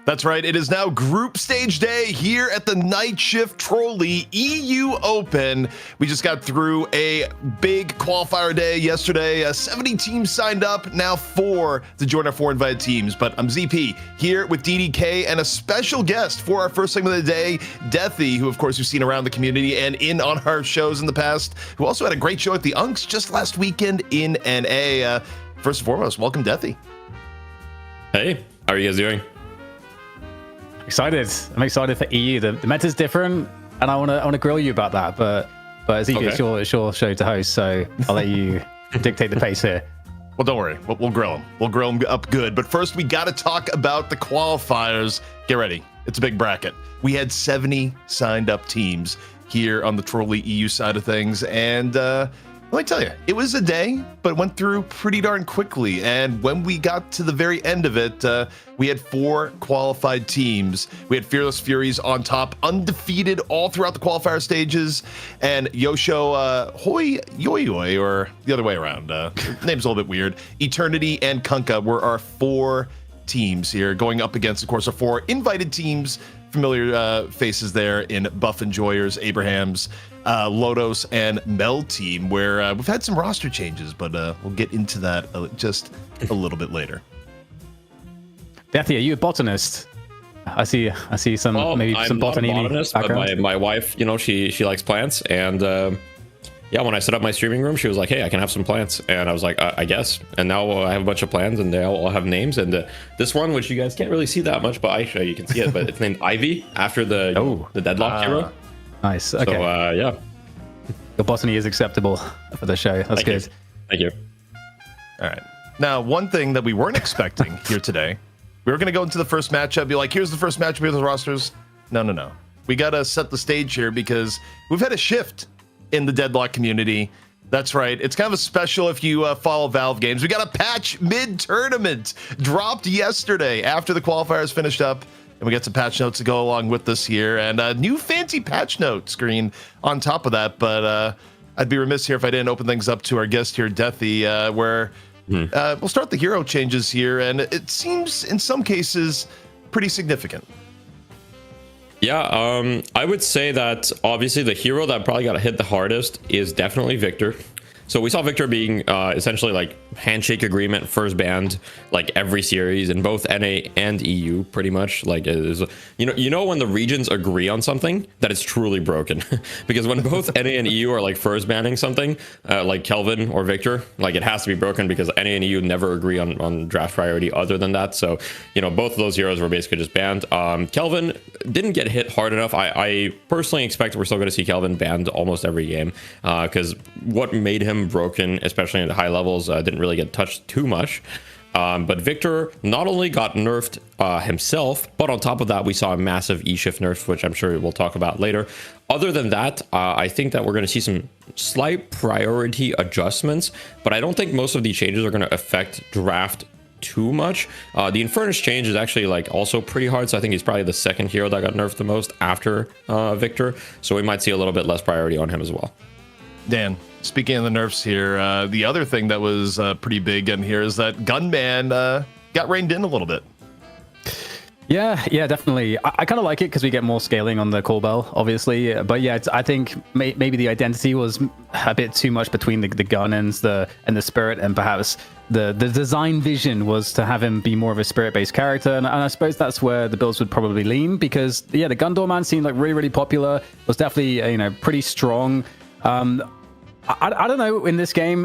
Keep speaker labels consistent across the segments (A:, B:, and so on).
A: That's right. It is now group stage day here at the Night Shift Trolli EU Open. We just got through a big qualifier day yesterday. 70 teams signed up, now 4 to join our 4 invited teams. But I'm ZP here with DDK and a special guest for our first segment of the day, Deathy, who of course you've seen around the community and in on our shows in the past, who also had a great show at the Unks just last weekend in NA. First and foremost, welcome, Deathy.
B: Hey, how are you guys doing?
C: Excited. I'm excited for EU. The meta's different, and I want to grill you about that. But ZP, okay. it's your show to host, so I'll let you dictate the pace here.
A: Well, don't worry. We'll grill him. We'll grill him up good. But first, we got to talk about the qualifiers. Get ready. It's a big bracket. We had 70 signed up teams here on the Trolli EU side of things, and Let me tell you, it was a day, but it went through pretty darn quickly. And when we got to the very end of it, we had 4 qualified teams. We had Fearless Furies on top, undefeated all throughout the qualifier stages. And Yosho Hoi Yoi, or the other way around. Name's a little bit weird. Eternity and Kunkka were our 4 teams here, going up against, of course, our 4 invited teams. Familiar faces there in Buff Enjoyers, Abrahams, Lodos, and Mel team, where we've had some roster changes, but we'll get into that just a little bit later.
C: Bethy, are you a botanist? I see some maybe some botany background.
B: But my wife, she likes plants, and yeah, when I set up my streaming room, she was like, "Hey, I can have some plants," and I was like, "I guess." And now I have a bunch of plants, and they all have names. And this one, which you guys can't really see that much, but you can see it. But it's named Ivy after the Deadlock hero.
C: Nice. Okay.
B: So yeah,
C: the botany is acceptable for the show. That's good.
B: Thank you.
A: All right. Now, one thing that we weren't expecting here today, we were going to go into the first matchup, be like, "Here's the first matchup with the rosters." No. We got to set the stage here because we've had a shift in the Deadlock community. That's right. It's kind of a special if you follow Valve games. We got a patch mid-tournament dropped yesterday after the qualifiers finished up, and we got some patch notes to go along with this here, and a new fancy patch note screen on top of that. But I'd be remiss here if I didn't open things up to our guest here, Deathy, where we'll start the hero changes here, and it seems in some cases pretty significant.
B: Yeah, I would say that obviously the hero that probably got hit the hardest is definitely Victor. So we saw Victor being essentially like handshake agreement first banned like every series in both NA and EU pretty much. Like it is, when the regions agree on something that it's truly broken because when both NA and EU are like first banning something like Kelvin or Victor, like it has to be broken because NA and EU never agree on draft priority other than that. So both of those heroes were basically just banned. Kelvin didn't get hit hard enough. I personally expect we're still going to see Kelvin banned almost every game because what made him broken, especially at the high levels, didn't really get touched too much. But Victor not only got nerfed himself, but on top of that, we saw a massive E-shift nerf, which I'm sure we'll talk about later. Other than that, I think that we're going to see some slight priority adjustments, but I don't think most of the changes are going to affect draft too much. The Infernus change is actually like also pretty hard, so I think he's probably the second hero that got nerfed the most after Victor, so we might see a little bit less priority on him as well.
A: Dan, speaking of the nerfs here, the other thing that was pretty big in here is that Gunman got reined in a little bit.
C: Yeah, definitely. I kind of like it because we get more scaling on the call bell, obviously. But yeah, I think maybe the identity was a bit too much between the gun and the spirit, and perhaps the design vision was to have him be more of a spirit-based character. And I suppose that's where the builds would probably lean because the Gundor man seemed like really popular. Was definitely pretty strong. I don't know in this game.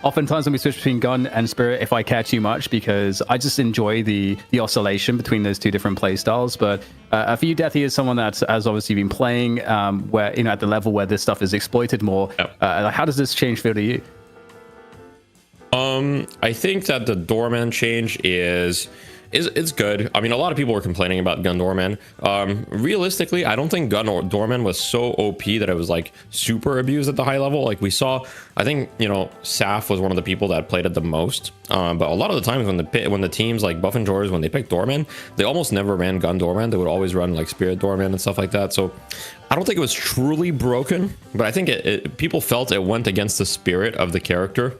C: Oftentimes when we switch between gun and spirit, if I care too much, because I just enjoy the oscillation between those two different play styles. But for you, Deathy is someone that has obviously been playing where at the level where this stuff is exploited more.
B: Yep.
C: How does this change feel to you?
B: I think that the Doorman change is good. I mean, a lot of people were complaining about Gun Doorman. Realistically, I don't think Gun Doorman was so OP that it was like super abused at the high level. Like we saw, I think Saf was one of the people that played it the most. But a lot of the times when the teams like Buff and Jors, when they picked Doorman, they almost never ran Gun Doorman. They would always run like Spirit Doorman and stuff like that. So I don't think it was truly broken, but I think people felt it went against the spirit of the character.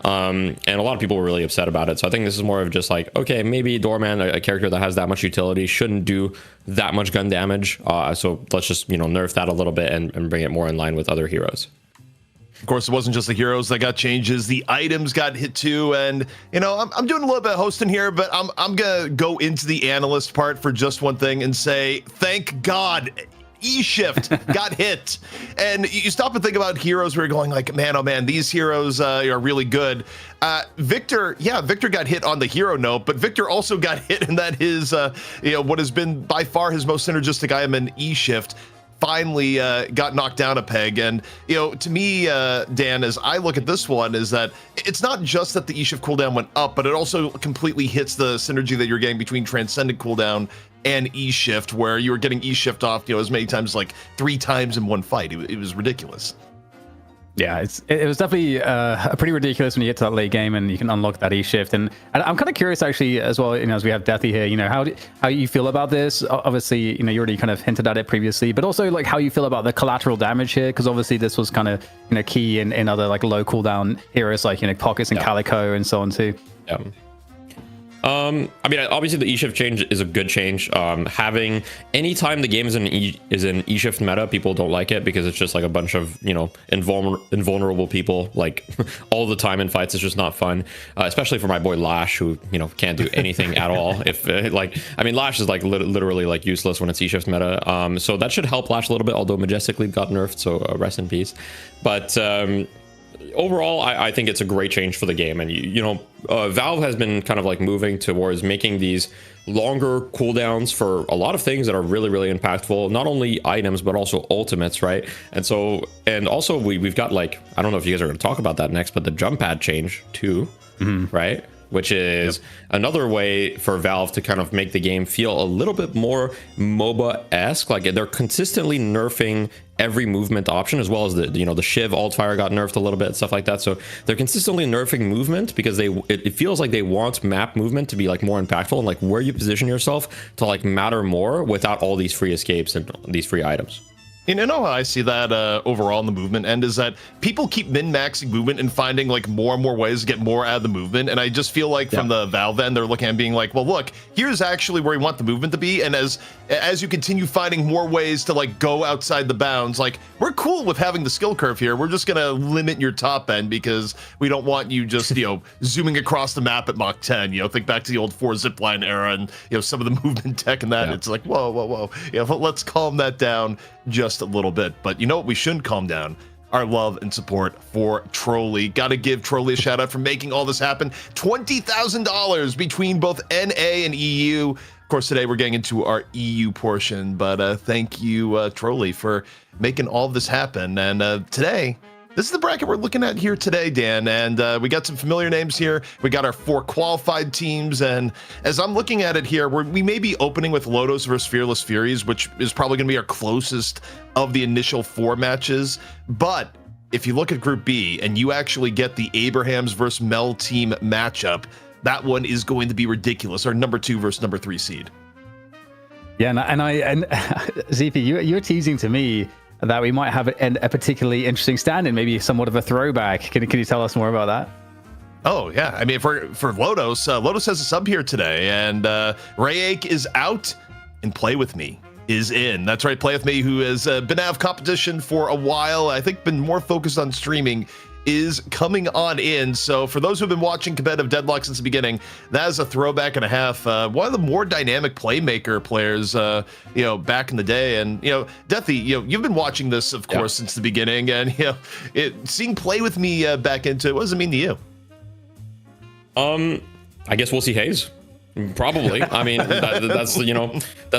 B: And a lot of people were really upset about it. So I think this is more of just like, okay, maybe Doorman, a character that has that much utility, shouldn't do that much gun damage. So let's just, nerf that a little bit and bring it more in line with other heroes.
A: Of course, it wasn't just the heroes that got changes. The items got hit too. And, I'm doing a little bit of hosting here, but I'm going to go into the analyst part for just one thing and say, thank God E-shift got hit. And you stop and think about heroes where you're going like, man, oh man, these heroes are really good. Victor got hit on the hero note, but Victor also got hit in that his, what has been by far his most synergistic item in E-shift finally got knocked down a peg. And, to me, Dan, as I look at this one, is that it's not just that the E-shift cooldown went up, but it also completely hits the synergy that you're getting between Transcendent cooldown and E-shift, where you were getting E-shift off, as many times, like 3 times in one fight. It was ridiculous.
C: Yeah, it was definitely pretty ridiculous when you get to that late game and you can unlock that E-shift. And I'm kind of curious actually as well, as we have Deathy here, how you feel about this. Obviously, you already kind of hinted at it previously, but also like how you feel about the collateral damage here, because obviously this was kind of key in other like low cooldown heroes like Pockets and Calico and so on too.
B: Yeah. I mean, obviously the E-shift change is a good change. Having anytime the game is an E-shift meta, people don't like it because it's just like a bunch of invulnerable people like all the time in fights. It's just not fun, especially for my boy Lash, who can't do anything at all. If Lash is like literally like useless when it's E-shift meta. So that should help Lash a little bit. Although Majestic Leap got nerfed, so rest in peace. But overall, I think it's a great change for the game. And Valve has been kind of like moving towards making these longer cooldowns for a lot of things that are really, really impactful, not only items but also ultimates, right? And also we've got, like, I don't know if you guys are going to talk about that next, but the jump pad change too, right? Which is another way for Valve to kind of make the game feel a little bit more MOBA-esque. Like, they're consistently nerfing every movement option, as well as the Shiv alt-fire got nerfed a little bit, stuff like that. So they're consistently nerfing movement because it feels like they want map movement to be like more impactful, and like where you position yourself to like matter more without all these free escapes and these free items.
A: You know how I see that overall in the movement end is that people keep min-maxing movement and finding like more and more ways to get more out of the movement. And I just feel like from the Valve end, they're looking at being like, well, look, here's actually where we want the movement to be. And as you continue finding more ways to like go outside the bounds, like we're cool with having the skill curve here. We're just going to limit your top end because we don't want you just, zooming across the map at Mach 10, think back to the old 4 zipline era and, some of the movement tech and that. It's like, whoa. Let's calm that down just a little bit. But you know what we shouldn't calm down? Our love and support for Trolli. Gotta give Trolli a shout out for making all this happen. $20,000 between both NA and EU. Of course, today we're getting into our EU portion, but thank you, Trolli, for making all this happen. And today, this is the bracket we're looking at here today, Dan, and we got some familiar names here. We got our 4 qualified teams, and as I'm looking at it here, we may be opening with Lodos versus Fearless Furies, which is probably going to be our closest of the initial 4 matches. But if you look at Group B and you actually get the Abrahams versus Mel team matchup, that one is going to be ridiculous. Our number 2 versus number 3 seed.
C: Yeah, and ZP, you're teasing to me that we might have a particularly interesting stand-in, maybe somewhat of a throwback. Can you tell us more about that?
A: Oh, yeah. I mean, for Lodos, Lodos has a sub here today, and Rayake is out, and Play With Me is in. That's right, Play With Me, who has been out of competition for a while, I think been more focused on streaming, is coming on in. So for those who've been watching competitive Deadlock since the beginning, that is a throwback and a half. One of the more dynamic playmaker players, back in the day. And, Deathy, you've been watching this, of course, since the beginning. And, seeing Play With Me back into it, what does it mean to you?
B: I guess we'll see Hayes. Probably. I mean, that's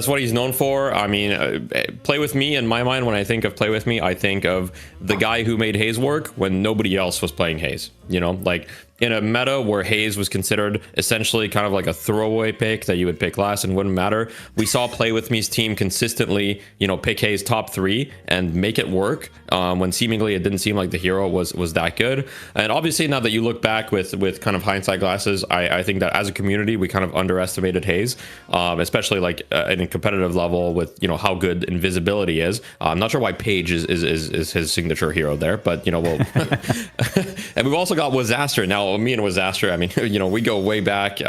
B: what he's known for. I mean, Play With Me, in my mind, when I think of Play With Me, I think of the guy who made Hayes work when nobody else was playing Hayes. Like in a meta where Hayes was considered essentially kind of like a throwaway pick that you would pick last and wouldn't matter, we saw Play With Me's team consistently, pick Hayes top 3 and make it work when seemingly it didn't seem like the hero was that good. And obviously now that you look back with kind of hindsight glasses, I think that as a community we kind of underestimated Hayes, especially like in a competitive level with how good invisibility is. I'm not sure why Page is his signature hero there, but we'll and we've also got Wazaster. Now me and Wazaster, I mean, we go way back.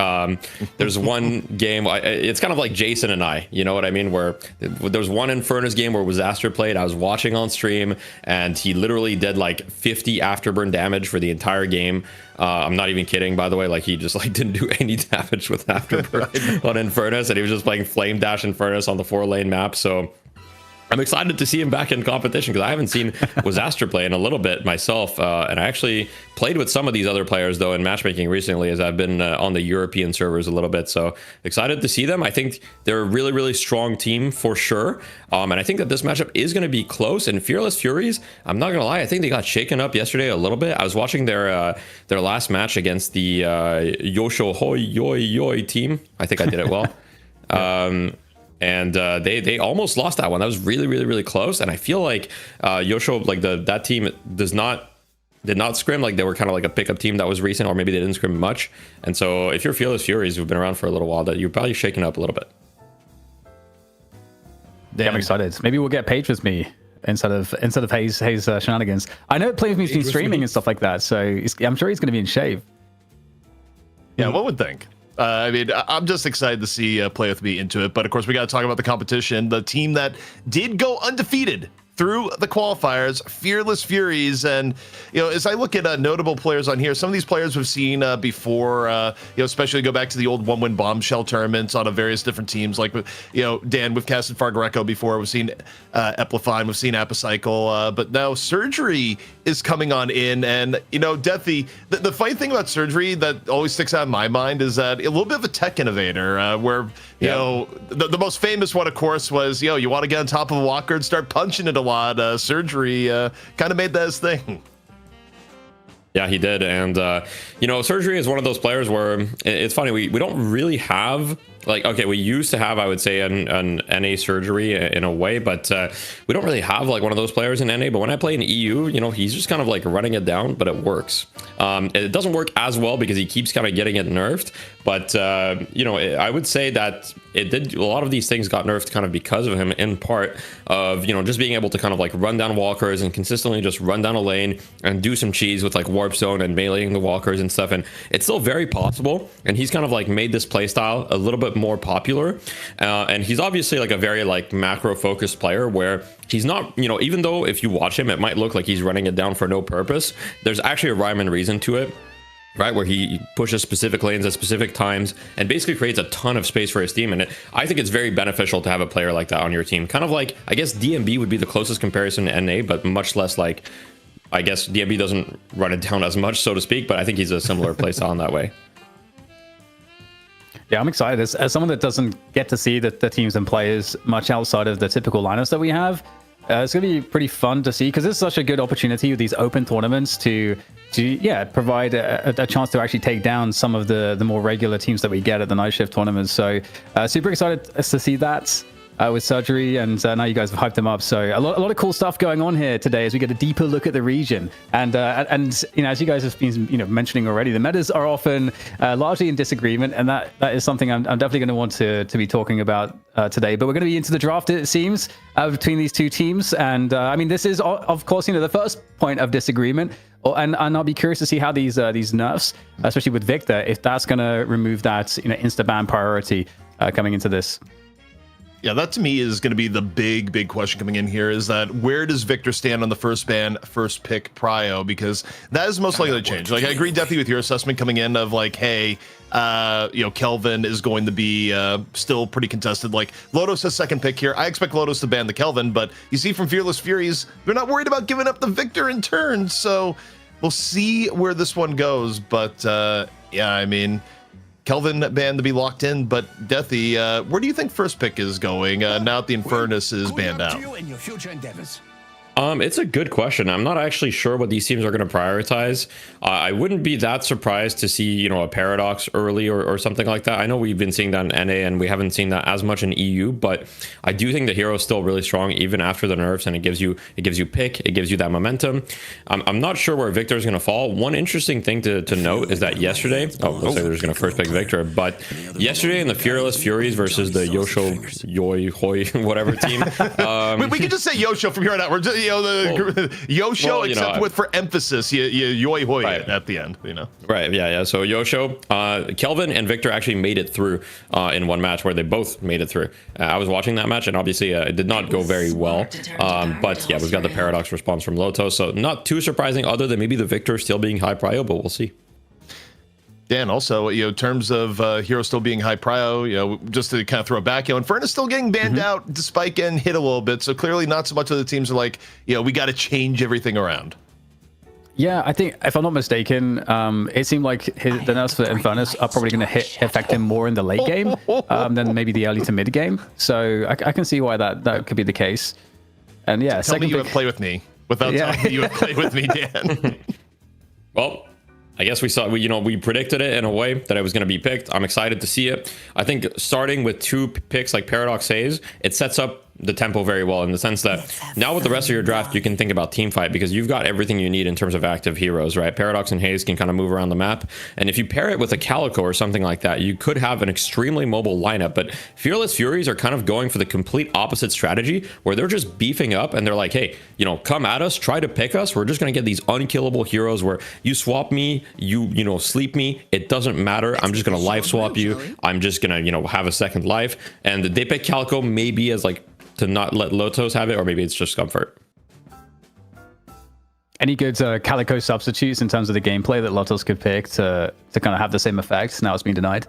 B: There's one game, it's kind of like Jason and I, you know what I mean, where there's one Infernus game where Wazaster played. I was watching on stream and he literally did like 50 afterburn damage for the entire game. I'm not even kidding, by the way. Like, he just like didn't do any damage with afterburn on Infernus, and he was just playing Flame Dash Infernus on the 4-lane map. So I'm excited to see him back in competition because I haven't seen Wazaster play in a little bit myself. And I actually played with some of these other players, though, in matchmaking recently, as I've been on the European servers a little bit. So excited to see them. I think they're a really, really strong team for sure. And I think that this matchup is going to be close. And Fearless Furies, I'm not going to lie, I think they got shaken up yesterday a little bit. I was watching their last match against the Yosho Hoi Yoi Yoi team. I think I did it well. And they almost lost that one. That was really, really, really close. And I feel like Yosho, like that team does not did not scrim. Like they were kind of like a pickup team that was recent, or maybe they didn't scrim much. And so if you're Fearless Furies who've been around for a little while, that you're probably shaking up a little bit.
C: Yeah, I'm excited. Maybe we'll get Page with me instead of Hayes shenanigans. I know Play with me's been streaming and stuff like that, so I'm sure he's going to be in shape.
A: Yeah, one would think. I mean, I'm just excited to see Play With Me into it. But of course, we got to talk about the competition. The team that did go undefeated through the qualifiers, Fearless Furies. And, you know, as I look at notable players on here, some of these players we've seen before, you know, especially go back to the old one-win bombshell tournaments on various different teams. Like, you know, Dan, we've casted Fargareco before. We've seen Eplifine, we've seen Apocycle, but now Surgery is coming on in. And, you know, Deathy, the funny thing about Surgery that always sticks out in my mind is that a little bit of a tech innovator where, you know, the most famous one, of course, was, you know, you want to get on top of a walker and start punching it a lot. Surgery kind of made that his thing.
B: Yeah, he did. And, you know, Surgery is one of those players where it's funny. We don't really have, like, okay, we used to have, I would say, an NA Surgery in a way, but we don't really have like one of those players in NA. But when I play in EU, you know, he's just kind of like running it down, but it works. It doesn't work as well because he keeps kind of getting it nerfed. But, you know, I would say that it did, a lot of these things got nerfed kind of because of him, in part of, you know, just being able to kind of like run down walkers and consistently just run down a lane and do some cheese with like warp zone and meleeing the walkers and stuff. And it's still very possible. And he's kind of like made this playstyle a little bit more popular. And he's obviously like a very like macro focused player where he's not, you know, even though if you watch him, it might look like he's running it down for no purpose. There's actually a rhyme and reason to it. Right, where he pushes specific lanes at specific times and basically creates a ton of space for his team. And I think it's very beneficial to have a player like that on your team. Kind of like, I guess DMB would be the closest comparison to NA, but much less like, I guess DMB doesn't run it down as much, so to speak, but I think he's a similar playstyle in that way.
C: Yeah, I'm excited. As someone that doesn't get to see the teams and players much outside of the typical lineups that we have, it's going to be pretty fun to see because it's such a good opportunity with these open tournaments to provide a chance to actually take down some of the more regular teams that we get at the night shift tournaments. So super excited to see that with Surgery, and now you guys have hyped him up. So a lot of cool stuff going on here today as we get a deeper look at the region. And you know, as you guys have been mentioning already, the metas are often largely in disagreement, and that is something I'm definitely going to want to be talking about today. But we're going to be into the draft, it seems, between these two teams. And I mean, this is of course, you know, the first point of disagreement. And I'll be curious to see how these nerfs, especially with Victor, if that's going to remove that insta ban priority coming into this.
A: Yeah, that to me is going to be the big question coming in here, is that where does Victor stand on the first ban, first pick prio? Because that is most likely to change. Like, I agree definitely with your assessment coming in of like, hey, you know, Kelvin is going to be still pretty contested. Like, Lotus has second pick here. I expect Lotus to ban the Kelvin, but you see from Fearless Furies, they're not worried about giving up the Victor in turn. So we'll see where this one goes. But yeah, I mean, Kelvin banned to be locked in, but Deathy, where do you think first pick is going now that the Infernus is banned out?
B: It's a good question. I'm not actually sure what these teams are going to prioritize. I wouldn't be that surprised to see, you know, a Paradox early or something like that. I know we've been seeing that in NA and we haven't seen that as much in EU, but I do think the hero is still really strong even after the nerfs, and it gives you pick, it gives you that momentum. I'm not sure where Victor is going to fall. One interesting thing to note is that yesterday, looks like they're just going to first pick Victor, but yesterday in the Fearless Furies versus the Yosho, Yoi, Hoi, whatever team.
A: We can just say Yosho from here on out. We're just, you know, the Yosho, except with for emphasis, you Yoi Hoi at the end, you know.
B: Right, yeah. So Yosho, Kelvin and Victor actually made it through in one match where they both made it through. I was watching that match and obviously it did not go very well. But yeah, we've got the Paradox response from Loto, so not too surprising other than maybe the Victor still being high prio, but we'll see.
A: Dan, also, you know, in terms of hero still being high prio, you know, just to kind of throw it back, you know, Infernus still getting banned out despite getting hit a little bit. So clearly not so much of the teams are like, you know, we got to change everything around.
C: Yeah, I think, if I'm not mistaken, it seemed like the nerfs for Infernus are probably going to affect him more in the late game than maybe the early to mid game. So I can see why that could be the case. And yeah,
A: tell me you would play with me without telling me you would play with me, Dan.
B: Well, I guess we predicted it in a way that it was going to be picked. I'm excited to see it. I think starting with two picks like Paradox Haze, it sets up the tempo very well, in the sense that now with the rest of your draft, you can think about team fight, because you've got everything you need in terms of active heroes, right? Paradox and Haze can kind of move around the map, and if you pair it with a Calico or something like that, you could have an extremely mobile lineup. But Fearless Furies are kind of going for the complete opposite strategy, where they're just beefing up and they're like, hey, you know, come at us, try to pick us. We're just going to get these unkillable heroes where you swap me, you know, sleep me, it doesn't matter. I'm just going to life swap you. I'm just going to, you know, have a second life. And they pick Calico maybe as like to not let Lotos have it, or maybe it's just comfort.
C: Any good Calico substitutes in terms of the gameplay that Lotos could pick to kind of have the same effect? Now it's been denied.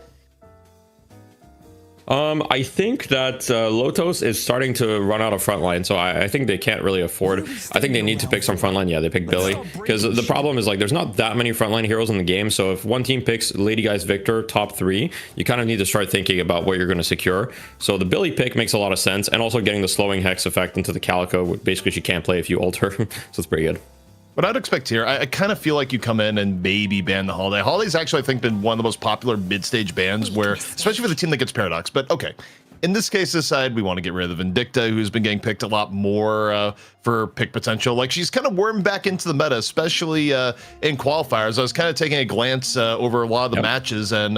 B: I think that Lotos is starting to run out of frontline, so I think they can't really afford. I think they need to pick some frontline. Yeah, they pick Billy, because the problem is like there's not that many frontline heroes in the game. So if one team picks Lady Guys Victor top 3, you kind of need to start thinking about what you're going to secure. So the Billy pick makes a lot of sense, and also getting the slowing hex effect into the Calico. Basically, she can't play if you ult her, so it's pretty good.
A: What I'd expect here, I kind of feel like you come in and maybe ban the Holiday. Holiday's actually, I think, been one of the most popular mid-stage bans, where, especially for the team that gets Paradox. But okay, in this case, this side, we want to get rid of the Vindicta, who's been getting picked a lot more for pick potential. Like, she's kind of wormed back into the meta, especially in qualifiers. I was kind of taking a glance over a lot of the matches, and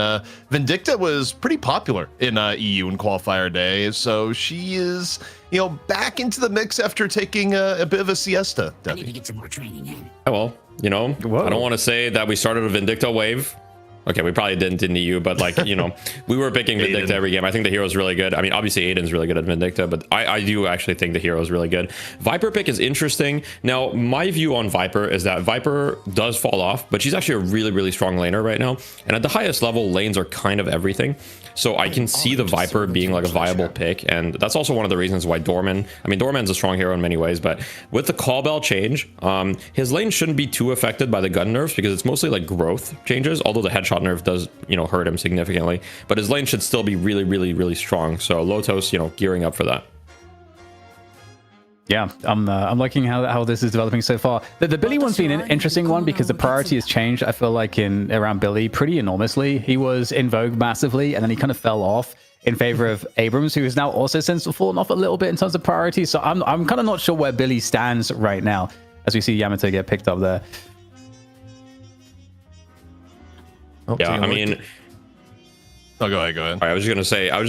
A: Vindicta was pretty popular in EU in qualifier day. So she is, you know, back into the mix after taking a bit of a siesta.
D: I need to get some more training in.
B: Well, you know, I don't want to say that we started a Vindicta wave. Okay, we probably didn't in EU, but like, you know, we were picking Vindicta every game. I think the hero's really good. I mean, obviously Aiden's really good at Vindicta, but I do actually think the hero is really good. Viper pick is interesting. Now, my view on Viper is that Viper does fall off, but she's actually a really, really strong laner right now. And at the highest level, lanes are kind of everything. So I can see the Viper being like a viable pick. And that's also one of the reasons why Dorman, I mean, Dorman's a strong hero in many ways, but with the call bell change, his lane shouldn't be too affected by the gun nerfs, because it's mostly like growth changes, although the headshot nerf does, you know, hurt him significantly, but his lane should still be really, really, really strong. So Lotos, you know, gearing up for that.
C: Yeah, I'm liking how this is developing so far. The Billy one's been an interesting one, because the priority has changed, I feel like, in around Billy pretty enormously. He was in vogue massively, and then he kind of fell off in favor of Abrams, who is now also since fallen off a little bit in terms of priority. So I'm kind of not sure where Billy stands right now, as we see Yamato get picked up there.
B: Yeah, I mean,
A: oh, go ahead.
B: all right, I was just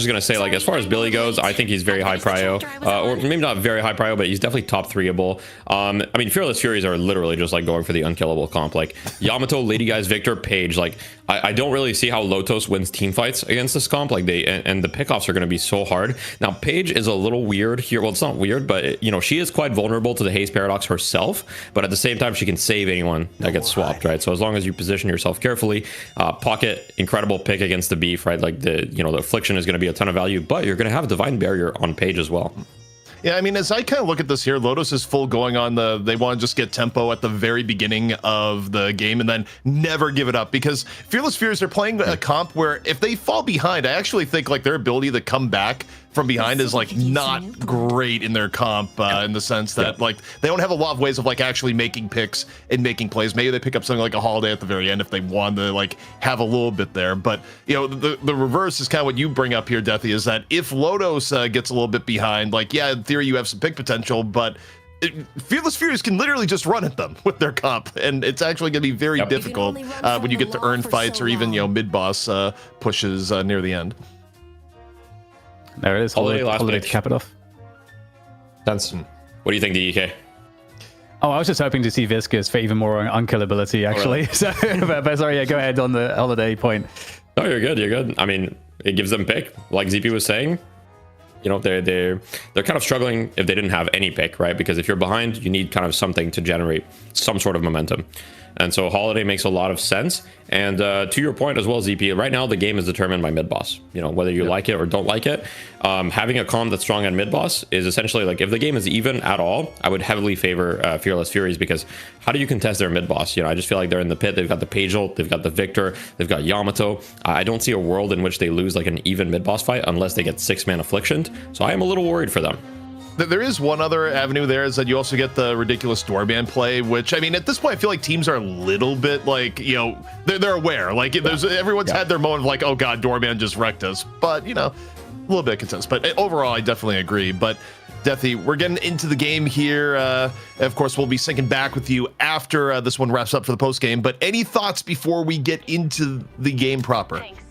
B: gonna say, like, as far as Billy goes, I think he's very high prio, or maybe not very high prio, but he's definitely top 3able. I mean, Fearless Furies are literally just like going for the unkillable comp, like Yamato, Lady Guys, Victor, Paige. Like, I don't really see how Lotos wins team fights against this comp. Like, and the pickoffs are going to be so hard. Now, Paige is a little weird here. Well, it's not weird, but you know, she is quite vulnerable to the Haze Paradox herself. But at the same time, she can save anyone that gets swapped, right? So as long as you position yourself carefully, Pocket, incredible pick against the beef, right? Like the Affliction is going to be a ton of value, but you're going to have Divine Barrier on Paige as well.
A: Yeah, I mean, as I kind of look at this here, Lotus is full going on they want to just get tempo at the very beginning of the game and then never give it up, because Fearless Furies are playing a comp where if they fall behind, I actually think like their ability to come back from behind is like not great in their comp, in the sense that like they don't have a lot of ways of like actually making picks and making plays. Maybe they pick up something like a Holiday at the very end if they want to like have a little bit there. But you know, the reverse is kind of what you bring up here, Deathy, is that if Lotos gets a little bit behind, like, yeah, in theory you have some pick potential, but Fearless Furies can literally just run at them with their comp, and it's actually going to be very difficult when you get to earn fights or even, you know, mid-boss pushes near the end.
C: There it is. Holiday to cap it off.
B: That's what do you think, DEK?
C: Oh, I was just hoping to see Viscous for even more unkillability, actually. Right. but sorry, yeah, go ahead on the Holiday point.
B: No, you're good. You're good. I mean, it gives them pick, like ZP was saying. You know, they're kind of struggling if they didn't have any pick, right? Because if you're behind, you need kind of something to generate some sort of momentum. And so Holiday makes a lot of sense. And to your point as well, ZP, right now the game is determined by mid-boss. You know, whether you like it or don't like it. Having a comp that's strong on mid-boss is essentially like, if the game is even at all, I would heavily favor Fearless Furies, because how do you contest their mid-boss? You know, I just feel like they're in the pit. They've got the Paige ult, they've got the Victor, they've got Yamato. I don't see a world in which they lose like an even mid-boss fight unless they get 6-man Afflictioned. So I am a little worried for them.
A: There is one other avenue there, is that you also get the ridiculous Doorman play, which, I mean, at this point, I feel like teams are a little bit like, you know, they're aware. Like, everyone's had their moment of like, oh god, Doorman just wrecked us. But, you know, a little bit of consensus. But overall, I definitely agree. But Deathy, we're getting into the game here. Of course, we'll be syncing back with you after this one wraps up for the post game. But any thoughts before we get into the game proper?
D: Thanks.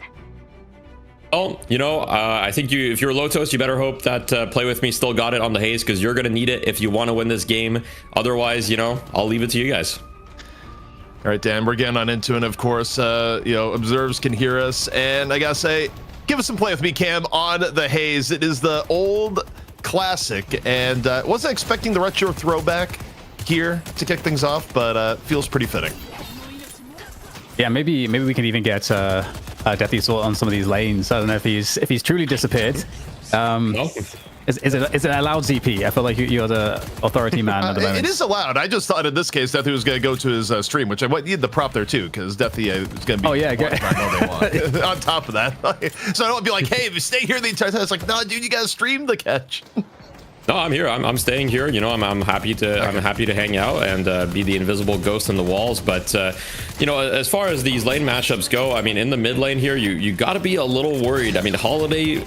B: Oh, you know, I think if you're Lotos, you better hope that Play With Me still got it on the haze, because you're going to need it if you want to win this game. Otherwise, you know, I'll leave it to you guys.
A: All right, Dan, we're getting on into it. And of course, you know, observers can hear us. And I got to say, give us some Play With Me cam on the haze. It is the old classic, and wasn't expecting the retro throwback here to kick things off, but feels pretty fitting.
C: Yeah, maybe we can even get Deathy Sort on some of these lanes. I don't know if he's truly disappeared.
B: No.
C: Is it allowed, ZP? I feel like you're the authority man at the moment.
A: It is allowed. I just thought in this case Deathy was going to go to his stream, which I need the prop there too, because Deathy is going to be.
C: Oh yeah,
A: on top of that, so I don't be like, hey, if you stay here the entire time, it's like, no, dude, you got to stream the catch.
B: No, I'm here. I'm staying here. You know, I'm happy to I'm happy to hang out and be the invisible ghost in the walls. But you know, as far as these lane matchups go, I mean, in the mid lane here, you got to be a little worried. I mean, Holiday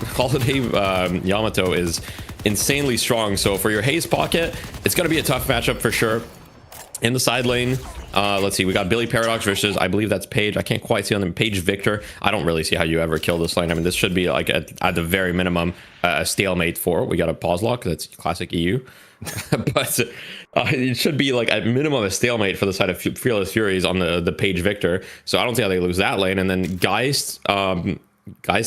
B: Yamato is insanely strong. So for your haze pocket, it's going to be a tough matchup for sure. In the side lane, let's see, we got Billy Paradox versus, I believe that's Paige. I can't quite see on them, Paige Victor. I don't really see how you ever kill this lane. I mean, this should be like at the very minimum a stalemate for. We got a pause lock. That's classic EU. But it should be like at minimum a stalemate for the side of Fearless Furies on the Paige Victor. So I don't see how they lose that lane. And then Geist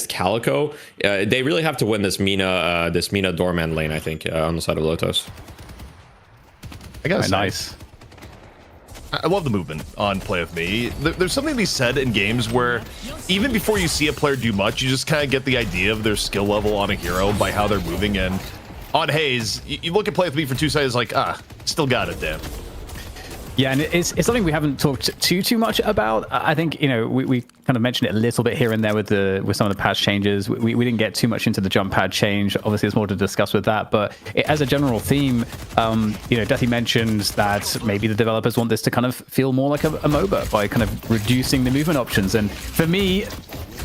B: Calico, they really have to win this Mina Doorman lane, I think, on the side of Lotos.
A: I gotta say,
C: nice.
A: I love the movement on Play With Me. There's something to be said in games where even before you see a player do much, you just kind of get the idea of their skill level on a hero by how they're moving. And on haze, you look at Play With Me for 2 seconds like, still got it, damn.
C: Yeah, and it's something we haven't talked too much about. I think, you know, we kind of mentioned it a little bit here and there with some of the patch changes. We didn't get too much into the jump pad change. Obviously, there's more to discuss with that. But as a general theme, you know, Deathy mentioned that maybe the developers want this to kind of feel more like a MOBA by kind of reducing the movement options. And for me,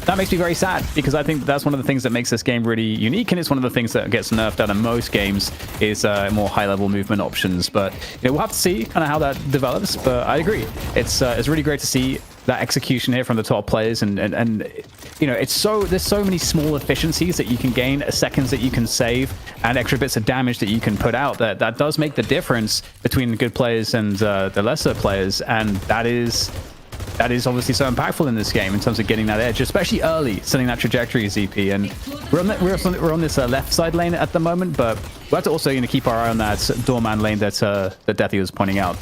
C: that makes me very sad, because I think that's one of the things that makes this game really unique, and it's one of the things that gets nerfed out of most games is more high-level movement options. But you know, we'll have to see kind of how that develops. But I agree, it's really great to see that execution here from the top players, and you know, there's so many small efficiencies that you can gain, seconds that you can save, and extra bits of damage that you can put out. That does make the difference between the good players and the lesser players, and that is obviously so impactful in this game in terms of getting that edge, especially early, setting that trajectory, ZP. And we're on this left side lane at the moment, but we have to also, you know, keep our eye on that doorman lane that Deathy was pointing out.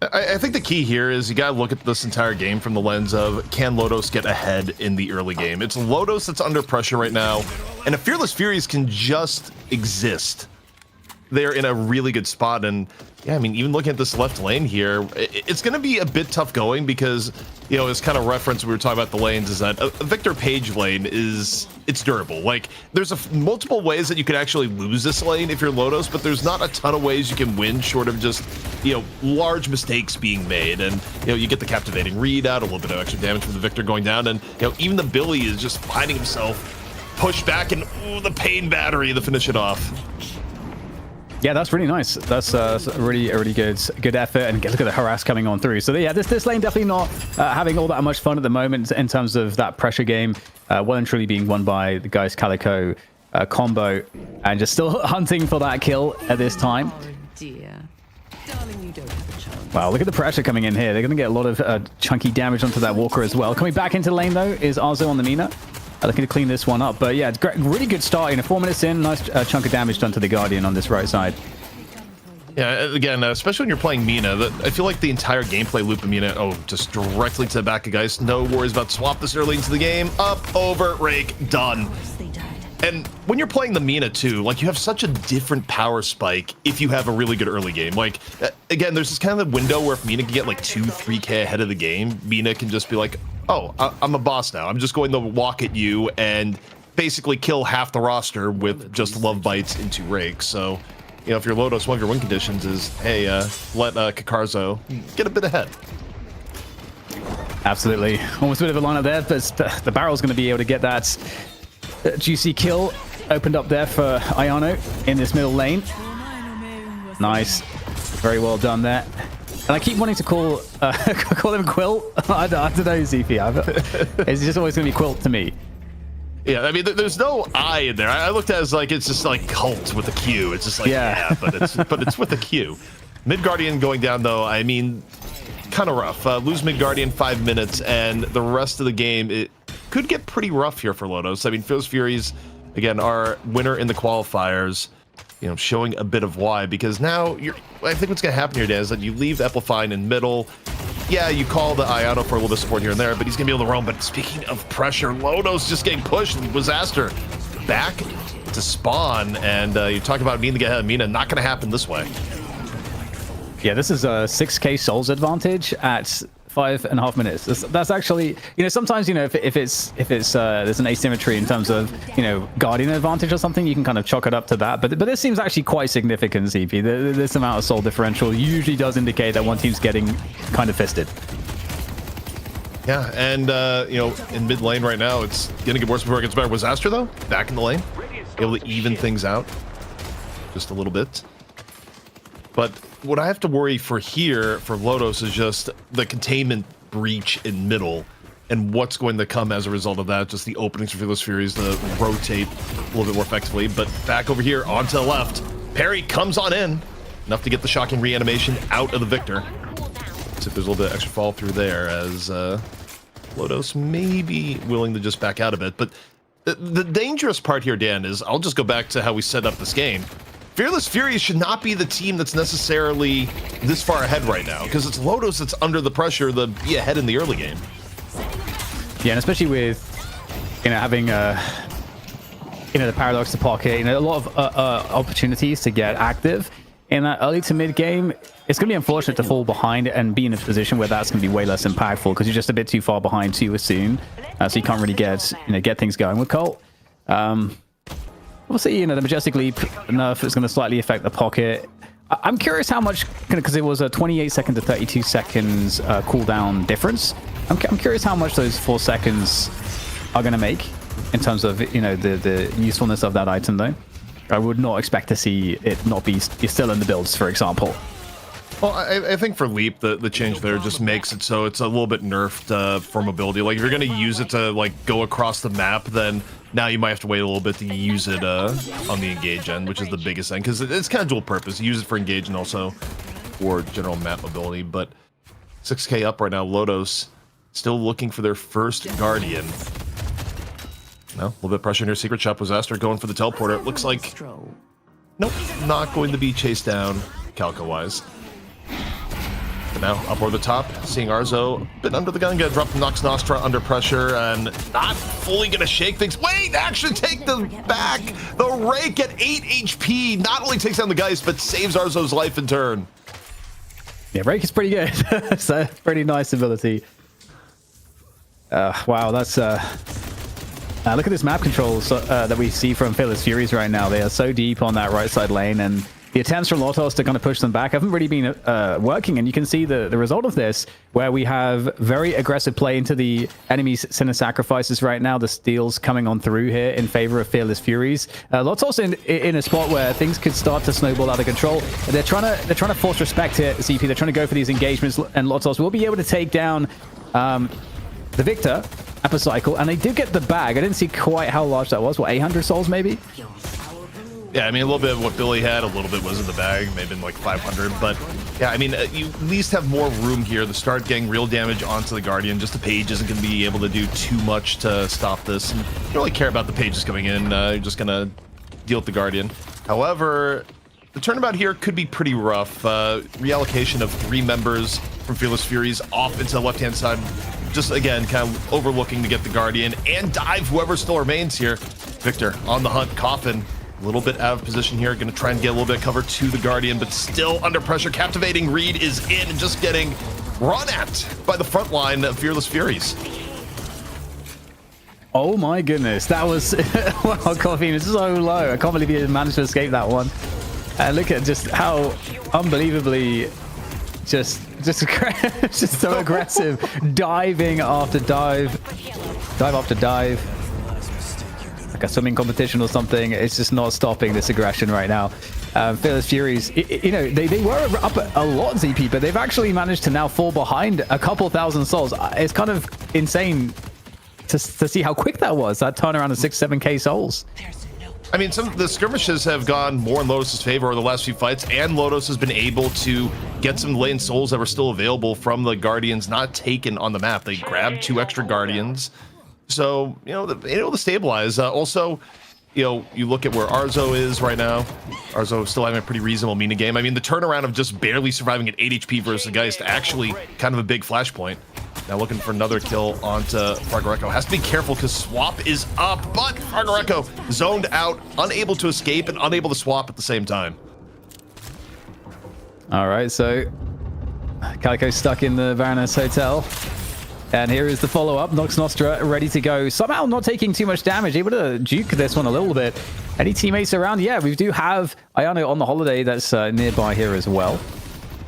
A: I think the key here is you gotta look at this entire game from the lens of, can Lotos get ahead in the early game? It's Lotos that's under pressure right now, and if Fearless Furies can just exist, they're in a really good spot. And yeah, I mean, even looking at this left lane here, it's going to be a bit tough going, because, you know, as kind of reference we were talking about the lanes, is that a Victor Page lane it's durable. Like, there's multiple ways that you could actually lose this lane if you're Lotos, but there's not a ton of ways you can win short of just, you know, large mistakes being made. And, you know, you get the captivating read out, a little bit of extra damage from the Victor going down, and, you know, even the Billy is just finding himself pushed back, and ooh, the pain battery to finish it off.
C: Yeah, that's really nice. That's a really good effort, and look at the harass coming on through. So yeah, this lane definitely not having all that much fun at the moment in terms of that pressure game. Well and truly being won by the Geist Calico combo, and just still hunting for that kill at this time.
D: Oh dear. Darling, you don't have a chance.
C: Wow, look at the pressure coming in here. They're going to get a lot of chunky damage onto that Walker as well. Coming back into the lane though is Arzo on the Mina. Looking to clean this one up, but yeah, it's great, really good start. 4 minutes in, nice chunk of damage done to the Guardian on this right side.
A: Yeah, again, especially when you're playing Mina, I feel like the entire gameplay loop of Mina, just directly to the back of guys. No worries about swap this early into the game. Up, over, rake, done. And when you're playing the Mina too, like, you have such a different power spike if you have a really good early game. Like, again, there's this kind of window where if Mina can get like 2-3k ahead of the game, Mina can just be like, oh, I'm a boss now. I'm just going to walk at you and basically kill half the roster with just love bites into rake. So, you know, if you're Lotus, one of your win conditions is, hey, let Kakarzo get a bit ahead.
C: Absolutely. Almost a bit of a lineup there, but the barrel's going to be able to get that juicy kill. opened up there for Ayano in this middle lane. Nice. Very well done there. And I keep wanting to call call him Quilt. I don't know, ZP. It's just always going to be Quilt to me.
A: Yeah, I mean, there's no I in there. I looked at it as like it's just like cult with a Q. It's just like but it's with a Q. Mid Guardian going down though. I mean, kind of rough. Lose Mid Guardian 5 minutes, and the rest of the game it could get pretty rough here for Lotus. I mean, Fearless Furies again our winner in the qualifiers. You know, showing a bit of why, because now I think what's going to happen here, Dan, is that you leave Epplefine in middle. Yeah, you call the Ayano for a little bit of support here and there, but he's going to be able to roam. But speaking of pressure, Lodos just getting pushed. Disaster back to spawn, and you talk about needing to get ahead of Mina. Not going to happen this way.
C: Yeah, this is a 6k souls advantage at 5.5 minutes. That's actually, you know, sometimes, you know, if it's there's an asymmetry in terms of, you know, Guardian advantage or something, you can kind of chalk it up to that. But this seems actually quite significant, ZP. This amount of soul differential usually does indicate that one team's getting kind of fisted.
A: Yeah, and you know, in mid lane right now, it's gonna get worse before it gets better. Was Astra though back in the lane, able to even things out just a little bit. But what I have to worry for here for Lotus is just the containment breach in middle, and what's going to come as a result of that. Just the openings for Fearless Furies to rotate a little bit more effectively. But back over here onto the left, Perry comes on in, enough to get the shocking reanimation out of the Victor. See if there's a little bit of extra fall through there as Lotus may be willing to just back out a bit. But the dangerous part here, Dan, is I'll just go back to how we set up this game. Fearless Furies should not be the team that's necessarily this far ahead right now, because it's Lotus that's under the pressure to be ahead in the early game.
C: Yeah, and especially with, you know, having you know, the paradox to pocket, you know, a lot of opportunities to get active in that early to mid game. It's going to be unfortunate to fall behind and be in a position where that's going to be way less impactful because you're just a bit too far behind too soon, so you can't really get things going with Colt. We'll see, you know, the Majestic Leap nerf is going to slightly affect the pocket. I'm curious how much, because it was a 28 second to 32 seconds cooldown difference. I'm curious how much those 4 seconds are going to make in terms of, you know, the usefulness of that item, though. I would not expect to see it not be still in the builds, for example.
A: Well, I think for Leap, the change there just makes it so it's a little bit nerfed for mobility. Like, if you're going to use it to, like, go across the map, then now you might have to wait a little bit to use it on the engage end, which is the biggest thing, because it's kind of dual purpose. You use it for engage and also for general map mobility. But 6k up right now, Lotus still looking for their first Guardian. No, a little bit of pressure in your secret shop. Was Astor going for the teleporter? It looks like, nope, not going to be chased down Calco-wise. But now up over the top, seeing Arzo a bit under the gun, gonna drop the Nox Nostra under pressure and not fully gonna shake things. Wait, actually take the back. The Rake at 8 HP not only takes down the Geist, but saves Arzo's life in turn.
C: Yeah, Rake is pretty good. It's a pretty nice ability. Wow, that's look at this map control that we see from Fearless Furies right now. They are so deep on that right side lane, and the attempts from Lotos to kind of push them back haven't really been working, and you can see the result of this, where we have very aggressive play into the enemy's Sinner Sacrifices right now. The steals coming on through here in favor of Fearless Furies. Lotos in a spot where things could start to snowball out of control. They're trying to force respect here, CP. They're trying to go for these engagements, and Lotos will be able to take down the Victor at the cycle, and they did get the bag. I didn't see quite how large that was. What, 800 souls maybe?
A: Yeah, I mean, a little bit of what Billy had, a little bit was in the bag, maybe like 500, but yeah, I mean, you at least have more room here to start getting real damage onto the Guardian. Just the Page isn't going to be able to do too much to stop this. And you don't really care about the Pages coming in, you're just going to deal with the Guardian. However, the turnabout here could be pretty rough. Reallocation of 3 members from Fearless Furies off into the left-hand side. Just, again, kind of overlooking to get the Guardian and dive whoever still remains here. Victor on the hunt, Coffin. A little bit out of position here, going to try and get a little bit of cover to the Guardian, but still under pressure. Captivating Reed is in and just getting run at by the front line of Fearless Furies.
C: Oh my goodness, that was wow, Coffee is so low. I can't believe he managed to escape that one. And look at just how unbelievably just so aggressive, diving after dive after dive. like a swimming competition or something. It's just not stopping this aggression right now. Fearless Furies, you know, they were up a lot, ZP, but they've actually managed to now fall behind a couple thousand souls. It's kind of insane to see how quick that was, that turnaround of 6-7k souls.
A: I mean, some of the skirmishes have gone more in Lotus's favor over the last few fights, and Lotus has been able to get some lane souls that were still available from the Guardians not taken on the map. They grabbed 2 extra Guardians. So, you know, able to stabilize. Also, you know, you look at where Arzo is right now. Arzo still having a pretty reasonable Mina game. I mean, the turnaround of just barely surviving at 8 HP versus the Geist, actually kind of a big flashpoint. Now looking for another kill onto Fargareco. Has to be careful because swap is up, but Fargareco zoned out, unable to escape and unable to swap at the same time.
C: All right, so Calico stuck in the Baroness Hotel. And here is the follow-up. Nox Nostra ready to go. Somehow not taking too much damage. Able to juke this one a little bit. Any teammates around? Yeah, we do have Ayano on the holiday that's nearby here as well.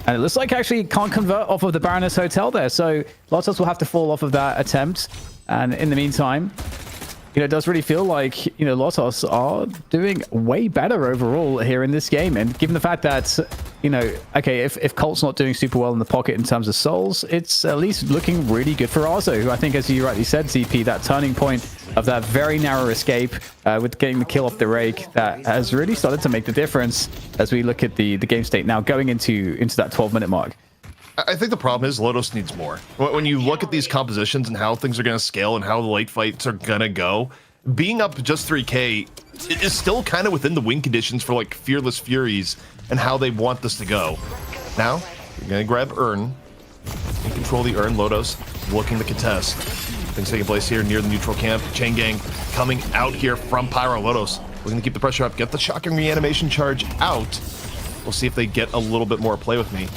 C: And it looks like actually can't convert off of the Baroness Hotel there. So Lotus will have to fall off of that attempt. And in the meantime, you know, it does really feel like, you know, Lotus are doing way better overall here in this game. And given the fact that, you know, okay, if Colt's not doing super well in the pocket in terms of souls, it's at least looking really good for Arzo, who I think, as you rightly said, CP, that turning point of that very narrow escape with getting the kill off the rake, that has really started to make the difference as we look at the game state now going into that 12-minute mark.
A: I think the problem is Lotus needs more. When you look at these compositions and how things are going to scale and how the late fights are going to go, being up just 3k is still kind of within the win conditions for like Fearless Furies and how they want this to go. Now, you're going to grab Urn and control the Urn. Lotus looking to contest. Things taking place here near the neutral camp. Chain Gang coming out here from Pyro. Lotus looking to keep the pressure up, get the shocking reanimation charge out. We'll see if they get a little bit more play with me.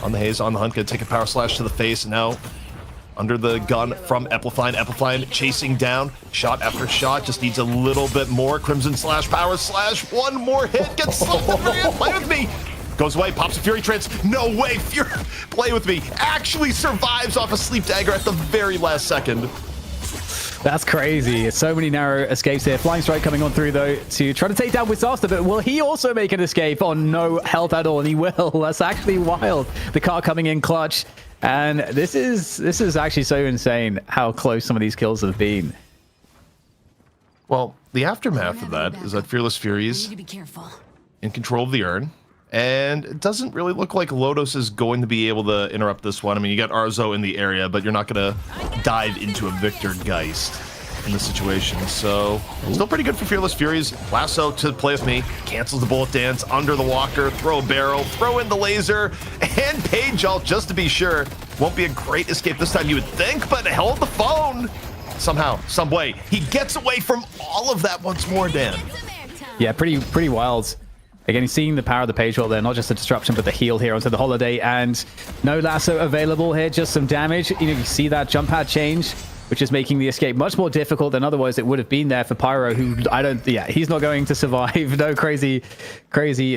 A: On the haze, on the hunt, gonna take a power slash to the face. Now, under the gun from Eplephine. Eplephine chasing down, shot after shot, just needs a little bit more. Crimson slash, power slash, one more hit, gets something real. Play with me. Goes away, pops a Fury Trance. No way, Fury, play with me. Actually survives off a Sleep Dagger at the very last second.
C: That's crazy. So many narrow escapes here. Flying Strike coming on through, though, to try to take down Wisasta, but will he also make an escape on no health at all? And he will. That's actually wild. The car coming in clutch. And this is actually so insane how close some of these kills have been.
A: Well, the aftermath of that is that Fearless Furies in control of the Urn. And it doesn't really look like Lotus is going to be able to interrupt this one. I mean, you got Arzo in the area, but you're not going to dive into a Victor Geist in this situation. So, still pretty good for Fearless Furies. Lasso to play with me. Cancels the bullet dance under the walker. Throw a barrel. Throw in the laser. And Page Alt, just to be sure. Won't be a great escape this time, you would think, but held the phone. Somehow, some way. He gets away from all of that once more, Dan.
C: Yeah, pretty wild. Again, seeing the power of the Page Ult there, not just the disruption, but the heal here onto the holiday, and no lasso available here, just some damage. You know, you see that jump pad change, which is making the escape much more difficult than otherwise it would have been there for Pyro, who he's not going to survive. No crazy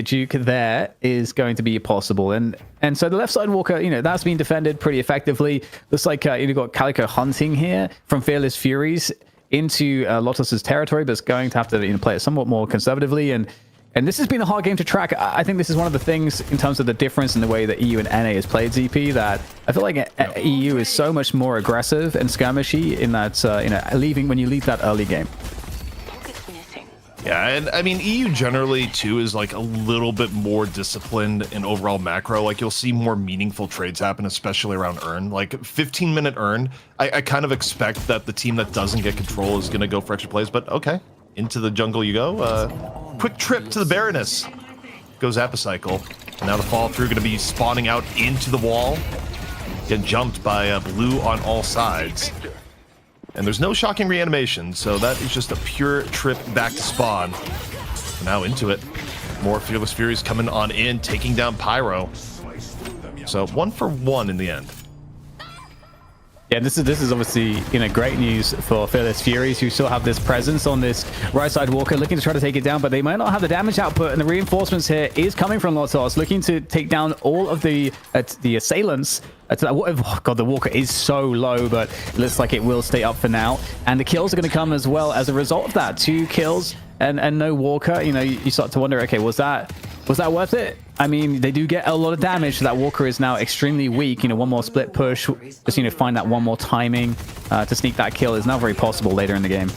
C: juke there is going to be possible. And so the left side walker, you know, that's been defended pretty effectively. Looks like you've got Calico hunting here from Fearless Furies into Lotus's territory, but it's going to have to play it somewhat more conservatively. And this has been a hard game to track. I think this is one of the things in terms of the difference in the way that EU and NA has played ZP, that I feel like EU is so much more aggressive and skirmishy in that, when you leave that early game.
A: Yeah, and I mean, EU generally, too, is like a little bit more disciplined in overall macro. Like, you'll see more meaningful trades happen, especially around Urn. Like, 15-minute Urn, I kind of expect that the team that doesn't get control is going to go for extra plays, but okay. Into the jungle you go. Quick trip to the Baroness. Goes Apocycle. And now the follow through going to be spawning out into the wall. Getting jumped by blue on all sides. And there's no shocking reanimation, so that is just a pure trip back to spawn. Now into it. More Fearless Furies coming on in, taking down Pyro. So 1 for 1 in the end.
C: Yeah, this is obviously, you know, great news for Fearless Furies, who still have this presence on this right side walker, looking to try to take it down, but they might not have the damage output, and the reinforcements here is coming from Lotos, looking to take down all of the assailants. Oh god, the walker is so low, but it looks like it will stay up for now, and the kills are going to come as well as a result of that. 2 kills and no walker. You know, you start to wonder, okay, was that worth it? I mean, they do get a lot of damage, so that walker is now extremely weak. You know, one more split push, just, you know, find that one more timing to sneak that kill is now very possible later in the game.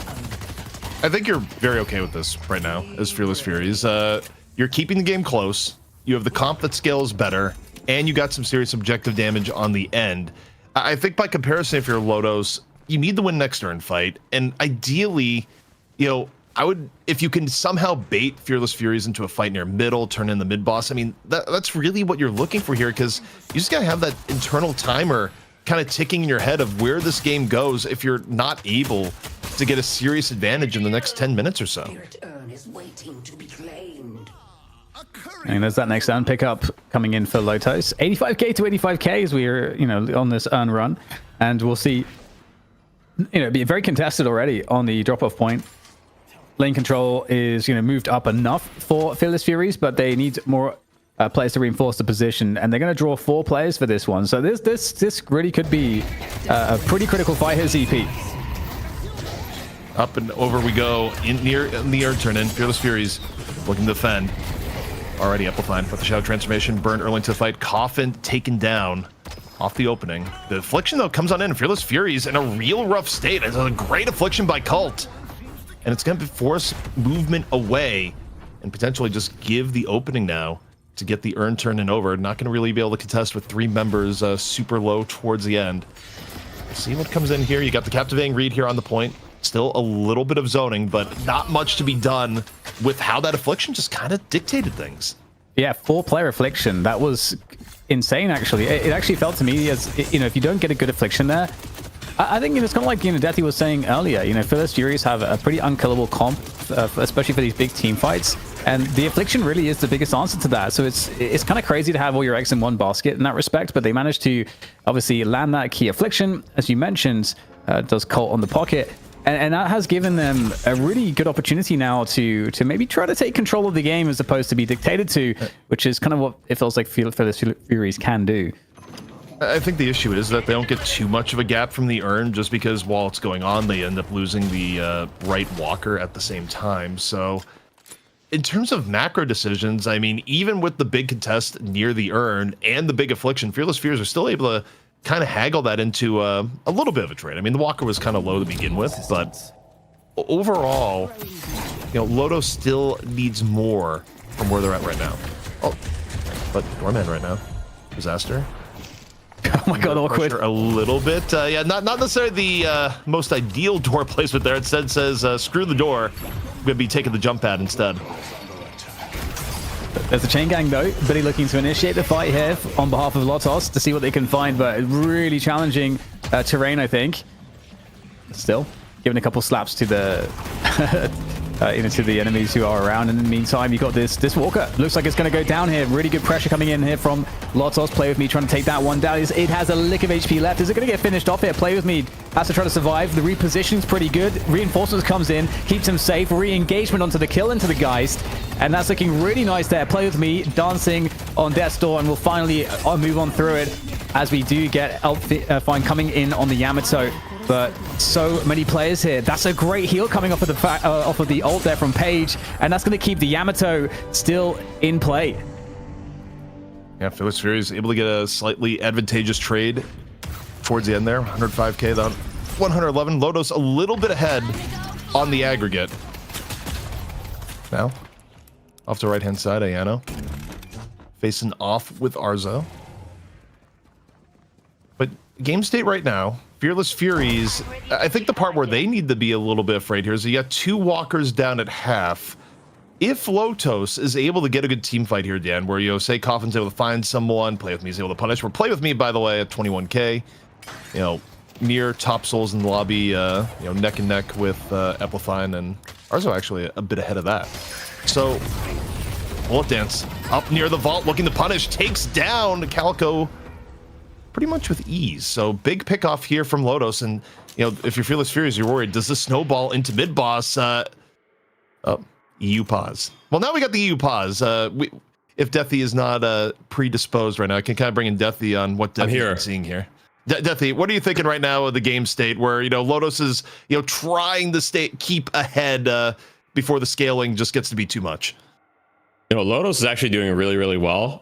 A: I think you're very okay with this right now as Fearless Furies. You're keeping the game close. You have the comp that scales better, and you got some serious objective damage on the end. I think by comparison, if you're Lotos, you need to win next turn fight, and ideally, you know, I would, if you can somehow bait Fearless Furies into a fight near middle, turn in the mid boss. I mean, that's really what you're looking for here, because you just gotta have that internal timer kind of ticking in your head of where this game goes if you're not able to get a serious advantage in the next 10 minutes or so.
C: And there's that next down pickup coming in for Lotos. 85k to 85k as we are, you know, on this earn run, and we'll see, you know, be very contested already on the drop-off point. Lane control is, you know, moved up enough for Fearless Furies, but they need more players to reinforce the position, and they're going to draw 4 players for this one. So this really could be a pretty critical fight here, ZP.
A: Up and over we go in the earn turn, and Fearless Furies looking to defend. Already amplified with the Shadow Transformation, burned early into the fight. Coffin taken down off the opening. The Affliction, though, comes on in. Fearless Furies in a real rough state. It's a great Affliction by Cult. And it's going to force movement away and potentially just give the opening now to get the earn turn and over. Not going to really be able to contest with 3 members super low towards the end. See what comes in here. You got the Captivating Read here on the point. Still a little bit of zoning, but not much to be done with how that Affliction just kind of dictated things.
C: Yeah, 4-player Affliction. That was insane, actually. It actually felt to me as, you know, if you don't get a good Affliction there, I think, you know, it's kind of like, you know, Deathy was saying earlier, you know, Fearless Furies have a pretty unkillable comp, especially for these big team fights. And the Affliction really is the biggest answer to that. So it's kind of crazy to have all your eggs in one basket in that respect, but they managed to obviously land that key Affliction, as you mentioned, does Cult on the pocket. And that has given them a really good opportunity now to maybe try to take control of the game as opposed to be dictated to, which is kind of what it feels like Fearless Furies can do.
A: I think the issue is that they don't get too much of a gap from the earn, just because while it's going on, they end up losing the right walker at the same time. So in terms of macro decisions, I mean, even with the big contest near the earn and the big Affliction, Fearless Furies are still able to kind of haggle that into a little bit of a trade. I mean, the walker was kind of low to begin with, but overall, you know, Loto still needs more from where they're at right now. Oh, but Doorman right now. Disaster.
C: Oh my god, awkward.
A: A little bit. Yeah, not necessarily the most ideal door placement there. It says screw the door. I'm going to be taking the jump pad instead.
C: There's a chain gang though. Billy looking to initiate the fight here on behalf of Lotos to see what they can find, but really challenging terrain, I think. Still giving a couple slaps to the to the enemies who are around. And in the meantime, you got this walker. Looks like it's going to go down here. Really good pressure coming in here from Lotos. Play with me, trying to take that one down. It has a lick of HP left. Is it going to get finished off here? Play with me has to try to survive. The repositioning's pretty good. Reinforcements comes in, keeps him safe. Re-engagement onto the kill into the Geist. And that's looking really nice there. Play with me, dancing on Death's Door, and we'll finally move on through it as we do get Fine coming in on the Yamato. But so many players here. That's a great heal coming off of the ult there from Paige, and that's going to keep the Yamato still in play.
A: Yeah, Fearless Furies able to get a slightly advantageous trade towards the end there. 105k down, 111. Lotos a little bit ahead on the aggregate. Now, off the right-hand side, Ayano facing off with Arzo. But game state right now, Fearless Furies, I think the part where they need to be a little bit afraid here is you got 2 walkers down at half. If Lotos is able to get a good team fight here, Dan, where, you know, say Coffin's able to find someone, Play With Me is able to punish. We're Play With Me, by the way, at 21k. You know, near top souls in the lobby, you know, neck and neck with Eplifine, and Arzo actually a bit ahead of that. So, Bullet Dance up near the vault looking to punish, takes down Calico pretty much with ease. So big pick off here from Lotus, and if you're Fearless Furies, you're worried. Does this snowball into mid boss? EU pause. Well, now we got the EU pause. If Deathy is not predisposed right now, I can kind of bring in Deathy on what Deathy is seeing here. Deathy, what are you thinking right now of the game state where Lotus is trying to keep ahead before the scaling just gets to be too much?
B: Lotus is actually doing really, really well.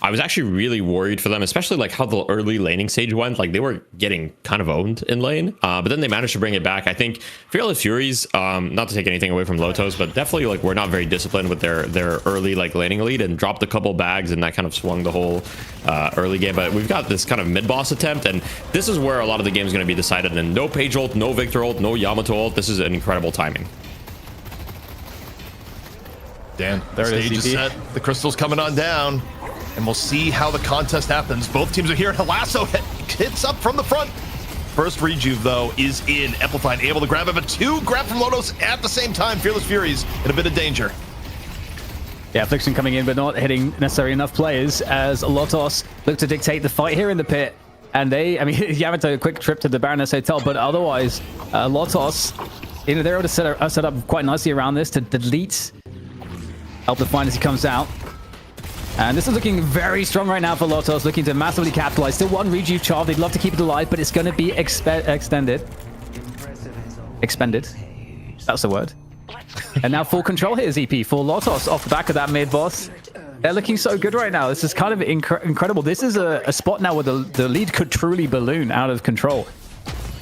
B: I was actually really worried for them, especially like how the early laning stage went. Like they were getting kind of owned in lane, but then they managed to bring it back. I think Fearless Furies, not to take anything away from Lotus, but definitely like we're not very disciplined with their early like laning lead, and dropped a couple bags, and that kind of swung the whole early game. But we've got this kind of mid boss attempt, and this is where a lot of the game is going to be decided. And no Page ult, no Victor ult, no Yamato ult. This is an incredible timing.
A: Dan, the stage is set. The crystal's coming on down. And we'll see how the contest happens. Both teams are here. Lasso hits up from the front. First rejuve, though, is in. Epplefine able to grab it, but two grab from Lotus at the same time. Fearless Furies in a bit of danger.
C: Yeah, Affliction coming in, but not hitting necessarily enough players as Lotus look to dictate the fight here in the pit. And Yamato, a quick trip to the Baroness Hotel, but otherwise, Lotus, they're able to set up quite nicely around this to delete Epplefine as he comes out. And this is looking very strong right now for Lotus, looking to massively capitalize. Still one rejuve charge. They'd love to keep it alive, but it's going to be extended. Expended. That's the word. And now full control here is EP for Lotus off the back of that mid boss. They're looking so good right now. This is kind of incredible. This is a spot now where the lead could truly balloon out of control.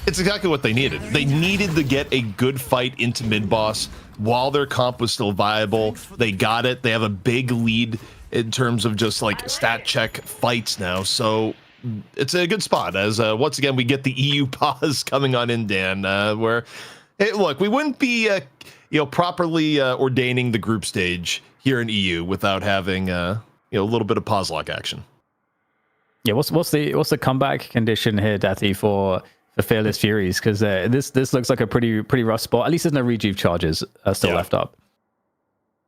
A: It's exactly what they needed. They needed to get a good fight into mid boss while their comp was still viable. They got it. They have a big lead in terms of just like stat check fights now. So it's a good spot as once again we get the EU pause coming on in, Dan, where look, we wouldn't be properly ordaining the group stage here in EU without having a little bit of pause lock action.
C: Yeah, what's the comeback condition here, Deathy, for Fearless Furies? Because this looks like a pretty rough spot. At least there's no rejuve charges still left up.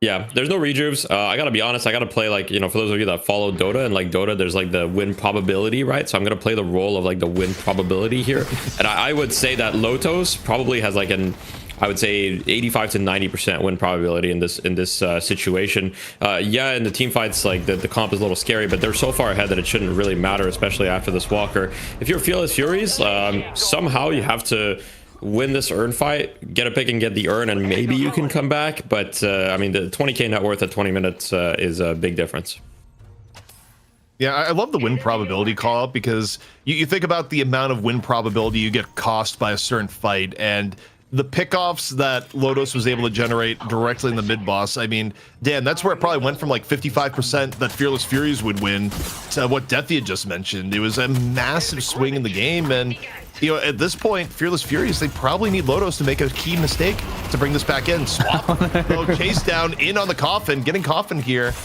B: Yeah, there's no rejuves. I gotta be honest, I gotta play like, for those of you that follow Dota, and like Dota, there's like the win probability, right? So I'm gonna play the role of like the win probability here. And I would say that Lotus probably has like I would say 85 to 90% win probability in this situation. Yeah, in the team fights, like the comp is a little scary, but they're so far ahead that it shouldn't really matter, especially after this Walker. If you're Fearless Furies, somehow you have to win this urn fight, get a pick and get the urn, and maybe you can come back. But the 20k net worth at 20 minutes is a big difference.
A: Yeah, I love the win probability call up because you think about the amount of win probability you get cost by a certain fight, and the pickoffs that Lotus was able to generate directly in the mid boss. I mean, Dan, that's where it probably went from like 55% that Fearless Furies would win to what Deathy had just mentioned. It was a massive swing in the game, and at this point, Fearless Furies, they probably need Lotus to make a key mistake to bring this back in. Swap, chase down in on the Coffin, getting Coffin here.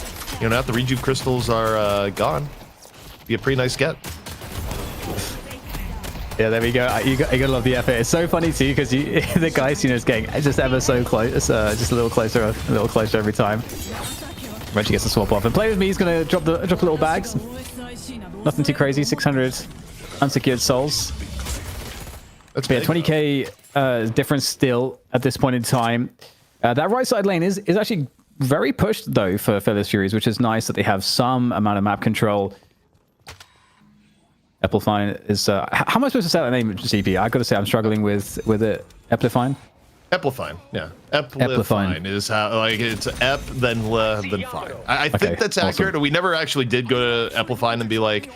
A: Now the rejuve crystals are gone. Be a pretty nice get.
C: Yeah, there we go. You gotta love the effort. It's so funny too because the guys, is getting just ever so close, just a little closer every time. Eventually gets the swap off. And Play With Me is gonna drop little bags. Nothing too crazy. 600 unsecured souls.
A: That's
C: 20k difference still at this point in time. That right side lane is actually very pushed though for Fearless Furies, which is nice that they have some amount of map control. Epplefine is how am I supposed to say that name, CP? I gotta say I'm struggling with it. Epplefine?
A: Epplefine, yeah. Epplefine is how, like, it's ep then fine. I think that's accurate. Awesome. We never actually did go to Epplefine and be like,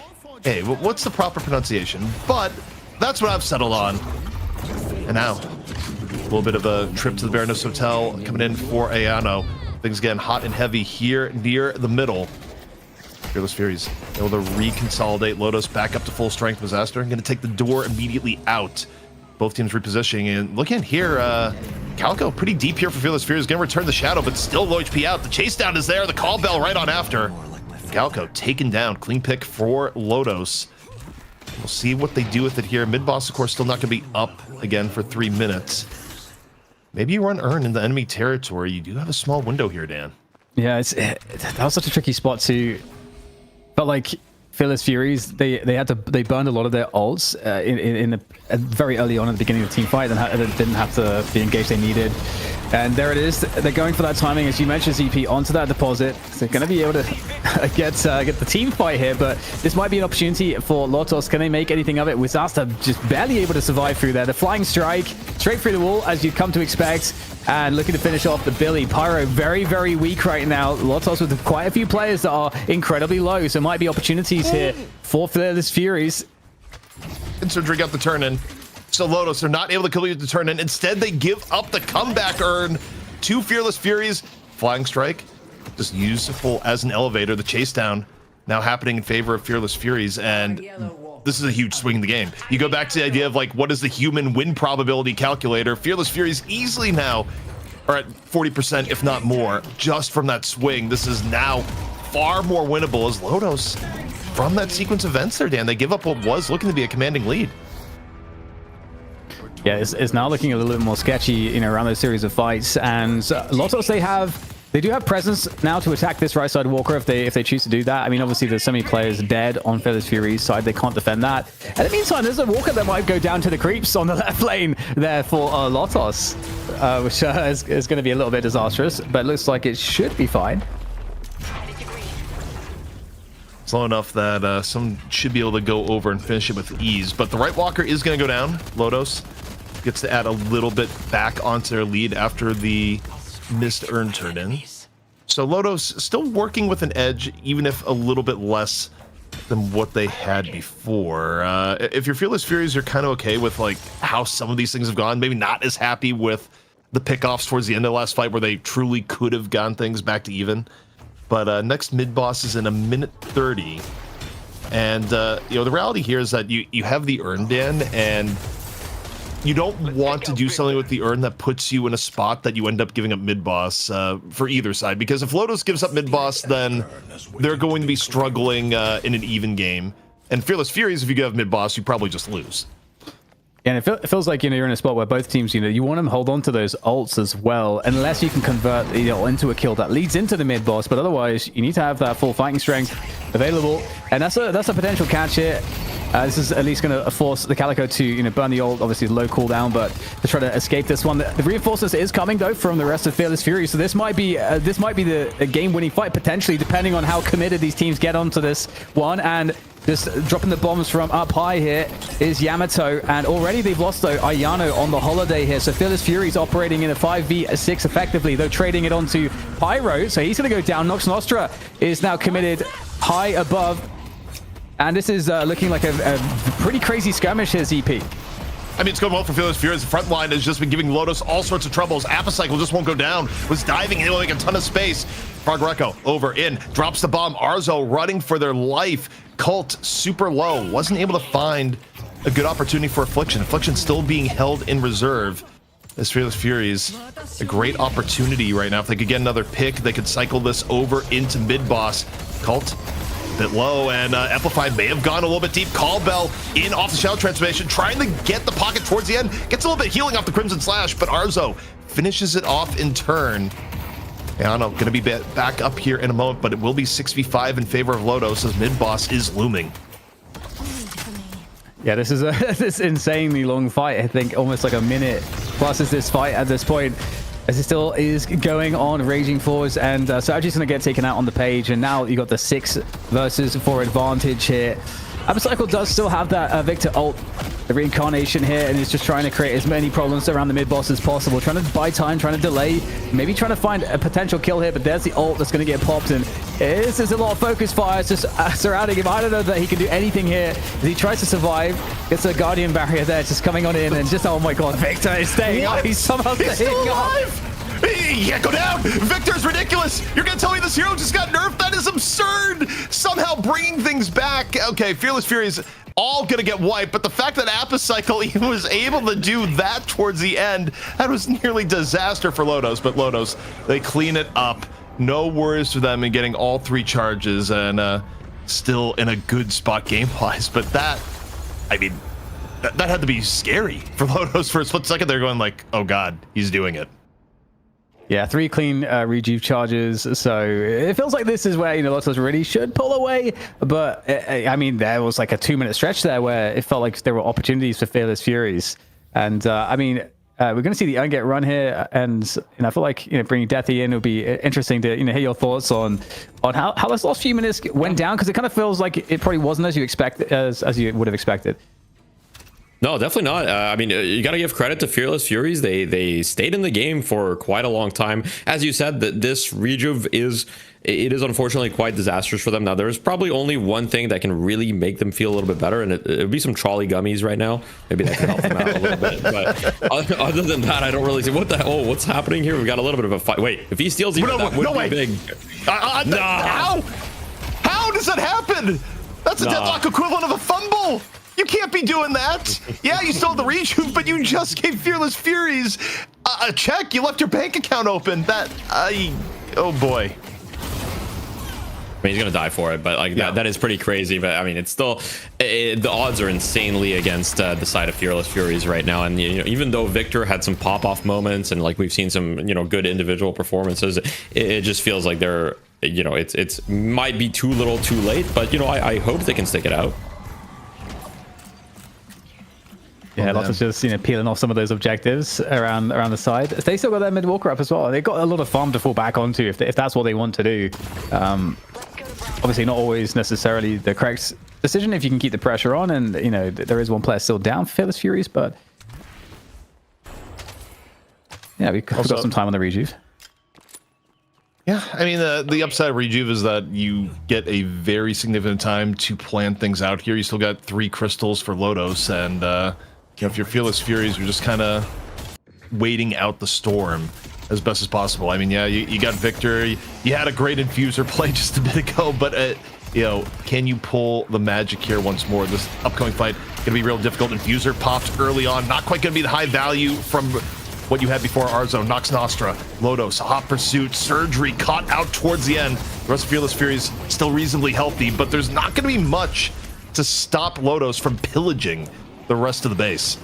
A: hey, what's the proper pronunciation? But that's what I've settled on. And now, a little bit of a trip to the Baroness Hotel coming in for Ayano. Things getting hot and heavy here near the middle. Fearless Furies able to reconsolidate Lotus back up to full strength. Disaster going to take the door immediately out. Both teams repositioning, and look in here, Calco pretty deep here for Fearless Furies. Going to return the shadow, but still low HP out. The chase down is there. The call bell right on after. Calco taken down. Clean pick for Lotus. We'll see what they do with it here. Mid boss, of course, still not going to be up again for 3 minutes. Maybe you run Urn in the enemy territory. You do have a small window here, Dan.
C: Yeah, that was such a tricky spot to. But like Fearless Furies, they burned a lot of their ults very early on at the beginning of the team fight, and didn't have to be engaged they needed. And there it is. They're going for that timing, as you mentioned, ZP, onto that deposit. So they're going to be able to get the team fight here, but this might be an opportunity for Lotos. Can they make anything of it? Wizasta just barely able to survive through there. The flying strike straight through the wall, as you'd come to expect, and looking to finish off the Billy. Pyro very, very weak right now. Lotos with quite a few players that are incredibly low, so might be opportunities here for Fearless Furies.
A: Surgery got the turn in. So Lotus, they're not able to complete the turn in. Instead, they give up the comeback earn to Fearless Furies. Flying Strike, just useful as an elevator. The chase down now happening in favor of Fearless Furies, and this is a huge swing in the game. You go back to the idea of like, what is the human win probability calculator? Fearless Furies easily now are at 40%, if not more, just from that swing. This is now far more winnable as Lotus, from that sequence of events there, Dan, they give up what was looking to be a commanding lead.
C: Yeah, it's now looking a little bit more sketchy, you know, around those series of fights. And Lotos, they do have presence now to attack this right side walker if they choose to do that. I mean, obviously there's so many players dead on Fearless Fury's side, they can't defend that. In the meantime, there's a walker that might go down to the creeps on the left lane there for Lotos, which is going to be a little bit disastrous, but it looks like it should be fine.
A: Slow enough that some should be able to go over and finish it with ease, but the right walker is going to go down. Lotos gets to add a little bit back onto their lead after the missed earn turn in. So Lotos still working with an edge, even if a little bit less than what they had before. If you're Fearless Furies, you're kind of okay with like how some of these things have gone. Maybe not as happy with the pickoffs towards the end of the last fight where they truly could have gotten things back to even. But next mid boss is in a minute 30. And you know, the reality here is that you have the earn, Dan, and you don't want to do something with the earn that puts you in a spot that you end up giving up mid boss for either side, because if Lotus gives up mid boss, then they're going to be struggling in an even game. And Fearless Furies, if you give mid boss, you probably just lose.
C: And it feels like, you know, you're in a spot where both teams, you know, you want them to hold on to those ults as well, unless you can convert, you know, into a kill that leads into the mid boss. But otherwise, you need to have that full fighting strength available, and that's a potential catch here. This is at least going to force the Calico to, you know, burn the ult, obviously low cooldown, but to try to escape this one. The reinforcements is coming though from the rest of Fearless Fury, so this might be the game-winning fight potentially, depending on how committed these teams get onto this one. And just dropping the bombs from up high here is Yamato, and already they've lost though Ayano on the holiday here. So Fearless Fury's operating in a 5v6 effectively, though trading it onto Pyro, so he's going to go down. Nox Nostra is now committed high above. And this is looking like a pretty crazy skirmish here, ZP.
A: I mean, it's going well for Fearless Furies. The front line has just been giving Lotus all sorts of troubles. Apocycle just won't go down. Was diving in, like a ton of space. Frog Recco over in, drops the bomb. Arzo running for their life. Cult super low. Wasn't able to find a good opportunity for Affliction. Affliction still being held in reserve. This Fearless Furies, a great opportunity right now. If they could get another pick, they could cycle this over into mid-boss. Cult bit low, and Amplified may have gone a little bit deep. Call Bell in off the Shadow Transformation, trying to get the pocket towards the end. Gets a little bit healing off the Crimson Slash, but Arzo finishes it off in turn. Ayano going to be back up here in a moment, but it will be 6v5 in favor of Lotus as mid-boss is looming.
C: Yeah, this is this insanely long fight. I think almost like a minute plus is this fight at this point, as it still is going on, raging forwards, and Sergi's going to get taken out on the page, and now you got the 6 versus 4 advantage here. Apocycle does still have that Victor ult, the reincarnation here, and is just trying to create as many problems around the mid-boss as possible, trying to buy time, trying to delay, maybe trying to find a potential kill here, but there's the ult that's going to get popped, and this is a lot of focus fires just surrounding him. I don't know that he can do anything here as he tries to survive. Gets a Guardian barrier there just coming on in, and just, oh my god, Victor is staying up. He's somehow staying alive.
A: Yeah, go down! Victor's ridiculous! You're gonna tell me this hero just got nerfed? That is absurd! Somehow bringing things back. Okay, Fearless Fury is all gonna get wiped, but the fact that Apocycle even was able to do that towards the end, that was nearly disaster for Lotus, but Lotus, they clean it up. No worries for them in getting all 3 charges, and still in a good spot game-wise, but that, I mean, that had to be scary for Lotus for a split second. They're going like, oh god, he's doing it.
C: Yeah, 3 clean rejuve charges. So it feels like this is where, Lotus really should pull away. But I mean, there was like a 2-minute stretch there where it felt like there were opportunities for Fearless Furies. And I mean, we're going to see the unget run here. And I feel like, bringing Deathy in would be interesting to, hear your thoughts on how this last few minutes went down. Because it kind of feels like it probably wasn't as you would have expected.
B: No, definitely not. I mean, you got to give credit to Fearless Furies. They stayed in the game for quite a long time. As you said, that this rejuve is unfortunately quite disastrous for them. Now, there's probably only one thing that can really make them feel a little bit better, and it would be some Trolli gummies right now. Maybe that can help them out a little bit. But other than that, I don't really see what's happening here. We got a little bit of a fight. Wait, if he steals even, that would be big.
A: How does that happen? That's a Deadlock equivalent of a fumble. You can't be doing that. Yeah, you stole the rejuve, but you just gave Fearless Furies a check. You left your bank account open. Oh boy.
B: I mean, he's gonna die for it, but like that is pretty crazy. But I mean, it's still the odds are insanely against the side of Fearless Furies right now. And even though Victor had some pop-off moments and like we've seen some good individual performances, it just feels like they're it's might be too little, too late. But I hope they can stick it out.
C: Yeah, lots of just peeling off some of those objectives around the side. They still got their mid walker up as well. They've got a lot of farm to fall back onto if that's what they want to do. Obviously, not always necessarily the correct decision if you can keep the pressure on, and there is one player still down for Fearless Furies, but yeah, we've got some time on the rejuve.
A: Yeah, I mean, the upside of rejuve is that you get a very significant time to plan things out here. You still got 3 crystals for Lotus, and if you're Fearless Furies, you're just kind of waiting out the storm as best as possible. I mean, yeah, you got Victor. You had a great infuser play just a bit ago, but can you pull the magic here once more? This upcoming fight gonna be real difficult. Infuser popped early on, not quite gonna be the high value from what you had before. Arzo, Nox Nostra, Lodos, hot pursuit, surgery caught out towards the end. The rest of Fearless Furies still reasonably healthy, but there's not gonna be much to stop Lodos from pillaging the rest of the base.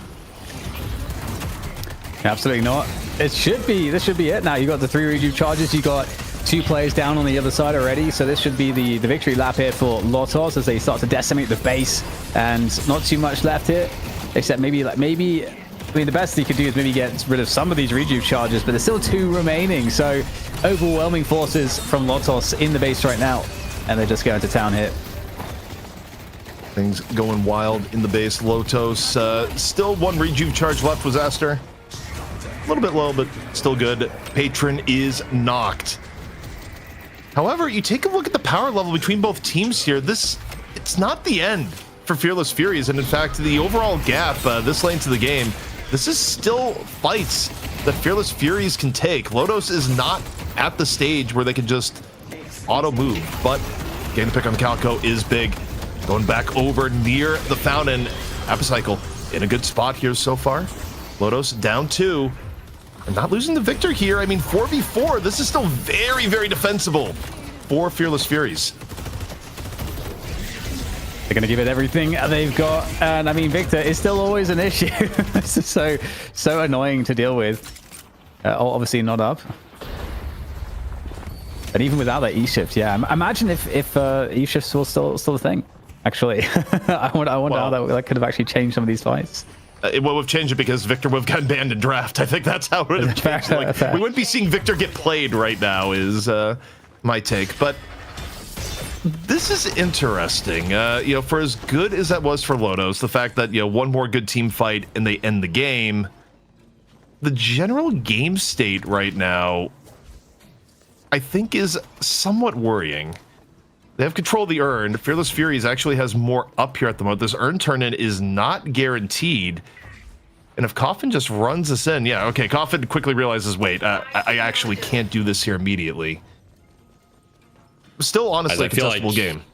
C: Absolutely not. This should be it now. You got the 3 rejuve charges. You got 2 players down on the other side already, so this should be the victory lap here for Lotos as they start to decimate the base, and not too much left here, except maybe I mean, the best he could do is maybe get rid of some of these rejuve charges, but there's still 2 remaining, so overwhelming forces from Lotos in the base right now, and they're just going to town here.
A: Things going wild in the base. Lotos, still 1 rejuve charge left was Aster. A little bit low, but still good. Patron is knocked. However, you take a look at the power level between both teams here. It's not the end for Fearless Furies, and in fact, the overall gap this late into the game, this is still fights that Fearless Furies can take. Lotos is not at the stage where they can just auto move, but getting the pick on the Calco is big. Going back over near the fountain. Apocycle in a good spot here so far. Lotos down 2. And not losing the victor here. I mean, 4v4, this is still very, very defensible for Fearless Furies.
C: They're going to give it everything they've got. And I mean, Victor is still always an issue. This is so annoying to deal with. Obviously not up. But even without that E-shift, yeah. Imagine if E-shifts was still a thing, actually. I wonder how that could have actually changed some of these fights.
A: It would have changed it because Victor would have gotten banned in draft. I think that's how it would have changed. We wouldn't be seeing Victor get played right now is my take. But this is interesting. For as good as that was for Lotos, the fact that, one more good team fight and they end the game, the general game state right now, I think, is somewhat worrying. They have control of the urn. Fearless Furies actually has more up here at the moment. This urn turn-in is not guaranteed. And if Coffin just runs us in... Yeah, okay, Coffin quickly realizes, wait, I actually can't do this here immediately. Still, honestly, a contestable game.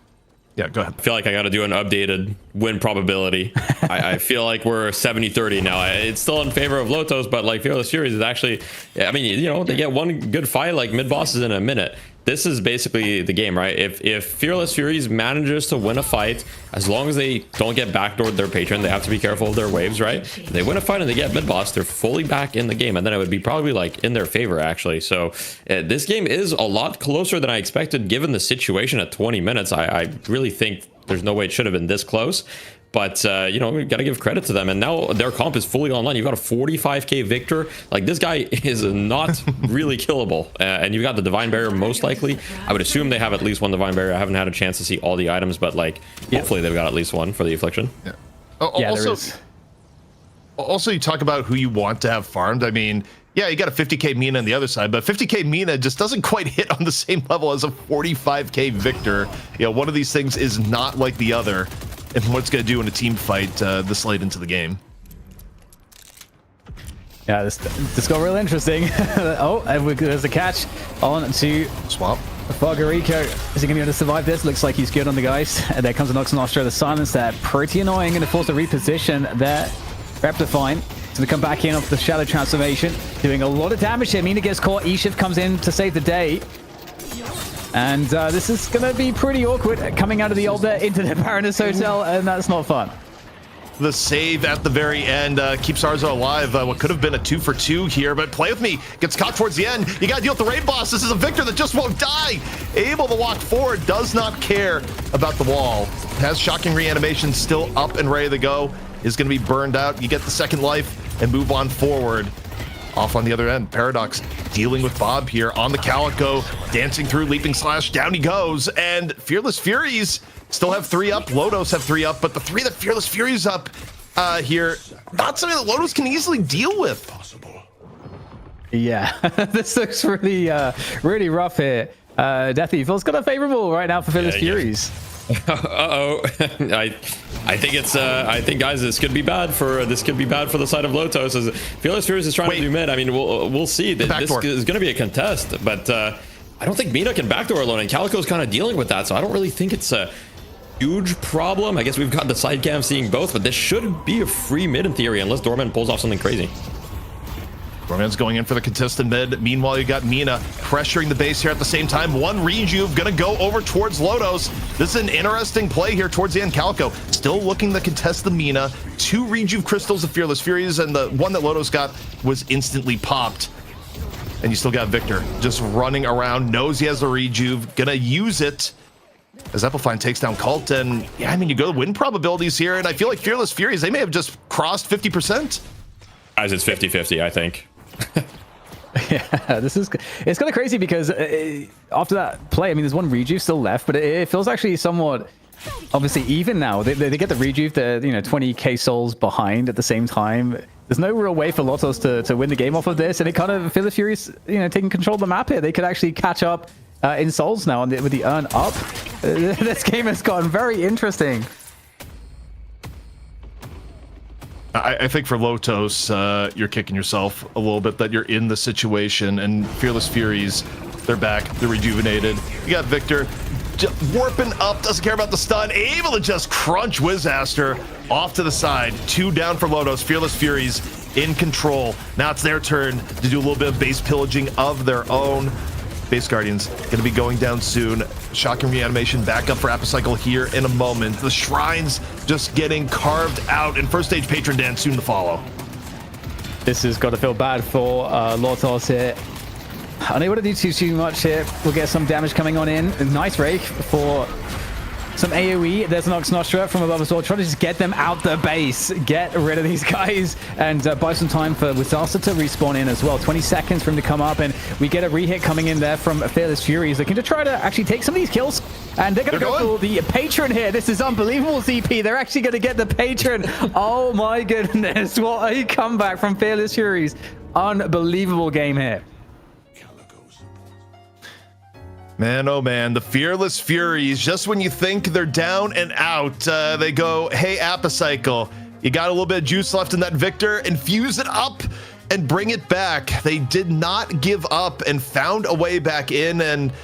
A: Yeah, go ahead.
B: I feel like I got to do an updated win probability. I feel like we're 70-30 now. It's still in favor of Lotos, but like Fearless Furies is actually, I mean, they get one good fight, like mid bosses in a minute. this is basically the game, right? If Fearless Furies manages to win a fight, as long as they don't get backdoored their patron, they have to be careful of their waves, right? If they win a fight and they get mid boss, they're fully back in the game, and then it would be probably like in their favor, actually. So this game is a lot closer than I expected, given the situation at 20 minutes. I really think there's no way it should have been this close. But, you know, we got to give credit to them. And now their comp is fully online. You've got a 45k Victor. Like, this guy is not really killable. And you've got the Divine Barrier, most likely. I would assume they have at least one Divine Barrier. I haven't had a chance to see all the items, but, like, hopefully they've got at least one for the Affliction.
A: Yeah. Also, you talk about who you want to have farmed. I mean, yeah, you got a 50k Mina on the other side, but 50k Mina just doesn't quite hit on the same level as a 45k Victor. You know, one of these things is not like the other. And what it's going to do in a team fight this late into the game.
C: Yeah, this got real interesting. Oh, and there's a catch on to
A: Swap.
C: Fogarico. Is he going to be able to survive this? Looks like he's good on the guys. And there comes a Nox Nostra. The silence there. Pretty annoying. Going to force a reposition there. Reptifine. So they come back in off the Shadow Transformation. Doing a lot of damage here. Mina gets caught. E-Shift comes in to save the day. And this is going to be pretty awkward coming out of the ult there into the Baroness Hotel, and that's not fun.
A: The save at the very end keeps Arzo alive. What could have been a 2-for-2 here, but play with me. Gets caught towards the end. You got to deal with the raid boss. This is a Victor that just won't die. Able to walk forward, does not care about the wall. Has shocking reanimation still up and ready to go. Is going to be burned out. You get the second life and move on forward. Off on the other end, Paradox dealing with Bob here on the Calico, dancing through Leaping Slash, down he goes, and Fearless Furies still have 3 up, Lodos have 3 up, but the 3 that Fearless Furies up here, not something that Lodos can easily deal with.
C: Yeah, this looks really, really rough here. Deathy feels kind of favorable right now for Fearless Furies.
B: Uh-oh. I think it's I think, guys, this could be bad for the side of Lotos, as Fearless Furies is trying to do mid. I mean, we'll see. This is going to be a contest, but I don't think Mina can backdoor alone, and Calico's kind of dealing with that, so I don't really think it's a huge problem. I guess we've got the side cam seeing both, but this should be a free mid in theory, unless Dorman pulls off something crazy.
A: Dorman's going in for the contested mid. Meanwhile, you got Mina pressuring the base here at the same time. One Rejuve gonna go over towards Lodos. This is an interesting play here towards the end. Calico still looking to contest the Mina. 2 Rejuve crystals of Fearless Furies, and the one that Lodos got was instantly popped. And you still got Victor just running around, knows he has the Rejuve, gonna use it as Epifine takes down Cult. And yeah, I mean, you go to win probabilities here, and I feel like Fearless Furies, they may have just crossed 50%.
B: Guys, it's 50-50, I think.
C: Yeah, it's kind of crazy because after that play, I mean, there's one Rejuve still left, but it feels actually somewhat obviously even now. They get the Rejuve, they're 20k souls behind at the same time. There's no real way for Lotos to win the game off of this, and it kind of feels the Furies taking control of the map here. They could actually catch up in souls now with the earn up. This game has gotten very interesting.
A: I think for Lotos, you're kicking yourself a little bit that you're in the situation, and Fearless Furies, they're back, they're rejuvenated. You got Victor warping up, doesn't care about the stun, able to just crunch Wizaster off to the side. 2 down for Lotos. Fearless Furies in control. Now it's their turn to do a little bit of base pillaging of their own. Base Guardians going to be going down soon. Shocking reanimation back up for Apocycle here in a moment. The Shrines just getting carved out, and first stage Patron Dance soon to follow.
C: This has got to feel bad for Lotos here. Unable to do too much here. We'll get some damage coming on in. A nice rake for some AoE. There's an Nox Nostra from above as well. Try to just get them out the base. Get rid of these guys and buy some time for Wizaster to respawn in as well. 20 seconds for him to come up, and we get a re-hit coming in there from Fearless Furies. Looking to try to actually take some of these kills, and they're going to go for the Patron here. This is unbelievable, CP. They're actually going to get the Patron. Oh my goodness. What a comeback from Fearless Furies. Unbelievable game here.
A: Man, oh man, the Fearless Furies, just when you think they're down and out, they go, hey, Apocycle, you got a little bit of juice left in that Victor, infuse it up and bring it back. They did not give up and found a way back in. And,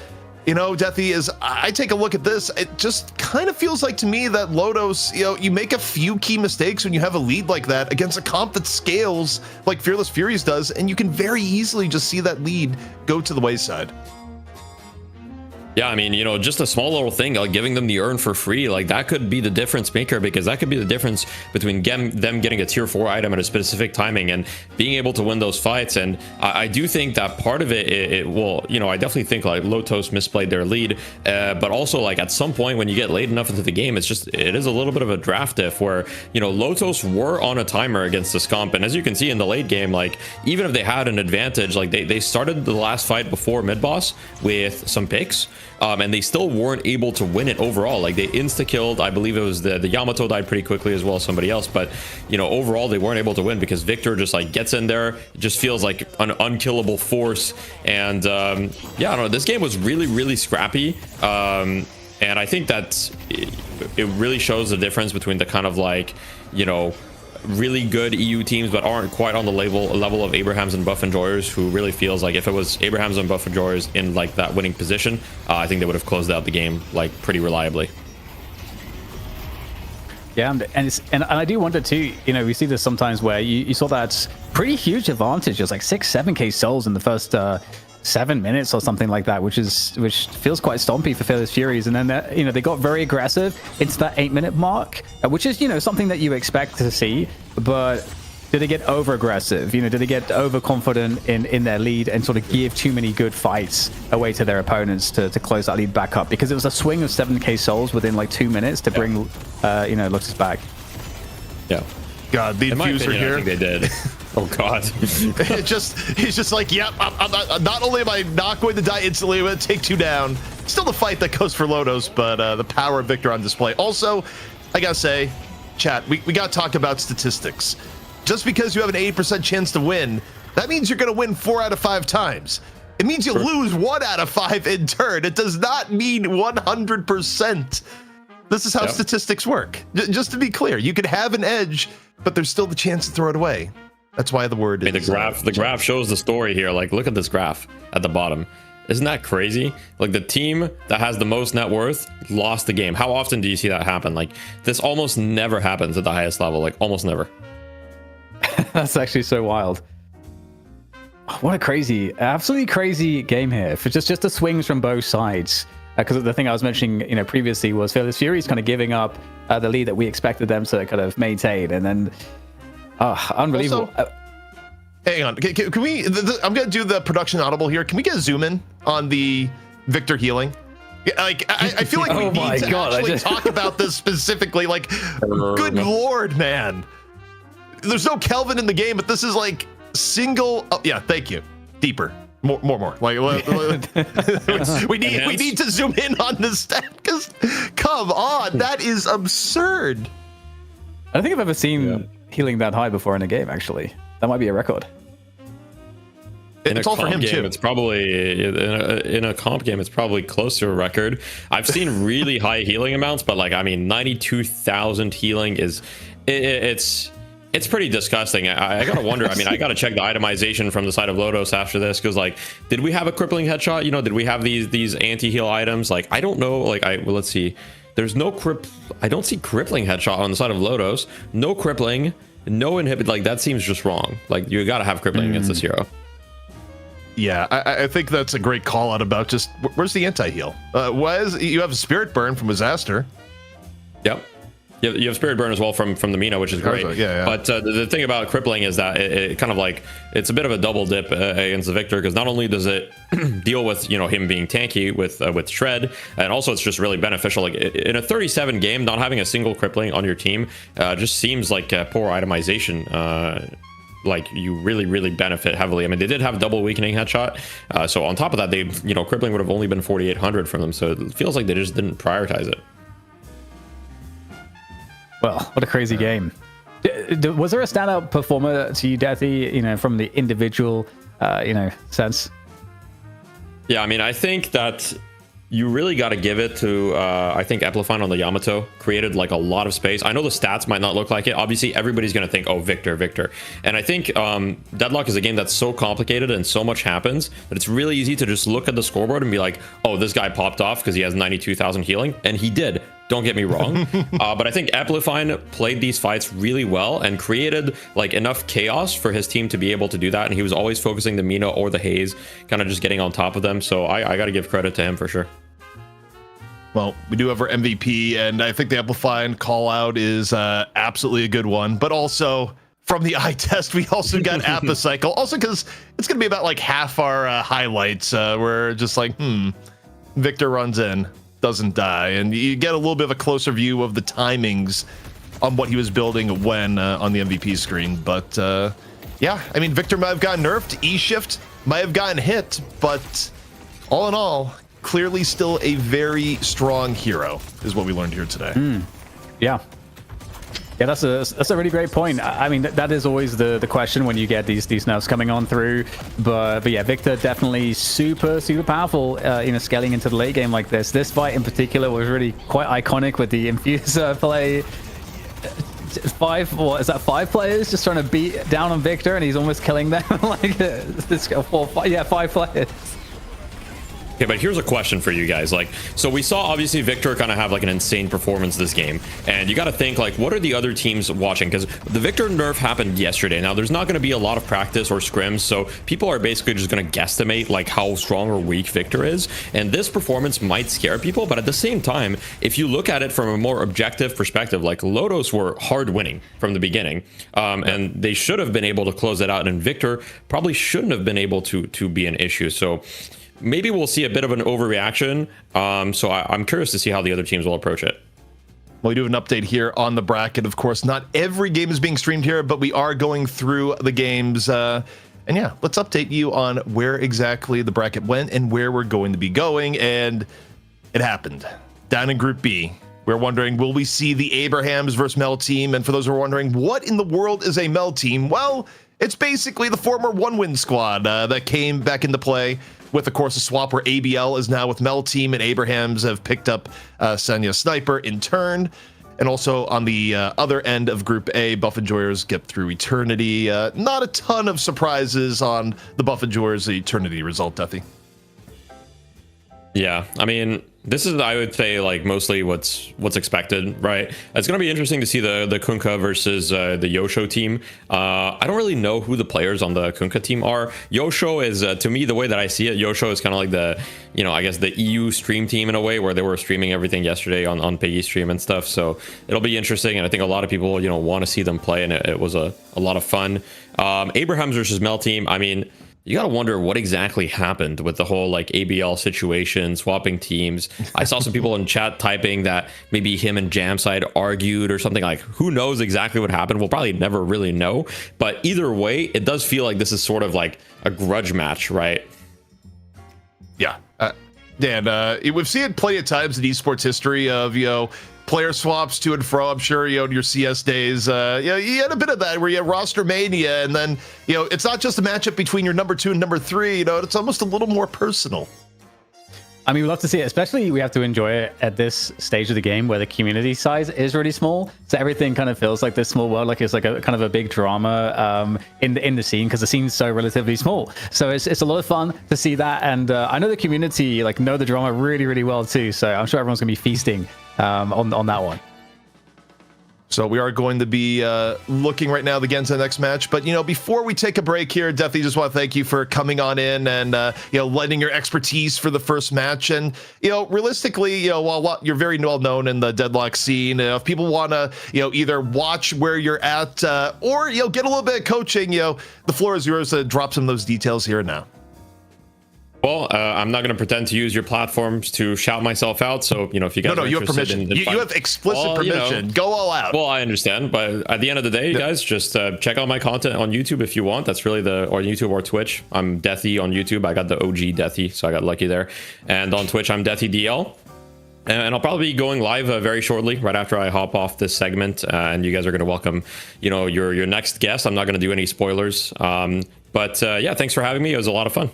A: Deathy, as I take a look at this, it just kind of feels like to me that Lodos, you make a few key mistakes when you have a lead like that against a comp that scales like Fearless Furies does, and you can very easily just see that lead go to the wayside.
B: Yeah, I mean, you know, just a small little thing, like giving them the urn for free, like that could be the difference maker, because that could be the difference between them getting a tier 4 item at a specific timing and being able to win those fights. And I do think that part of it will, you know, I definitely think like Lotos misplayed their lead, but also like at some point when you get late enough into the game, it is a little bit of a draft diff where, you know, Lotos were on a timer against the Scump. And as you can see in the late game, like even if they had an advantage, like they started the last fight before mid boss with some picks. And they still weren't able to win it overall. Like they insta-killed, I believe it was the Yamato died pretty quickly as well as somebody else, but you know, overall they weren't able to win because Victor just like gets in there, it just feels like an unkillable force. And yeah, I don't know, this game was really scrappy, and I think that it really shows the difference between the kind of like, you know, really good EU teams but aren't quite on the level of Abrahams and Buff Enjoyers, who really feels like if it was Abrahams and Buff Enjoyers in like that winning position, I think they would have closed out the game like pretty reliably.
C: Yeah, and I do wonder too, you know, we see this sometimes where you saw that pretty huge advantage, just like 6-7k souls in the first 7 minutes or something like that, which feels quite stompy for Fearless Furies. And then you know, they got very aggressive into that 8-minute mark, which is, you know, something that you expect to see. But did they get over aggressive? You know, did they get overconfident in their lead and sort of give too many good fights away to their opponents to close that lead back up? Because it was a swing of 7k souls within like 2 minutes to bring you know, Lotus back.
B: Yeah.
A: God, the infuser here.
B: I think they did. Oh God.
A: He's just like, yep. I'm not only am I not going to die instantly, I'm going to take 2 down. Still the fight that goes for Lotos, but the power of Victor on display. Also, I gotta say, chat, we gotta talk about statistics. Just because you have an 80% chance to win, that means you're gonna win 4 out of 5 times. It means you lose 1 out of 5 in turn. It does not mean 100%. This is how statistics work. Just to be clear, you could have an edge, but there's still the chance to throw it away. That's why the word is...
B: The graph shows the story here. Like, look at this graph at the bottom. Isn't that crazy? Like, the team that has the most net worth lost the game. How often do you see that happen? Like, this almost never happens at the highest level. Like, almost never.
C: That's actually so wild. What a crazy, absolutely crazy game here. For just the swings from both sides. Because the thing I was mentioning, you know, previously was Fearless Furies kind of giving up the lead that we expected them to kind of maintain, and then unbelievable. Also,
A: hang on, can we? I'm gonna do the production audible here. Can we get a zoom in on the Victor healing? Yeah, like I feel like we need to actually talk about this specifically. Like, good lord, man. There's no Kelvin in the game, but this is like single. Oh, yeah, thank you. Deeper. More. Like we need to zoom in on this stat, because come on, that is absurd.
C: I don't think I've ever seen healing that high before in a game. Actually, that might be a record.
A: It's all for him too.
B: It's probably in a comp game. It's probably close to a record. I've seen really high healing amounts, but like, I mean, 92,000 healing is it's pretty disgusting. I gotta wonder. I mean, I gotta check the itemization from the side of Lotos after this, because like, did we have a crippling headshot? You know, did we have these anti-heal items? Like, I don't know. Like, well, let's see. There's no I don't see crippling headshot on the side of Lotos. No crippling, no inhibit. Like, that seems just wrong. Like, you gotta have crippling against this hero.
A: Yeah, I think that's a great call out about just where's the anti-heal? You have a spirit burn from Disaster.
B: Yep. You have Spirit Burn as well from the Mina, which is great.
A: Yeah.
B: But the thing about crippling is that it kind of like, it's a bit of a double dip against the Victor, because not only does it deal with, you know, him being tanky with Shred, and also it's just really beneficial. Like, in a 37 game, not having a single crippling on your team just seems like poor itemization. Like, you really benefit heavily. I mean, they did have double weakening headshot, so on top of that, they, you know, crippling would have only been 4,800 from them. So it feels like they just didn't prioritize it.
C: Well, what a crazy game. Was there a standout performer to you, Deathy, you know, from the individual, you know, sense?
B: Yeah, I mean, I think that you really got to give it to, I think Eplifine on the Yamato created like a lot of space. I know the stats might not look like it. Obviously, everybody's going to think, oh, Victor. And I think Deadlock is a game that's so complicated and so much happens that it's really easy to just look at the scoreboard and be like, oh, this guy popped off because he has 92,000 healing. And he did. Don't get me wrong. But I think Eplifine played these fights really well and created like enough chaos for his team to be able to do that. And he was always focusing the Mina or the Haze, kind of just getting on top of them. So I got to give credit to him for sure.
A: Well, we do have our MVP, and I think the Amplifying call out is absolutely a good one. But also, from the eye test, we also got Apicycle. Also, because it's going to be about like half our highlights. We're just like, Victor runs in, doesn't die. And you get a little bit of a closer view of the timings on what he was building when on the MVP screen. But yeah, I mean, Victor might have gotten nerfed. E-Shift might have gotten hit. But all in all, clearly still a very strong hero is what we learned here today.
C: Yeah. Yeah, that's a really great point. I mean, that is always the question when you get these nerfs coming on through. But yeah, Victor definitely super powerful. Scaling into the late game like this. This fight in particular was really quite iconic with the Infuser play. Five players just trying to beat down on Victor, and he's almost killing them. Like this, 5 players.
B: Okay, but here's a question for you guys. Like, so we saw obviously Victor kind of have like an insane performance this game, and you got to think like, what are the other teams watching? Because the Victor nerf happened yesterday. Now there's not going to be a lot of practice or scrims, so people are basically just going to guesstimate like how strong or weak Victor is, and this performance might scare people. But at the same time, if you look at it from a more objective perspective, like Lodos were hard winning from the beginning, and they should have been able to close it out, and Victor probably shouldn't have been able to be an issue. So maybe we'll see a bit of an overreaction. So I'm curious to see how the other teams will approach it.
A: Well, we do have an update here on the bracket. Of course, not every game is being streamed here, but we are going through the games. And yeah, let's update you on where exactly the bracket went and where we're going to be going. And it happened. Down in Group B, we're wondering, will we see the Abrahams versus Mel team? And for those who are wondering, what in the world is a Mel team? Well, it's basically the former one-win squad that came back into play with, of course, a swap where ABL is now with Mel team and Abrahams have picked up Senya Sniper in turn. And also on the other end of Group A, Buff Enjoyers get through Eternity. Not a ton of surprises on the Buff Enjoyers Eternity result, Deathy.
B: Yeah, I mean, this is, I would say, like mostly what's expected, right? It's going to be interesting to see the Kunkka versus the Yosho team. I don't really know who the players on the Kunkka team are. Yosho is, to me, the way that I see it, Yosho is kind of like the, I guess the EU stream team in a way, where they were streaming everything yesterday on Piggy stream and stuff. So it'll be interesting, and I think a lot of people, want to see them play, and it was a lot of fun. Abrahams versus Mel team, I mean, you gotta wonder what exactly happened with the whole like ABL situation, swapping teams. I saw some people in chat typing that maybe him and Jamside argued or something. Like, who knows exactly what happened? We'll probably never really know. But either way, it does feel like this is sort of like a grudge match, right?
A: Yeah. Dan, we've seen it plenty of times in esports history of, player swaps to and fro. I'm sure, in your CS days, you had a bit of that where you had roster mania, and then, it's not just a matchup between your number 2 and number 3, it's almost a little more personal.
C: I mean, we love to see it, especially we have to enjoy it at this stage of the game where the community size is really small. So everything kind of feels like this small world, like it's like a kind of a big drama in the scene, because the scene's so relatively small. So it's a lot of fun to see that. And I know the community know the drama really, really well too. So I'm sure everyone's going to be feasting on that one.
A: So we are going to be looking right now again to the next match. But, before we take a break here, definitely just want to thank you for coming on in and, lending your expertise for the first match. And, realistically, while you're very well known in the Deadlock scene, if people want to, either watch where you're at or, get a little bit of coaching, the floor is yours to drop some of those details here and now.
B: Well, I'm not going to pretend to use your platforms to shout myself out. So, if you guys
A: you have permission. You have explicit permission. Go all out.
B: Well, I understand. But at the end of the day, guys, just check out my content on YouTube if you want. That's really or YouTube or Twitch. I'm Deathy on YouTube. I got the OG Deathy, so I got lucky there. And on Twitch, I'm Deathy DL. And I'll probably be going live very shortly, right after I hop off this segment. And you guys are going to welcome, your next guest. I'm not going to do any spoilers. But yeah, thanks for having me. It was a lot of fun.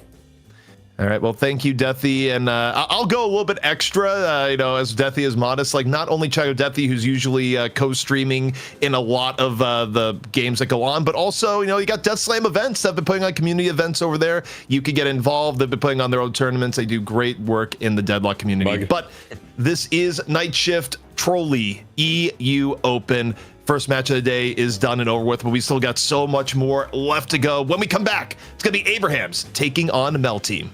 A: All right, well, thank you, Deathy, and I'll go a little bit extra, as Deathy is modest. Like, not only check out Deathy, who's usually co-streaming in a lot of the games that go on, but also, you got Death Slam events that have been putting on community events over there. You could get involved. They've been putting on their own tournaments. They do great work in the Deadlock community. But this is Night Shift Trolli EU Open. First match of the day is done and over with, but we still got so much more left to go. When we come back, it's going to be Abrahams taking on Mel team.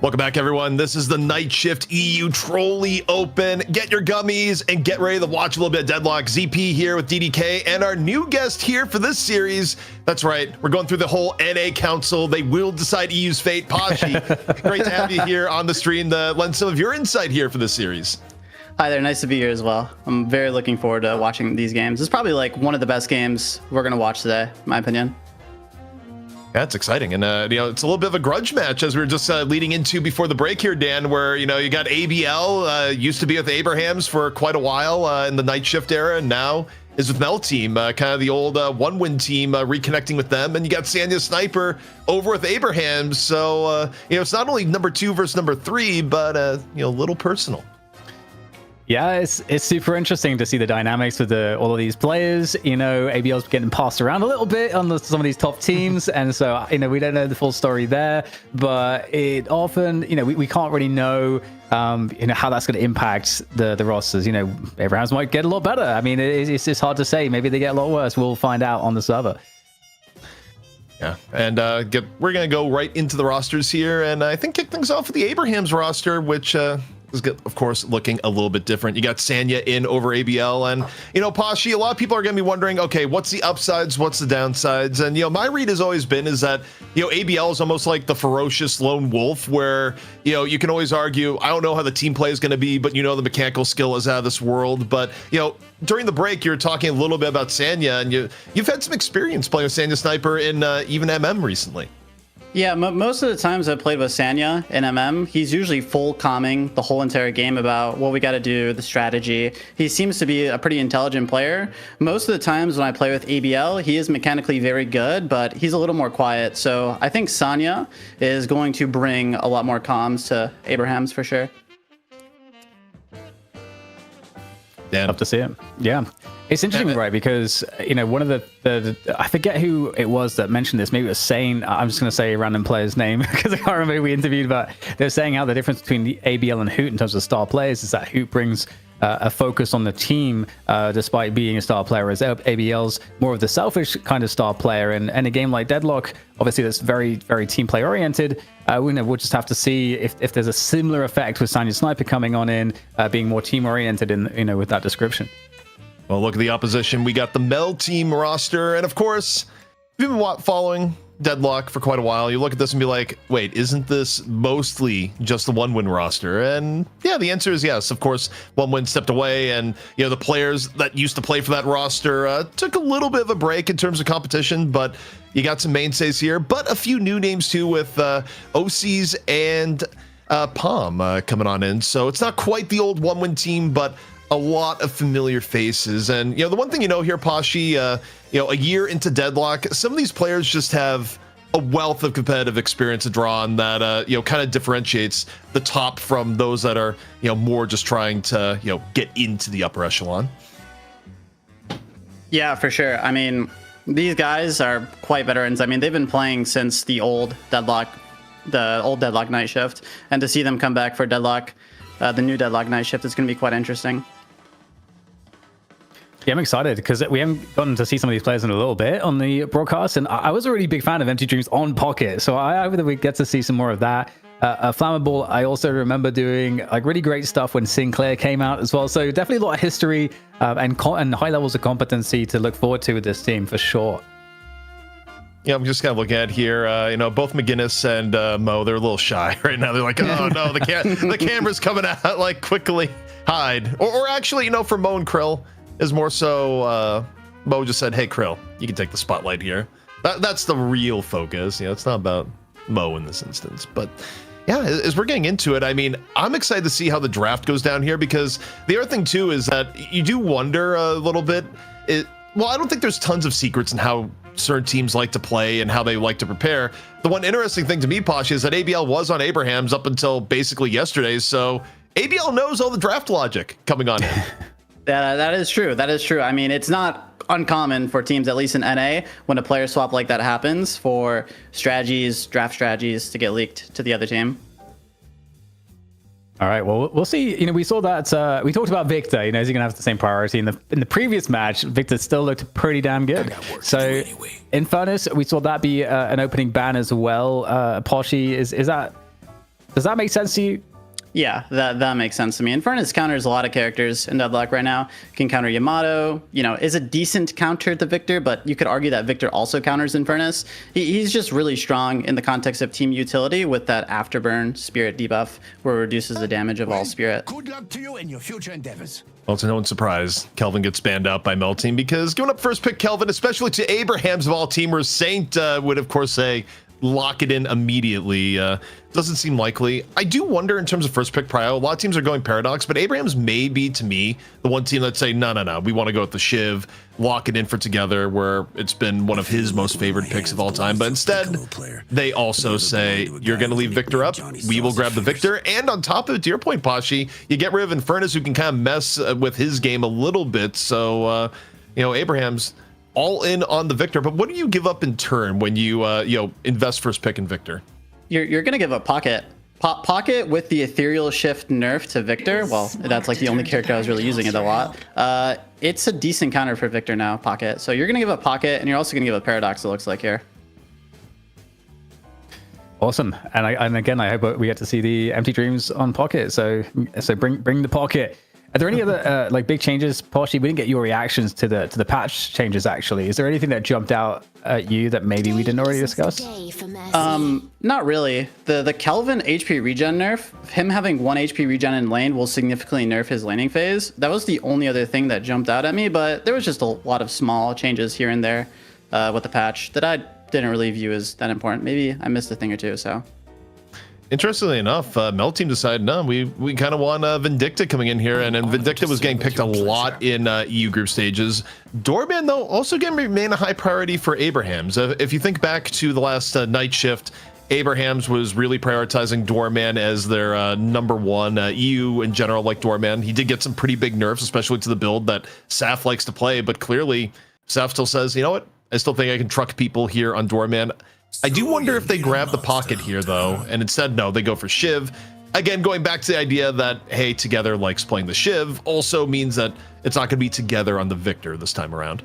A: Welcome back, everyone. This is the Night Shift EU Trolli Open. Get your gummies and get ready to watch a little bit of Deadlock. ZP here with DDK and our new guest here for this series. That's right. We're going through the whole NA Council. They will decide EU's fate. Pashi, great to have you here on the stream to lend some of your insight here for this series.
E: Hi there, nice to be here as well. I'm very looking forward to watching these games. It's probably like one of the best games we're going to watch today, in my opinion.
A: That's exciting. And, it's a little bit of a grudge match as we were just leading into before the break here, Dan, where, you got ABL, used to be with Abrahams for quite a while in the Night Shift era, and now is with Mel Team, kind of the old one-win team, reconnecting with them. And you got Sanya Sniper over with Abrahams. So, it's not only number 2 versus number 3, but, a little personal.
C: Yeah, it's super interesting to see the dynamics with all of these players. ABL's getting passed around a little bit on some of these top teams, and so we don't know the full story there. But it often, we can't really know, how that's going to impact the rosters. Abrahams might get a lot better. I mean, it's just hard to say. Maybe they get a lot worse. We'll find out on the server.
A: Yeah, and we're gonna go right into the rosters here, and I think kick things off with the Abrahams roster, which is, of course, looking a little bit different. You got Sanya in over ABL, and Pashi, a lot of people are gonna be wondering, okay, what's the upsides, what's the downsides? And my read has always been is that ABL is almost like the ferocious lone wolf, where you can always argue, I don't know how the team play is gonna be, but the mechanical skill is out of this world. But during the break, you were talking a little bit about Sanya, and you've had some experience playing with Sanya Sniper in even MM recently.
E: Yeah, most of the times I've played with Sanya in MM, he's usually full calming the whole entire game about what we got to do, the strategy. He seems to be a pretty intelligent player. Most of the times when I play with ABL, he is mechanically very good, but he's a little more quiet. So I think Sanya is going to bring a lot more comms to Abrahams for sure.
A: Dan.
C: Love to see it. Yeah. It's interesting, right? Because, one of the I forget who it was that mentioned this. Maybe it was Sane. I'm just going to say a random player's name because I can't remember who we interviewed, but they're saying how the difference between the ABL and Hoot in terms of star players is that Hoot brings a focus on the team despite being a star player, whereas ABL's more of the selfish kind of star player. And a game like Deadlock, obviously that's very, very team play oriented. We'll just have to see if there's a similar effect with Sanya Sniper coming on in, being more team oriented in, with that description.
A: Well, look at the opposition. We got the Mel Team roster. And of course, if you've been following Deadlock for quite a while, you look at this and be like, wait, isn't this mostly just the one-win roster? And yeah, the answer is yes. Of course, one win stepped away, and the players that used to play for that roster took a little bit of a break in terms of competition, but you got some mainstays here, but a few new names too with OCs and Palm coming on in. So it's not quite the old one-win team, but a lot of familiar faces. And the one thing here, Pashi, a year into Deadlock, some of these players just have a wealth of competitive experience to draw on that kind of differentiates the top from those that are more just trying to get into the upper echelon.
E: Yeah, for sure. I mean, these guys are quite veterans. I mean, they've been playing since the old Deadlock Night Shift, and to see them come back for Deadlock, the new Deadlock Night Shift, is going to be quite interesting.
C: Yeah, I'm excited because we haven't gotten to see some of these players in a little bit on the broadcast, and I was a really big fan of Empty Dreams on Pocket, so I hope that we get to see some more of that. Flammable, I also remember doing really great stuff when Sinclair came out as well, so definitely a lot of history and high levels of competency to look forward to with this team for sure.
A: Yeah, I'm just kind of looking at here, both McGinnis and Mo, they're a little shy right now. They're like, oh no, the camera's coming out, quickly hide. Or actually, for Mo and Krill, is more so Mo just said, hey, Krill, you can take the spotlight here. That's the real focus. It's not about Mo in this instance. But yeah, as we're getting into it, I mean, I'm excited to see how the draft goes down here, because the other thing too is that you do wonder a little bit. Well, I don't think there's tons of secrets in how certain teams like to play and how they like to prepare. The one interesting thing to me, Posh, is that ABL was on Abrahams up until basically yesterday. So ABL knows all the draft logic coming on in.
E: That is true. That is true. I mean, it's not uncommon for teams, at least in NA, when a player swap like that happens, for draft strategies to get leaked to the other team.
C: All right, well, we'll see. We saw that, we talked about Victor, is he going to have the same priority? In the previous match, Victor still looked pretty damn good. So, in fairness, we saw that be an opening ban as well. Poshy, is that Does that make sense to you?
E: Yeah, that makes sense to me. And Furnace counters a lot of characters in Deadlock right now. Can counter Yamato, is a decent counter to Victor, but you could argue that Victor also counters Infernus. He's just really strong in the context of team utility with that Afterburn Spirit debuff, where it reduces the damage of all Spirit.
F: Good luck to you in your future endeavors.
A: Well, to no one's surprise, Kelvin gets banned out by Mel Team because giving up first pick Kelvin, especially to Abrahams of all teamers, Saint would of course say, lock it in immediately. Doesn't seem likely. I do wonder in terms of first pick prio, a lot of teams are going Paradox, but Abrahams may be, to me, the one team that say, no, we want to go with the Shiv, lock it in for Together, where it's been one of his most favorite picks of all time. But instead, they also say, you're going to leave Victor up, we will grab the Victor. And on top of it, to your point, Pashi, you get rid of Infernus, who can kind of mess with his game a little bit. So, Abrahams all in on the Victor. But what do you give up in turn when you invest first pick in Victor?
E: You're gonna give up Pocket. Pocket with the Ethereal Shift nerf to Victor. Well, that's like the only character I was really using it a lot. It's a decent counter for Victor now, Pocket. So you're gonna give up Pocket, and you're also gonna give up Paradox. It looks like here.
C: Awesome, and again, I hope we get to see the Empty Dreams on Pocket. So bring the Pocket. Are there any other big changes? Partially, we didn't get your reactions to the patch changes. Actually, is there anything that jumped out at you that maybe we didn't already discuss?
E: Not really. The Kelvin HP regen nerf, him having 1 HP regen in lane will significantly nerf his laning phase. That was the only other thing that jumped out at me, but there was just a lot of small changes here and there with the patch that I didn't really view as that important. Maybe I missed a thing or two. So.
A: Interestingly enough, Mel Team decided, no, we kind of want Vindicta coming in here, and Vindicta was getting picked a lot in EU group stages. Doorman, though, also going to remain a high priority for Abrahams. If you think back to the last night shift, Abrahams was really prioritizing Doorman as their number one. EU in general, like Doorman, he did get some pretty big nerfs, especially to the build that Saf likes to play, but clearly Saf still says, you know what, I still think I can truck people here on Doorman. I do wonder if they grab the Pocket here, though, and instead, no, they go for Shiv. Again, going back to the idea that, hey, Together likes playing the Shiv also means that it's not going to be Together on the Victor this time around.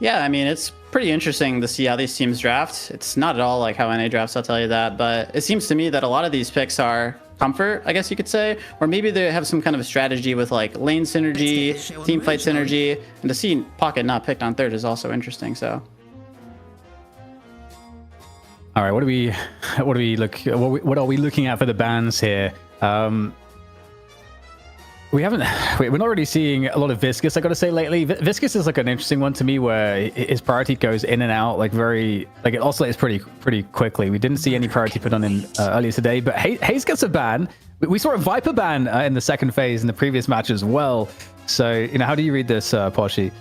E: Yeah, I mean, it's pretty interesting to see how these teams draft. It's not at all like how NA drafts, I'll tell you that, but it seems to me that a lot of these picks are comfort, I guess you could say, or maybe they have some kind of a strategy with like lane synergy, team fight synergy, and to see Pocket not picked on third is also interesting, so...
C: All right, what are we looking at for the bans here? We're not really seeing a lot of Viscous, I gotta say, lately. Viscous is like an interesting one to me, where his priority goes in and out, it oscillates pretty quickly. We didn't see any priority put on him earlier today, but Hayes gets a ban. We saw a Viper ban in the second phase in the previous match as well. So, how do you read this, Poshi?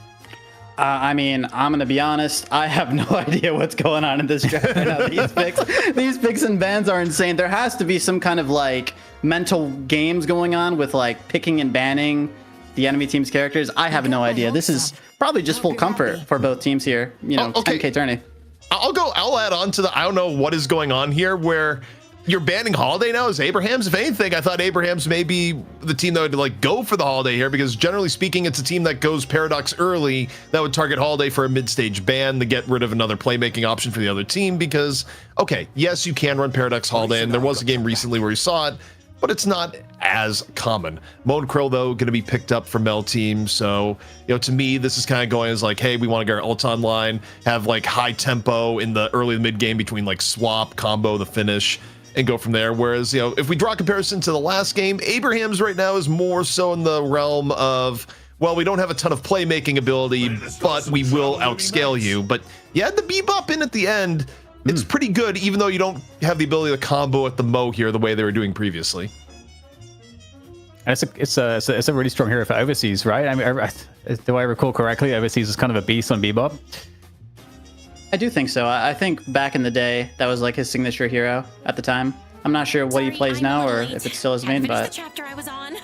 E: I mean, I'm going to be honest. I have no idea what's going on in this draft right now. These picks and bans are insane. There has to be some kind of mental games going on with picking and banning the enemy team's characters. I have no idea. This is probably just full comfort for both teams here. Okay. 10K tourney.
A: I'll add on to I don't know what is going on here where you're banning Holiday now as Abrahams. If anything, I thought Abrahams may be the team that would go for the Holiday here, because generally speaking, it's a team that goes Paradox early that would target Holiday for a mid-stage ban to get rid of another playmaking option for the other team. Because, okay, yes, you can run Paradox Holiday, and there was a game recently where you saw it, but it's not as common. Moan Krill, though, going to be picked up for Mel Team. So, to me, this is kind of going as hey, we want to get our ult online, have high tempo in the early mid game between swap, combo, the finish, and go from there. Whereas, if we draw a comparison to the last game, Abrahams right now is more so in the realm of, well, we don't have a ton of playmaking ability, but we will outscale you. But you had the bebop in at the end. It's pretty good, even though you don't have the ability to combo at the Mo here the way they were doing previously.
C: And it's a really strong hero for Overseas, right? I mean, do I recall correctly? Overseas is kind of a beast on bebop.
E: I do think so. I think back in the day, that was his signature hero at the time. I'm not sure what he plays now or if it's still his main, but...
G: The chapter I was on.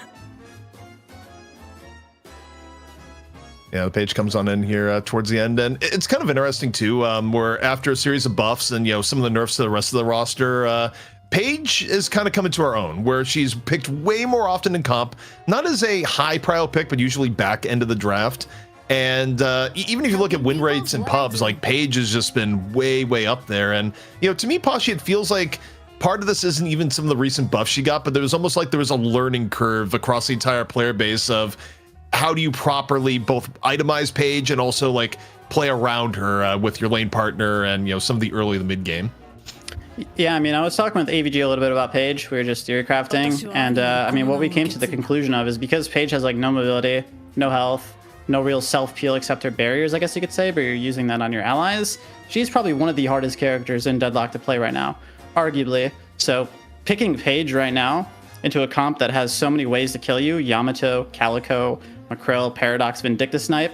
A: Yeah, the page comes on in here towards the end, and it's kind of interesting too, where after a series of buffs and some of the nerfs to the rest of the roster, Paige is kind of coming to her own, where she's picked way more often in comp, not as a high prio pick, but usually back end of the draft. And even if you look at win rates in pubs, Paige has just been way up there. And to me, Pashi, it feels like part of this isn't even some of the recent buffs she got, but there was almost like there was a learning curve across the entire player base of how do you properly both itemize Paige and also like play around her with your lane partner and, you know, some of the early to mid game.
E: Yeah, I mean, I was talking with AVG a little bit about Paige. We were just theory crafting, and I mean, what we came to the conclusion of is because Paige has like no mobility, no health, no real self peel except her barriers, I guess you could say, but you're using that on your allies. She's probably one of the hardest characters in Deadlock to play right now, arguably. So picking Paige right now into a comp that has so many ways to kill you, Yamato, Calico, Makrill, Paradox, Vindicta Snipe.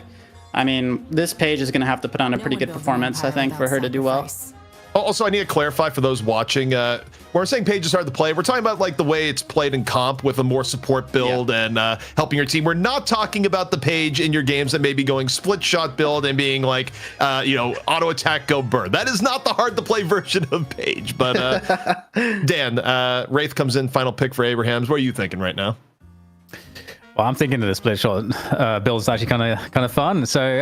E: I mean, this Paige is going to have to put on a pretty good performance, I think, for her to do well.
A: Also, I need to clarify for those watching, when we're saying Paige is hard to play, we're talking about like the way it's played in comp with a more support build and helping your team. We're not talking about the Paige in your games that may be going split shot build and being like, you know, auto attack, go burn. That is not the hard to play version of Paige. But Dan, Wraith comes in, final pick for Abrahams. What are you thinking right now?
C: Well, I'm thinking that the split shot build is actually kind of fun. So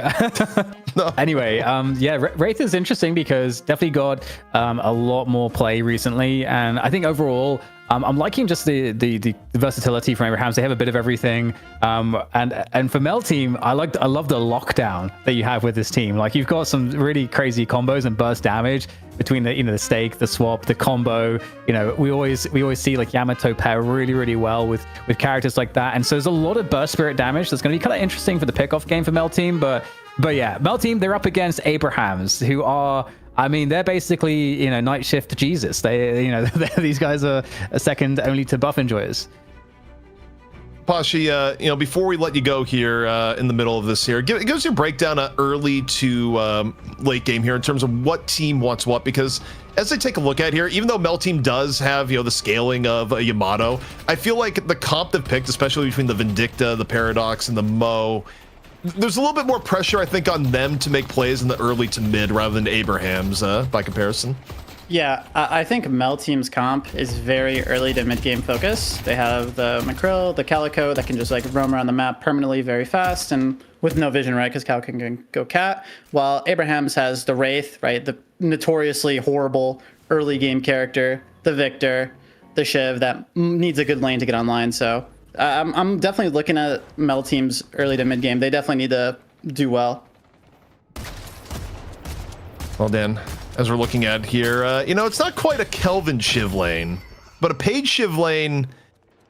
C: anyway, yeah, Wraith is interesting because definitely got a lot more play recently, and I think overall I'm liking just the versatility from Abrahams. They have a bit of everything, and for Mel team, I love the lockdown that you have with this team. Like you've got some really crazy combos and burst damage between the the stake, the swap, the combo. You know, we always see like Yamato pair really well with characters like that, and so there's a lot of burst spirit damage that's going to be kind of interesting for the pickoff game for Mel team. But yeah, Mel team, they're up against Abrahams, who are, I mean, they're basically, you know, night shift Jesus. They, you know, these guys are second only to buff enjoyers.
A: Pashi, you know, before we let you go here in the middle of this here, give us your breakdown early to late game here in terms of what team wants what, because as I take a look at here, even though Mel team does have, you know, the scaling of a Yamato, I feel like the comp they've picked, especially between the Vindicta, the Paradox, and the Mo, there's a little bit more pressure, I think, on them to make plays in the early to mid rather than Abrahams by comparison.
E: Yeah, I think Mel team's comp is very early to mid game focus. They have the Makrill, the Calico that can just like roam around the map permanently very fast and with no vision, right? Because Calico can go cat. While Abrahams has the Wraith, right? The notoriously horrible early game character, the Victor, the Shiv that needs a good lane to get online. So I'm definitely looking at Mel team's early to mid game. They definitely need to do well.
A: Well, Dan, as we're looking at here, you know, it's not quite a Kelvin Shiv lane, but a Paige Shiv lane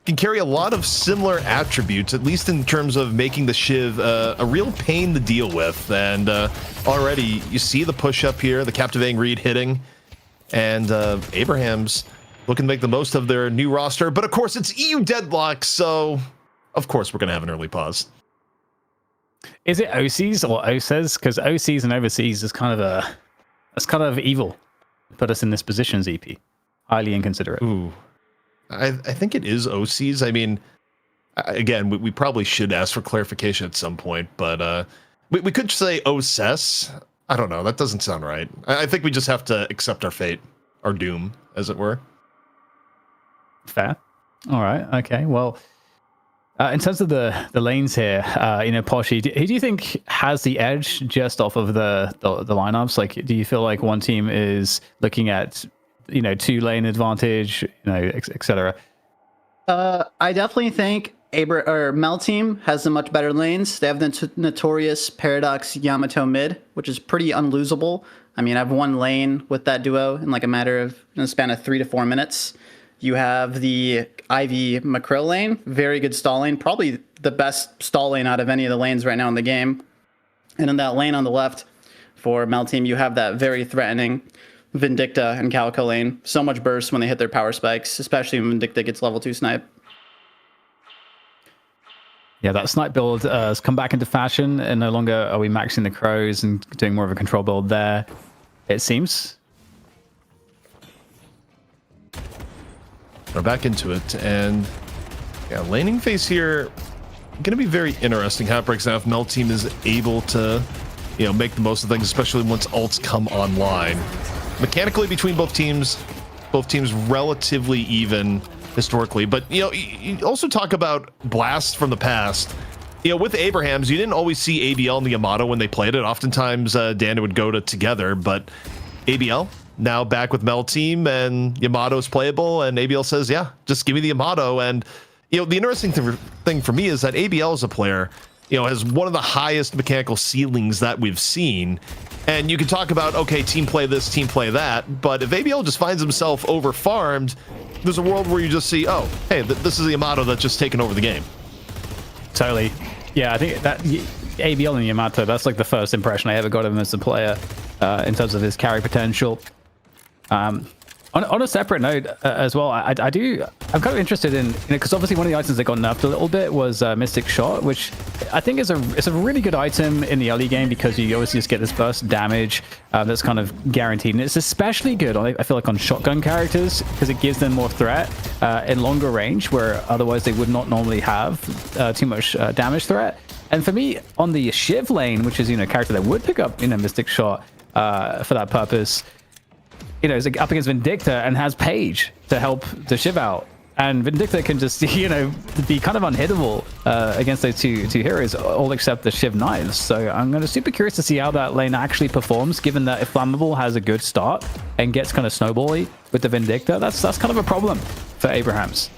A: can carry a lot of similar attributes, at least in terms of making the Shiv a real pain to deal with. And already you see the push up here, the captivating read hitting, and Abrahams looking to make the most of their new roster. But of course, it's EU Deadlock, so of course we're going to have an early pause.
C: Is it OCs or OCs? Because OCs and overseas is kind of evil. Put us in this position, ZP. Highly inconsiderate.
A: Ooh, I think it is OCs. I mean, again, we probably should ask for clarification at some point, but we could say OCS. I don't know. That doesn't sound right. I think we just have to accept our fate, our doom, as it were.
C: Fair. All right. Okay. Well, in terms of the lanes here, you know, Poshy, who do you think has the edge just off of the lineups? Like, do you feel like one team is looking at, you know, 2-lane advantage, you know, etc.?
E: I definitely think Mel team has the much better lanes. They have the notorious Paradox Yamato mid, which is pretty unlosable. I mean, I've won lane with that duo in like a matter of, in a span of 3 to 4 minutes. You have the Ivy Makrill lane, very good stalling, probably the best stalling out of any of the lanes right now in the game. And in that lane on the left for Mel team, you have that very threatening Vindicta and Calico lane. So much burst when they hit their power spikes, especially when Vindicta gets level 2 snipe.
C: Yeah, that snipe build has come back into fashion, and no longer are we maxing the crows and doing more of a control build there, it seems.
A: We're back into it, and yeah, laning phase here gonna be very interesting how it breaks down if Mel team is able to, you know, make the most of things, especially once ults come online. Mechanically between both teams relatively even historically, but you know, you also talk about blast from the past. You know, with Abrahams, you didn't always see ABL and the Yamato when they played it. Oftentimes Dan would go together, but ABL now back with Mel Team, and Yamato's playable, and ABL says, yeah, just give me the Yamato. And, the interesting thing for me is that ABL as a player, has one of the highest mechanical ceilings that we've seen. And you can talk about, okay, team play this, team play that, but if ABL just finds himself over-farmed, there's a world where you just see, oh, hey, this is the Yamato that's just taken over the game.
C: Totally. Yeah, I think that ABL and Yamato, that's like the first impression I ever got of him as a player in terms of his carry potential. On a separate note as well, I'm kind of interested in, because obviously one of the items that got nerfed a little bit was Mystic Shot, which I think is a really good item in the early game because you obviously just get this burst damage that's kind of guaranteed. And it's especially good, I feel like, on shotgun characters because it gives them more threat in longer range where otherwise they would not normally have too much damage threat. And for me, on the Shiv lane, which is, a character that would pick up, Mystic Shot for that purpose, is up against Vindicta and has Page to help the Shiv out. And Vindicta can just, be kind of unhittable against those two heroes, all except the Shiv knives. So I'm going to super curious to see how that lane actually performs, given that if Flammable has a good start and gets kind of snowbally with the Vindicta, that's kind of a problem for Abrahams.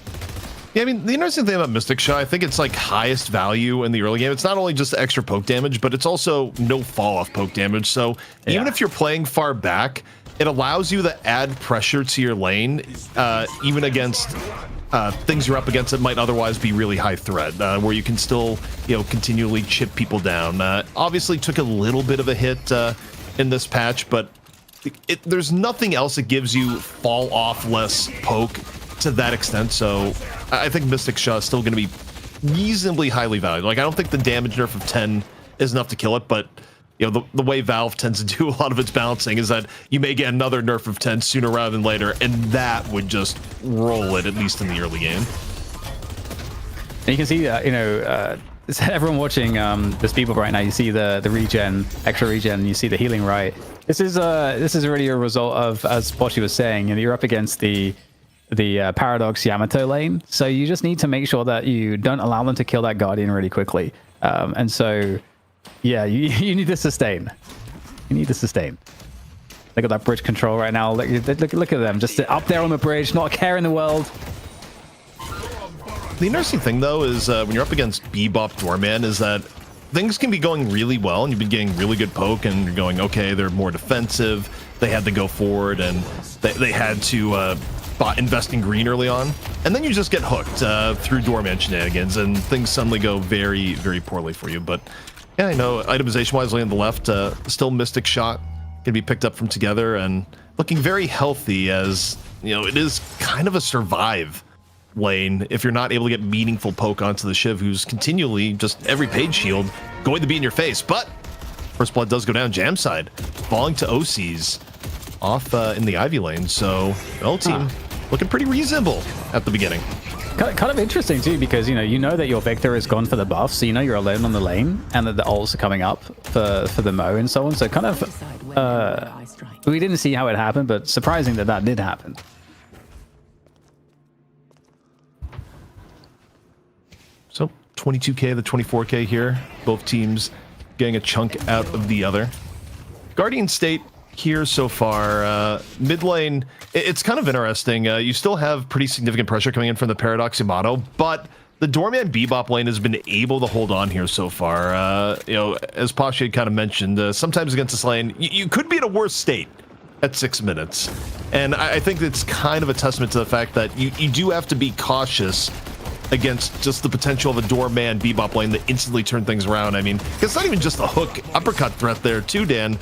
A: Yeah, I mean, the interesting thing about Mystic Shot, I think it's like highest value in the early game. It's not only just extra poke damage, but it's also no fall off poke damage. So even if you're playing far back, it allows you to add pressure to your lane, even against things you're up against that might otherwise be really high threat, where you can still, continually chip people down. Obviously took a little bit of a hit in this patch, but there's nothing else that gives you fall off less poke to that extent. So I think Mystic Shot is still going to be reasonably highly valued. Like, I don't think the damage nerf of 10 is enough to kill it, but the way Valve tends to do a lot of its balancing is that you may get another nerf of 10 sooner rather than later, and that would just roll it, at least in the early game.
C: And you can see that, everyone watching this people right now, you see the regen, extra regen, and you see the healing right. This is already a result of, as Poshi was saying, you're up against the Paradox Yamato lane, so you just need to make sure that you don't allow them to kill that Guardian really quickly. And so, yeah, you need to sustain. You need to sustain. Look at that bridge control right now. Look at them, just up there on the bridge, not a care in the world.
A: The interesting thing, though, is when you're up against Bebop Doorman, is that things can be going really well, and you've been getting really good poke, and you're going, okay, they're more defensive. They had to go forward, and they had to invest in green early on, and then you just get hooked through Doorman shenanigans, and things suddenly go very, very poorly for you. But yeah, I know itemization-wise, on the left, still Mystic Shot can be picked up from Together, and looking very healthy, as it is kind of a survive lane if you're not able to get meaningful poke onto the Shiv, who's continually just every page shield going to be in your face. But first blood does go down Jam side, falling to OCs off in the Ivy lane. So Mel Team looking pretty reasonable at the beginning.
C: Kind of interesting too, because you know that your Victor is gone for the buff, so you're alone on the lane, and that the ults are coming up for the Mo and so on. So kind of we didn't see how it happened, but surprising that did happen.
A: So 22k to 24k here, both teams getting a chunk out of the other. Guardian State here so far, mid lane, it's kind of interesting. You still have pretty significant pressure coming in from the Paradox Yamato, but the Doorman Bebop lane has been able to hold on here so far. As Pasha had kind of mentioned, sometimes against this lane, you could be in a worse state at 6 minutes. And I think it's kind of a testament to the fact that you do have to be cautious against just the potential of a Doorman Bebop lane that instantly turn things around. I mean, it's not even just a hook uppercut threat there too, Dan.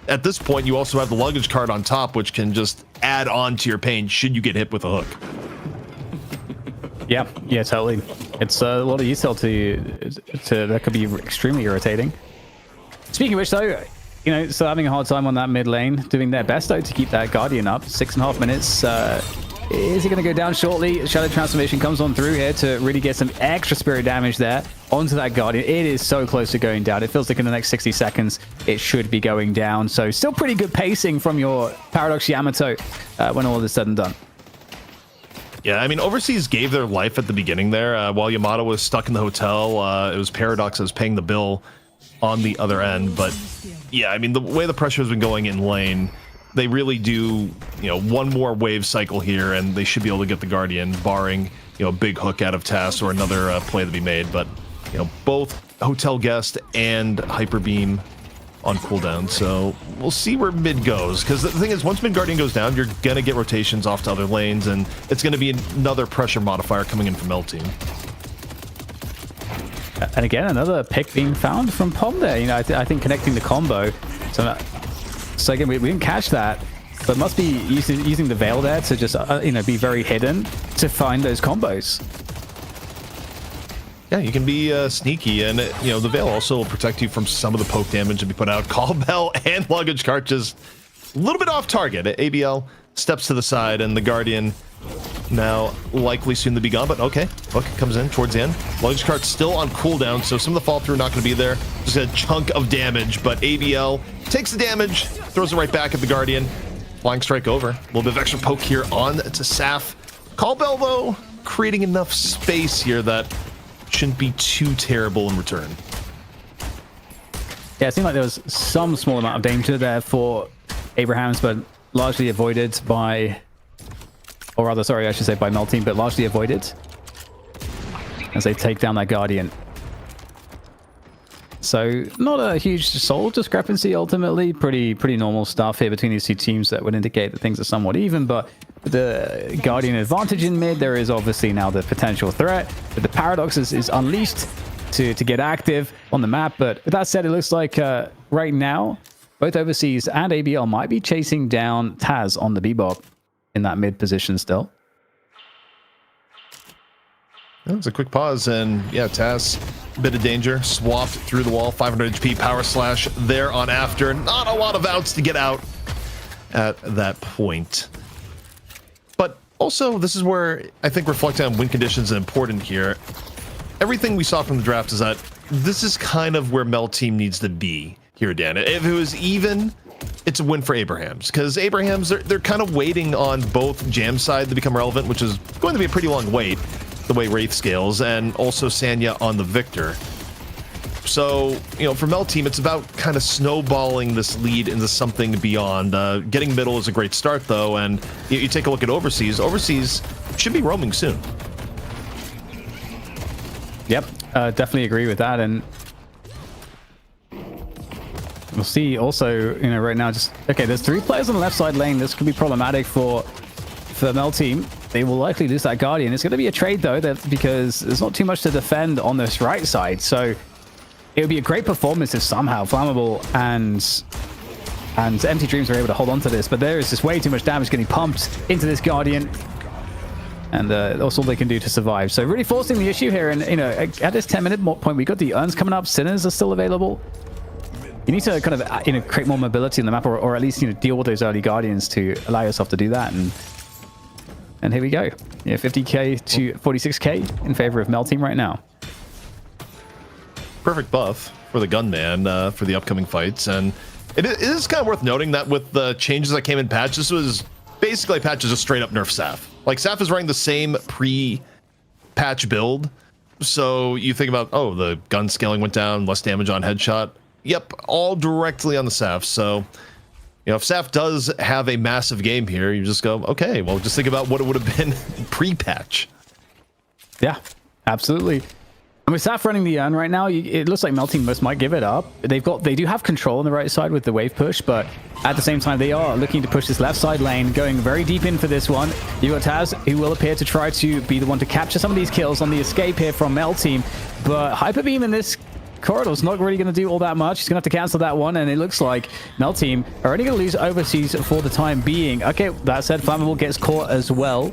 A: At this point, you also have the luggage card on top, which can just add on to your pain should you get hit with a hook.
C: Yeah, totally. It's a lot of util to that could be extremely irritating. Speaking of which, though, still having a hard time on that mid lane, doing their best though to keep that Guardian up. 6.5 minutes. Is he going to go down shortly? Shadow Transformation comes on through here to really get some extra spirit damage there onto that Guardian. It is so close to going down. It feels like in the next 60 seconds, it should be going down. So still pretty good pacing from your Paradox Yamato when all is said and done.
A: Yeah, I mean, Overseas gave their life at the beginning there. While Yamato was stuck in the hotel, it was Paradox that was paying the bill on the other end. But yeah, I mean, the way the pressure has been going in lane, they really do, one more wave cycle here, and they should be able to get the Guardian, barring, a big hook out of TAS or another play to be made. But, both Hotel Guest and Hyper Beam on cooldown, so we'll see where mid goes, because the thing is, once mid Guardian goes down, you're gonna get rotations off to other lanes, and it's gonna be another pressure modifier coming in from L team.
C: And again, another pick being found from Pom there. I think connecting the combo. So again, we didn't catch that, but must be using the Veil there to just be very hidden to find those combos.
A: Yeah, you can be sneaky, and the Veil also will protect you from some of the poke damage to be put out. Call Bell and Luggage Cart just a little bit off target. ABL steps to the side, and the Guardian now likely soon to be gone, but okay. Hook comes in towards the end. Luggage Cart still on cooldown, so some of the fall through not going to be there. Just a chunk of damage, but ABL takes the damage, throws it right back at the Guardian. Flying strike over. A little bit of extra poke here on to Saf. Call Bell, though, creating enough space here that shouldn't be too terrible in return.
C: Yeah, it seemed like there was some small amount of danger there for Abrahams, but largely avoided by, or rather, sorry, I should say by Mel team, but largely avoided as they take down that Guardian. So not a huge soul discrepancy ultimately. Pretty normal stuff here between these two teams that would indicate that things are somewhat even, but the Guardian advantage in mid, there is obviously now the potential threat, but the Paradox is unleashed to get active on the map. But with that said, it looks like right now both Overseas and ABL might be chasing down Taz on the Bebop in that mid position still.
A: That was a quick pause, and yeah, Taz, bit of danger, swapped through the wall, 500 HP, power slash there on after. Not a lot of outs to get out at that point. But also, this is where I think reflecting on win conditions is important here. Everything we saw from the draft is that this is kind of where Mel team needs to be here, Dan. If it was even, it's a win for Abrahams, because Abrahams, they're kind of waiting on both Jam side to become relevant, which is going to be a pretty long wait, the way Wraith scales, and also Sanya on the Victor. So, for Mel team, it's about kind of snowballing this lead into something beyond. Getting middle is a great start, though, and you take a look at Overseas. Overseas should be roaming soon.
C: Yep, definitely agree with that, and we'll see also, right now, just, okay, there's 3 players on the left side lane. This could be problematic for the Mel team. They will likely lose that Guardian. It's going to be a trade, though, because there's not too much to defend on this right side. So it would be a great performance if somehow Flammable and Empty Dreams are able to hold on to this. But there is just way too much damage getting pumped into this Guardian. And that's all they can do to survive. So really forcing the issue here. And, at this 10-minute point, we got the urns coming up. Sinners are still available. You need to kind of, create more mobility in the map, or at least, deal with those early Guardians to allow yourself to do that. And here we go. Yeah, 50k to 46k in favor of Mel team right now.
A: Perfect buff for the gunman for the upcoming fights, and it is kind of worth noting that with the changes that came in patch, this was basically a patch just straight up nerf Saf. Like, Saf is running the same pre-patch build, so you think about, oh, the gun scaling went down, less damage on headshot. Yep, all directly on the Saf. So, if Saf does have a massive game here, you just go, okay, well, just think about what it would have been pre-patch.
C: Yeah, absolutely. And with Saf running the urn right now, it looks like Mel team might give it up. They do have control on the right side with the wave push, but at the same time, they are looking to push this left side lane, going very deep in for this one. You got Taz, who will appear to try to be the one to capture some of these kills on the escape here from Mel team, but Hyper Beam in this corridor's not really going to do all that much. He's going to have to cancel that one, and it looks like Mel team are only going to lose Overseas for the time being. Okay, that said, Flammable gets caught as well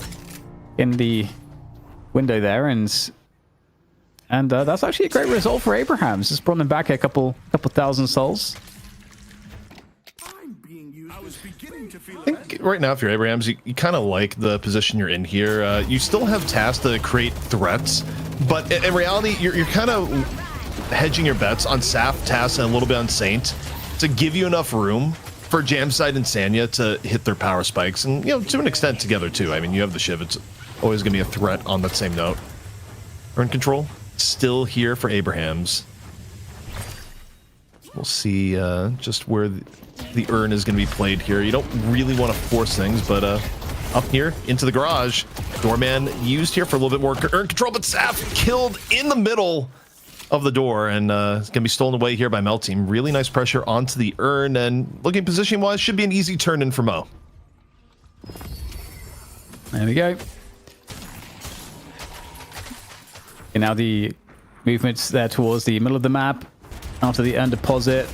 C: in the window there, and that's actually a great result for Abrahams. Just brought them back a couple thousand souls.
A: I think right now, if you're Abrahams, you kind of like the position you're in here. You still have tasks to create threats, but in reality, you're kind of hedging your bets on Saf, Tass, and a little bit on Saint to give you enough room for Jamside and Sanya to hit their power spikes, and to an extent together too. I mean, you have the Shiv; it's always going to be a threat on that same note. Urn control still here for Abrahams. We'll see just where the urn is going to be played here. You don't really want to force things, but up here into the garage, Doorman used here for a little bit more urn control, but Saf killed in the middle of the door, and it's going to be stolen away here by Mel Team. Really nice pressure onto the urn, and looking position-wise, should be an easy turn in for Mo.
C: There we go. And now the movements there towards the middle of the map after the urn deposit.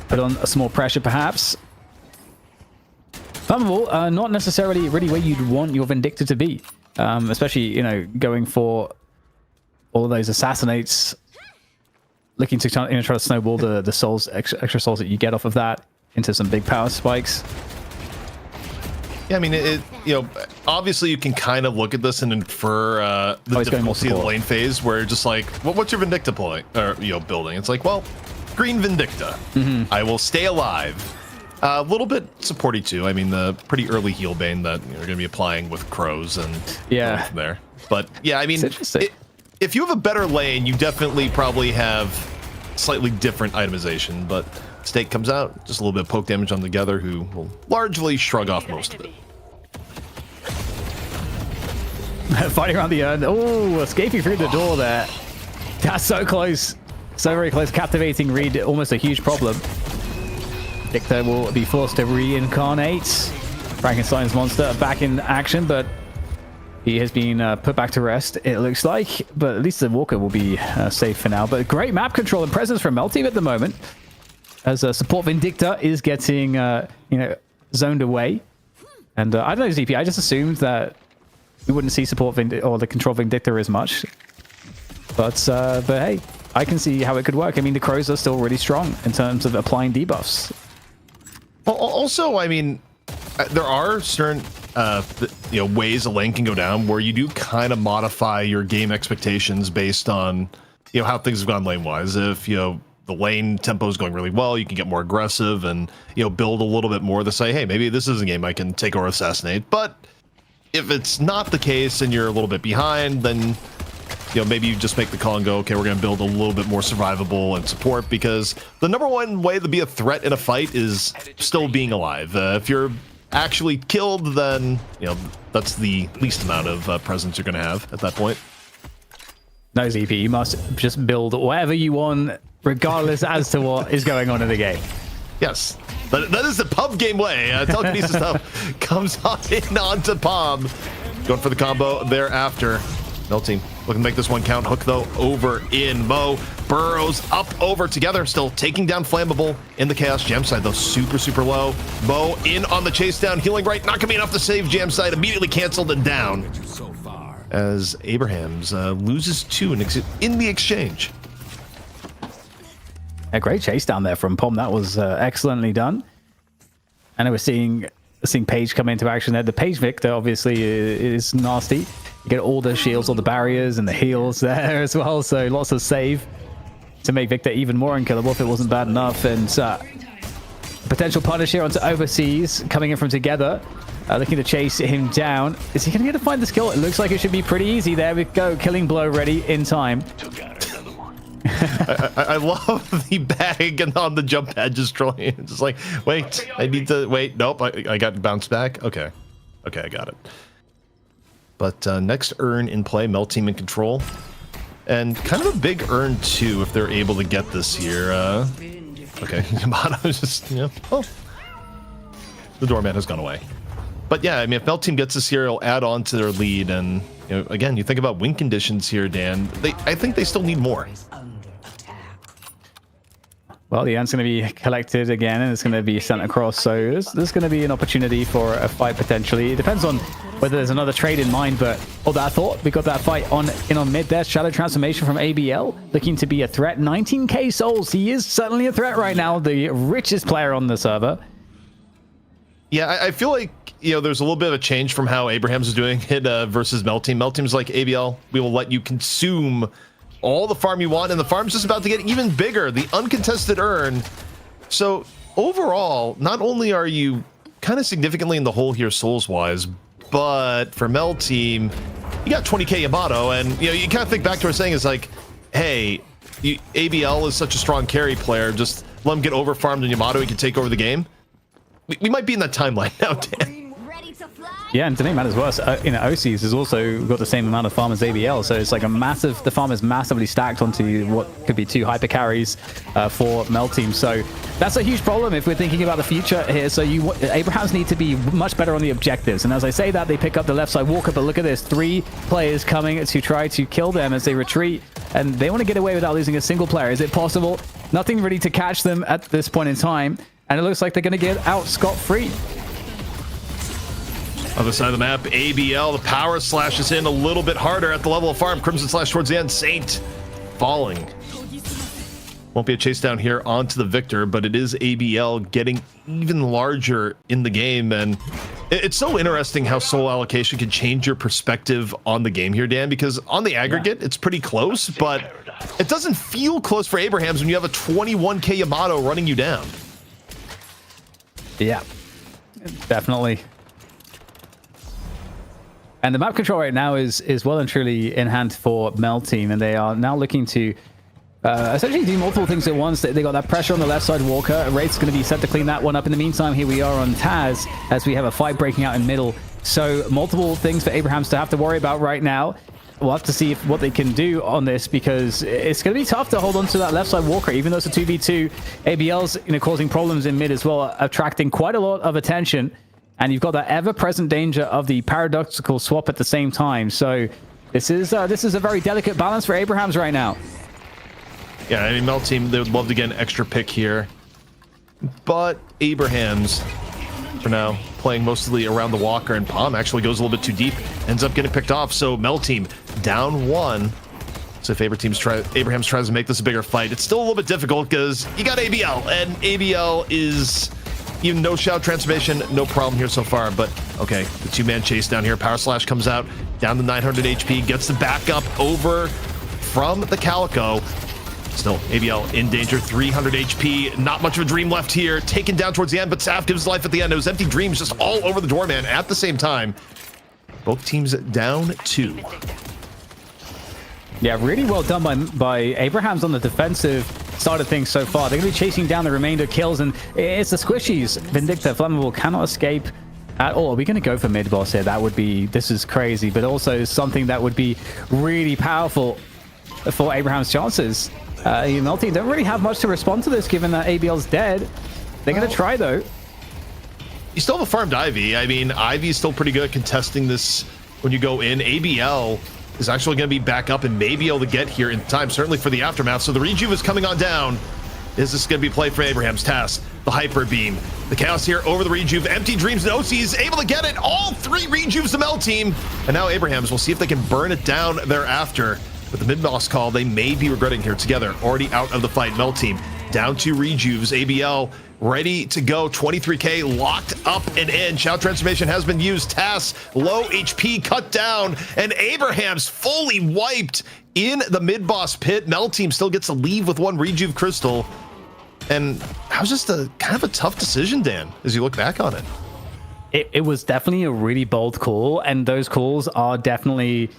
C: Put on some more pressure, perhaps. Flammable, not necessarily really where you'd want your Vindicta to be, especially, you know, going for all of those assassinates, looking to try to snowball the souls, extra souls that you get off of that into some big power spikes.
A: Yeah, I mean, you know, obviously you can kind of look at this and infer the difficulty of the lane phase, where just like, what's your Vindicta point, or, you know, building? It's like, well, green Vindicta. I will stay alive. A little bit supporty too. I mean, the pretty early heal bane that you're going to be applying with crows and
C: yeah,
A: from there. But yeah, I mean, if you have a better lane, you definitely probably have slightly different itemization, but Stake comes out, just a little bit of poke damage on the Gather, who will largely shrug off most of it.
C: Fighting around the urn. Oh, escaping through the door there. That's so close. So very close. Captivating read, almost a huge problem. Victor will be forced to reincarnate. Frankenstein's monster back in action, but he has been put back to rest, it looks like. But at least the Walker will be safe for now. But great map control and presence from Melteam at the moment, as support Vindicta is getting, you know, zoned away. And I don't know, ZP, I just assumed that we wouldn't see support or the control Vindicta as much. But hey, I can see how it could work. I mean, the crows are still really strong in terms of applying debuffs.
A: Also, I mean, there are certain you know, ways a lane can go down where you do kind of modify your game expectations based on, you know, how things have gone lane wise. If, you know, the lane tempo is going really well, you can get more aggressive and, you know, build a little bit more to say, hey, maybe this is a game I can take or assassinate. But if it's not the case and you're a little bit behind, then, you know, maybe you just make the call and go, okay, we're going to build a little bit more survivable and support, because the number one way to be a threat in a fight is still being alive. If you're actually killed, then, you know, that's the least amount of presence you're going to have at that point.
C: No, ZP, you must just build whatever you want, regardless as to what is going on in the game.
A: Yes, that is the pub game way. Telekinesis stuff comes on in onto Palm. Going for the combo thereafter. Mel Team looking to make this one count. Hook, though, over in Mo. Burrows up over together, still taking down Flammable in the Chaos. Gem side, though, super, super low. Mo in on the chase down. Healing right, not going to be enough to save Jam side. Immediately canceled and down. As Abrahams loses 2 in the exchange.
C: A great chase down there from Pom. That was excellently done. And we're seeing Page come into action there. The Page Victor obviously is nasty. You get all the shields, all the barriers, and the heals there as well. So lots of save to make Victor even more unkillable if it wasn't bad enough. And potential punish here onto Overseas coming in from Together. Looking to chase him down. Is he going to get to find the skill? It looks like it should be pretty easy. There we go. Killing blow ready in time.
A: I love the bag and on the jump pad just trolling. It's just like, wait, I need to wait. Nope, I got bounced back. Okay, I got it. But next urn in play, Mel Team in control, and kind of a big urn too if they're able to get this here. Okay, Yamato just, you know, oh, the doorman has gone away. But yeah, I mean, if Mel Team gets this here, it'll add on to their lead. And, you know, again, you think about win conditions here, Dan. I think they still need more.
C: Well, the urn's going to be collected again, and it's going to be sent across. So there's going to be an opportunity for a fight potentially. It depends on whether there's another trade in mind. But all that thought, we got that fight in on mid there. Shadow transformation from ABL, looking to be a threat. 19k souls. He is certainly a threat right now. The richest player on the server.
A: Yeah, I feel like, you know, there's a little bit of a change from how Abrahams is doing it versus Mel Team. Mel Team's like, ABL, we will let you consume all the farm you want, and the farm's just about to get even bigger. The uncontested urn. So overall, not only are you kind of significantly in the hole here souls-wise, but for Mel Team, you got 20k Yamato, and, you know, you kind of think back to our saying is like, hey, ABL is such a strong carry player, just let him get over farmed and Yamato, he can take over the game. We might be in that timeline now, Dan.
C: Yeah, and to make matters worse, OCs has also got the same amount of farm as ABL, so it's like the farm is massively stacked onto what could be 2 hyper carries for Mel Team. So that's a huge problem if we're thinking about the future here. So Abrahams need to be much better on the objectives. And as I say that, they pick up the left side walker, but look at this, 3 players coming to try to kill them as they retreat, and they want to get away without losing a single player. Is it possible? Nothing really to catch them at this point in time, and it looks like they're going to get out scot-free.
A: Other side of the map, ABL, the power slash is in a little bit harder at the level of farm. Crimson slash towards the end, Saint falling. Won't be a chase down here onto the Victor, but it is ABL getting even larger in the game. And it's so interesting how soul allocation can change your perspective on the game here, Dan, because on the aggregate, it's pretty close, but it doesn't feel close for Abrahams when you have a 21k Yamato running you down.
C: Yeah, definitely. And the map control right now is well and truly in hand for Mel Team, and they are now looking to essentially do multiple things at once. They got that pressure on the left side Walker. Wraith's going to be set to clean that one up. In the meantime, here we are on Taz as we have a fight breaking out in middle. So multiple things for Abrahams to have to worry about right now. We'll have to see what they can do on this, because it's going to be tough to hold on to that left side Walker, even though it's a 2v2. ABL's causing problems in mid as well, attracting quite a lot of attention. And you've got that ever-present danger of the paradoxical swap at the same time. So this is a very delicate balance for Abrahams right now.
A: Yeah, I mean, Mel Team, they would love to get an extra pick here. But Abrahams, for now, playing mostly around the Walker, and Palm actually goes a little bit too deep, ends up getting picked off. So Mel Team down 1. So if Abrahams tries to make this a bigger fight, it's still a little bit difficult because you got ABL, and ABL is... even no shout transformation, no problem here so far. But okay, the 2-man chase down here. Power slash comes out, down to 900 HP, gets the backup over from the Calico. Still, ABL in danger, 300 HP. Not much of a dream left here. Taken down towards the end, but Saf gives life at the end. It was empty dreams just all over the doorman at the same time. Both teams down 2.
C: Yeah, really well done by Abrahams on the defensive side of things so far. They're going to be chasing down the remainder kills, and it's the squishies. Vindicta, Flammable cannot escape at all. Are we going to go for mid boss here? That would be, this is crazy, but also something that would be really powerful for Abraham's chances. Mel Team don't really have much to respond to this, given that ABL's dead. They're going to try, though.
A: You still have a farmed Ivy. I mean, Ivy's still pretty good at contesting this when you go in. ABL is actually going to be back up and may be able to get here in time, certainly for the aftermath. So the rejuve is coming on down. Is this going to be played for Abraham's task? The hyper beam, the chaos here over the rejuve, empty dreams. Nosi is able to get it. All 3 rejuves the Mel Team, and now Abraham's will see if they can burn it down thereafter. With the mid boss call, they may be regretting here together. Already out of the fight. Mel Team down 2 rejuves. ABL ready to go. 23k locked up and in. Shout transformation has been used. Tass low HP cut down, and Abraham's fully wiped in the mid boss pit. Mel Team still gets to leave with 1 rejuve crystal, and that was just a kind of a tough decision, Dan, as you look back on it.
C: It was definitely a really bold call, and those calls are definitely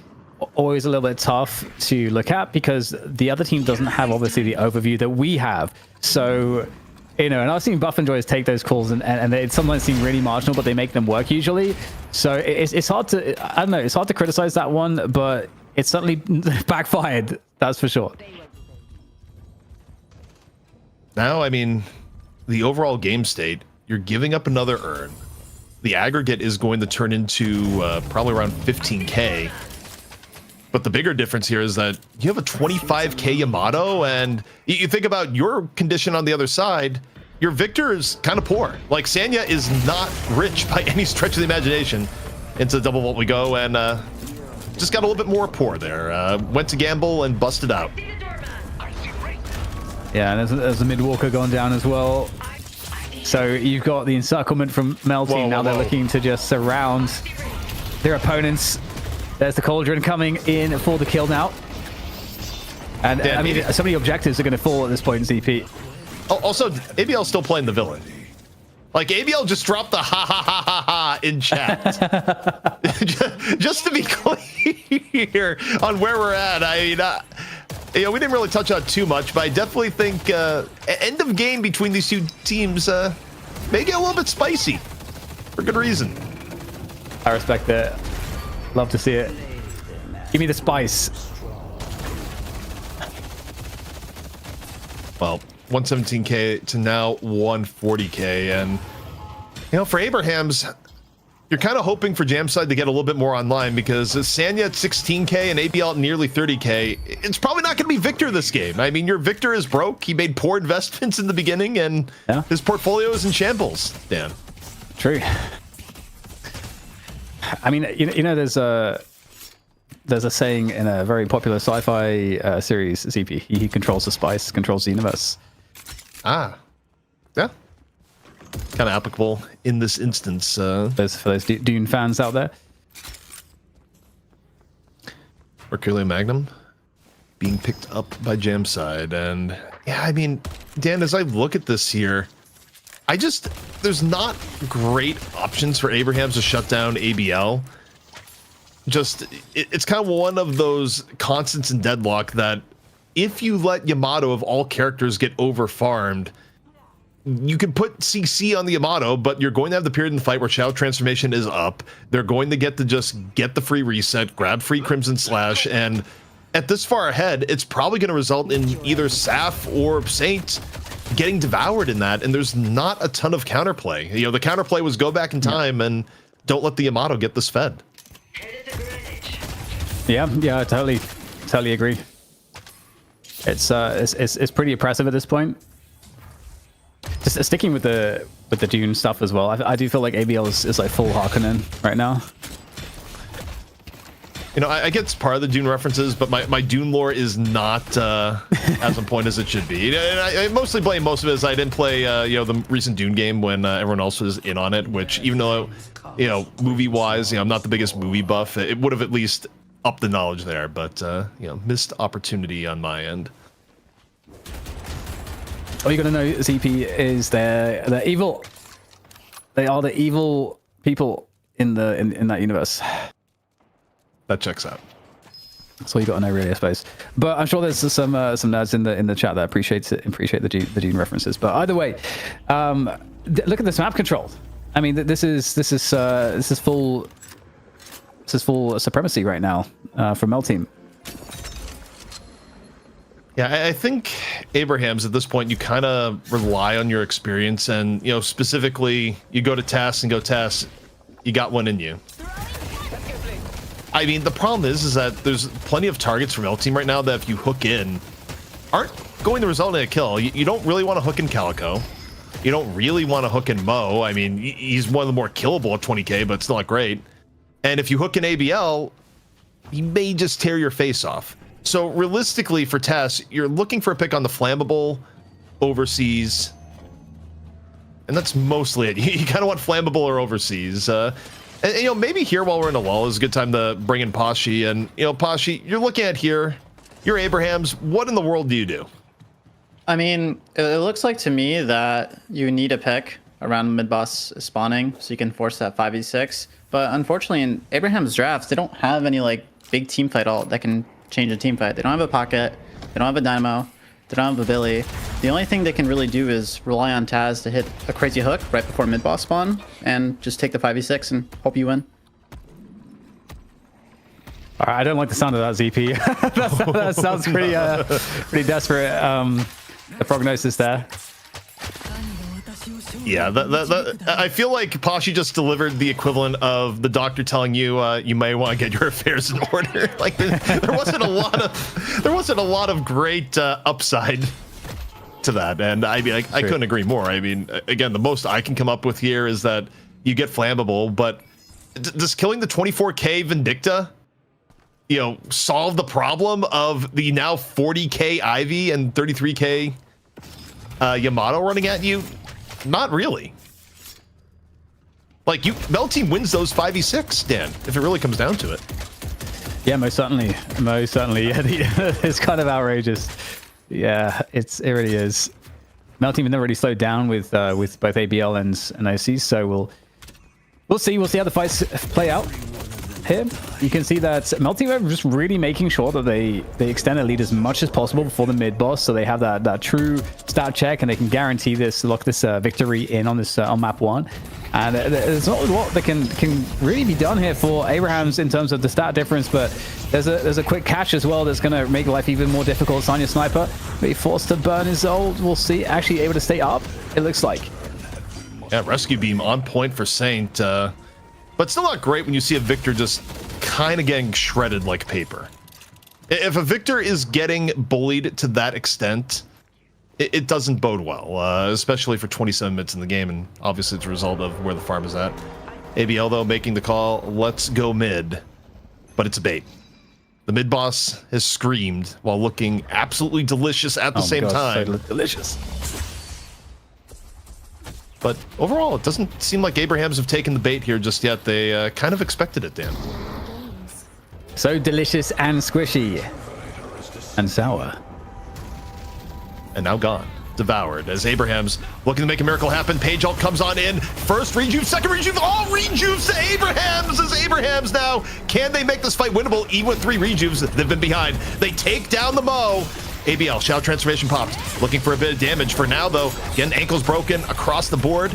C: always a little bit tough to look at, because the other team doesn't have obviously the overview that we have. So, and I've seen Buff Enjoyers take those calls, and they sometimes seem really marginal, but they make them work usually. So it's hard to, I don't know, it's hard to criticize that one, but it's certainly backfired, that's for sure.
A: Now, I mean, the overall game state, you're giving up another urn. The aggregate is going to turn into probably around 15k. But the bigger difference here is that you have a 25k Yamato, and you think about your condition on the other side, your Victor is kind of poor. Like, Sanya is not rich by any stretch of the imagination. Into double vault we go, and just got a little bit more poor there. Went to gamble and busted out.
C: Yeah, and there's a mid walker going down as well. So you've got the encirclement from Mel Team. Now they're looking to just surround their opponents. There's the Cauldron coming in for the kill now. And I mean, so many objectives are going to fall at this point in CP.
A: Also, ABL's still playing the villain. Like, ABL just dropped the ha ha ha ha ha in chat. just to be clear on where we're at. I mean, You know, we didn't really touch on too much, but I definitely think end of game between these two teams may get a little bit spicy for good reason.
C: I respect it. Love to see it. Give me the spice.
A: Well, 117k to now 140k, and you know, for Abrahams, you're kind of hoping for Jamside to get a little bit more online, because Sanya at 16k and ABL at nearly 30k, it's probably not going to be Victor this game. I mean, your Victor is broke. He made poor investments in the beginning, and his portfolio is in shambles. Dan.
C: True. I mean, you know, there's a saying in a very popular sci-fi series, ZP. He controls the spice, controls the universe.
A: Ah, yeah. Kind of applicable in this instance.
C: For those Dune fans out there.
A: Herculean Magnum being picked up by Jamside. And yeah, I mean, Dan, as I look at this here, there's not great options for Abrahams to shut down ABL. It's kind of one of those constants in Deadlock that if you let Yamato of all characters get over-farmed, you can put CC on the Yamato, but you're going to have the period in the fight where Shadow Transformation is up. They're going to get the free reset, grab free Crimson Slash, and at this far ahead, it's probably going to result in either Saf or Saint getting devoured in that, and there's not a ton of counterplay. You know, the counterplay was go back in time and don't let the Yamato get this fed.
C: Yeah, I totally agree. It's pretty impressive at this point. Just sticking with the Dune stuff as well. I do feel like ABL is like full Harkonnen right now.
A: You know, I get it's part of the Dune references, but my Dune lore is not as on point as it should be. And I mostly blame most of it as I didn't play, you know, the recent Dune game when everyone else was in on it, which even though, you know, movie-wise, you know, I'm not the biggest movie buff, it would have at least upped the knowledge there, but, you know, missed opportunity on my end.
C: All you gotta know, ZP, is they're evil. They are the evil people in that universe.
A: That checks out.
C: That's all you gotta know, really, I suppose. But I'm sure there's some nerds in the chat that appreciate the Dune references. But either way, look at this map control. I mean, this is full supremacy right now from Mel Team.
A: Yeah, I think Abrahams at this point, you kind of rely on your experience, and you know, specifically, you go to Tass and go, Tass, you got one in you. I mean, the problem is that there's plenty of targets from L Team right now that if you hook in, aren't going to result in a kill. You don't really want to hook in Calico. You don't really want to hook in Mo. I mean, he's one of the more killable at 20k, but it's not great. And if you hook in ABL, he may just tear your face off. So realistically for Tess, you're looking for a pick on the flammable overseas. And that's mostly it. You kind of want flammable or overseas. And, you know, maybe here while we're in a lull is a good time to bring in Pashi. And, you know, Pashi, you're looking at here, you're Abrahams. What in the world do you do?
E: I mean, it looks like to me that you need a pick around mid-boss spawning so you can force that 5v6. But unfortunately, in Abraham's drafts, they don't have any, like, big team fight ult that can change a team fight. They don't have a Pocket. They don't have a Dynamo. They don't have a Billy. The only thing they can really do is rely on Taz to hit a crazy hook right before mid-boss spawn and just take the 5v6 and hope you win.
C: All right, I don't like the sound of that, ZP. that sounds pretty desperate. The prognosis there.
A: Yeah, I feel like Pashi just delivered the equivalent of the doctor telling you you may want to get your affairs in order. Like there wasn't a lot of great upside to that, and I mean I couldn't agree more. I mean, again, the most I can come up with here is that you get flammable, but does killing the 24k Vindicta, you know, solve the problem of the now 40k Ivy and 33k Yamato running at you? Not really. Like, Mel Team wins those 5v6, Dan, if it really comes down to it.
C: Yeah, most certainly. Yeah, it's kind of outrageous. Yeah, it really is. Mel Team have never really slowed down with both ABL and OCs, so we'll see. We'll see how the fights play out. here. You can see that Melteam are just really making sure that they extend their lead as much as possible before the mid boss, so they have that true stat check and they can guarantee lock this victory in on this on map 1. And there's not a lot that can really be done here for Abrahams in terms of the stat difference, but there's a quick catch as well that's going to make life even more difficult. Sanya Sniper be forced to burn his ult. We'll see. Actually able to stay up, it looks like.
A: Yeah, rescue beam on point for Saint, but still not great when you see a Victor just kind of getting shredded like paper. If a Victor is getting bullied to that extent, it doesn't bode well, especially for 27 minutes in the game, and obviously it's a result of where the farm is at. ABL, though, making the call, let's go mid, but it's a bait. The mid boss has screamed while looking absolutely delicious at the same time.
C: So delicious.
A: But overall, it doesn't seem like Abrahams have taken the bait here just yet. They kind of expected it, Dan.
C: So delicious and squishy. And sour.
A: And now gone. Devoured as Abrahams looking to make a miracle happen. Page ult comes on in. First rejuve, second rejuve, all rejuves to Abrahams as Abrahams now. Can they make this fight winnable even with 3 rejuves? They've been behind. They take down the Mo. ABL, Shadow Transformation popped. Looking for a bit of damage for now, though. Again, ankles broken across the board.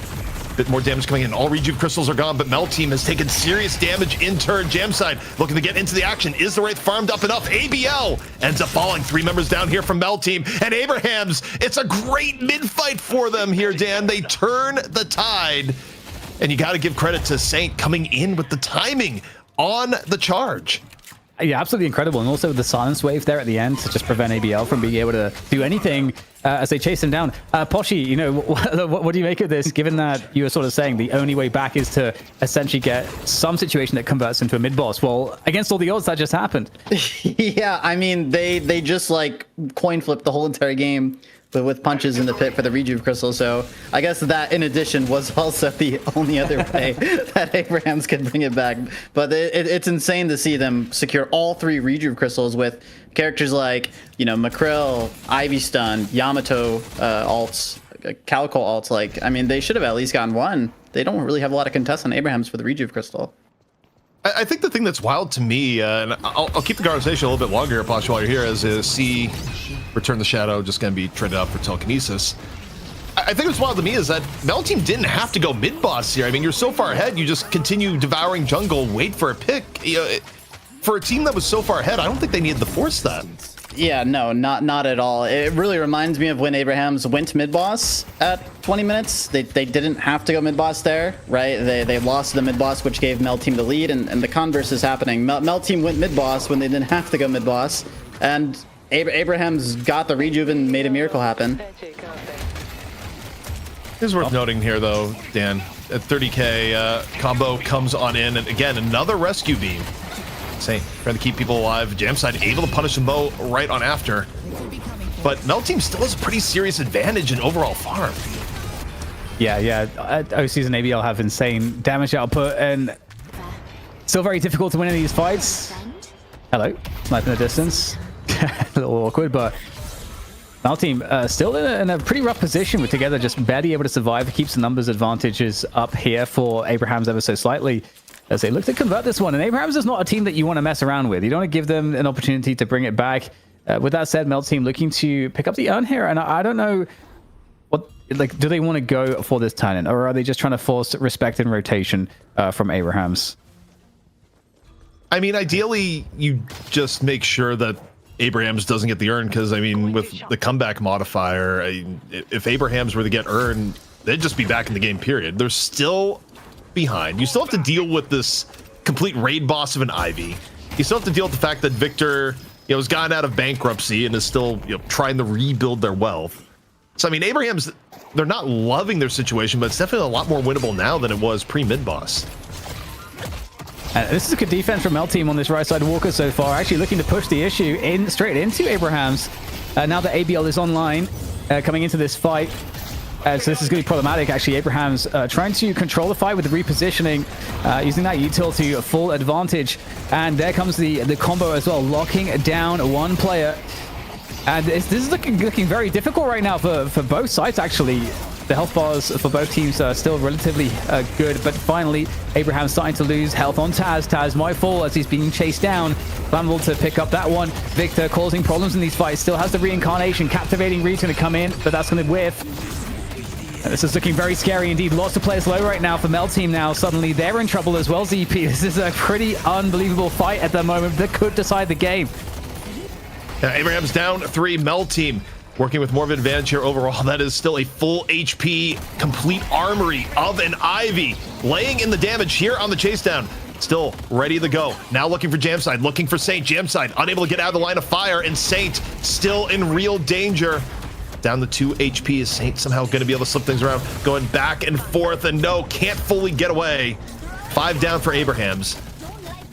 A: Bit more damage coming in. All rejuve crystals are gone, but Melteam has taken serious damage in turn. Jamside looking to get into the action. Is the Wraith farmed up enough? ABL ends up falling. 3 members down here from Melteam. And Abrahams, it's a great mid-fight for them here, Dan. They turn the tide. And you got to give credit to Saint coming in with the timing on the charge.
C: Yeah, absolutely incredible. And also the silence wave there at the end to just prevent ABL from being able to do anything as they chase him down. Poshy, you know, what do you make of this, given that you were sort of saying the only way back is to essentially get some situation that converts into a mid-boss? Well, against all the odds, that just happened.
E: Yeah, I mean, they just like coin flipped the whole entire game with punches in the pit for the rejuve crystal. So I guess that in addition was also the only other way that Abrahams could bring it back. But it's insane to see them secure all 3 rejuve crystals with characters like, you know, Makrill, Ivy Stun, Yamato alts, Calico alts. Like, I mean, they should have at least gotten 1. They don't really have a lot of contests on Abrahams for the rejuve crystal.
A: I think the thing that's wild to me, and I'll keep the conversation a little bit longer here, Posh, while you're here, is see Return the Shadow just going to be traded out for telekinesis. I think what's wild to me is that Melteam didn't have to go mid-boss here. I mean, you're so far ahead, you just continue devouring jungle, wait for a pick. You know, for a team that was so far ahead, I don't think they needed to force that.
E: Yeah, no, not at all. It really reminds me of when Abrahams went mid-boss at 20 minutes. They didn't have to go mid-boss there, right? They lost the mid-boss, which gave Melteam the lead, and the converse is happening. Melteam went mid-boss when they didn't have to go mid-boss, and Abrahams got the rejuve and made a miracle happen.
A: It's worth noting here, though, Dan, at 30k, combo comes on in, and again, another rescue beam. Saint trying to keep people alive. Jamside able to punish the Mo right on after. But Melteam still has a pretty serious advantage in overall farm.
C: Yeah. OCs and ABL have insane damage output, and still very difficult to win in these fights. Hello, sniper in the distance. A little awkward, but Melteam still in a pretty rough position with Together just barely able to survive. Keeps the numbers advantages up here for Abrahams ever so slightly as they look to convert this one. And Abrahams is not a team that you want to mess around with. You don't want to give them an opportunity to bring it back. With that said, Melteam looking to pick up the urn here, and I don't know what, like, do they want to go for this turn-in, or are they just trying to force respect and rotation from Abrahams?
A: I mean, ideally, you just make sure that Abrahams doesn't get the urn, because, I mean, with the comeback modifier, if Abrahams were to get urn, they'd just be back in the game, period. They're still behind. You still have to deal with this complete raid boss of an Ivy. You still have to deal with the fact that Victor, you know, has gotten out of bankruptcy and is still, you know, trying to rebuild their wealth. So, I mean, Abrahams, they're not loving their situation, but it's definitely a lot more winnable now than it was pre-mid-boss.
C: This is a good defense from Melteam on this right side Walker so far, actually looking to push the issue in straight into Abrahams. Now that ABL is online, coming into this fight. So this is going to be problematic, actually. Abrahams trying to control the fight with the repositioning, using that util to full advantage. And there comes the combo as well, locking down one player. And this is looking very difficult right now for both sides, actually. the health bars for both teams are still relatively good, but finally, Abraham's starting to lose health on Taz. Taz might fall as he's being chased down. Flammable to pick up that one. Victor causing problems in these fights, still has the reincarnation. Captivating Reed's going to come in, but that's going to whiff. And this is looking very scary indeed. Lots of players low right now for Mel Team now. Suddenly they're in trouble as well, ZP. This is a pretty unbelievable fight at the moment that could decide the game.
A: Abraham's down 3. Mel Team working with more of an advantage here overall. That is still a full HP, complete armory of an Ivy. Laying in the damage here on the chase down. Still ready to go. Now looking for Jamside, looking for Saint. Jamside unable to get out of the line of fire, and Saint still in real danger. Down to 2 HP. Is Saint somehow going to be able to slip things around? Going back and forth, and no, can't fully get away. 5 down for Abrahams.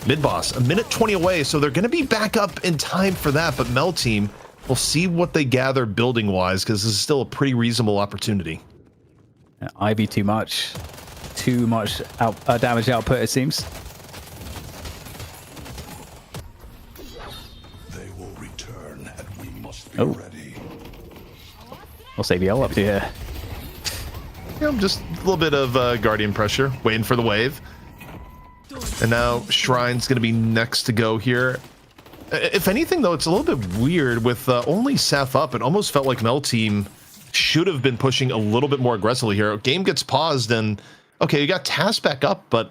A: Mid boss, a minute 20 away, so they're going to be back up in time for that. But Mel Team, we'll see what they gather building wise, because this is still a pretty reasonable opportunity.
C: Ivy too much damage output, it seems.
F: They will return, and we must be ready.
C: What's ABL up to here?
A: Just a little bit of Guardian pressure, waiting for the wave. And now Shrine's going to be next to go here. If anything, though, it's a little bit weird with only Seth up. It almost felt like Mel Team should have been pushing a little bit more aggressively here. Game gets paused, and okay, you got Task back up, but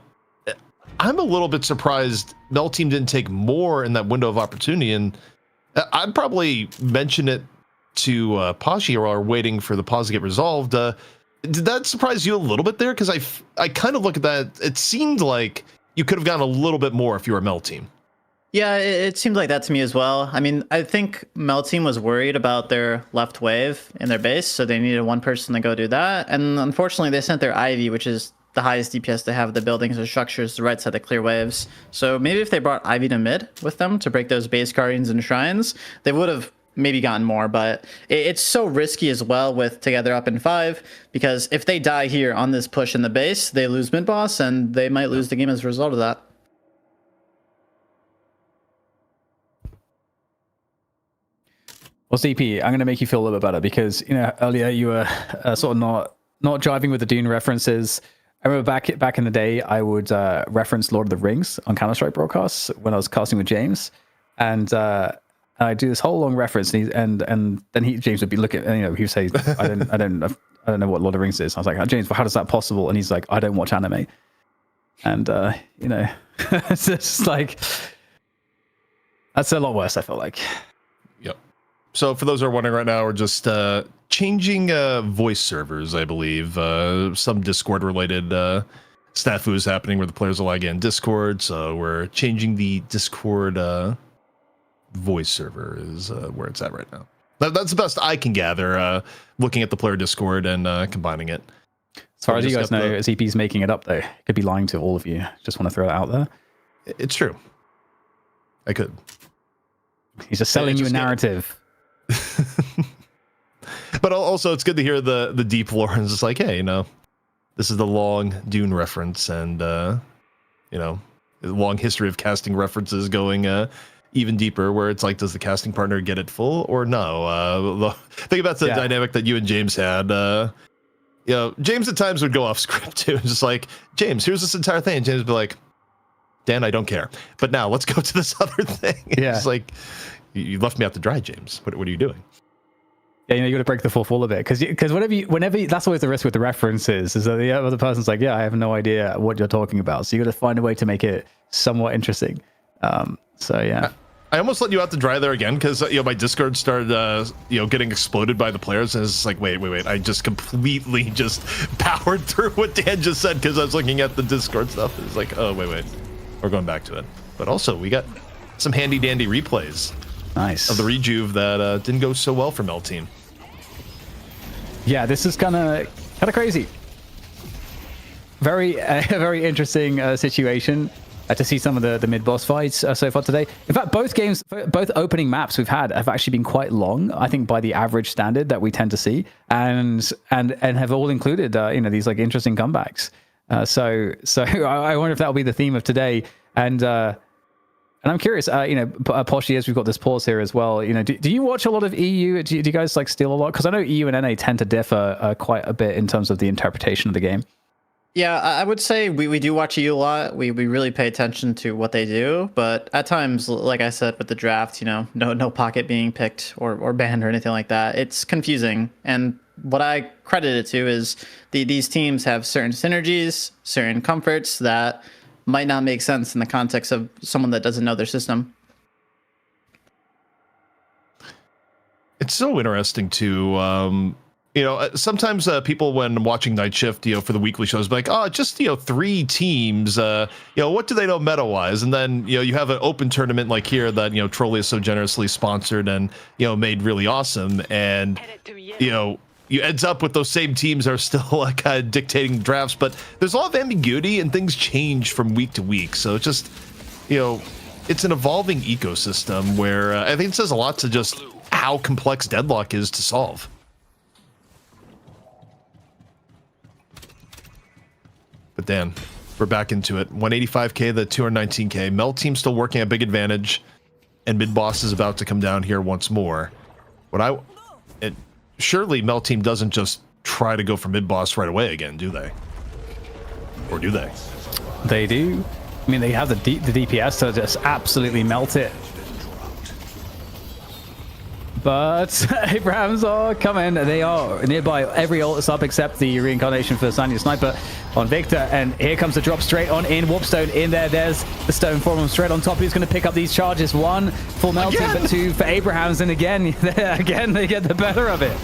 A: I'm a little bit surprised Mel Team didn't take more in that window of opportunity. And I'd probably mention it to Pashi while waiting for the pause to get resolved. Did that surprise you a little bit there? Because I kind of look at that. It seemed like you could have gone a little bit more if you were Mel Team.
E: Yeah, it seemed like that to me as well. I mean, I think Mel Team was worried about their left wave in their base, so they needed one person to go do that. And unfortunately, they sent their Ivy, which is the highest DPS they have, the buildings and structures, the right side of clear waves. So maybe if they brought Ivy to mid with them to break those base guardians and shrines, they would have maybe gotten more. But it's so risky as well with Together up in 5, because if they die here on this push in the base, they lose mid boss, and they might lose the game as a result of that.
C: Well, CP, I'm going to make you feel a little bit better because, earlier you were sort of not jiving with the Dune references. I remember back in the day, I would reference Lord of the Rings on Counter-Strike broadcasts when I was casting with James. And I do this whole long reference, and then James would be looking, he would say, I don't know what Lord of the Rings is. I was like, James, how is that possible? And he's like, I don't watch anime. And, it's just like, that's a lot worse, I feel like.
A: Yep. So for those who are wondering right now, we're just changing voice servers, I believe. Some Discord related snafu is happening where the players will log in Discord. So we're changing the Discord voice server is where it's at right now. That's the best I can gather, looking at the player Discord and combining it.
C: As far as you guys know, ZP's making it up, though. Could be lying to all of you. Just want to throw it out there.
A: It's true. I could.
C: He's just selling you a narrative.
A: But also, it's good to hear the deep lore and just like, hey, this is the long Dune reference, and long history of casting references going even deeper, where it's like, does the casting partner get it full or no? Think about the dynamic that you and James had. James at times would go off script too, just like, James, here's this entire thing. And James would be like, Dan, I don't care. But now let's go to this other thing. Yeah. It's like, you left me out to dry, James. What are you doing?
C: Yeah, you got to break the fourth wall a bit, because whenever that's always the risk with the references, is that the other person's like, yeah, I have no idea what you're talking about. So you got to find a way to make it somewhat interesting. So yeah.
A: I almost let you out to dry there again because my Discord started getting exploded by the players, and it's like, wait, I just completely just powered through what Dan just said because I was looking at the Discord stuff. It's like, oh wait, we're going back to it. But also we got some handy dandy replays.
C: Nice.
A: Of the rejuve that didn't go so well for Mel Team.
C: Yeah, this is kind of crazy. Very very interesting situation. To see some of the mid-boss fights so far today. In fact, both opening maps we've had have actually been quite long, I think, by the average standard that we tend to see, and have all included these like interesting comebacks. So I wonder if that'll be the theme of today. And And I'm curious, Poshy, as we've got this pause here as well, do you watch a lot of EU? Do you guys like steal a lot? Because I know EU and NA tend to differ quite a bit in terms of the interpretation of the game.
E: Yeah, I would say we do watch EU a lot. We really pay attention to what they do, but at times, like I said with the draft, no pocket being picked or banned or anything like that. It's confusing, and what I credit it to is these teams have certain synergies, certain comforts that might not make sense in the context of someone that doesn't know their system.
A: It's so interesting to, sometimes people when watching Night Shift, for the weekly shows, be like, oh, just, 3 teams, what do they know meta-wise? And then, you have an open tournament like here that, Trolli is so generously sponsored and, made really awesome. And, you ends up with those same teams are still kind of dictating drafts, but there's a lot of ambiguity and things change from week to week. So it's just, it's an evolving ecosystem where I think it says a lot to just how complex Deadlock is to solve. But Dan, we're back into it. 185k, the 219k. Mel team still working at big advantage, and mid boss is about to come down here once more. Surely Mel team doesn't just try to go for mid boss right away again, do they? Or do they?
C: They do. I mean, they have the DPS to just absolutely melt it. But Abrahams are coming. They are nearby. Every ult is up except the reincarnation for Sanya Sniper on Victor. And here comes the drop straight on in. Warpstone in there. There's the stone from him straight on top. Who's going to pick up these charges? 1 for Melting, but 2 for Abrahams. And again, they get the better of it.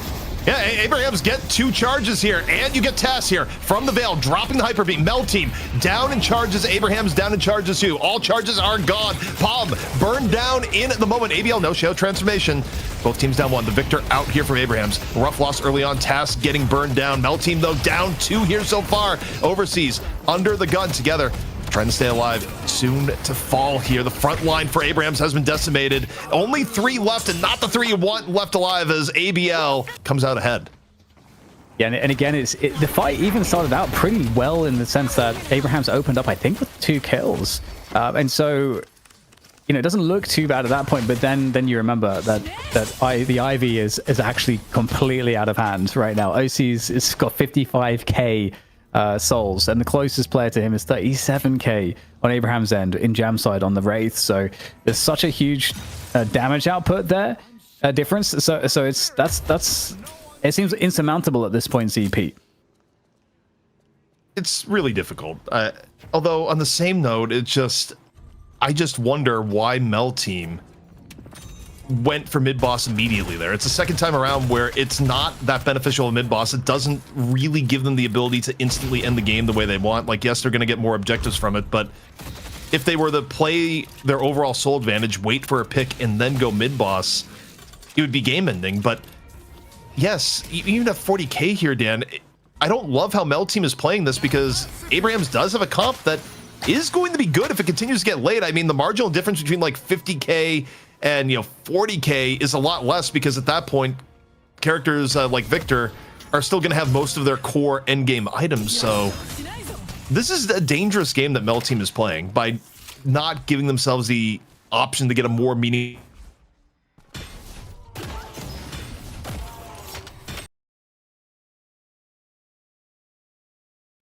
A: Yeah, Abrahams get 2 charges here, and you get Tass here from the Veil, dropping the Hyper Beam. Mel team down in charges, Abrahams down in charges too. All charges are gone. Palm burned down in the moment. ABL no show transformation. Both teams down 1. The Victor out here from Abrahams. Rough loss early on. Tass getting burned down. Mel team though down 2 here so far. Overseas under the gun together. Trying to stay alive, soon to fall here. The front line for Abrahams has been decimated. Only 3 left, and not the 3 you want left alive as ABL comes out ahead.
C: Yeah, and again, the fight even started out pretty well in the sense that Abrahams opened up, I think, with 2 kills. And so, it doesn't look too bad at that point, but then you remember that the Ivy is actually completely out of hand right now. OC's got 55k souls, and the closest player to him is 37k on Abraham's end in jam side on the Wraith. So there's such a huge damage output there, difference. So it seems insurmountable at this point, ZP.
A: It's really difficult. Although on the same note, I just wonder why Mel team went for mid boss immediately there. It's the second time around where it's not that beneficial in mid boss. It doesn't really give them the ability to instantly end the game the way they want. Like, yes, they're going to get more objectives from it, but if they were to play their overall soul advantage, wait for a pick, and then go mid boss, it would be game ending. But yes, even at 40k here, Dan, I don't love how Mel team is playing this because Abrahams does have a comp that is going to be good if it continues to get late. I mean, the marginal difference between like 50k and 40k is a lot less because at that point characters like Victor are still going to have most of their core endgame items. So this is a dangerous game that Mel team is playing by not giving themselves the option to get a more meaning.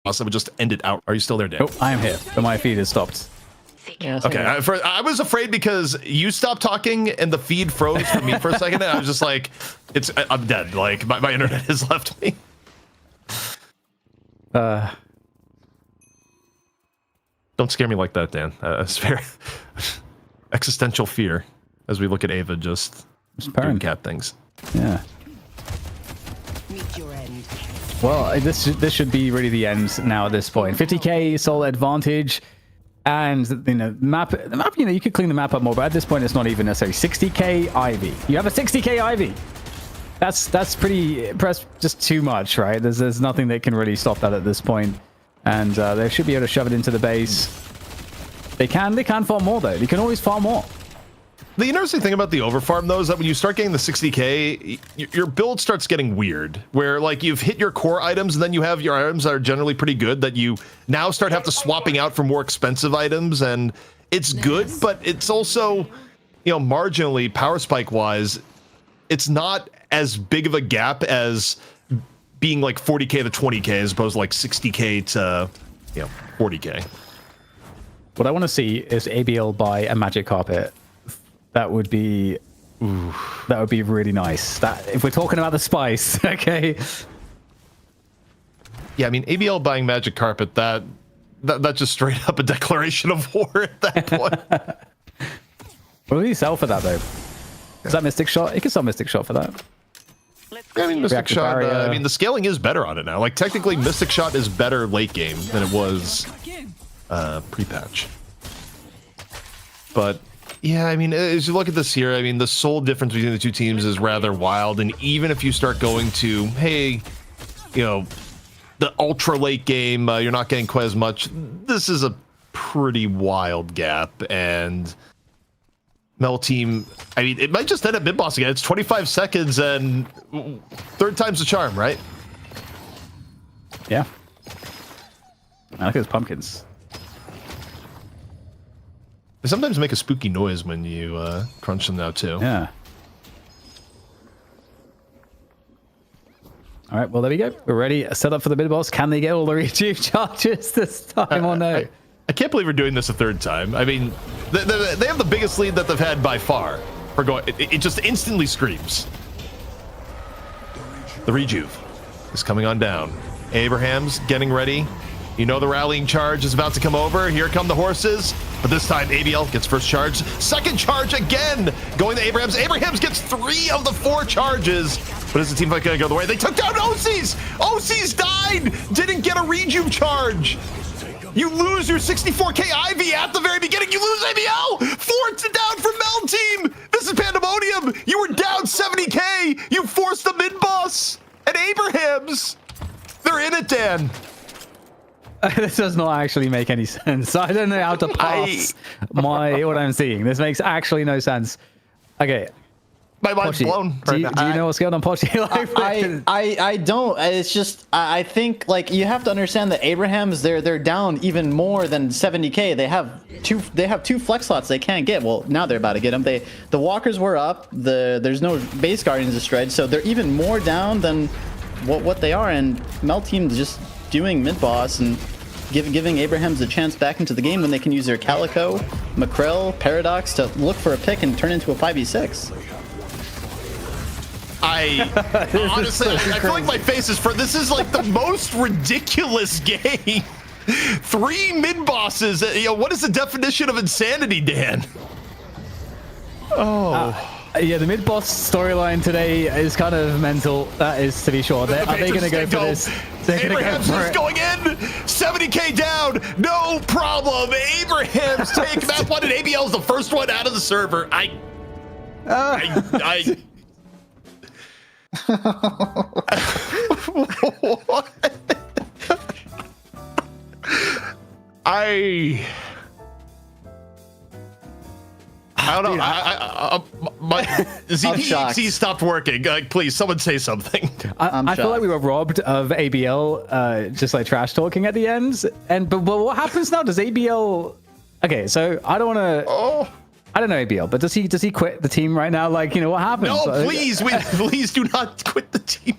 A: Also, would just end it out. Are you still there, Dan?
C: Oh, I am here, but my feed has stopped.
E: Yeah,
A: Okay, I was afraid because you stopped talking and the feed froze for me for a second, and I was just like, I'm dead. Like, my internet has left me. Don't scare me like that, Dan. It's very existential fear as we look at Ava just doing cat things.
C: Yeah.
D: Meet your end.
C: Well, this should be really the end now at this point. 50k soul advantage. And the map, you could clean the map up more, but at this point, it's not even necessarily 60k Ivy. You have a 60k Ivy. That's pretty just too much, right? There's nothing that can really stop that at this point, and they should be able to shove it into the base. They can farm more though. They can always farm more.
A: The interesting thing about the overfarm, though, is that when you start getting the 60k, your build starts getting weird, where like you've hit your core items and then you have your items that are generally pretty good that you now start have to swapping out for more expensive items, and it's good, but it's also, marginally power spike wise, it's not as big of a gap as being like 40k to 20k as opposed to like 60k to 40k.
C: What I want to see is ABL buy a magic carpet. That would be really nice. That if we're talking about the spice, okay.
A: Yeah, I mean ABL buying magic carpet, that's just straight up a declaration of war at that point.
C: What do you sell for that though? Is that Mystic Shot? You can sell Mystic Shot for that.
A: I mean, Mystic
C: Reactive
A: Shot.
C: barrier.
A: The scaling is better on it now. Like technically, Mystic Shot is better late game than it was pre-patch. But yeah, I mean, as you look at this here, I mean, the sole difference between the two teams is rather wild. And even if you start going to, hey, the ultra late game, you're not getting quite as much. This is a pretty wild gap, and Mel team, I mean, it might just end up mid boss again. It's 25 seconds and third time's the charm, right?
C: Yeah. I like those pumpkins.
A: They sometimes make a spooky noise when you crunch them now too.
C: Yeah. All right, well, there we go. We're ready. Set up for the mid boss. Can they get all the rejuve charges this time or no?
A: I can't believe we're doing this a third time. I mean, they have the biggest lead that they've had by far. For going, it just instantly screams. The rejuve is coming on down. Abraham's getting ready. The rallying charge is about to come over. Here come the horses. But this time, ABL gets first charge. Second charge again, going to Abrahams. Abrahams gets 3 of the 4 charges. But is the team fight going to go the way? They took down OCs. OCs died. Didn't get a rejuve charge. You lose your 64k Ivy at the very beginning. You lose ABL. 4 down for Mel team. This is pandemonium. You were down 70k. You forced the mid boss. And Abrahams, they're in it, Dan.
C: This does not actually make any sense. I don't know how to pass what I'm seeing. This makes actually no sense. Okay.
A: My mind's
C: Pochi,
A: blown.
C: do you know what's going on, Pochi?
E: I don't. It's just I think like you have to understand that Abrahams they're down even more than 70k. They have two flex slots they can't get. Well, now they're about to get them. The walkers were up. There's no base guardians destroyed, so they're even more down than what they are. And Mel team's just doing mid boss and giving Abrahams a chance back into the game when they can use their Calico, Makrell, Paradox to look for a pick and turn into a 5v6.
A: Honestly, I feel like my face is for this is like the most ridiculous game. 3 mid bosses. What is the definition of insanity, Dan?
C: Yeah, the mid boss storyline today is kind of mental. That is to be sure. Are they going to go for this?
A: Abraham's is going in. 70k down. No problem. Abraham's take map 1 and ABL is the first one out of the server. What? I don't know. My ZPC stopped working. Please, someone say something.
C: I feel like we were robbed of ABL, just like trash talking at the end. But what happens now? Does ABL? Okay, so I don't want to. I don't know ABL, but does he quit the team right now? Like, what happens?
A: No, please, please do not quit the team.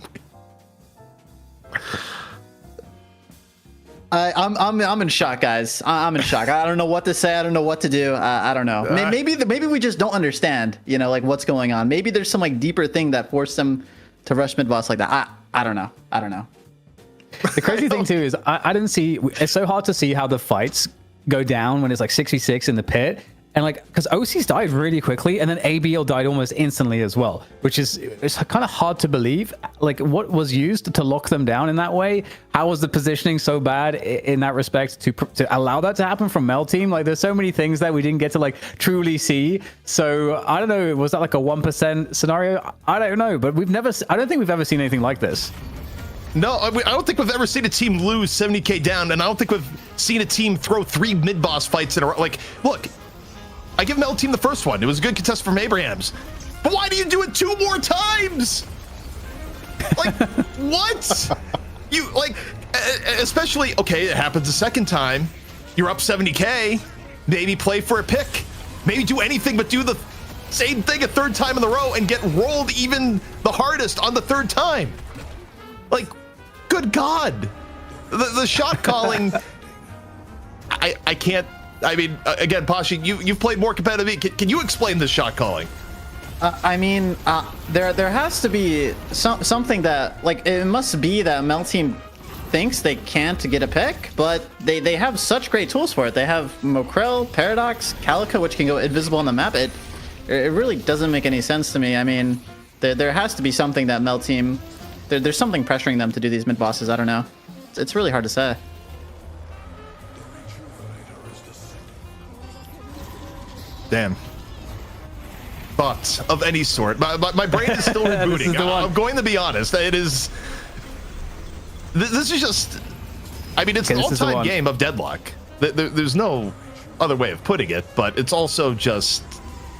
E: I'm in shock, guys. I'm in shock. I don't know what to say. I don't know what to do. I don't know. Maybe we just don't understand. Like what's going on. Maybe there's some like deeper thing that forced them to rush mid boss like that. I don't know. I don't know.
C: The crazy thing too is I didn't see. It's so hard to see how the fights go down when it's like 66 in the pit. And like, because OC's died really quickly, and then ABL died almost instantly as well, which is it's kind of hard to believe. Like, what was used to lock them down in that way? How was the positioning so bad in that respect to allow that to happen from Mel team? Like, there's so many things that we didn't get to like truly see. So I don't know. Was that like a 1% scenario? I don't know, but I don't think we've ever seen anything like this.
A: No, I don't think we've ever seen a team lose 70k down, and I don't think we've seen a team throw 3 mid boss fights in a row. Like, look. I give Mel team the first one. It was a good contest from Abrahams. But why do you do it 2 more times? Like, what? You, like, especially, okay, it happens a second time. You're up 70k. maybe play for a pick, maybe do anything but do the same thing a third time in a row and get rolled even the hardest on the third time. Like, good God. The shot calling, I can't, I mean, again, Pashi, you've played more competitive. Can you explain this shot calling?
E: I mean, there has to be something that, like, it must be that Mel Team thinks they can't get a pick, but they have such great tools for it. They have Mokrel, Paradox, Calico, which can go invisible on the map. It really doesn't make any sense to me. I mean, there has to be something that Mel Team, there's something pressuring them to do these mid bosses. I don't know. It's really hard to say.
A: Damn. Thoughts of any sort. My brain is still rebooting. I'm going to be honest. It is. This is just. I mean, it's an all-time game of Deadlock. There's no other way of putting it, but it's also just.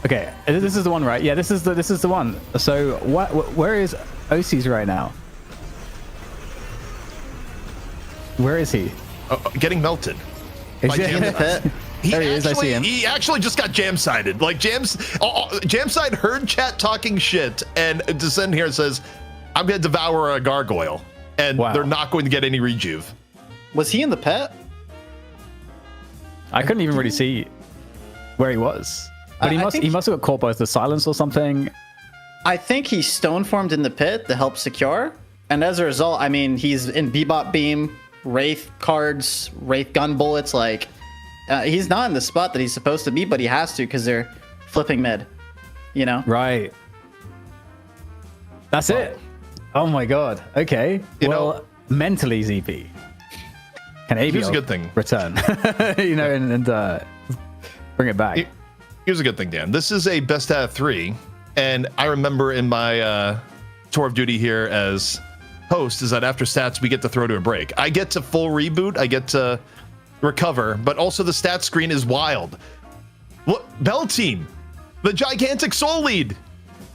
C: Okay, this is the one, right? Yeah, this is the one. So where is OC's right now? Where is he?
A: Getting melted.
C: Is he in the pit? There he is, I see him.
A: He actually just got jam-sided. Like, Jam-side heard chat talking shit and descend here and says, I'm going to devour a gargoyle. And they're not going to get any rejuve.
E: Was he in the pit?
C: I couldn't even really see where he was. But he must have got caught by the silence or something.
E: I think he stone formed in the pit to help secure. And as a result, I mean, he's in Bebop Beam, Wraith cards, Wraith gun bullets, like... he's not in the spot that he's supposed to be, but he has to because they're flipping mid, you know?
C: Right. That's it. Oh my God. Okay.
A: You know,
C: mentally, ZP. Can ABL
A: here's a good thing.
C: Return? You know, and bring it back.
A: Here's a good thing, Dan. This is a best out of 3. And I remember in my tour of duty here as host is that after stats, we get to throw to a break. I get to full reboot. I get to recover, but also the stat screen is wild. Look, Bell Team, the gigantic soul lead,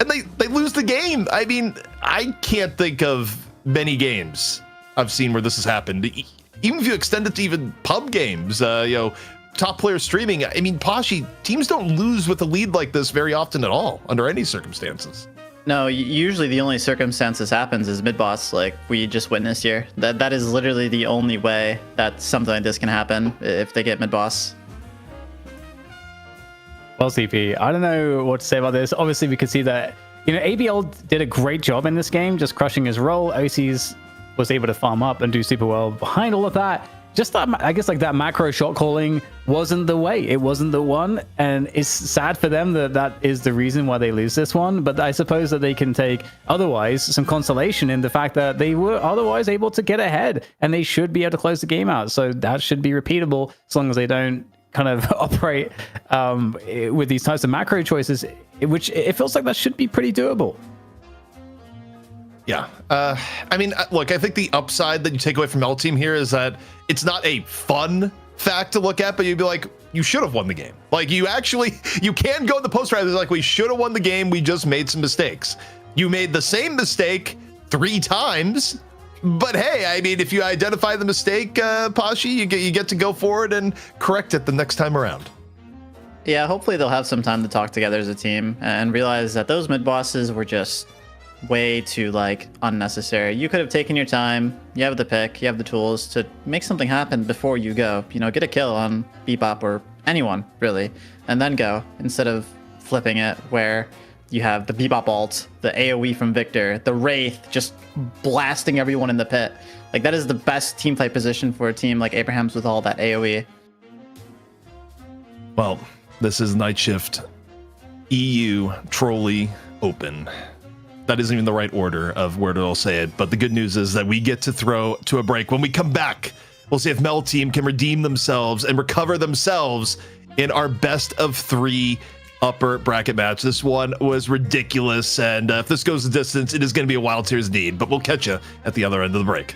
A: and they lose the game. I mean, I can't think of many games I've seen where this has happened. Even if you extend it to even pub games, top player streaming. I mean, Pashi, teams don't lose with a lead like this very often at all under any circumstances.
E: No, usually the only circumstance this happens is mid-boss, like we just witnessed here. That is literally the only way that something like this can happen, if they get mid-boss.
C: Well, CP, I don't know what to say about this. Obviously, we could see that, ABL did a great job in this game, just crushing his role. OC's was able to farm up and do super well behind all of that. Just that, I guess, like that macro shot calling wasn't the way. It wasn't the one, and it's sad for them that is the reason why they lose this one. But I suppose that they can take otherwise some consolation in the fact that they were otherwise able to get ahead, and they should be able to close the game out. So that should be repeatable as long as they don't kind of operate with these types of macro choices, which it feels like that should be pretty doable.
A: Yeah. I mean, look, I think the upside that you take away from L Team here is that it's not a fun fact to look at, but you'd be like, you should have won the game. Like, you can go in the post round, like, we should have won the game. We just made some mistakes. You made the same mistake 3 times, but hey, I mean, if you identify the mistake, Pashi, you get to go forward and correct it the next time around.
E: Yeah, hopefully they'll have some time to talk together as a team and realize that those mid bosses were just way too unnecessary. You could have taken your time. You have the pick, you have the tools to make something happen before you go. Get a kill on Bebop or anyone really, and then go, instead of flipping it where you have the Bebop ult, the AoE from Victor, the Wraith just blasting everyone in the pit. Like, that is the best team fight position for a team like Abraham's with all that AoE.
A: Well, this is Night Shift EU Trolli Open. That isn't even the right order of where to all say it, but the good news is that we get to throw to a break. When we come back, we'll see if Mel Team can redeem themselves and recover themselves in our best of 3 upper bracket match. This one was ridiculous, and if this goes the distance, it is going to be a Wild Tears need, but we'll catch you at the other end of the break.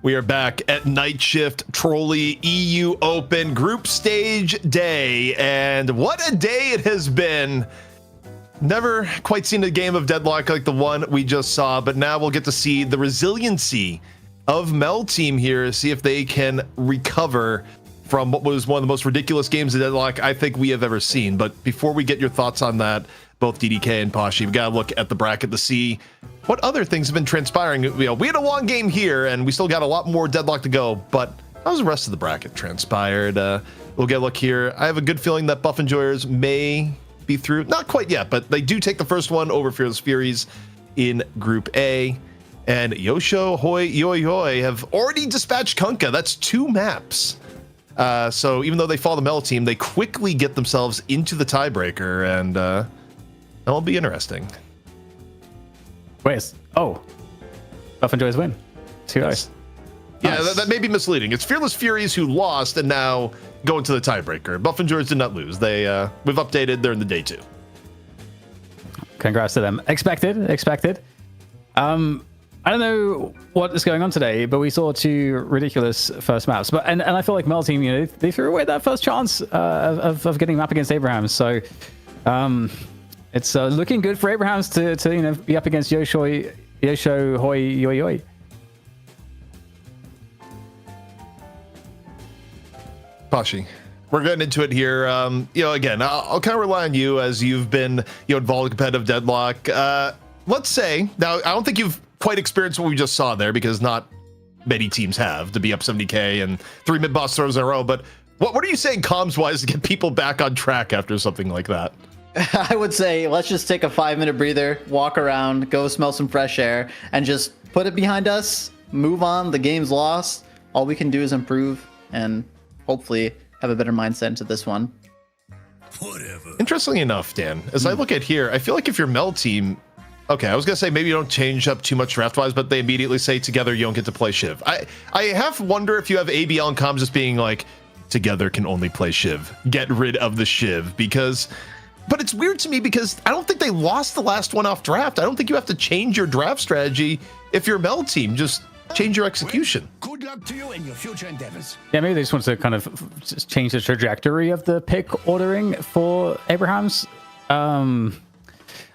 A: We are back at Night Shift Trolli EU Open Group Stage Day, and what a day it has been. Never quite seen a game of Deadlock like the one we just saw, but now we'll get to see the resiliency of Mel Team here, see if they can recover from what was one of the most ridiculous games of Deadlock I think we have ever seen. But before we get your thoughts on that, both DDK and Pashi, we gotta look at the bracket to see what other things have been transpiring. You know, we had a long game here, and we still got a lot more Deadlock to go, but how's the rest of the bracket transpired? We'll get a look here. I have a good feeling that Buff Enjoyers may be through. Not quite yet, but they do take the first one over Fearless Furies in Group A. And Yosho, Hoi, Yoi, Hoi have already dispatched Kunkka. That's 2 maps. So even though they follow the Mel Team, they quickly get themselves into the tiebreaker, and that'll be interesting.
C: Wait, oh, Buff Enjoyers win. 2-0.
A: Yes. Yeah,
C: Nice.
A: that may be misleading. It's Fearless Furies who lost and now go into the tiebreaker. Buff Enjoyers did not lose. They we've updated. They're in the day 2.
C: Congrats to them. Expected. I don't know what is going on today, but we saw 2 ridiculous first maps. But and I feel like Mel Team, you know, they threw away that first chance of getting map against Abraham. So It's looking good for Abrahams to be up against Yosho Hoi Yoi Yoi.
A: Pashi, we're getting into it here. Again, I'll kind of rely on you as you've been, involved in competitive Deadlock. Let's say now, I don't think you've quite experienced what we just saw there because not many teams have to be up 70k and 3 mid boss throws in a row. But what are you saying comms wise to get people back on track after something like that?
E: I would say let's just take a 5-minute breather, walk around, go smell some fresh air, and just put it behind us. Move on. The game's lost. All we can do is improve and hopefully have a better mindset into this one.
F: Whatever.
A: Interestingly enough, Dan, as I look at here, I feel like if your Mel team, okay, I was gonna say maybe you don't change up too much draft wise, but they immediately say together you don't get to play Shiv. I have to wonder if you have ABL and comms just being like, together can only play Shiv. Get rid of the Shiv but it's weird to me because I don't think they lost the last one off draft. I don't think you have to change your draft strategy if you're a Mel team. Just change your execution.
F: Good luck to you in your future endeavors.
C: Yeah, maybe they just want to kind of just change the trajectory of the pick ordering for Abrahams. I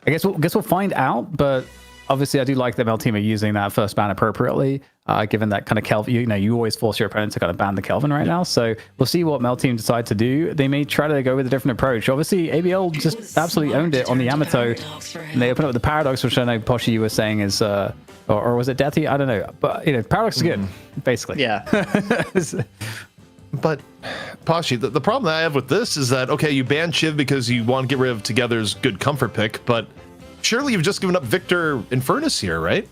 C: guess we'll find out, but obviously I do like that Mel team are using that first ban appropriately, given that kind of Kelvin, you always force your opponent to kind of ban the Kelvin right now. So we'll see what Mel team decide to do. They may try to go with a different approach. Obviously ABL just absolutely owned it on the Yamato, and they opened up with the Paradox, which I know Poshi you were saying is or was it Deathy? I don't know, but Paradox is good, basically.
E: Yeah.
A: But Pashi, the problem that I have with this is that, okay, you ban Shiv because you want to get rid of Together's good comfort pick, but surely you've just given up Victor Infernus here, right?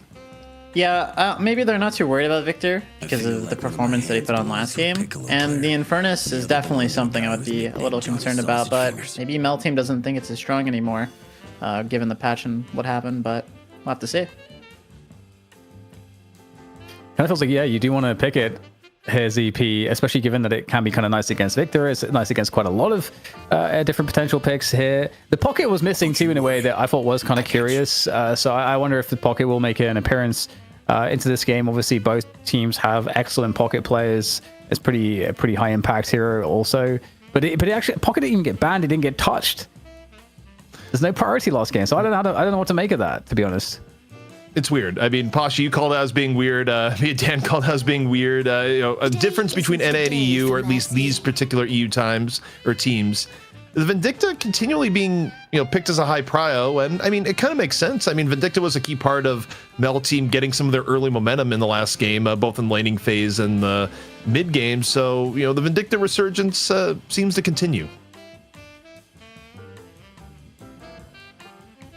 E: Yeah, maybe they're not too worried about Victor because of the performance that he put on last game. And the Infernus is definitely something I would be a little concerned about, but maybe Mel team doesn't think it's as strong anymore, given the patch and what happened, but we'll have to see.
C: Kind of feels like, yeah, you do want to pick it. Here's EP, especially given that it can be kind of nice against Victor. It's nice against quite a lot of different potential picks here. The pocket was missing too in a way that I thought was kind of curious. So I wonder if the pocket will make an appearance into this game. Obviously, both teams have excellent pocket players. It's pretty high impact hero also. But it actually, pocket didn't even get banned. It didn't get touched. There's no priority last game, so I don't know what to make of that, to be honest.
A: It's weird. I mean, Pasha, you called it as being weird. Me and Dan called it as being weird. A difference between NA and EU, or at least these particular EU times or teams. The Vindicta continually being, picked as a high prio, and I mean, it kind of makes sense. I mean, Vindicta was a key part of Mel team getting some of their early momentum in the last game, both in laning phase and the mid game. So, the Vindicta resurgence seems to continue.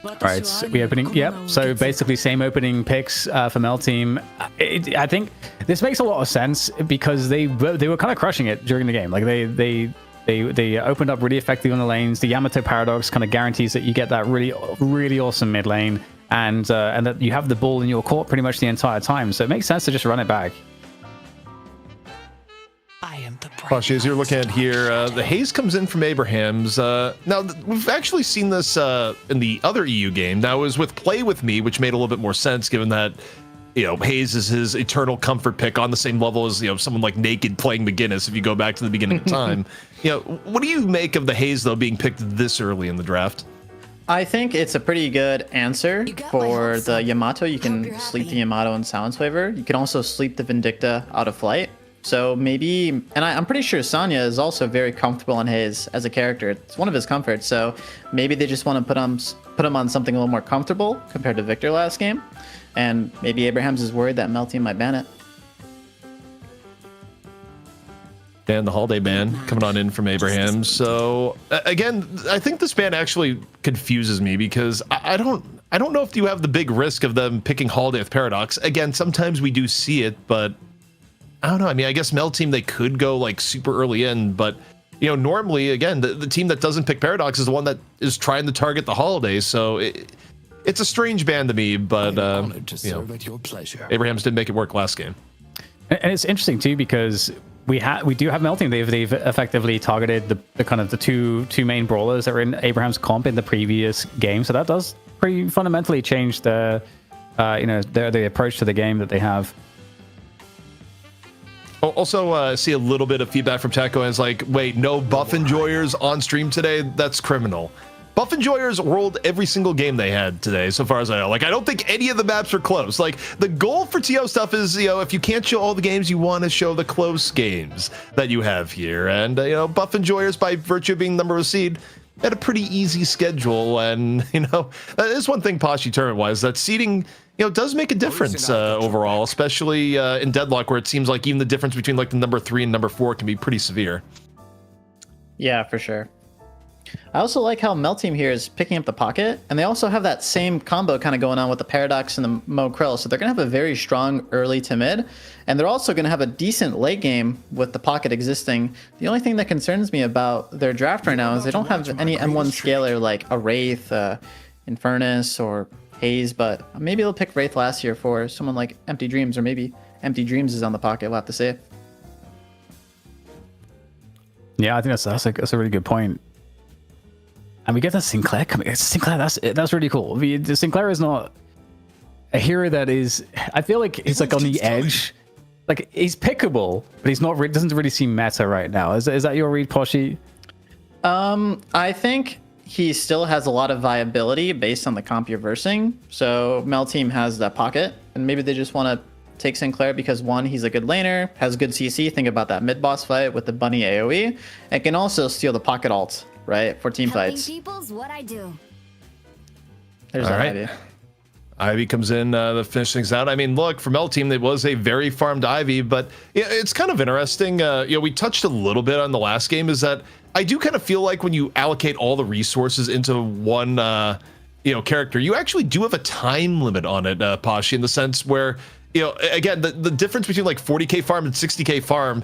C: All right, so we opening. Yep. So basically, same opening picks for Mel team. I think this makes a lot of sense because they were kind of crushing it during the game. Like they opened up really effectively on the lanes. The Yamato Paradox kind of guarantees that you get that really awesome mid lane, and that you have the ball in your court pretty much the entire time. So it makes sense to just run it back.
A: Pasha, as you're looking at here, the haze comes in from Abrahams. Now, we've actually seen this in the other EU game. Now, it was with Play With Me, which made a little bit more sense, given that, Haze is his eternal comfort pick on the same level as, someone like Naked playing McGinnis, if you go back to the beginning of time. What do you make of the Haze, though, being picked this early in the draft?
E: I think it's a pretty good answer for the Yamato. You can sleep the Yamato in Silence Waiver. You can also sleep the Vindicta out of flight. So maybe, and I'm pretty sure Sanya is also very comfortable on Haze as a character. It's one of his comforts. So maybe they just want to put him on something a little more comfortable compared to Victor last game. And maybe Abrahams is worried that Mel team might ban it.
A: Dan, the holiday ban coming on in from Abraham. So again, I think this ban actually confuses me because I don't know if you have the big risk of them picking holiday with Paradox. Again, sometimes we do see it, but I don't know. I mean, I guess Mel team, they could go like super early in, but normally, again, the team that doesn't pick Paradox is the one that is trying to target the holidays. So it's a strange ban to me, but Abrahams did make it work last game.
C: And it's interesting too because we do have Mel team. They've effectively targeted the kind of the two main brawlers that were in Abraham's comp in the previous game. So that does pretty fundamentally change the approach to the game that they have.
A: Also, see a little bit of feedback from Taco, and it's like, wait, no buff enjoyers on stream today? That's criminal. Buff Enjoyers rolled every single game they had today, so far as I know. Like, I don't think any of the maps are close. Like, the goal for TO stuff is, you know, if you can't show all the games, you want to show the close games that you have here. And, you know, Buff Enjoyers, by virtue of being number one seed, had a pretty easy schedule. And, you know, that is one thing Poshy tournament-wise, that seeding, you know, does make a difference overall, especially in Deadlock, where it seems like even the difference between like the number 3 and number 4 can be pretty severe.
E: Yeah, for sure. I also like how Mel Team here is picking up the pocket, and they also have that same combo kind of going on with the Paradox and the Mo Krill, so they're going to have a very strong early to mid, and they're also going to have a decent late game with the pocket existing. The only thing that concerns me about their draft right now is they don't have any M1 scaler like a Wraith, Infernus, or Haze, but maybe they'll pick Wraith last year for someone like Empty Dreams, or maybe Empty Dreams is on the pocket, we'll have to see.
C: Yeah, I think that's a really good point. And we get the Sinclair coming. Sinclair, that's really cool. The Sinclair is not a hero that is. I feel like he's like on the edge. Like, he's pickable, but he's not. Doesn't really seem meta right now. Is that your read, Poshy?
E: I think he still has a lot of viability based on the comp you're versing. So Mel Team has that pocket, and maybe they just want to take Sinclair because, one, he's a good laner, has good CC. Think about that mid boss fight with the bunny AoE, and can also steal the pocket ult, right, for team fights.
G: People's what I do.
E: There's
A: All
E: that
A: right.
E: idea.
A: Ivy comes in to finish things out. I mean, look, from L Team, it was a very farmed Ivy, but it's kind of interesting. You know, we touched a little bit on the last game, is that I do kind of feel like when you allocate all the resources into one, you know, character, you actually do have a time limit on it, Poshy, in the sense where, you know, again, the difference between like 40k farm and 60k farm,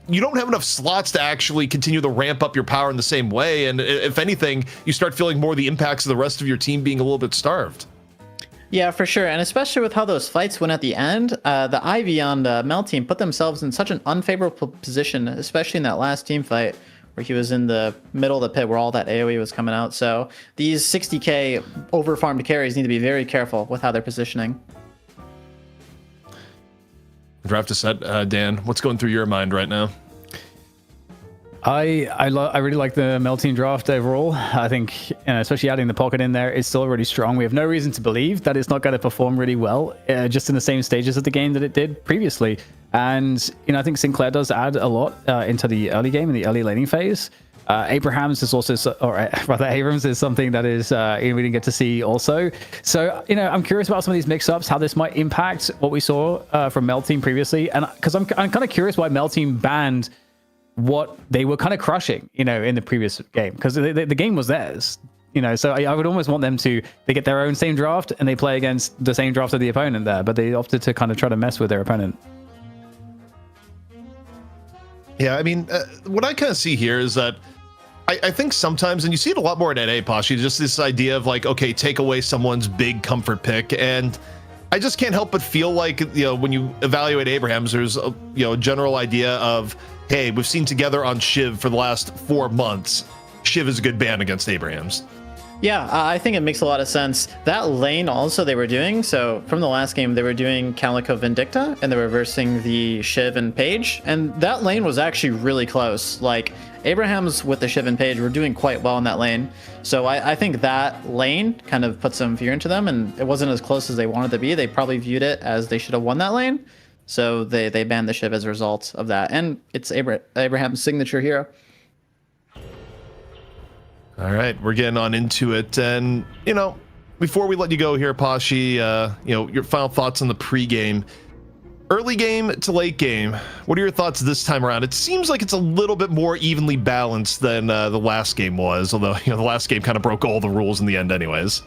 A: you don't have enough slots to actually continue to ramp up your power in the same way. And if anything, you start feeling more the impacts of the rest of your team being a little bit starved.
E: Yeah, for sure. And especially with how those fights went at the end, the Ivy on the Mel Team put themselves in such an unfavorable position, especially in that last team fight where he was in the middle of the pit where all that AoE was coming out. So these 60k over-farmed carries need to be very careful with how they're positioning.
A: Draft is set. Dan, what's going through your mind right now?
C: I really like the Mel Team draft overall. I think, you know, especially adding the pocket in there, it's still really strong. We have no reason to believe that it's not going to perform really well, just in the same stages of the game that it did previously. And, you know, I think Sinclair does add a lot into the early game, in the early laning phase. Abrams is also, or rather Abrams is something that is, you know, we didn't get to see also. So, you know, I'm curious about some of these mix-ups, how this might impact what we saw from Mel Team previously. And because I'm kind of curious why Mel Team banned what they were kind of crushing, you know, in the previous game, because the game was theirs, you know. So I would almost want them to, they get their own same draft and they play against the same draft of the opponent there, but they opted to kind of try to mess with their opponent.
A: Yeah, I mean, what I kind of see here is that I think sometimes, and you see it a lot more in NA, Poshy, just this idea of like, okay, take away someone's big comfort pick. And I just can't help but feel like, you know, when you evaluate Abrahams, there's a, you know, a general idea of, hey, we've seen together on Shiv for the last 4 months. Shiv is a good ban against Abrahams.
E: Yeah, I think it makes a lot of sense. That lane also they were doing, so from the last game, they were doing Calico Vindicta, and they were versing the Shiv and Page, and that lane was actually really close. Like, Abrahams with the Shiv and Page were doing quite well in that lane. So I think that lane kind of put some fear into them, and it wasn't as close as they wanted to be. They probably viewed it as they should have won that lane. So they banned the Shiv as a result of that. And it's Abraham's signature hero.
A: All right, we're getting on into it. And, you know, before we let you go here, Poshy, you know, your final thoughts on the pregame. Early game to late game, what are your thoughts this time around? It seems like it's a little bit more evenly balanced than the last game was, although, you know, the last game kind of broke all the rules in the end anyways.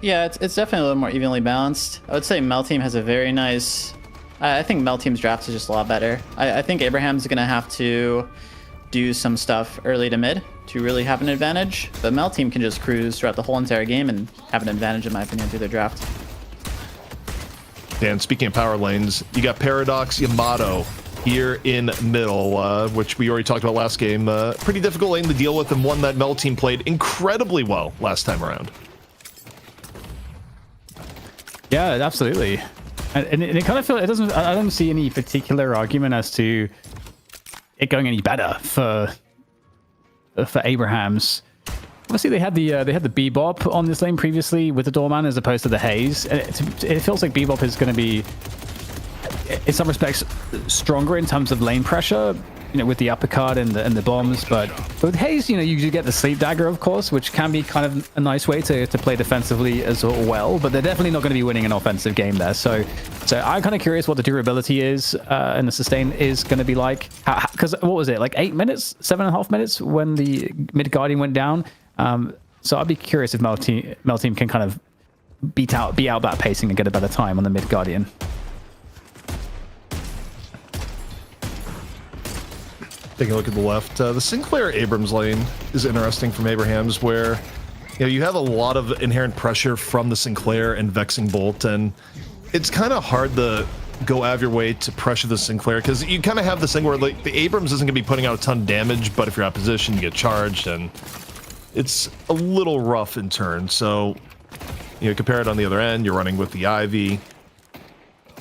E: Yeah, it's definitely a little more evenly balanced. I would say Mel Team has a very nice... I think Mel Team's draft is just a lot better. I think Abraham's going to have to do some stuff early to mid to really have an advantage, but Mel Team can just cruise throughout the whole entire game and have an advantage, in my opinion, through their draft.
A: Dan, speaking of power lanes, you got Paradox Yamato here in middle, which we already talked about last game. Pretty difficult lane to deal with, and one that Mel Team played incredibly well last time around.
C: Yeah, absolutely. And it kind of feels, it doesn't, I don't see any particular argument as to it going any better for Abrahams. Obviously, they had the Bebop on this lane previously with the Doorman as opposed to the Haze. And it feels like Bebop is going to be, in some respects, stronger in terms of lane pressure, you know, with the uppercut and the bombs. But with Haze, you know, you get the Sleep Dagger, of course, which can be kind of a nice way to play defensively as well. But they're definitely not going to be winning an offensive game there. So I'm kind of curious what the durability is and the sustain is going to be like. Because what was it, like 8 minutes, 7.5 minutes when the mid Guardian went down? So I'd be curious if Mel Team can kind of beat out that pacing and get a better time on the mid Guardian.
A: Taking a look at the left, the Sinclair Abrams lane is interesting from Abraham's, where you have a lot of inherent pressure from the Sinclair and Vexing Bolt, and it's kind of hard to go out of your way to pressure the Sinclair because you kind of have this thing where like the Abrams isn't going to be putting out a ton of damage, but if you're out of position, you get charged, and it's a little rough in turn. So compare it on the other end. You're running with the Ivy,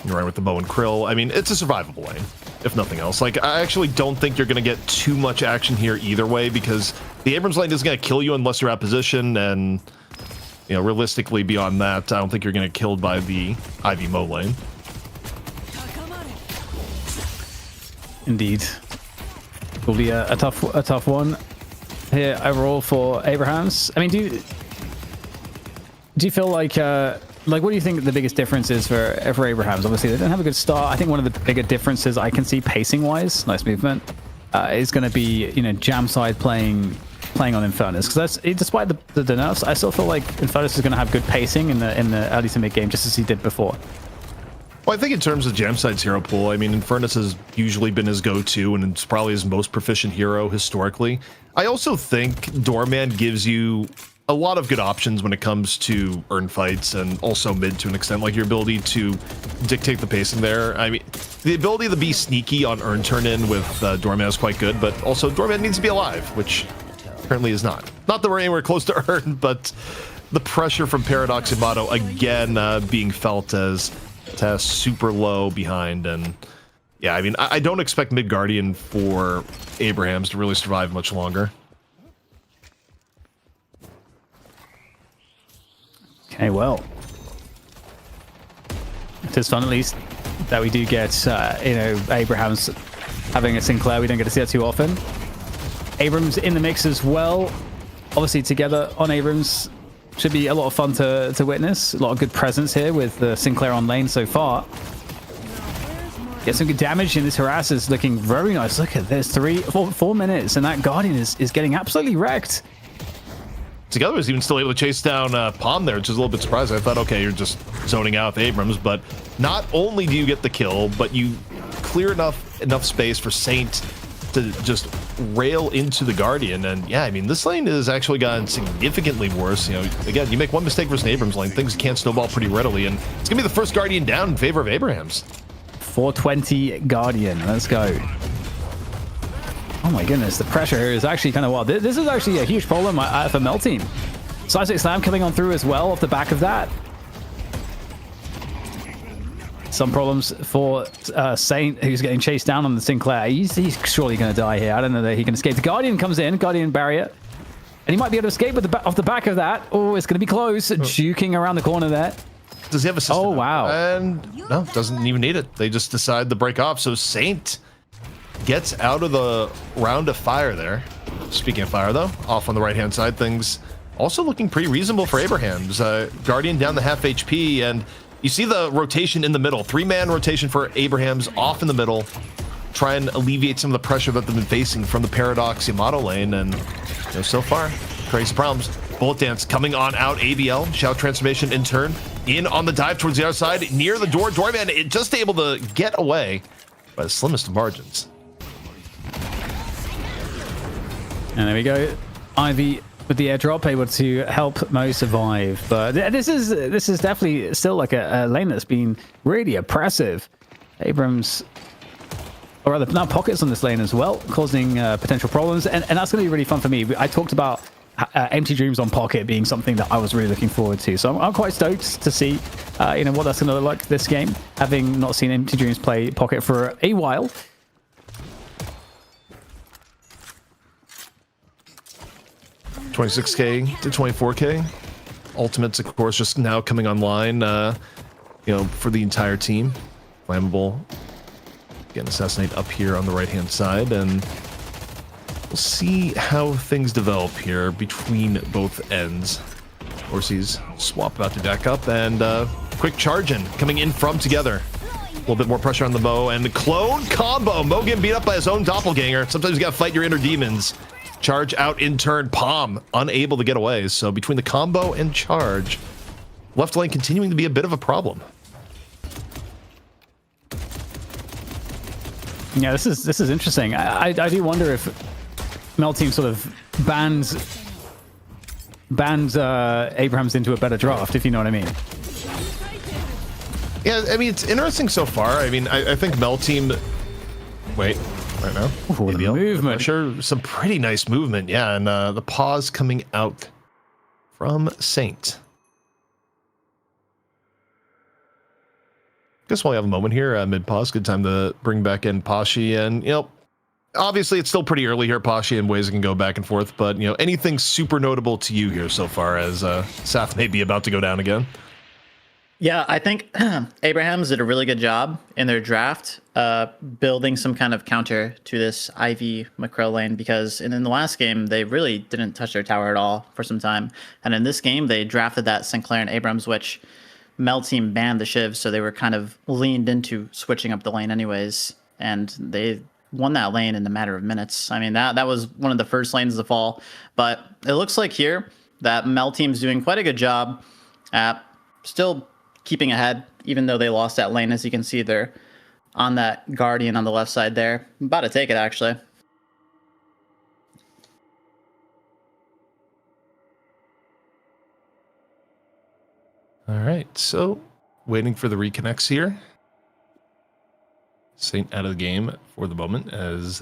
A: you're running with the Bow and Krill. I mean, it's a survivable lane, if nothing else. Like, I actually don't think you're going to get too much action here either way, because the Abrams lane isn't going to kill you unless you're out of position, and realistically beyond that, I don't think you're going to get killed by the Ivy Mo lane.
C: Indeed, will be a tough one here overall for Abrahams. I mean, do you feel like what do you think the biggest difference is for Abrahams? Obviously, they didn't have a good start. I think one of the bigger differences I can see pacing-wise, nice movement, is going to be jam side playing on Infernus, because despite the nerfs, I still feel like Infernus is going to have good pacing in the early to mid game, just as he did before.
A: Well, I think in terms of Jamside's hero pool, I mean, Infernus has usually been his go-to, and it's probably his most proficient hero historically. I also think Doorman gives you a lot of good options when it comes to earn fights, and also mid to an extent, like your ability to dictate the pacing there. I mean, the ability to be sneaky on earn turn in with Doorman is quite good, but also Doorman needs to be alive, which apparently is not. Not that we're anywhere close to earn, but the pressure from Paradox Yamato again being felt as Tess super low behind, and yeah, I mean, I don't expect mid Guardian for Abrahams to really survive much longer.
C: Okay, well, it is fun at least that we do get Abrahams having a Sinclair. We don't get to see that too often. Abrams in the mix as well, obviously together on Abrams. Should be a lot of fun to witness. A lot of good presence here with the Sinclair on lane so far. Get some good damage, and this harass is looking very nice. Look at this, 4 minutes, and that Guardian is getting absolutely wrecked.
A: Together was even still able to chase down Palm there, which is a little bit surprising. I thought, okay, you're just zoning out with Abrams, but not only do you get the kill, but you clear enough space for Saint to just rail into the Guardian. And yeah, I mean, this lane has actually gotten significantly worse. Again, you make one mistake versus an Abrams lane, things can snowball pretty readily, and it's gonna be the first Guardian down in favor of Abrahams. 420
C: Guardian, let's go. Oh my goodness, the pressure here is actually kind of wild. This is actually a huge problem for Mel Team. Seismic Slam coming on through as well off the back of that. Some problems for Saint, who's getting chased down on the Sinclair. He's surely going to die here. I don't know that he can escape. The Guardian comes in, Guardian barrier. And he might be able to escape with off the back of that. Oh, it's going to be close. Juking around the corner there.
A: Does he have a system?
C: Oh, wow.
A: And no, doesn't even need it. They just decide to break off. So Saint gets out of the round of fire there. Speaking of fire, though, off on the right-hand side, things also looking pretty reasonable for Abrahams. Guardian down the half HP, and you see the rotation in the middle. 3-man rotation for Abrahams off in the middle. Try and alleviate some of the pressure that they've been facing from the Paradox Yamato lane, and so far, crazy problems. Bullet Dance coming on out, ABL, Shout Transformation in turn, in on the dive towards the other side, near the door. Doorman just able to get away by the slimmest of margins.
C: And there we go. Ivy with the airdrop, able to help Mo survive. But this is definitely still like a lane that's been really oppressive. Abrams, or rather now Pockets on this lane as well, causing potential problems. And that's going to be really fun for me. I talked about Empty Dreams on Pocket being something that I was really looking forward to. So I'm quite stoked to see what that's going to look like this game, having not seen Empty Dreams play Pocket for a while.
A: 26k to 24k. Ultimates, of course, just now coming online, for the entire team. Flammable. Again, Assassinate up here on the right-hand side, and we'll see how things develop here between both ends. Orsi's swap about to back up, and quick charge in coming in from Together. A little bit more pressure on the Mo, and the clone combo. Mo getting beat up by his own doppelganger. Sometimes you gotta fight your inner demons. Charge out in turn. Palm unable to get away. So between the combo and charge, left lane continuing to be a bit of a problem.
C: Yeah, this is interesting. I do wonder if Mel Team sort of bans Abrahams into a better draft, if you know what I mean.
A: Yeah, I mean, it's interesting so far. I mean, I think Mel Team... Wait, right now.
C: Ooh, the movement.
A: Sure, some pretty nice movement, yeah. And the pause coming out from Saint. Guess while we have a moment here, mid-pause, good time to bring back in Pashi. And, obviously it's still pretty early here, Pashi, and ways it can go back and forth. But, anything super notable to you here so far as Saf may be about to go down again?
E: Yeah, I think Abrahams did a really good job in their draft, building some kind of counter to this Ivy McCrill lane, because in the last game, they really didn't touch their tower at all for some time. And in this game, they drafted that Sinclair and Abrams, which Mel Team banned the Shiv, so they were kind of leaned into switching up the lane anyways. And they won that lane in a matter of minutes. I mean, that was one of the first lanes to fall. But it looks like here that Mel Team's doing quite a good job at still keeping ahead, even though they lost that lane. As you can see, they're on that Guardian on the left side there. I'm about to take it, actually.
A: All right, so waiting for the reconnects here. Saint out of the game for the moment as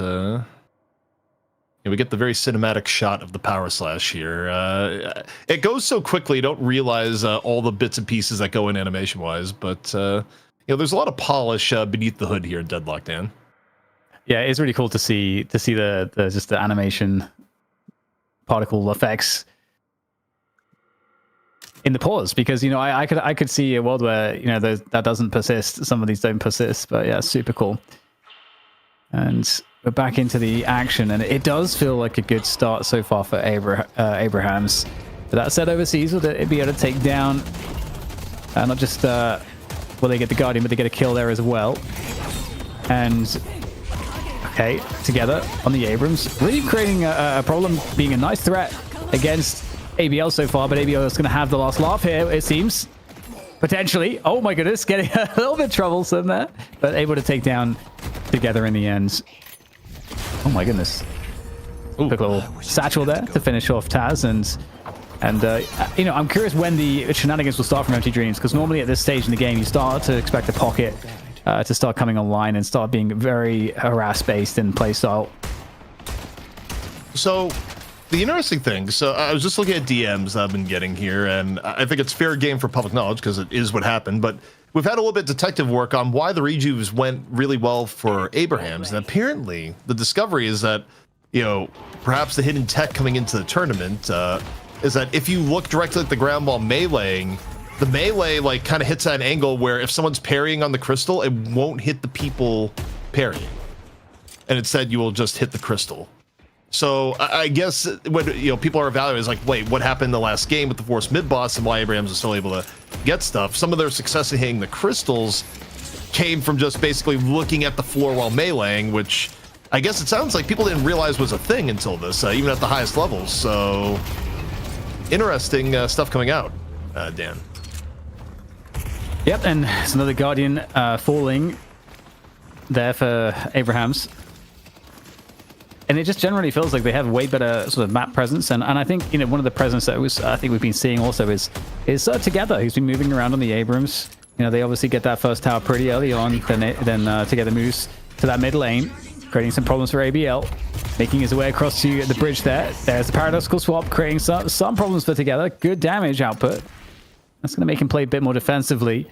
A: we get the very cinematic shot of the power slash here. It goes so quickly, you don't realize all the bits and pieces that go in animation-wise, but there's a lot of polish beneath the hood here in Deadlock, Dan.
C: Yeah, it's really cool to see the just the animation particle effects in the pause, because I could see a world where that doesn't persist. Some of these don't persist, but yeah, super cool. And we're back into the action, and it does feel like a good start so far for Abrahams. But that said, overseas, will they be able to take down not just will they get the Guardian, but they get a kill there as well. And okay, Together on the Abrams, really creating a problem, being a nice threat against ABL so far, but ABL is going to have the last laugh here, it seems. Potentially. Oh my goodness, getting a little bit troublesome there, but able to take down Together in the end. Oh my goodness. Ooh. Quick little satchel there to finish off Taz, and I'm curious when the shenanigans will start from Empty Dreams, because normally at this stage in the game you start to expect the pocket to start coming online and start being very harass-based in playstyle.
A: So the interesting thing, so I was just looking at DMs I've been getting here, and I think it's fair game for public knowledge because it is what happened, but we've had a little bit of detective work on why the rejuves went really well for Abrahams, and apparently the discovery is that, perhaps the hidden tech coming into the tournament is that if you look directly at the ground while meleeing, the melee kind of hits at an angle where if someone's parrying on the crystal, it won't hit the people parrying, and instead you will just hit the crystal. So I guess when people are evaluating is like, wait, what happened in the last game with the Force mid boss and why Abrahams is still able to get stuff? Some of their success in hitting the crystals came from just basically looking at the floor while meleeing, which I guess it sounds like people didn't realize was a thing until this, even at the highest levels. So interesting stuff coming out, Dan.
C: Yep, and it's another Guardian falling there for Abrahams. And it just generally feels like they have way better sort of map presence, and I think one of the presence that I think we've been seeing also is Together, who's been moving around on the Abrams. They obviously get that first tower pretty early on, then Together moves to that mid lane, creating some problems for ABL, making his way across to the bridge there. There's the paradoxical swap, creating some problems for Together. Good damage output. That's going to make him play a bit more defensively.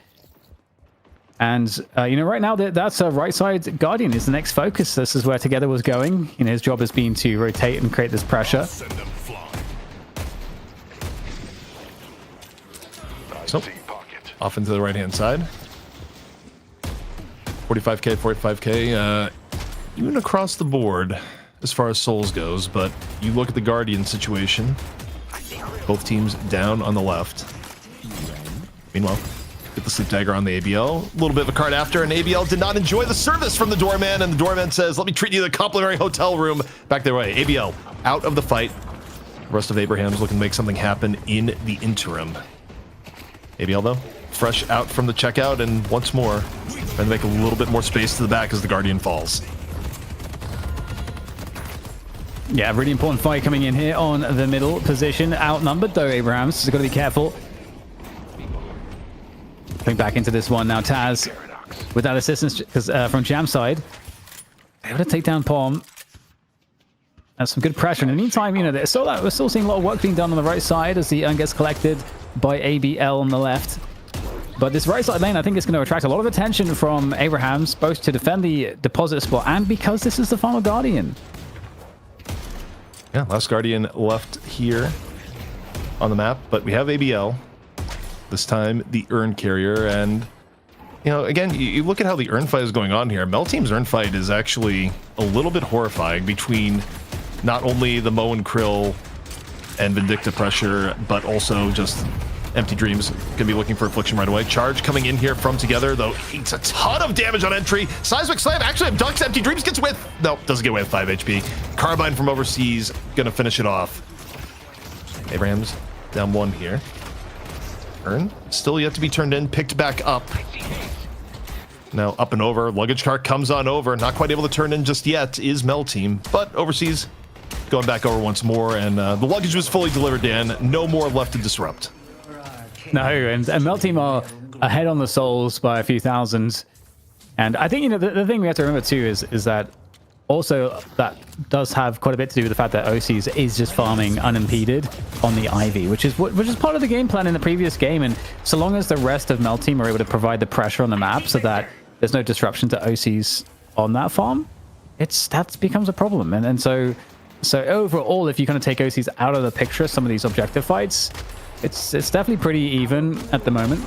C: And, right now, that's right side Guardian is the next focus. This is where Together was going. His job has been to rotate and create this pressure.
A: So, off into the right-hand side. 45k, 45k, even across the board as far as souls goes, but you look at the Guardian situation, both teams down on the left. Meanwhile, get the sleep dagger on the ABL. A little bit of a card after, and ABL did not enjoy the service from the doorman, and the doorman says, let me treat you to the complimentary hotel room back their way. ABL out of the fight. The rest of Abraham's looking to make something happen in the interim. ABL, though, fresh out from the checkout, and once more, trying to make a little bit more space to the back as the Guardian falls.
C: Yeah, really important fight coming in here on the middle position. Outnumbered, though, Abrahams. So got to be careful. Coming back into this one now. Taz, without assistance from Jam side, able to take down Palm. That's some good pressure. In the meantime, you know, we're still seeing a lot of work being done on the right side as the urn gets collected by ABL on the left. But this right side lane, I think, is going to attract a lot of attention from Abrahams, both to defend the deposit spot and because this is the final Guardian.
A: Yeah, last Guardian left here on the map, but we have ABL. This time, the urn carrier, and, you know, again, you look at how the urn fight is going on here. Mel Team's urn fight is actually a little bit horrifying between not only the Mo and Krill and Vindicta pressure, but also just Empty Dreams gonna be looking for Affliction right away. Charge coming in here from Together, though eats a ton of damage on entry. Seismic Slam actually abducts Empty Dreams, gets with, no, doesn't get away with 5 HP. Carbine from overseas, gonna finish it off. Abraham's down 1 here. Urn still yet to be turned in, picked back up. Now up and over, luggage cart comes on over, not quite able to turn in just yet is Mel Team, but overseas going back over once more, and the luggage was fully delivered, Dan. No more left to disrupt.
C: No, and Mel Team are ahead on the souls by a few thousand. And I think, you know, the thing we have to remember too is that also that does have quite a bit to do with the fact that OCs is just farming unimpeded on the Ivy, which is part of the game plan in the previous game. And so long as the rest of Mel Team are able to provide the pressure on the map so that there's no disruption to OCs on that farm, that becomes a problem. And so overall, if you kind of take OCs out of the picture, some of these objective fights, it's definitely pretty even at the moment.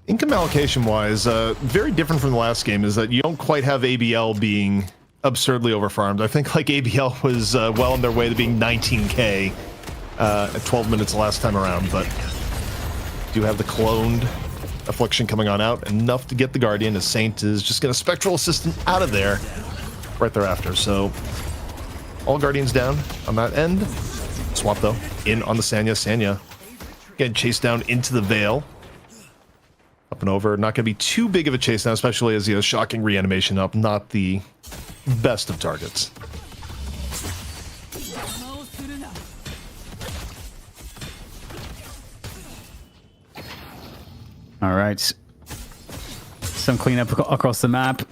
A: Income allocation wise, very different from the last game is that you don't quite have ABL being absurdly overfarmed. I think like ABL was well on their way to being 19k at 12 minutes last time around, but do have the cloned Affliction coming on out, enough to get the Guardian, as Saint is just going to Spectral Assistant out of there right thereafter. So all Guardians down on that end. Swap though, in on the Sanya. Sanya getting chased down into the Veil. Up and over, not going to be too big of a chase now, especially as he has shocking reanimation up. Not the best of targets.
C: All right. Some cleanup across the map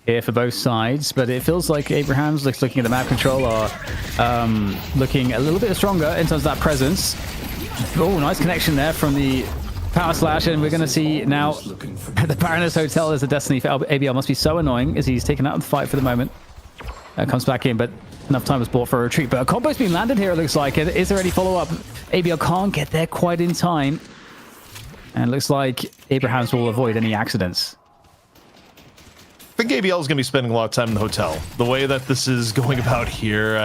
C: here for both sides, but it feels like Abraham's looking at the map control are looking a little bit stronger in terms of that presence. Oh, nice connection there from the Power Slash, and we're going to see now the Baroness Hotel as a destiny for ABL. Must be so annoying as he's taken out of the fight for the moment. Comes back in, but enough time was bought for a retreat. But a combo's been landed here, it looks like. Is there any follow-up? ABL can't get there quite in time. And it looks like Abrahams will avoid any accidents.
A: I think ABL is going to be spending a lot of time in the hotel. The way that this is going about here,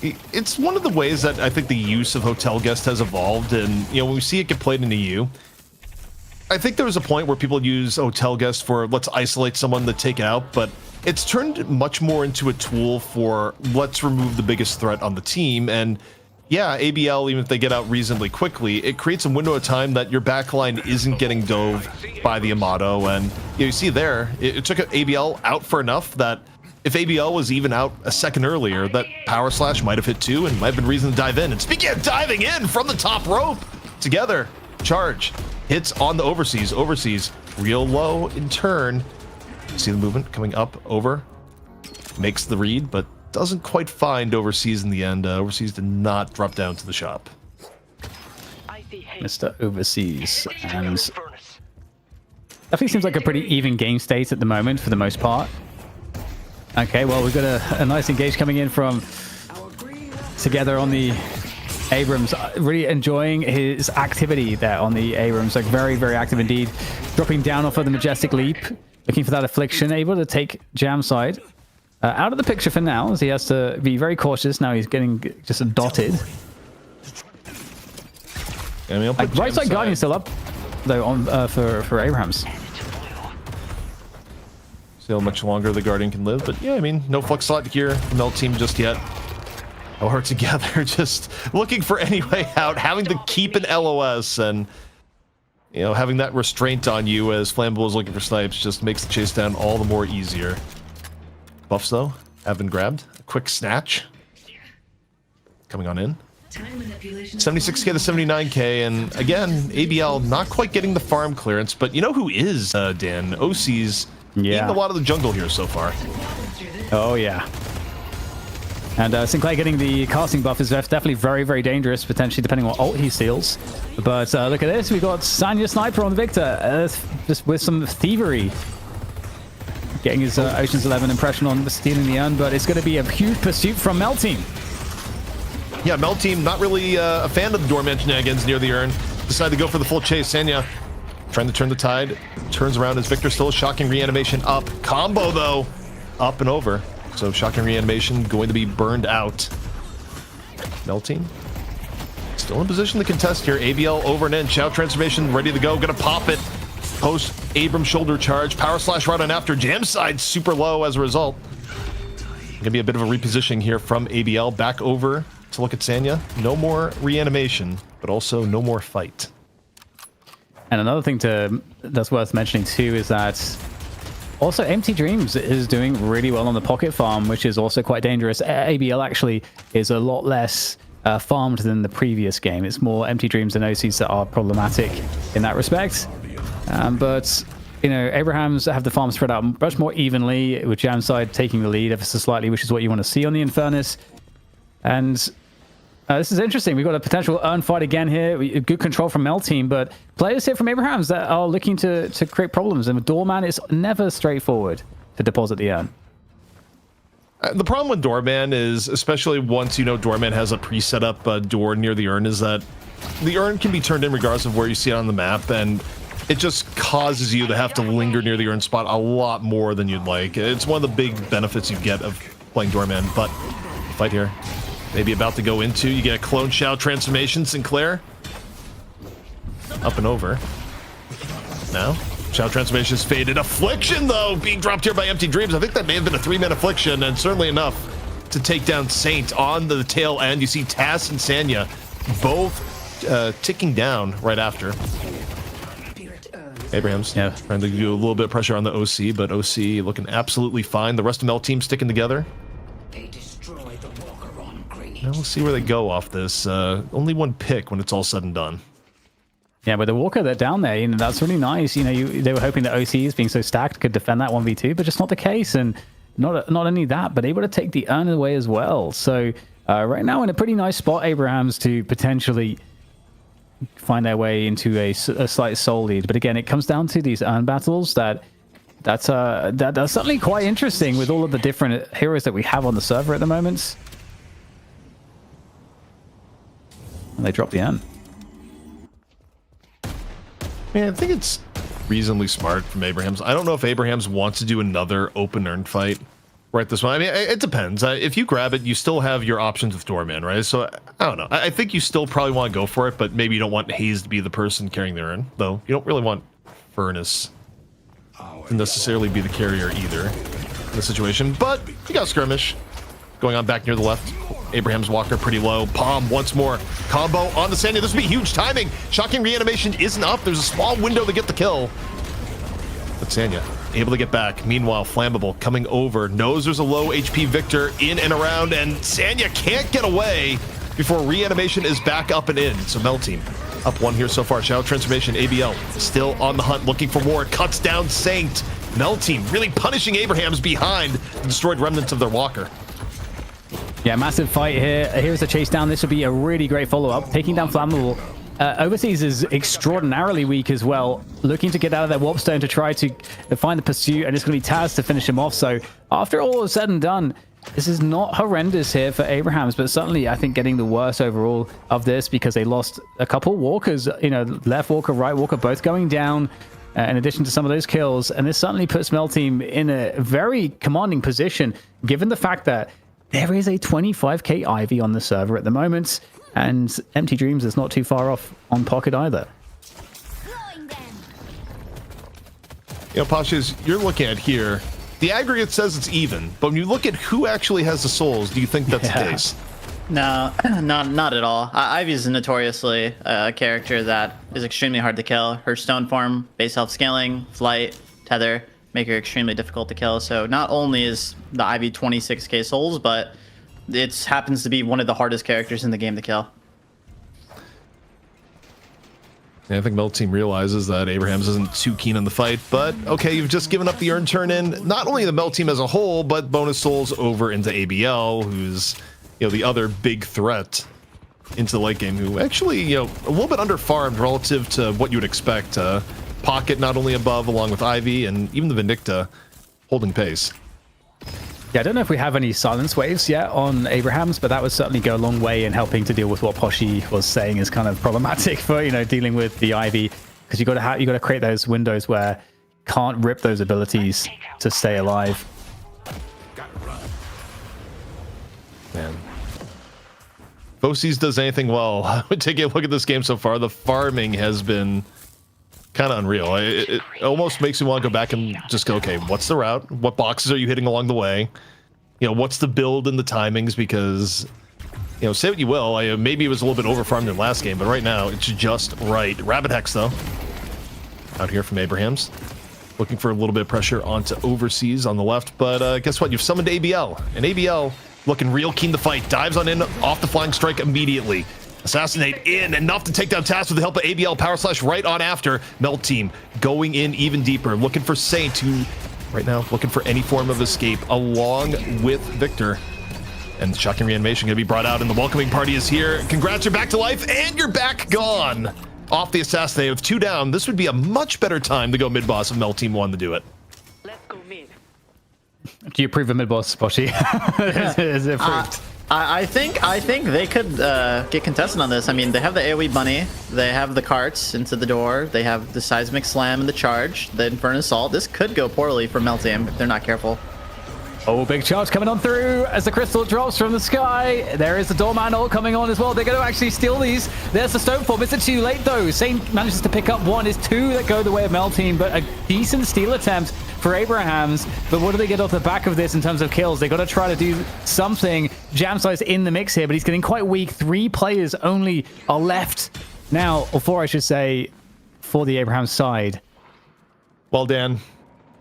A: it's one of the ways that I think the use of hotel guest has evolved. And, you know, when we see it get played in EU, I think there was a point where people use hotel guest for let's isolate someone to take out, but it's turned much more into a tool for let's remove the biggest threat on the team. And yeah, ABL, even if they get out reasonably quickly, it creates a window of time that your backline isn't getting dove by the Amato. And you see there, it took ABL out for enough that if ABL was even out a second earlier, that Power Slash might have hit too and might have been reason to dive in. And speaking of diving in from the top rope, Together, charge, hits on the Overseas. Overseas, real low in turn. See the movement coming up, over. Makes the read, but doesn't quite find Overseas in the end. Overseas did not drop down to the shop.
C: Mr. Overseas, and definitely seems like a pretty even game state at the moment for the most part. Okay, well, we've got a nice engage coming in from together on the Abrams. Really enjoying his activity there on the Abrams. Like very, very active indeed. Dropping down off of the Majestic Leap. Looking for that affliction. Able to take Jam side out of the picture for now, as he has to be very cautious. Now he's getting just dotted. Like, right side Guardian still up, though, on for Abrams.
A: See how much longer the Guardian can live, but yeah, I mean, no flex slot here from Melt Team just yet. Or together, just looking for any way out, having to keep an LOS, and you know, having that restraint on you as Flammable is looking for snipes just makes the chase down all the more easier. Buffs though have been grabbed. A quick snatch coming on in. 76k to 79k, and again, ABL not quite getting the farm clearance, but you know who is, Dan? OC's eating a lot of the jungle here so far.
C: Oh yeah. And Sinclair getting the casting buff is definitely very, very dangerous, potentially, depending on what ult he steals. But look at this, we got Sanya Sniper on Victor, just with some thievery. Getting his Ocean's 11 impression on stealing the urn, but it's going to be a huge pursuit from Melt Team.
A: Yeah, Melt Team not really a fan of the doorman shenanigans near the urn. Decided to go for the full chase. Sanya trying to turn the tide. Turns around as Victor still a shocking reanimation up. Combo though, up and over. So shocking reanimation going to be burned out. Melt Team still in position to contest here. ABL over and in. Shout transformation ready to go. Gonna pop it. Post Abram shoulder charge. Power slash right on after. Jam side super low as a result. Gonna be a bit of a repositioning here from ABL back over to look at Sanya. No more reanimation, but also no more fight.
C: And another thing that's worth mentioning too is that also Empty Dreams is doing really well on the pocket farm, which is also quite dangerous. ABL actually is a lot less farmed than the previous game. It's more Empty Dreams and OCs that are problematic in that respect. But you know, Abrahams have the farm spread out much more evenly, with Jam side taking the lead ever so slightly, which is what you want to see on the Infernus. And this is interesting. We've got a potential urn fight again here. Good control from Mel Team, but players here from Abrahams that are looking to create problems. And with Doorman, it's never straightforward to deposit the urn.
A: The problem with Doorman is, especially once you know Doorman has a pre-set up door near the urn, is that the urn can be turned in regardless of where you see it on the map, and it just causes you to have to linger near the urn spot a lot more than you'd like. It's one of the big benefits you get of playing Doorman, but the fight here maybe about to go into. You get a clone shout transformation. Sinclair up and over. Now shout transformation is faded. Affliction though being dropped here by Empty Dreams. I think that may have been a 3-man affliction, and certainly enough to take down Saint on the tail end. You see Tass and Sanya both ticking down right after. Abrahams trying to do a little bit of pressure on the OC, but OC looking absolutely fine. The rest of Mel Team sticking together. Now we'll see where they go off this. Only one pick when it's all said and done.
C: Yeah, with the Walker that down there, you know, that's really nice. You know, they were hoping that OCs being so stacked could defend that 1v2, but just not the case. And not only that, but able to take the urn away as well. So right now in a pretty nice spot, Abrahams, to potentially find their way into a slight soul lead. But again, it comes down to these urn battles that's certainly quite interesting with all of the different heroes that we have on the server at the moment. And they drop the urn.
A: Man, I think it's reasonably smart from Abrahams. I don't know if Abrahams wants to do another open urn fight right this one. I mean, it depends. If you grab it, you still have your options with Doorman, right? So I don't know. I think you still probably want to go for it, but maybe you don't want Hayes to be the person carrying the urn, though. You don't really want Furnace to necessarily be the carrier either in the situation. But you got Skirmish going on back near the left. Abraham's Walker pretty low. Palm once more. Combo on the Sandy. This would be huge timing. Shocking reanimation isn't up. There's a small window to get the kill. But Sanya able to get back. Meanwhile, Flammable coming over. Knows there's a low HP Victor in and around, and Sanya can't get away before reanimation is back up and in. So Mel Team up one here so far. Shadow transformation. ABL still on the hunt, looking for more. Cuts down Saint. Mel Team really punishing Abrahams behind the destroyed remnants of their Walker.
C: Yeah, massive fight here. Here's a chase down. This would be a really great follow-up. Taking down Flammable. Overseas is extraordinarily weak as well. Looking to get out of their warp stone to try to find the pursuit, and it's going to be Taz to finish him off. So after all is said and done, This is not horrendous here for Abrahams, but certainly I think getting the worst overall of this because they lost a couple walkers, you know, left walker, right walker, both going down in addition to some of those kills. And this certainly puts Mel Team in a very commanding position, given the fact that there is a 25k Ivy on the server at the moment, and Empty Dreams is not too far off on Pocket either.
A: You know, Pashas, you're looking at here. The aggregate says it's even, but when you look at who actually has the souls, do you think that's the case?
E: No, not at all. Ivy is notoriously a character that is extremely hard to kill. Her stone form, base health scaling, flight, tether make her extremely difficult to kill. So not only is the Ivy 26k souls, but it happens to be one of the hardest characters in the game to kill.
A: I think Mel Team realizes that Abrahams isn't too keen on the fight, but okay, you've just given up the earn turn in not only the Mel Team as a whole, but bonus souls over into ABL, who's, you know, the other big threat into the late game, who actually, you know, a little bit underfarmed relative to what you would expect. Pocket not only above, along with Ivy, and even the Vindicta holding pace.
C: Yeah, I don't know if we have any silence waves yet on Abrahams, but that would certainly go a long way in helping to deal with what Poshy was saying is kind of problematic for, you know, dealing with the Ivy, because you got to create those windows where you can't rip those abilities to stay alive.
A: Man, if OCs does anything well, I would take a look at this game so far. The farming has been kind of unreal. It almost makes me want to go back and just go, okay, what's the route? What boxes are you hitting along the way? You know, what's the build and the timings? Because, you know, say what you will, maybe it was a little bit overfarmed in last game, but right now it's just right. Rabbit Hex, though, out here from Abrahams. Looking for a little bit of pressure onto Overseas on the left, but guess what? You've summoned ABL, and ABL looking real keen to fight. Dives on in off the flying strike immediately. Assassinate in, enough to take down Task with the help of ABL. Power Slash right on after. Mel Team going in even deeper. Looking for Saint, who right now looking for any form of escape along with Victor. And Shocking Reanimation going to be brought out, and the welcoming party is here. Congrats, you're back to life, and you're back gone. Off the Assassinate with 2 down. This would be a much better time to go mid-boss if Mel Team wanted to do it.
D: Let's go mid.
C: Do you approve of mid-boss, Poshy? Is it approved?
E: I think they could get contested on this. I mean, they have the AoE bunny, they have the carts into the door, they have the seismic slam and the charge, the Inferno Assault. This could go poorly for Mel Team if they're not careful.
C: Oh, big charge coming on through as the crystal drops from the sky. There is the doorman ult coming on as well. They're going to actually steal these. There's the stone form. Is it too late though? Saint manages to pick up one. It's 2 that go the way of Mel Team, but a decent steal attempt for Abrahams. But what do they get off the back of this in terms of kills? They got to try to do something. Jamside's in the mix here, but he's getting quite weak. 3 players only are left now, or 4 I should say, for the Abrahams side.
A: Well, Dan,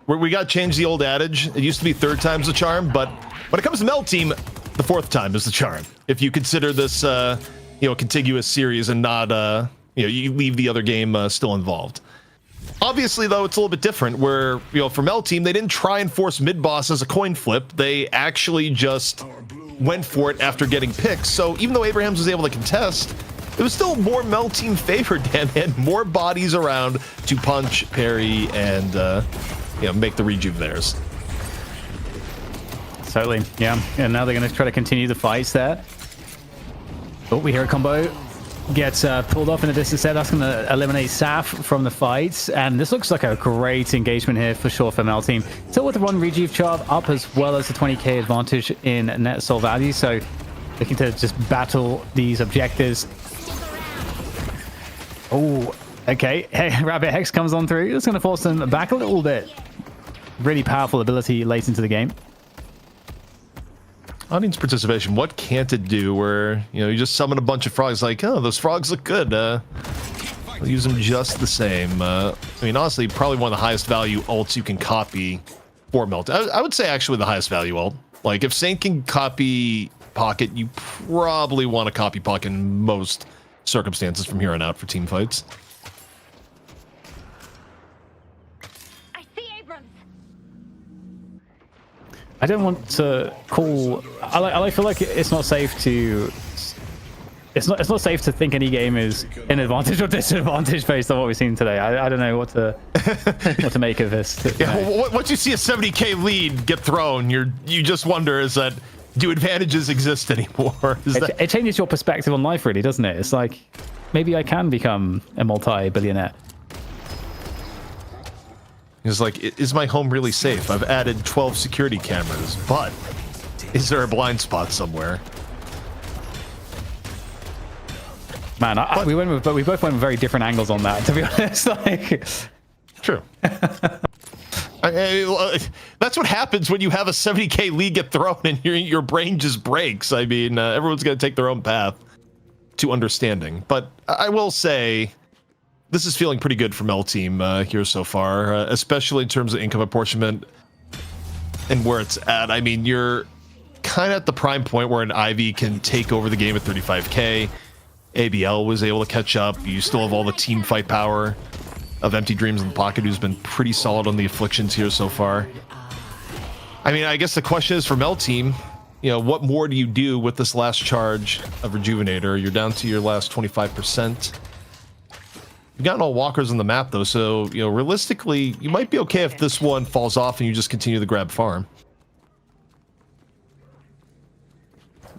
A: we got to change the old adage. It used to be 3rd time's the charm, but when it comes to Mel Team, the 4th time is the charm. If you consider this, you know, a contiguous series and not, you know, you leave the other game still involved. Obviously, though, it's a little bit different where, you know, for Mel Team, they didn't try and force mid-boss as a coin flip. They actually just went for it after getting picked. So even though Abrahams was able to contest, it was still more Mel Team favored, Dan. They had more bodies around to punch, parry, and, you know, make the rejuve theirs.
C: Totally, yeah. And now they're going to try to continue the fights there. Oh, we hear a combo. Gets pulled off in a distance there. That's going to eliminate Saf from the fight. And this looks like a great engagement here for sure for Mel Team. Still with the one rejuve chart up as well as the 20k advantage in net soul value. So looking to just battle these objectives. Oh, okay. Hey, Rabbit Hex comes on through. It's going to force them back a little bit. Really powerful ability late into the game.
A: Audience participation, what can't it do where, you know, you just summon a bunch of frogs like, oh, those frogs look good. We'll use them just the same. I mean, honestly, probably one of the highest value ults you can copy for Melt. I would say actually the highest value ult. Like, if Saint can copy Pocket, you probably want to copy Pocket in most circumstances from here on out for team fights.
C: I don't want to call... I feel like it's not safe to it's not safe to think any game is an advantage or disadvantage based on what we've seen today. I don't know what to make of this.
A: Yeah, well, once you see a 70k lead get thrown, you just wonder, is that, do advantages exist anymore?
C: It changes your perspective on life, really, doesn't it? It's like, maybe I can become a multi-billionaire.
A: It's like, is my home really safe? I've added 12 security cameras, but is there a blind spot somewhere?
C: Man, we both went with very different angles on that, to be honest. Like,
A: true. That's what happens when you have a 70k lead get thrown and your brain just breaks. I mean, everyone's going to take their own path to understanding. But I will say, this is feeling pretty good from L Team here so far, especially in terms of income apportionment and where it's at. I mean, you're kind of at the prime point where an Ivy can take over the game at 35k. ABL was able to catch up. You still have all the team fight power of Empty Dreams in the Pocket, who's been pretty solid on the Afflictions here so far. I mean, I guess the question is for Mel Team, you know, what more do you do with this last charge of Rejuvenator? You're down to your last 25%. You've gotten all walkers on the map, though, so, you know, realistically, you might be okay if this one falls off and you just continue to grab farm.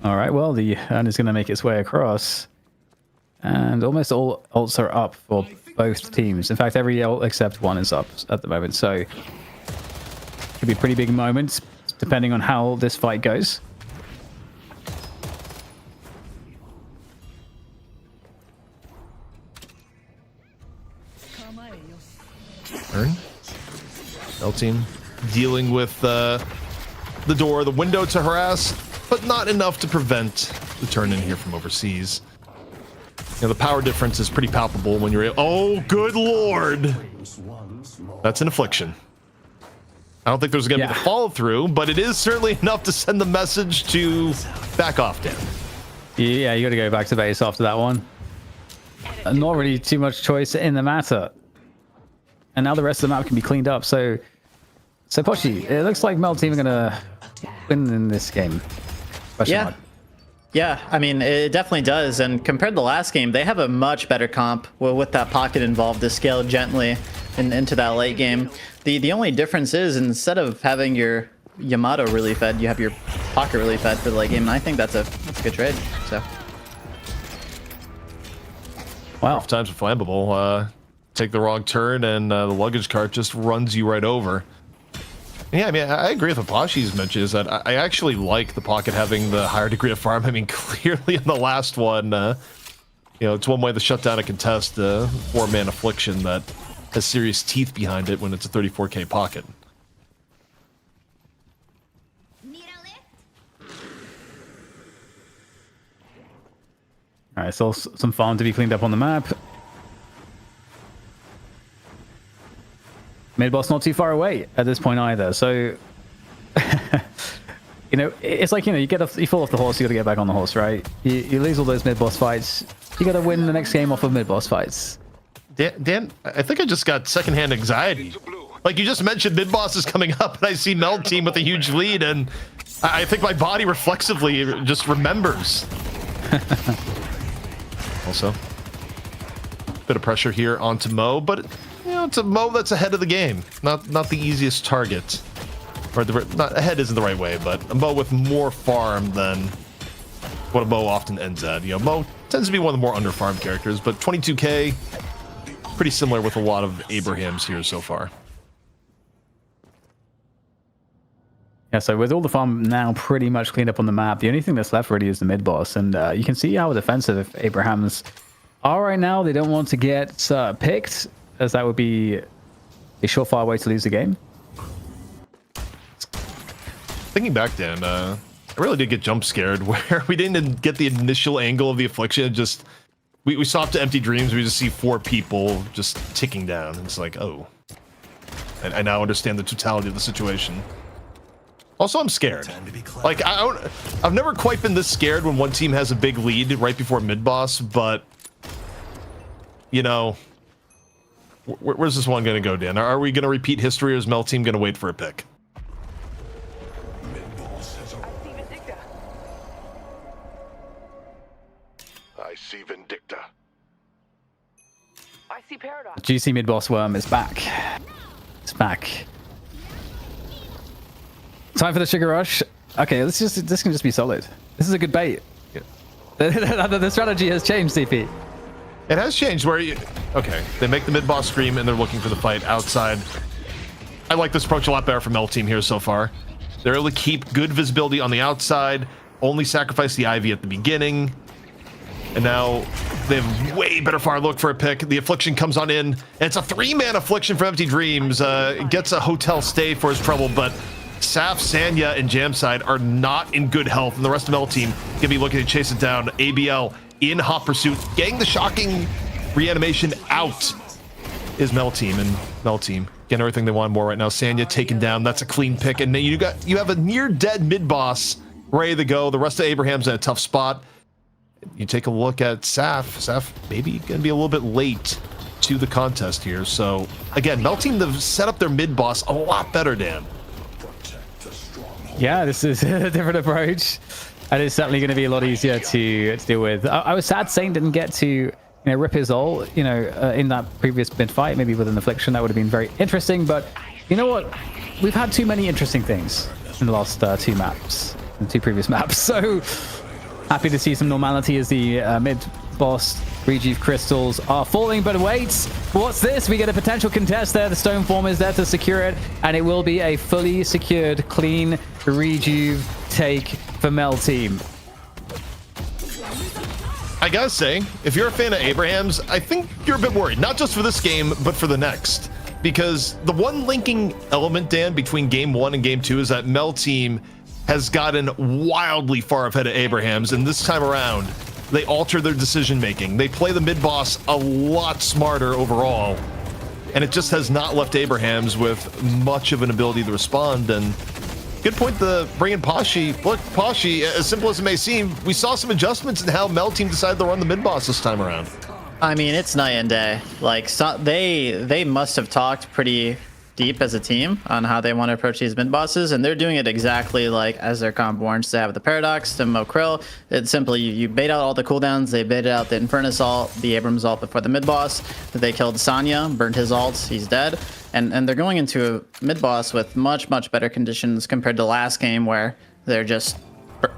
C: all right, well, the urn is going to make its way across. And almost all ults are up for both teams. In fact, every ult except one is up at the moment. So, could be a pretty big moment, depending on how this fight goes.
A: Turn. L Team dealing with the door, the window to harass, but not enough to prevent the turn in here from overseas. You know, the power difference is pretty palpable when you're able. Oh, good lord! That's an affliction. I don't think there's going to be the follow through, but it is certainly enough to send the message to back off, Dan.
C: Yeah, you got to go back to base after that one. Not really too much choice in the matter. And now the rest of the map can be cleaned up. So Poshi, it looks like Mel Team are going to win in this game. Question mark.
E: Yeah, I mean, it definitely does. And compared to the last game, they have a much better comp with that pocket involved to scale gently into that late game. The only difference is instead of having your Yamato really fed, you have your pocket really fed for the late game. And I think that's a good trade. So,
C: wow.
A: Rough times are flammable. Take the wrong turn and the luggage cart just runs you right over. Yeah, I mean, I agree with what Pashi's mentioned, is that I actually like the pocket having the higher degree of farm. I mean, clearly in the last one, you know, it's one way to shut down a contest, 4-man affliction that has serious teeth behind it when it's a 34k pocket.
C: All right, so some farm to be cleaned up on the map. Mid-boss not too far away at this point either, so you know, it's like, you know, you fall off the horse, you gotta get back on the horse, right? You lose all those mid-boss fights, you gotta win the next game off of mid-boss fights.
A: Dan, I think I just got secondhand anxiety. Like, you just mentioned mid-boss is coming up, and I see Mel Team with a huge lead, and I think my body reflexively just remembers. Also, bit of pressure here onto Mo, but you know, it's a Mo that's ahead of the game. Not the easiest target. Or not ahead isn't the right way, but a Mo with more farm than what a Mo often ends at. You know, Mo tends to be one of the more under-farmed characters, but 22k, pretty similar with a lot of Abrahams here so far.
C: Yeah, so with all the farm now pretty much cleaned up on the map, the only thing that's left really is the mid-boss, and you can see how defensive Abrahams are right now. They don't want to get picked, as that would be a surefire way to lose the game.
A: Thinking back, Dan, I really did get jump scared where we didn't get the initial angle of the affliction. Just we saw up to Empty Dreams. We just see 4 people just ticking down. It's like, oh, I now understand the totality of the situation. Also, I'm scared. Like, I've never quite been this scared when one team has a big lead right before mid-boss, but you know, where's this one going to go, Dan? Are we going to repeat history, or is Mel Team going to wait for a pick?
D: see paradox.
C: Juicy mid-boss worm is back. It's back. Time for the sugar rush. Okay, this can just be solid. This is a good bait.
A: Yeah.
C: The strategy has changed, CP.
A: It has changed where you... Okay, they make the mid-boss scream and they're looking for the fight outside. I like this approach a lot better from Mel Team here so far. They're able to keep good visibility on the outside, only sacrifice the Ivy at the beginning. And now they have way better fire look for a pick. The Affliction comes on in, and it's a 3-man Affliction for Empty Dreams. Gets a hotel stay for his trouble, but Saf, Sanya, and Jamside are not in good health, and the rest of Mel Team gonna be looking to chase it down. ABL in hot pursuit, getting the shocking reanimation out is Mel Team, and Mel Team getting everything they want more right now. Sanya taken down, that's a clean pick, and then you have a near dead mid boss ready to go. The rest of Abraham's in a tough spot. You take a look at Saf. Saf maybe gonna be a little bit late to the contest here. So again, Mel Team have set up their mid boss a lot better, Dan.
C: Yeah, this is a different approach, and it's certainly going to be a lot easier to deal with. I was sad Saint didn't get to rip his ult, in that previous mid fight. Maybe with an Affliction that would have been very interesting. But you know what? We've had too many interesting things in the last two maps, the two previous maps. So happy to see some normality as the mid boss rejuve crystals are falling. But wait, what's this? We get a potential contest there. The stone form is there to secure it, and it will be a fully secured clean rejuve take for Mel Team.
A: I gotta say, if you're a fan of Abraham's, I think you're a bit worried, not just for this game, but for the next. Because the one linking element, Dan, between game 1 and game 2 is that Mel Team has gotten wildly far ahead of Abraham's, and this time around, they alter their decision making. They play the mid boss a lot smarter overall, and it just has not left Abraham's with much of an ability to respond. And good point to bring in Pashi. Look, Pashi, as simple as it may seem, we saw some adjustments in how Mel Team decided to run the mid boss this time around.
E: I mean, it's night and day. Like, so they must have talked pretty deep as a team on how they want to approach these mid bosses, and they're doing it exactly like as their comp warrants to have the Paradox, the Mokril. It's simply you bait out all the cooldowns. They baited out the Infernus ult, the Abrams ult before the mid boss. They killed Sanya, burned his ult, he's dead. And they're going into a mid boss with much better conditions compared to last game where they're just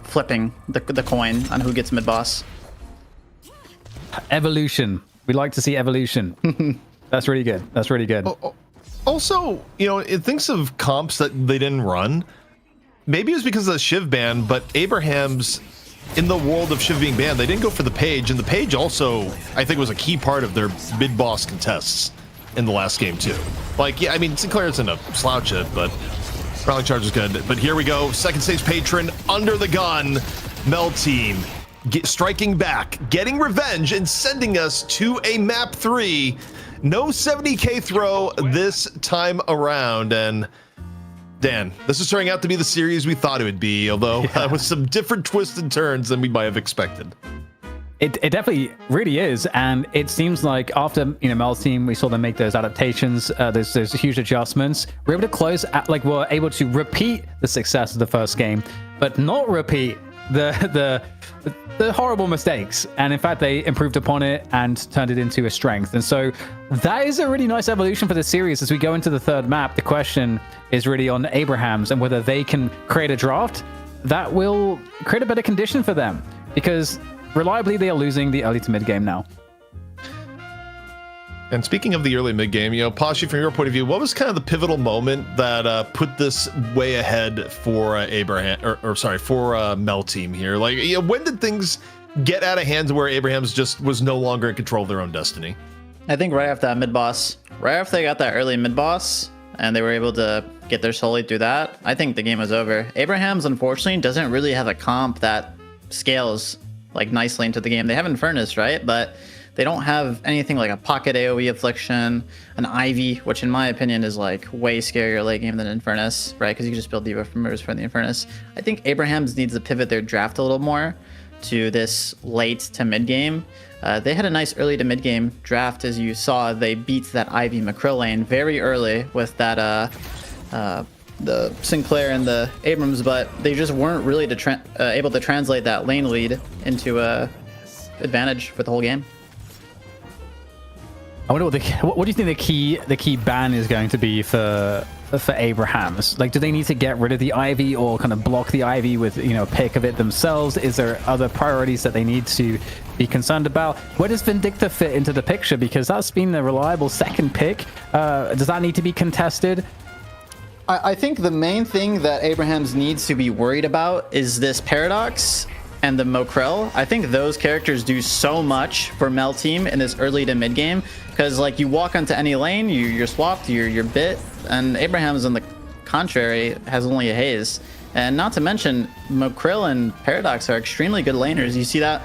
E: flipping the coin on who gets mid boss.
C: Evolution. We like to see evolution. That's really good. That's really good.
A: Also, it thinks of comps that they didn't run. Maybe it was because of the Shiv ban, but Abraham's, in the world of Shiv being banned, they didn't go for the Page, and the Page also, I think, was a key part of their mid-boss contests in the last game, too. Like, yeah, I mean, Sinclair isn't a slouch it, but Rally Charge is good. But here we go, second stage Patron, under the gun, Mel Team, striking back, getting revenge, and sending us to a map 3. No 70k throw this time around, and Dan, this is turning out to be the series we thought it would be, although with some different twists and turns than we might have expected.
C: It definitely really is, and it seems like after Mel's Team, we saw them make those adaptations. There's huge adjustments. We're able to close at, we're able to repeat the success of the first game, but not repeat the horrible mistakes. And in fact, they improved upon it and turned it into a strength. And so that is a really nice evolution for the series. As we go into the third map, the question is really on Abraham's and whether they can create a draft that will create a better condition for them, because reliably they are losing the early to mid game now.
A: And speaking of the early mid game, Pashi, from your point of view, what was kind of the pivotal moment that put this way ahead for for Mel Team here? Like, when did things get out of hand to where Abraham's just was no longer in control of their own destiny?
E: I think right after that mid boss, right after they got that early mid boss, and they were able to get their soul lead through that, I think the game was over. Abraham's unfortunately doesn't really have a comp that scales nicely into the game. They have Infernus, right? But they don't have anything like a pocket AoE Affliction, an Ivy, which in my opinion is way scarier late game than Infernus, right? Because you can just build debuff removers for the Infernus. I think Abraham's needs to pivot their draft a little more to this late to mid game. They had a nice early to mid game draft, as you saw. They beat that Ivy Makrill lane very early with that the Sinclair and the Abrams, but they just weren't really able to translate that lane lead into a advantage for the whole game.
C: I wonder what do you think the key ban is going to be for Abrahams? Like, do they need to get rid of the Ivy or kind of block the Ivy with, you know, a pick of it themselves? Is there other priorities that they need to be concerned about? Where does Vindicta fit into the picture? Because that's been a reliable second pick. Does that need to be contested?
E: I think the main thing that Abrahams needs to be worried about is this Paradox and the Mokrell. I think those characters do so much for Mel team in this early to mid game, because like you walk onto any lane, you're swapped, you're bit, and Abrahams on the contrary has only a haze. And not to mention, Mokrell and Paradox are extremely good laners. You see that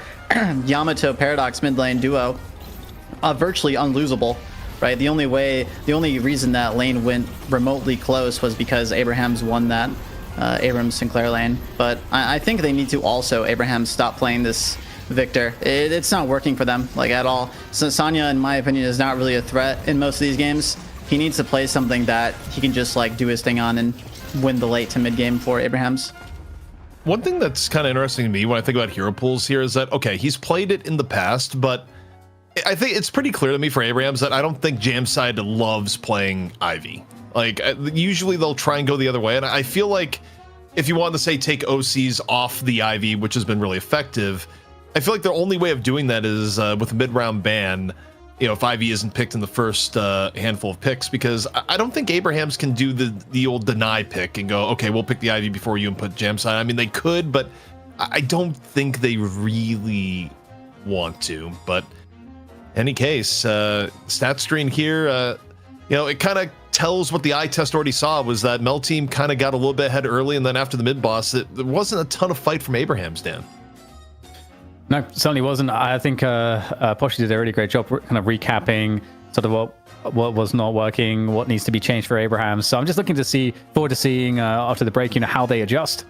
E: Yamato Paradox mid lane duo, virtually unlosable. Right, the only reason that lane went remotely close was because Abrahams won that Abrams Sinclair lane. But I think they need to also Abrahams stop playing this Victor. It's not working for them like at all. So Sanya, in my opinion, is not really a threat in most of these games. He needs to play something that he can just like do his thing on and win the late to mid game for Abrahams.
A: One thing that's kind of interesting to me when I think about hero pools here is that, okay, he's played it in the past, but I think it's pretty clear to me for Abrahams that I don't think Jamside loves playing Ivy. Like, usually they'll try and go the other way. And I feel like if you wanted to say take OCs off the Ivy, which has been really effective, I feel like the only way of doing that is with a mid-round ban, you know, if Ivy isn't picked in the first handful of picks, because I don't think Abrahams can do the old deny pick and go, okay, we'll pick the Ivy before you and put Jamside. I mean, they could, but I don't think they really want to. But any case, stat screen here, you know, it kind of tells what the eye test already saw, was that Mel team kind of got a little bit ahead early, and then after the mid boss, there wasn't a ton of fight from Abrahams, Dan.
C: No, certainly wasn't. I think Poshy did a really great job kind of recapping sort of what was not working, what needs to be changed for Abrahams. So I'm just looking to forward to seeing after the break, you know, how they adjust.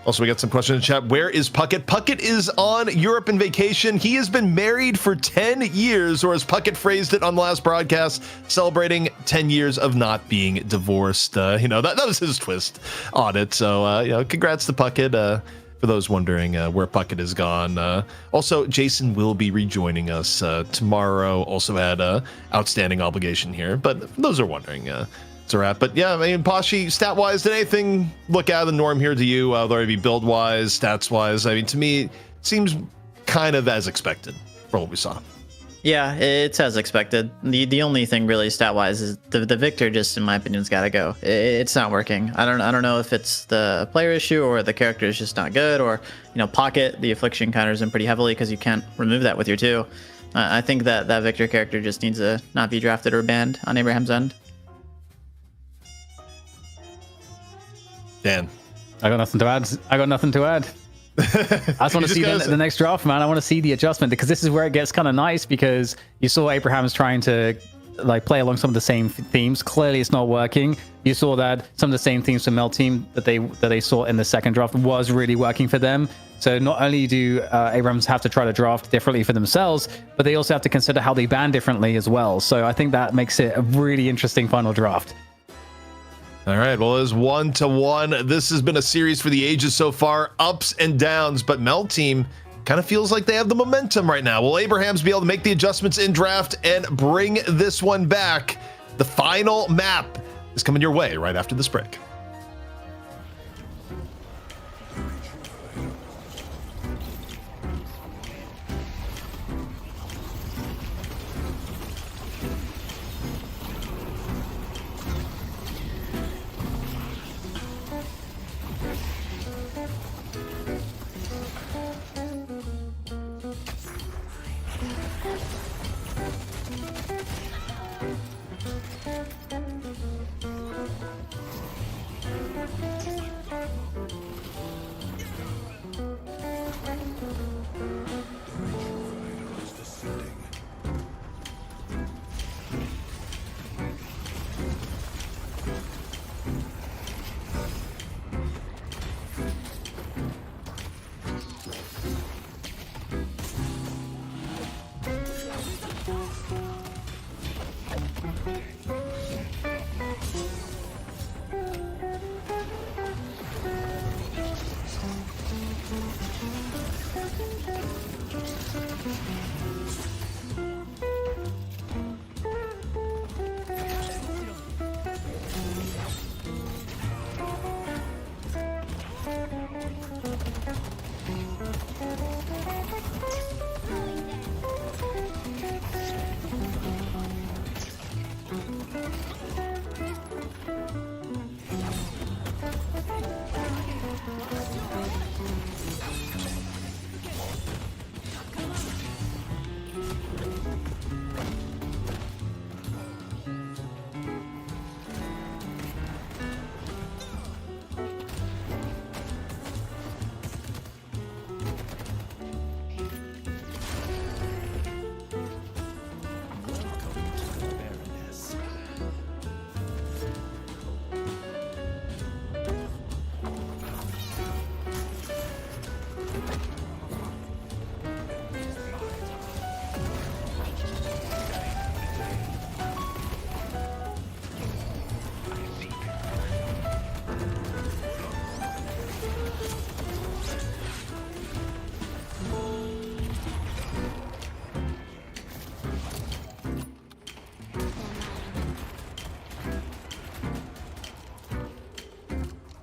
A: Also, we got some questions in chat. Where is Puckett? Puckett is on Europe in vacation. He has been married for 10 years, or as Puckett phrased it on the last broadcast, celebrating 10 years of not being divorced. You know, that was his twist on it. So, you know, congrats to Puckett. For those wondering where Puckett is gone. Also, Jason will be rejoining us tomorrow. Also had an outstanding obligation here, but for those who are wondering, it's a wrap. But yeah, I mean, Poshy, stat-wise, did anything look out of the norm here to you? Whether it be build-wise, stats-wise? I mean, to me, it seems kind of as expected from what we saw.
E: Yeah, it's as expected. The only thing really stat-wise is the Victor, just in my opinion, has got to go. It's not working. I don't know if it's the player issue or the character is just not good, or, you know, Pocket, the affliction counters him pretty heavily because you can't remove that with your 2. I think that Victor character just needs to not be drafted or banned on Abraham's end.
A: Dan.
C: I got nothing to add. I just want to see the next draft, man. I want to see the adjustment, because this is where it gets kind of nice, because you saw Abrahams trying to like play along some of the same themes. Clearly it's not working. You saw that some of the same themes from Mel team that they saw in the second draft was really working for them. So not only do Abrahams have to try to draft differently for themselves, but they also have to consider how they ban differently as well. So I think that makes it a really interesting final draft.
A: All right, well, it is 1-1. This has been a series for the ages so far, ups and downs, but Mel team kind of feels like they have the momentum right now. Will Abrahams be able to make the adjustments in draft and bring this one back? The final map is coming your way right after this break.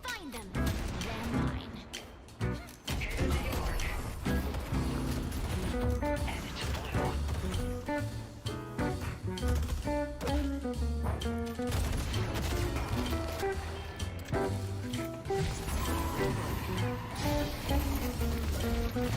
G: Find them. They're mine. It's easier every time. It's over.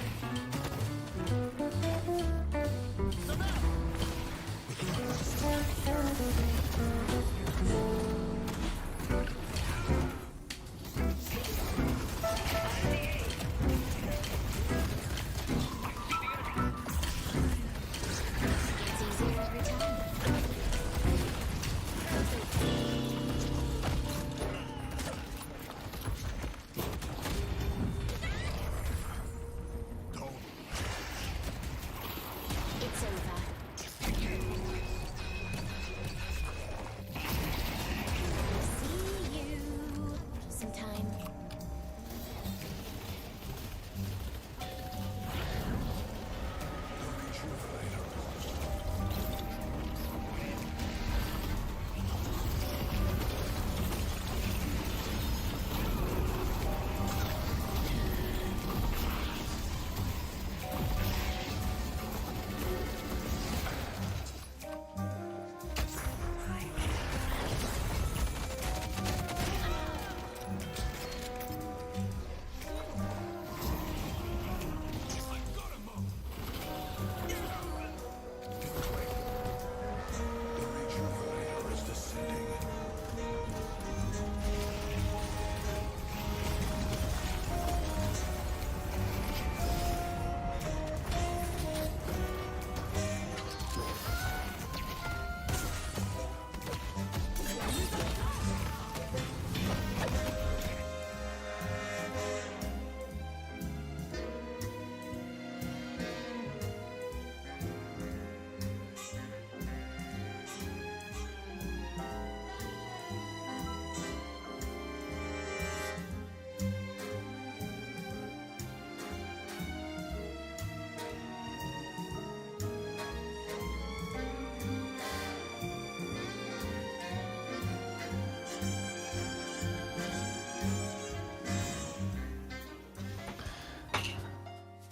G: See you sometime.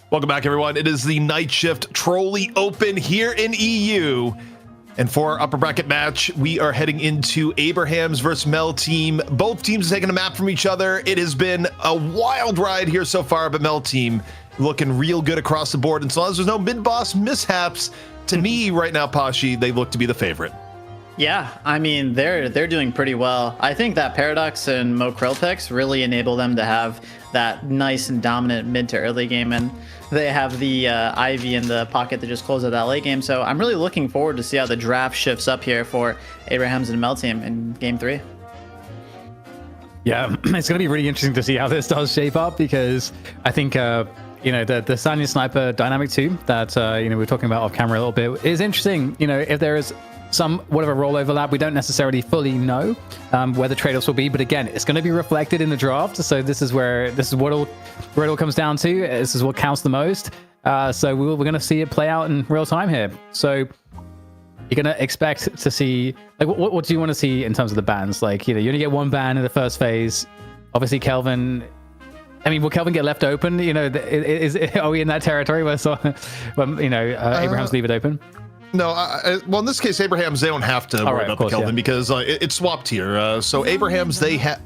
A: Welcome back, everyone. It is the Night Shift Trolli Open here in EU. And for our upper bracket match, we are heading into Abraham's versus Mel team. Both teams taking a map from each other. It has been a wild ride here so far, but Mel team looking real good across the board. And so long as there's no mid-boss mishaps, to me right now, Pashi, they look to be the favorite.
E: Yeah, I mean, they're doing pretty well. I think that Paradox and Mo Krill picks really enable them to have that nice and dominant mid to early game, and they have the Ivy in the pocket to just close out that late game. So I'm really looking forward to see how the draft shifts up here for Abraham's and Mel team in game 3.
C: Yeah, it's going to be really interesting to see how this does shape up, because I think you know, the Sanya Sniper dynamic too that you know, we were talking about off camera a little bit is interesting. You know, if there is some whatever role overlap, we don't necessarily fully know where the trade-offs will be, but again, it's going to be reflected in the draft. So this is where it all comes down to. This is what counts the most. So we're going to see it play out in real time here. So you're going to expect to see, like, what do you want to see in terms of the bans? Like, you know, you only get one ban in the first phase. Obviously, Kelvin I mean, will Kelvin get left open? You know, are we in that territory where, Abraham's leave it open?
A: No, well, in this case, Abrahams, they don't have to worry about the Kelvin because it's swapped here. So Abrahams, they have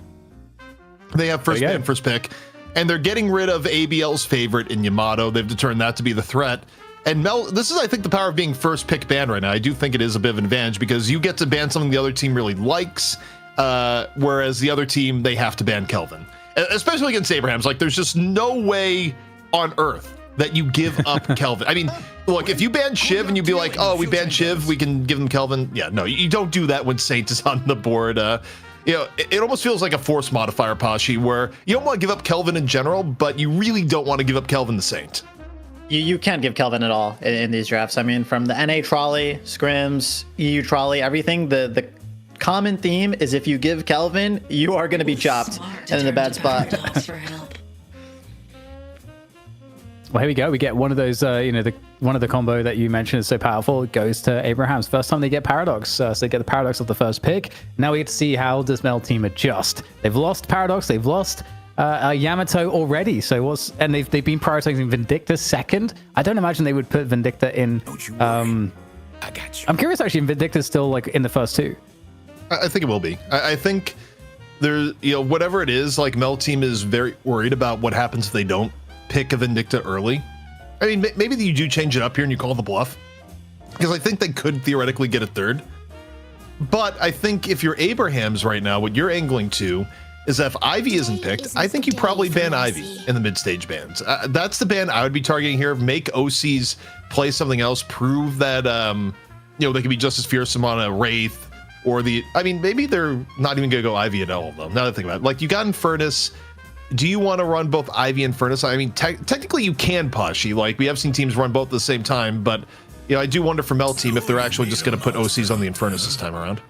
A: first ban, first pick, and they're getting rid of ABL's favorite in Yamato. They've determined that to be the threat. And this is, I think, the power of being first pick banned right now. I do think it is a bit of an advantage because you get to ban something the other team really likes, whereas the other team, they have to ban Kelvin. Especially against Abrahams. Like, there's just no way on earth that you give up Kelvin. I mean, look, if you ban Shiv and you'd be like, oh, we banned Shiv, we can give them Kelvin. Yeah, no, you don't do that when Saint is on the board. You know, it almost feels like a force modifier, Pashi, where you don't want to give up Kelvin in general, but you really don't want to give up Kelvin the Saint.
E: You can't give Kelvin at all in these drafts. I mean, from the NA Trolli, scrims, EU Trolli, everything, the common theme is if you give Kelvin, you are going to be chopped and in a bad spot.
C: Well, here we go. We get one of those, one of the combo that you mentioned is so powerful. It goes to Abrahams. First time they get Paradox. So they get the Paradox of the first pick. Now we get to see how does Mel team adjust. They've lost Paradox. They've lost Yamato already. So they've been prioritizing Vindicta second. I don't imagine they would put Vindicta in.
F: I got you.
C: I'm curious actually. Vindicta's still like in the first two.
A: I think it will be. I think there, whatever it is, like Mel team is very worried about what happens if they don't pick a Vindicta early. I mean, maybe you do change it up here and you call the bluff, because I think they could theoretically get a third. But I think if you're Abrahams right now, what you're angling to is that if Ivy isn't picked, I think you probably ban Ivy in the mid-stage bans. That's the ban I would be targeting here. Make OCs play something else, prove that they can be just as fearsome on a Wraith or maybe they're not even gonna go Ivy at all though. Now that I think about it, like you got Infernus. Do you want to run both Ivy and Furnace? I mean, technically you can, Pashi. Like, we have seen teams run both at the same time, but, I do wonder for Mel team if they're actually just going to put OCs on the Infernus this time around.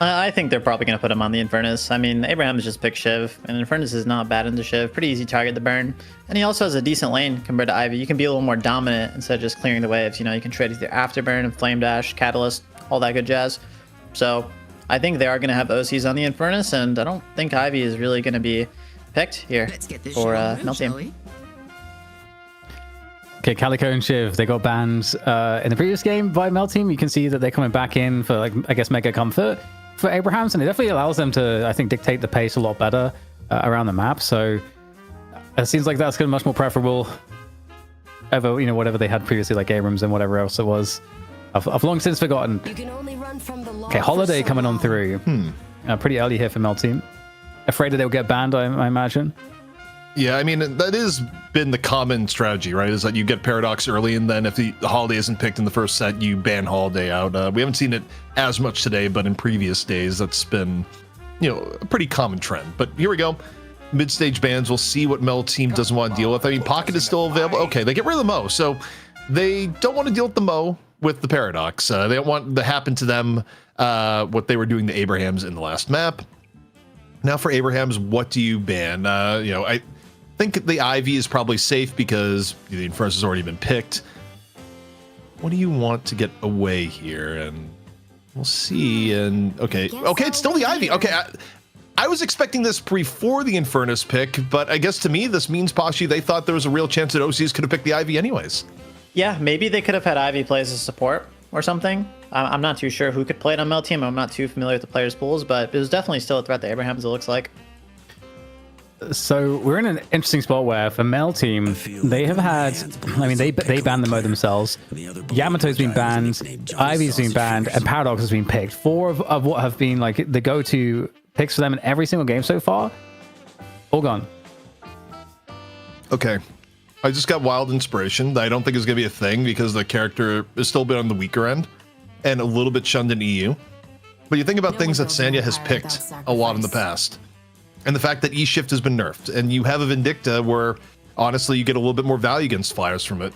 E: I think they're probably going to put him on the Infernus. I mean, Abraham's just picked Shiv, and Infernus is not bad into Shiv. Pretty easy target to burn. And he also has a decent lane compared to Ivy. You can be a little more dominant instead of just clearing the waves. You can trade with your Afterburn and Flame Dash, Catalyst, all that good jazz. So, I think they are going to have OCs on the Infernus, and I don't think Ivy is really going to be picked here for Mel team.
C: Okay, Calico and Shiv, they got banned in the previous game by Mel team. You can see that they're coming back in for, I guess, mega comfort for Abrahams, and it definitely allows them to, I think, dictate the pace a lot better around the map. So it seems like that's going to be much more preferable over, whatever they had previously, like Abrams and whatever else it was. I've long since forgotten.
D: You can only run from the law.
C: Okay, Holiday coming on through. Pretty early here for Mel team. Afraid that they'll get banned, I imagine.
A: Yeah, I mean, that has been the common strategy, right? Is that you get Paradox early, and then if the Holiday isn't picked in the first set, you ban Holiday out. We haven't seen it as much today, but in previous days, that's been, a pretty common trend. But here we go. Mid-stage bans, we'll see what Mel team doesn't want to deal with. I mean, Pocket is still available. Okay, they get rid of the Mo, so they don't want to deal with the Mo with the Paradox. They don't want to happen to them what they were doing to Abrahams in the last map. Now for Abrahams, what do you ban? I think the Ivy is probably safe because the Infernus has already been picked. What do you want to get away here? And we'll see. And okay, it's still the Ivy. Okay, I was expecting this before the Infernus pick, but I guess to me this means, Pashi, they thought there was a real chance that OCs could have picked the Ivy anyways.
E: Yeah, maybe they could have had Ivy play as a support or something. I'm not too sure who could play it on Mel team. I'm not too familiar with the players' pools, but it was definitely still a threat to Abrahams, it looks like.
C: So we're in an interesting spot where for Mel team, they have had, they banned the Mo themselves. Yamato's been banned, Ivy's been banned, and Paradox has been picked. Four of what have been like the go-to picks for them in every single game so far, all gone.
A: Okay. I just got Wild Inspiration that I don't think is going to be a thing because the character is still a bit on the weaker end and a little bit shunned in EU. But you think about things that Sanya has picked a lot in the past. And the fact that E-Shift has been nerfed. And you have a Vindicta where, honestly, you get a little bit more value against flyers from it.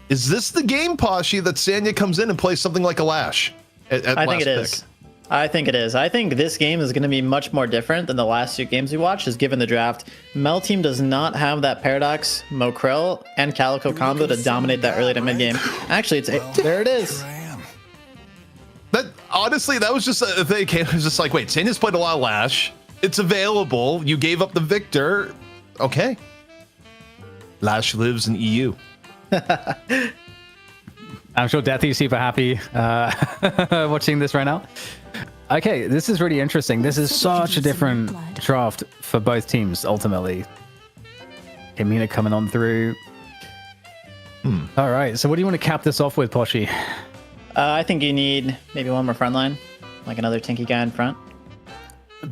A: Is this the game, Pashi, that Sanya comes in and plays something like a Lash
E: I think it is. I think it is. I think this game is going to be much more different than the last two games we watched, just given the draft. Mel team does not have that Paradox, Mokril, and Calico combo to dominate that early to mid game. Actually, there it is.
A: That honestly, that was just a thing. It was just like, wait, Sanya's played a lot of Lash. It's available. You gave up the Victor. Okay. Lash lives in EU.
C: I'm sure Deathy is super happy watching this right now. Okay, this is really interesting. This is such a different draft for both teams, ultimately. Okay, Mina coming on through. All right, so what do you want to cap this off with, Poshy?
H: I think you need maybe one more front line, like another tanky guy in front.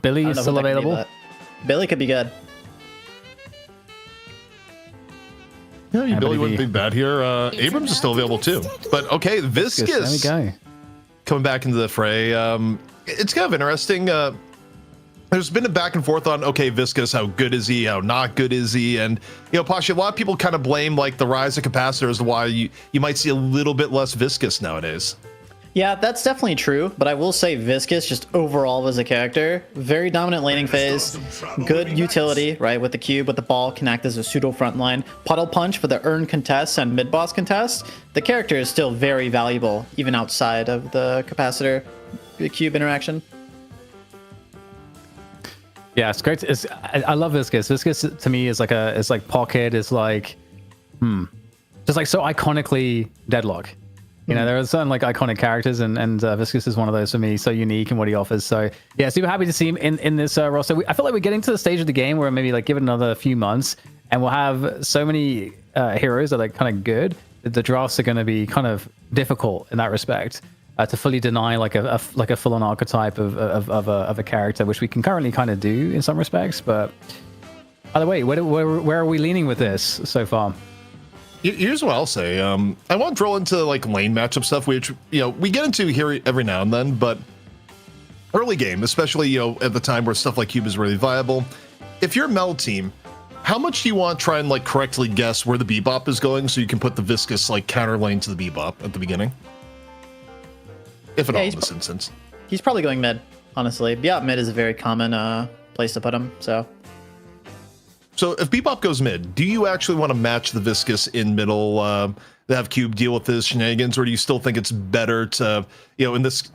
C: Billy
H: I
C: is
H: don't know
C: still
H: what that could be,
C: available.
H: but Billy could be good.
A: Yeah,
C: Yeah,
A: Billy
C: but
A: wouldn't
C: he-
A: be bad here. Abrams is still available too. But okay, Viscous
C: There we go.
A: coming back into the fray. It's kind of interesting. There's been a back and forth on, okay, Viscous, how good is he? How not good is he? And, you know, Pasha, a lot of people kind of blame like the rise of capacitor as to why you might see a little bit less Viscous nowadays.
H: Yeah, that's definitely true, but I will say Viscous just overall as a character, very dominant laning phase, good utility, right, with the cube, with the ball, can act as a pseudo frontline, puddle punch for the earn contests and mid-boss contests. The character is still very valuable, even outside of the capacitor cube interaction.
C: Yeah, it's great. I love Viscous. Viscous to me is like Pocket, is like, just like so iconically Deadlock. You know, there are certain like iconic characters, and Viscous is one of those for me. So unique in what he offers. So yeah, super happy to see him in this roster. I feel like we're getting to the stage of the game where maybe like give it another few months, and we'll have so many heroes that are kind of good that the drafts are going to be kind of difficult in that respect. To fully deny like a full-on archetype of a character, which we can currently kind of do in some respects. But by the way, where are we leaning with this so far?
A: Here's what I'll say. I want to drill into like lane matchup stuff, which, you know, we get into here every now and then, but early game, especially, you know, at the time where stuff like Cube is really viable. If you're a Mel team, how much do you want to try and like correctly guess where the Bebop is going so you can put the Viscous like counter lane to the Bebop at the beginning? If at all, in this instance.
H: He's probably going mid, honestly. Beyond mid is a very common place to put him, so.
A: So if Bebop goes mid, do you actually want to match the Viscous in middle, to have Cube deal with his shenanigans, or do you still think it's better to, you know, in this,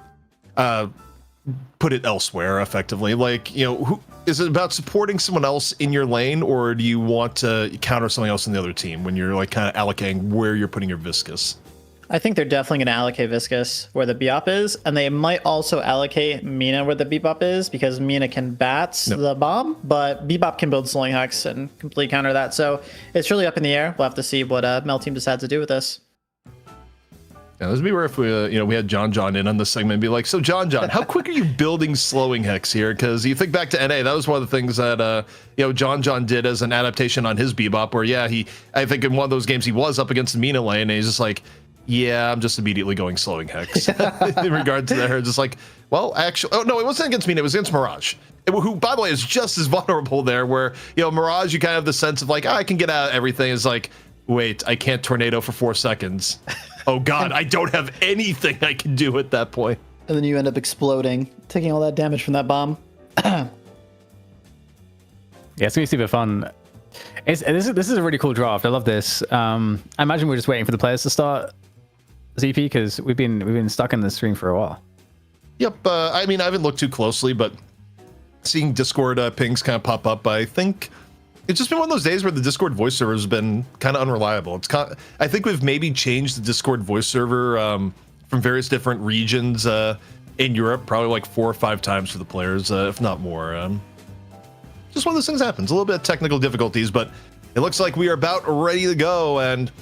A: put it elsewhere effectively? Like, you know, is it about supporting someone else in your lane, or do you want to counter something else in the other team when you're like kind of allocating where you're putting your Viscous?
H: I think they're definitely going to allocate Viscous where the Bebop is, and they might also allocate Mina where the Bebop is, because Mina can bat the bomb, but Bebop can build Slowing Hex and completely counter that. So it's really up in the air. We'll have to see what Mel team decides to do with this.
A: Yeah, this would be where if we, you know, we had John in on this segment and be like, so John, how quick are you building Slowing Hex here? Because you think back to NA, that was one of the things that, you know, John did as an adaptation on his Bebop, where, yeah, I think in one of those games he was up against the Mina lane, and he's just like, yeah, I'm just immediately going Slowing Hex in regard to that. Just like, well, actually, oh no, it wasn't against Mina, it was against Mirage, who, by the way, is just as vulnerable there, where, you know, Mirage, you kind of have the sense of like, I can get out of everything. It's like, wait, I can't tornado for 4 seconds. Oh God, I don't have anything I can do at that point.
H: And then you end up exploding, taking all that damage from that bomb.
C: Yeah, it's gonna be super fun. This is a really cool draft. I love this. I imagine we're just waiting for the players to start ZP, because we've been stuck in this stream for a while.
A: Yep. I mean, I haven't looked too closely, but seeing Discord pings kind of pop up, I think it's just been one of those days where the Discord voice server has been kind of unreliable. I think we've maybe changed the Discord voice server from various different regions in Europe, probably like 4 or 5 times for the players, if not more. Just one of those things happens. A little bit of technical difficulties, but it looks like we are about ready to go. And,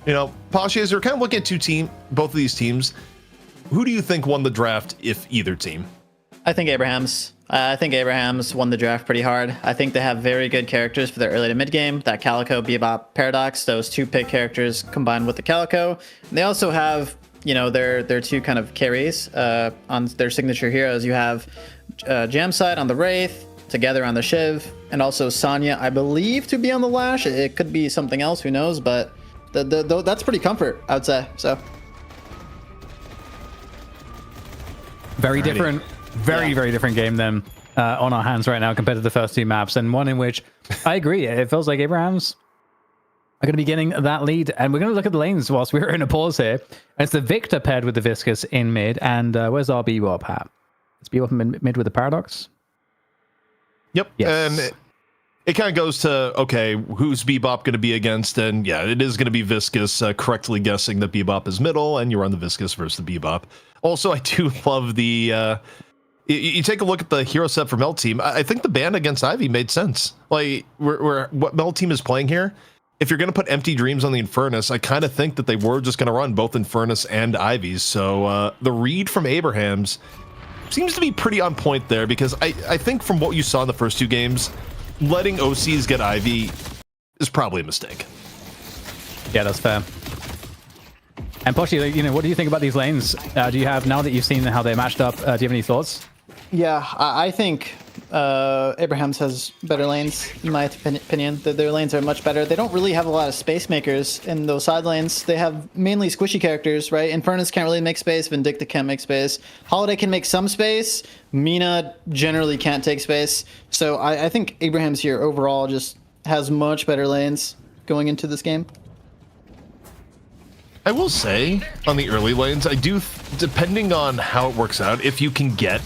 A: you know, Pasha, as we're kind of looking at both of these teams, who do you think won the draft, if either team?
H: I think Abraham's. I think Abraham's won the draft pretty hard. I think they have very good characters for their early to mid game. That Calico, Bebop, Paradox, those 2 pick characters combined with the Calico. They also have, you know, their 2 kind of carries on their signature heroes. You have Jamside on the Wraith, Together on the Shiv, and also Sonya, I believe, to be on the Lash. It could be something else, who knows, but that's pretty comfort, I would say. So
C: Very different, very different game then on our hands right now compared to the first 2 maps, and one in which I agree, it feels like Abrahams are going to be getting that lead. And we're going to look at the lanes whilst we're in a pause here. It's the Victor paired with the Viscous in mid, and where's our Bebop hat? It's Bebop mid with the Paradox.
A: Yep.
C: Yes.
A: And it kind of goes to, okay, who's Bebop going to be against? And yeah, it is going to be Viscous, correctly guessing that Bebop is middle, and you run the Viscous versus the Bebop. Also, I do love the, you take a look at the hero set for Mel Team. I think the ban against Ivy made sense. Like, what Mel Team is playing here, if you're going to put Empty Dreams on the Infernus, I kind of think that they were just going to run both Infernus and Ivies. So the read from Abrahams seems to be pretty on point there, because I think from what you saw in the first 2 games, letting OCs get Ivy is probably a mistake.
C: Yeah, that's fair. And Poshi, you know, what do you think about these lanes? Do you have, now that you've seen how they matched up, do you have any thoughts?
H: Yeah, I think Abrahams has better lanes, in my opinion. Their lanes are much better. They don't really have a lot of space makers in those side lanes. They have mainly squishy characters, right? Infernus can't really make space. Vindicta can't make space. Holiday can make some space. Mina generally can't take space. So I think Abrahams here overall just has much better lanes going into this game.
A: I will say, on the early lanes, I do, depending on how it works out, if you can get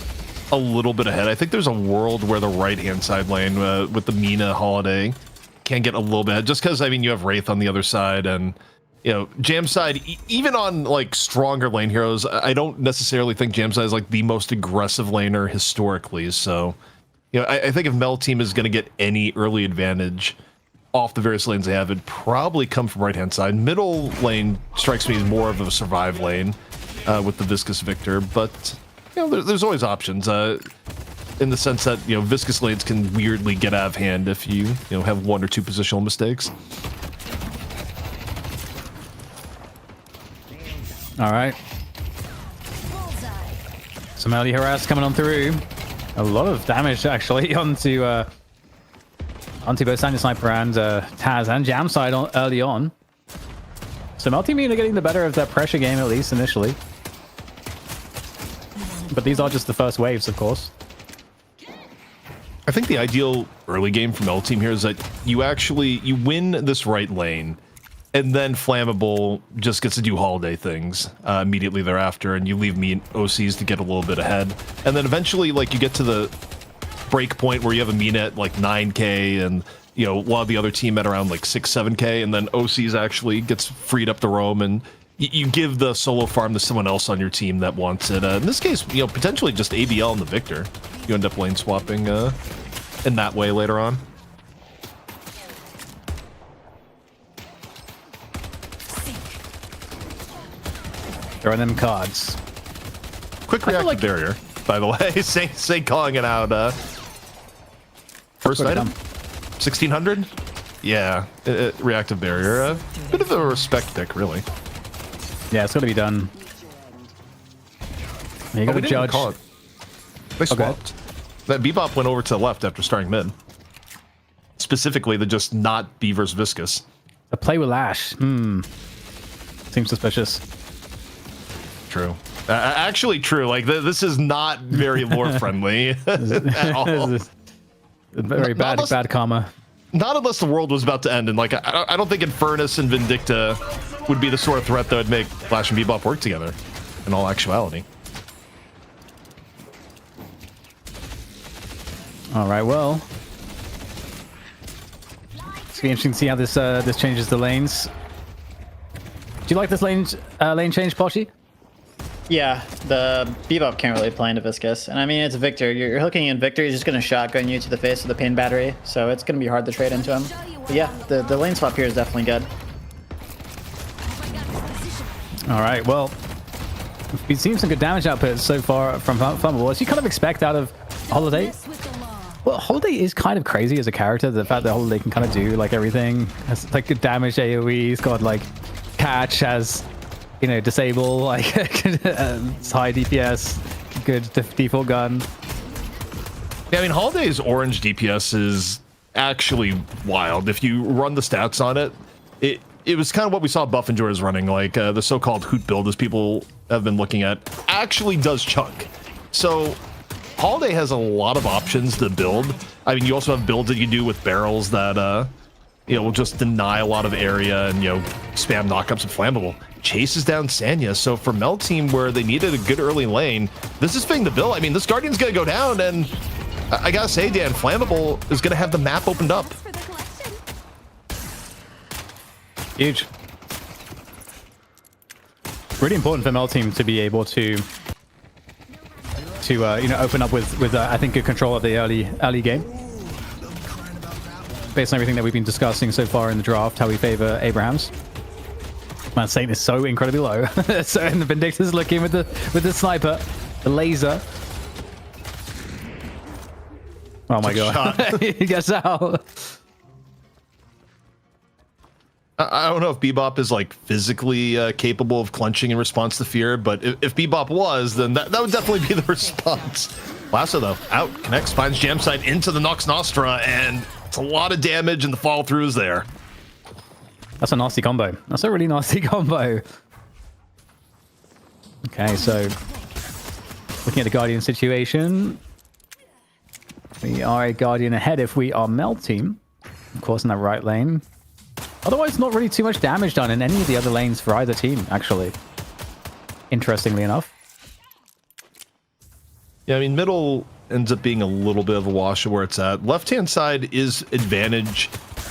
A: a little bit ahead, I think there's a world where the right-hand side lane with the Mina Holiday can get a little bit ahead, just because, I mean, you have Wraith on the other side, and, you know, Jamside, even on, like, stronger lane heroes, I don't necessarily think Jamside is, like, the most aggressive laner historically, so, you know, I think if Mel Team is going to get any early advantage off the various lanes they have, it'd probably come from right-hand side. Middle lane strikes me as more of a survive lane with the Viscous Victor, but you know, there's always options in the sense that, you know, Viscous lanes can weirdly get out of hand if you know, have 1 or 2 positional mistakes.
C: All right. Some early harass coming on through. A lot of damage actually onto both Sanya Sniper and Taz and Jamside early on. So Mel Team are getting the better of that pressure game, at least initially. But these are just the first waves, of course.
A: I think the ideal early game for Mel Team here is that you win this right lane, and then Flammable just gets to do Holiday things immediately thereafter, and you leave me and OCs to get a little bit ahead. And then eventually, like, you get to the break point where you have a Mina at like 9k, and you know, a lot of the other team at around like 6-7k, and then OCs actually gets freed up to roam, and you give the solo farm to someone else on your team that wants it. In this case, you know, potentially just ABL and the Victor. You end up lane swapping in that way later on.
C: Throwing them cards.
A: Quick reactive barrier, by the way. Say calling it out. First item, 1600. Yeah, reactive barrier. Bit of a respect pick, really.
C: Yeah, it's got to be done. You got to judge.
A: Call it. They swapped. That Bebop went over to the left after starting mid. Specifically, to just not be versus Viscous.
C: A play with Lash. Seems suspicious.
A: True. Actually true. Like, this is not very lore friendly at all.
C: Very bad karma.
A: Not unless the world was about to end, and like I don't think Infernus and Vindicta would be the sort of threat that would make Flash and Bebop work together, in all actuality.
C: All right, well, it's gonna be interesting to see how this changes the lanes. Do you like this lane change, Poshy?
H: Yeah, the Bebop can't really play into Viscous. And I mean, it's Victor. You're hooking in Victor. He's just going to shotgun you to the face of the pain battery. So it's going to be hard to trade into him. But yeah, the lane swap here is definitely good.
C: All right, well, we've seen some good damage output so far from Fumble. As you kind of expect out of Holiday. Well, Holiday is kind of crazy as a character. The fact that Holiday can kind of do like everything. Has like good damage AoE. He's got like catch, has, you know, disable, like high DPS, good default gun.
A: Yeah, I mean, Holiday's orange DPS is actually wild. If you run the stats on it, it was kind of what we saw Buff and Jordan running, like the so-called Hoot build, as people have been looking at, actually does chunk. So Holiday has a lot of options to build. I mean, you also have builds that you do with barrels that you know, will just deny a lot of area and, you know, spam knockups and Flammable. Chases down Sanya. So for Mel Team, where they needed a good early lane, this is fitting the bill. I mean, this Guardian's gonna go down, and I gotta say, Dan, Flammable is gonna have the map opened up.
G: For the collection.
C: Huge. Really important for Mel team to be able to open up with I think good control of the early game. Based on everything that we've been discussing so far in the draft, how we favor Abrahams. Man, Saint is so incredibly low. So and the Vindictor's looking with the sniper, the laser. Oh my god. He gets out.
A: I don't know if Bebop is like physically capable of clenching in response to fear, but if Bebop was, then that would definitely be the response. Lasso though, out, connects, finds jam site into the Nox Nostra, and it's a lot of damage and the follow through is there.
C: That's a nasty combo. That's a really nasty combo. Okay, so looking at the Guardian situation, we are a Guardian ahead if we are Mel team, of course, in that right lane. Otherwise, not really too much damage done in any of the other lanes for either team, actually. Interestingly enough.
A: Yeah, I mean, middle ends up being a little bit of a wash of where it's at. Left-hand side is advantage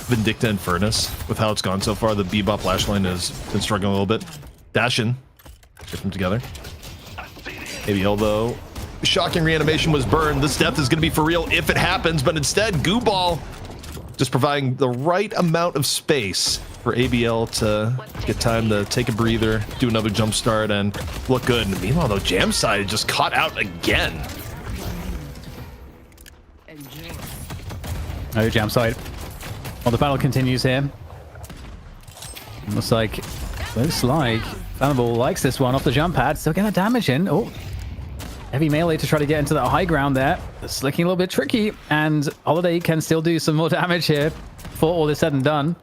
A: Vindicta and Furnace with how it's gone so far. The Bebop Lash lane has been struggling a little bit. Dash in. Get them together. ABL, though. Shocking reanimation was burned. This death is going to be for real if it happens, but instead, Goo Ball just providing the right amount of space for ABL to get time to take a breather, do another jump start, and look good. And meanwhile, though, Jam Side just caught out again.
C: Oh, Jam Side. Well, the battle continues here. Looks like Flammable likes this one off the jump pad. Still getting the damage in. Oh, heavy melee to try to get into that high ground there. It's looking a little bit tricky, and Holiday can still do some more damage here before all is said and done.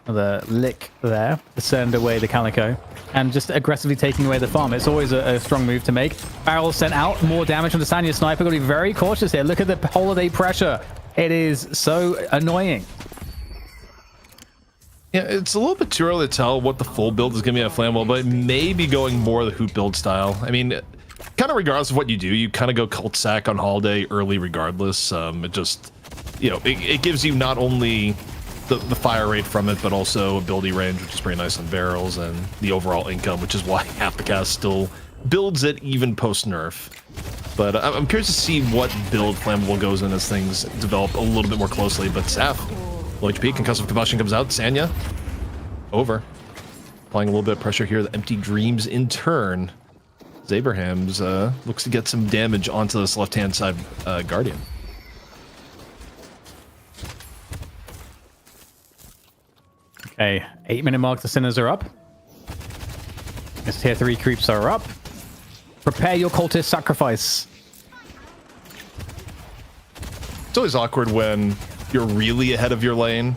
C: The lick there to send away the Calico, and just aggressively taking away the farm. It's always a strong move to make. Barrel sent out, more damage from the Sanya Sniper. Got to be very cautious here. Look at the Holiday pressure. It is so annoying.
A: Yeah, it's a little bit too early to tell what the full build is going to be at Flammable, but maybe going more the Hoop build style. I mean, kind of regardless of what you do, you kind of go Cult Sack on Holiday early regardless. It just, it gives you not only the fire rate from it, but also ability range, which is pretty nice on barrels, and the overall income, which is why half the cast still builds it even post-nerf. But I'm curious to see what build Flammable goes in as things develop a little bit more closely. But Saf, low HP, concussive combustion comes out. Sanya, over. Applying a little bit of pressure here. The Empty Dreams in turn. Abrahams looks to get some damage onto this left-hand side Guardian.
C: Okay, 8-minute mark. The Sinners are up. As tier 3 creeps are up. Prepare your cultist sacrifice.
A: It's always awkward when you're really ahead of your lane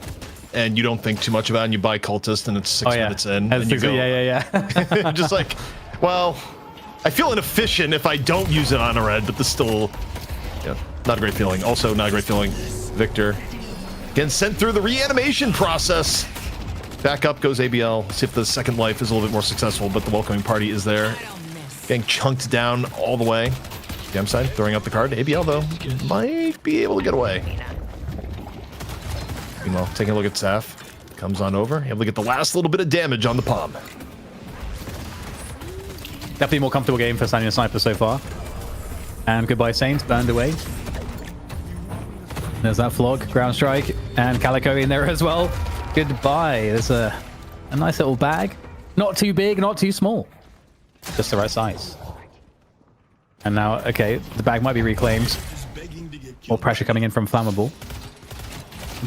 A: and you don't think too much about it and you buy cultist and it's 6 minutes in. And you go,
C: yeah.
A: just like, well, I feel inefficient if I don't use it on a red, but this still, not a great feeling. Also, not a great feeling. Victor getting sent through the reanimation process. Back up goes ABL. See if the second life is a little bit more successful, but the welcoming party is there. Getting chunked down all the way. Jam side throwing out the card. ABL, though, might be able to get away. Meanwhile, taking a look at Saf. Comes on over. Able to get the last little bit of damage on the palm.
C: Definitely more comfortable game for Sanya Sniper so far. And goodbye Saints, burned away. There's that Flog, Ground Strike, and Calico in there as well. Goodbye. There's a nice little bag. Not too big, not too small. Just the right size. And now, okay, the bag might be reclaimed. More pressure coming in from Flammable.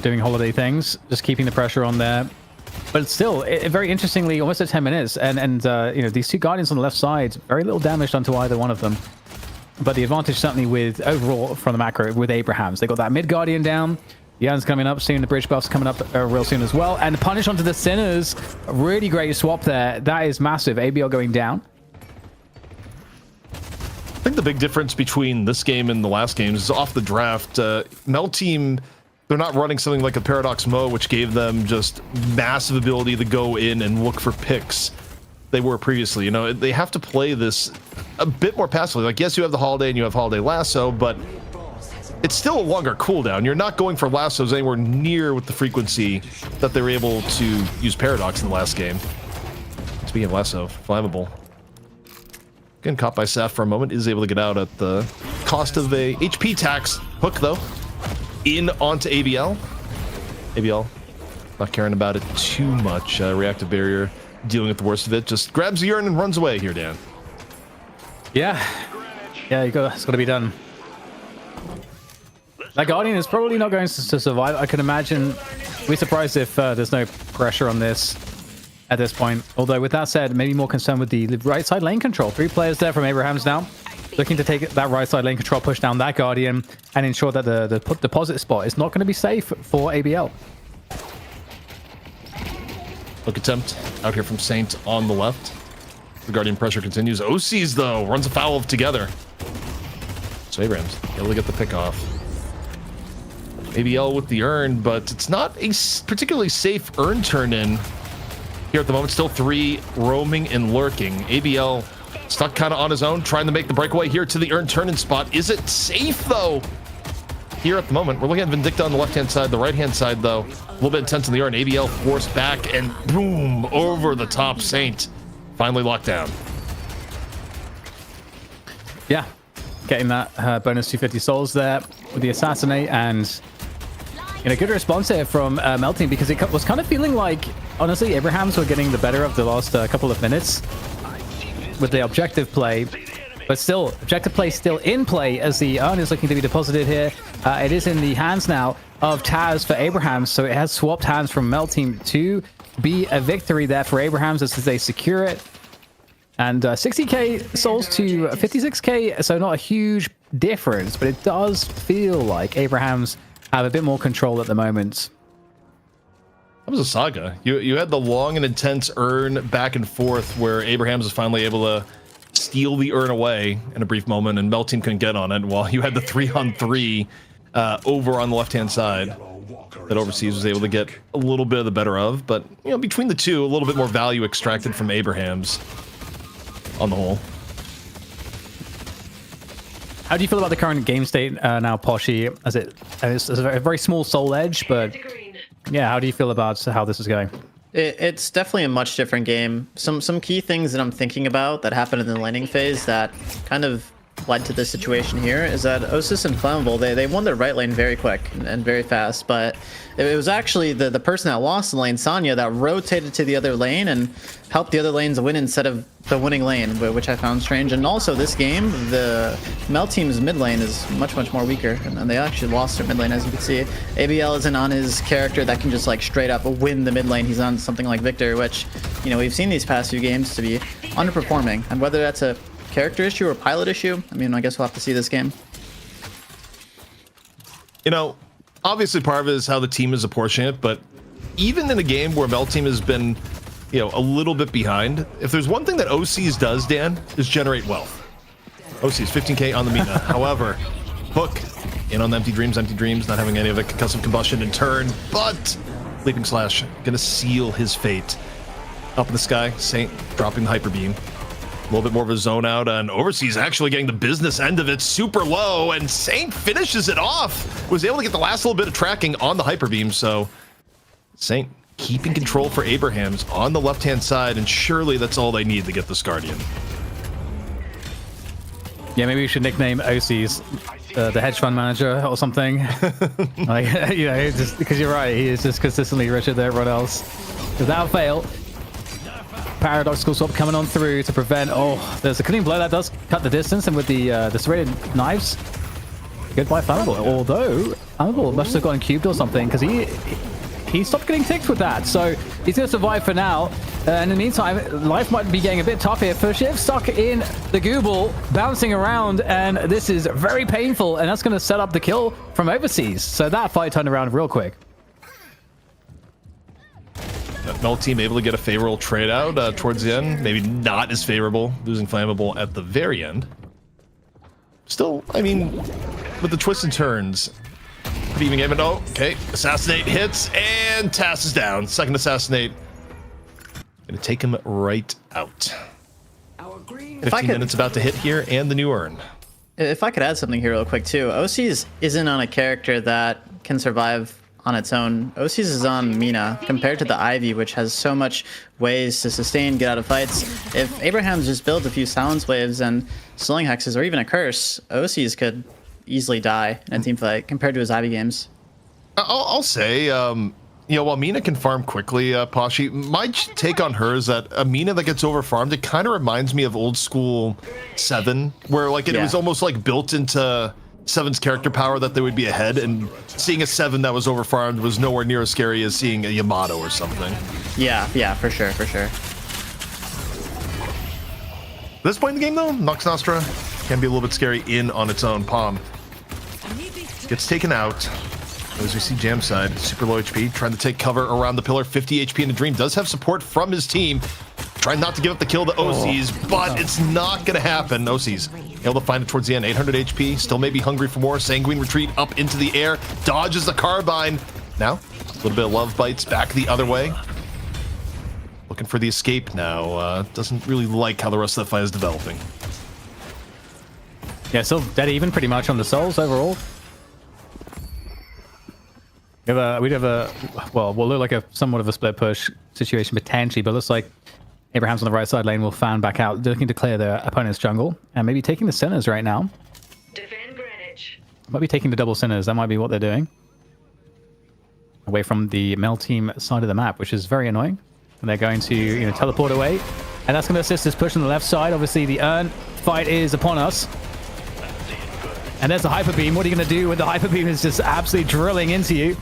C: Doing Holiday things, just keeping the pressure on there. But still, very interestingly, almost at 10 minutes. And these two Guardians on the left side, very little damage done to either one of them. But the advantage certainly with, overall, from the macro, with Abrahams. They got that mid Guardian down. Yan's coming up soon. The bridge buff's coming up real soon as well. And the punish onto the Sinners. A really great swap there. That is massive. ABL going down.
A: I think the big difference between this game and the last games is off the draft. Mel team, they're not running something like a Paradox Mo, which gave them just massive ability to go in and look for picks. They were previously, they have to play this a bit more passively. Like, yes, you have the Holiday and you have Holiday Lasso, but it's still a longer cooldown. You're not going for lassos anywhere near with the frequency that they were able to use Paradox in the last game. Speaking of lasso, flammable. Getting caught by Saf for a moment, is able to get out at the cost of a HP tax. Hook, though, in onto ABL. ABL, not caring about it too much. Reactive barrier, dealing with the worst of it. Just grabs the urn and runs away here, Dan.
C: Yeah, it's got to be done. That Guardian is probably not going to survive. I can imagine. We're surprised if there's no pressure on this at this point. Although, with that said, maybe more concerned with the right side lane control. 3 players there from Abrahams now. Looking to take that right side lane control, push down that Guardian, and ensure that the deposit spot is not going to be safe for ABL.
A: Look attempt out here from Saint on the left. The Guardian pressure continues. OCs, though, runs afoul of together. So Abrams able to get the pick off. ABL with the urn, but it's not a particularly safe urn turn in here at the moment. Still 3 roaming and lurking. ABL stuck kind of on his own, trying to make the breakaway here to the urn turn in spot. Is it safe, though? Here at the moment, we're looking at Vindicta on the left-hand side. The right-hand side, though, a little bit intense in the urn. ABL forced back and boom, over the top. Saint finally locked down.
C: Yeah, getting that bonus 250 souls there with the assassinate, and good response here from Melting, because it was kind of feeling like, honestly, Abrahams were getting the better of the last couple of minutes with the objective play. But still, objective play still in play as the urn is looking to be deposited here. It is in the hands now of Taz for Abrahams, so it has swapped hands from Melting to be a victory there for Abrahams as they secure it. And 60k souls to 56k, so not a huge difference, but it does feel like Abrahams have a bit more control at the moment.
A: That was a saga. You had the long and intense urn back and forth where Abrahams was finally able to steal the urn away in a brief moment, and Melting couldn't get on it, while you had the 3-on-3 over on the left-hand side that Overseas was able to get a little bit of the better of. But, between the two, a little bit more value extracted from Abrahams on the whole.
C: How do you feel about the current game state now, Poshy? It's a very small soul edge, but yeah, how do you feel about how this is going?
H: It's definitely a much different game. Some key things that I'm thinking about that happened in the laning phase that kind of led to this situation here is that Osis and Flammable, they won their right lane very quick and very fast, but it was actually the person that lost the lane, Sonya, that rotated to the other lane and helped the other lanes win instead of the winning lane, which I found strange. And also this game, the Mel team's mid lane is much more weaker, and they actually lost their mid lane, as you can see. ABL isn't on his character that can just like straight up win the mid lane. He's on something like Victor, which we've seen these past few games to be underperforming, and whether that's a character issue or pilot issue, I guess we'll have to see this game.
A: Obviously part of it is how the team is apportioning it, but even in a game where Mel team has been a little bit behind, if there's one thing that OCs does, Dan, is generate wealth. OCs 15k on the Mina. However, Hook in on the empty dreams, not having any of it, concussive combustion in turn, but Leaping Slash gonna seal his fate. Up in the sky, Saint dropping the hyper beam. A little bit more of a zone out, and Overseas actually getting the business end of it super low, and Saint finishes it off. Was able to get the last little bit of tracking on the hyper beam, so Saint keeping control for Abrahams on the left-hand side, and surely that's all they need to get this Guardian.
C: Yeah, maybe we should nickname OC's the hedge fund manager or something. Just because you're right, he is just consistently richer than everyone else. Without fail. Paradoxical swap coming on through to prevent. Oh, there's a clean blow that does cut the distance, and with the serrated knives, goodbye Flammable. Although Flammable must have gotten cubed or something, because he stopped getting ticked with that, so he's gonna survive for now. In the meantime, life might be getting a bit tough here for Shiv, stuck in the Google, bouncing around, and this is very painful, and that's gonna set up the kill from Overseas. So that fight turned around real quick.
A: Mel team able to get a favorable trade out towards the end. Maybe not as favorable, losing Flammable at the very end. Still, with the twists and turns, pretty even game. Oh, okay. Assassinate hits, and Tass is down. Second assassinate. Gonna take him right out. 15 minutes about to hit here, and the new urn.
H: If I could add something here real quick too, OC's isn't on a character that can survive on its own. OC's is on Mina compared to the Ivy, which has so much ways to sustain, get out of fights. If Abraham's just built a few silence waves and slowing hexes or even a curse, OC's could easily die in a team fight compared to his Ivy games.
A: I'll say, you know, while Mina can farm quickly, Pashi, my take on her is that a Mina that gets over farmed, it kind of reminds me of old school 7, where like it was almost like built into 7's character power that they would be ahead, and seeing a 7 that was over farmed was nowhere near as scary as seeing a Yamato or something.
H: Yeah, for sure.
A: At this point in the game, though, Nox Nostra can be a little bit scary in on its own. Palm gets taken out. As we see Jamside, super low HP, trying to take cover around the pillar. 50 HP in the Dream. Does have support from his team. Trying not to give up the kill to OCs, but it's not going to happen. OCs able to find it towards the end. 800 HP, still maybe hungry for more. Sanguine retreat up into the air. Dodges the carbine. Now, a little bit of love bites back the other way. Looking for the escape now. Doesn't really like how the rest of the fight is developing.
C: Yeah, still dead even pretty much on the souls overall. We'd have a well, we'll look like a somewhat of a split push situation potentially, but looks like Abraham's on the right side lane will fan back out, looking to clear their opponent's jungle, and maybe taking the centers right now.
I: Defend Greenwich.
C: Might be taking the double centers. That might be what they're doing. Away from the Mel team side of the map, which is very annoying. And they're going to, teleport away, and that's going to assist this push on the left side. Obviously, the Urn fight is upon us. And there's the Hyper Beam. What are you going to do when the Hyper Beam is just absolutely drilling into you?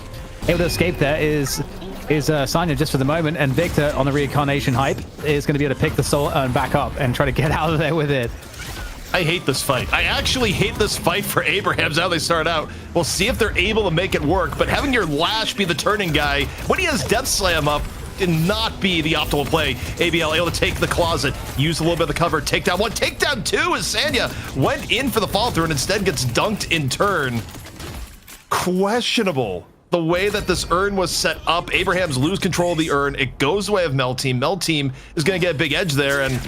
C: Able to escape there is Sanya just for the moment, and Victor on the reincarnation hype is going to be able to pick the soul Urn back up and try to get out of there with it.
A: I hate this fight. I actually hate this fight for Abraham's how they start out. We'll see if they're able to make it work, but having your Lash be the turning guy when he has Death Slam up did not be the optimal play. ABL able to take the closet, use a little bit of the cover, take down one, take down two as Sanya went in for the follow through and instead gets dunked in turn. Questionable. The way that this Urn was set up, Abraham's lose control of the Urn. It goes the way of Mel Team. Mel Team is going to get a big edge there, and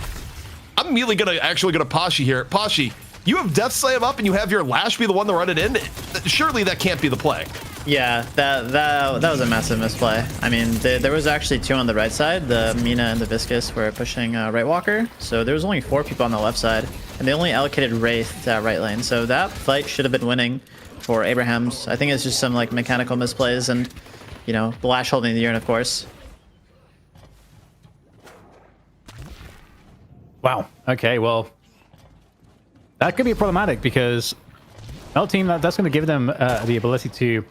A: I'm immediately going to Pashi here. Pashi, you have Death Slam up and you have your Lash be the one to run it in. Surely that can't be the play.
H: Yeah, that was a massive misplay. I mean, there was actually two on the right side. The Mina and the Viscus were pushing Right Walker, so there was only 4 people on the left side, and they only allocated Wraith to that right lane. So that fight should have been winning for Abraham's. I think it's just some like mechanical misplays and, the Lash holding the Urn, of course.
C: Wow. Okay, well, that could be problematic because Mel Team, that's going to give them the ability to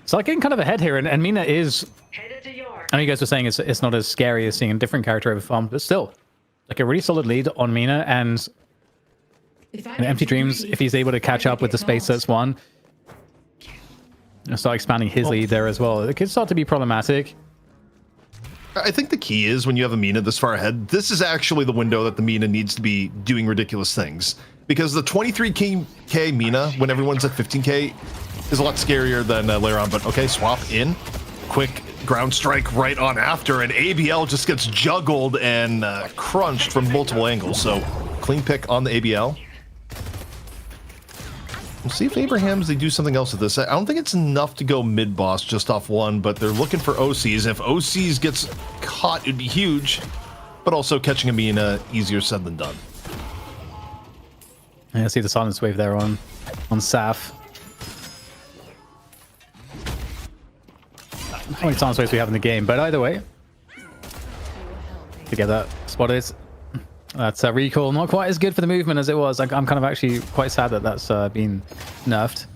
C: start getting kind of ahead here. And Mina is,
I: Headed to York.
C: I know you guys were saying it's not as scary as seeing a different character over farm, but still, like a really solid lead on Mina. And Empty Dreams, if he's able to catch up with the space that's won, start expanding his lead there as well. It could start to be problematic.
A: I think the key is when you have a Mina this far ahead, this is actually the window that the Mina needs to be doing ridiculous things. Because the 23k Mina, when everyone's at 15k, is a lot scarier than later on. But okay, swap in. Quick ground strike right on after, and ABL just gets juggled and crunched from multiple angles. So clean pick on the ABL. We'll see if Abraham's, they do something else with this. I don't think it's enough to go mid-boss just off one, but they're looking for OCs. If OCs gets caught, it'd be huge, but also catching a Mina, easier said than done.
C: Yeah, see the silence wave there on Saf. How many silence waves we have in the game, but either way, to get that spotted. That's a recall, not quite as good for the movement as it was. I'm kind of actually quite sad that that's been nerfed.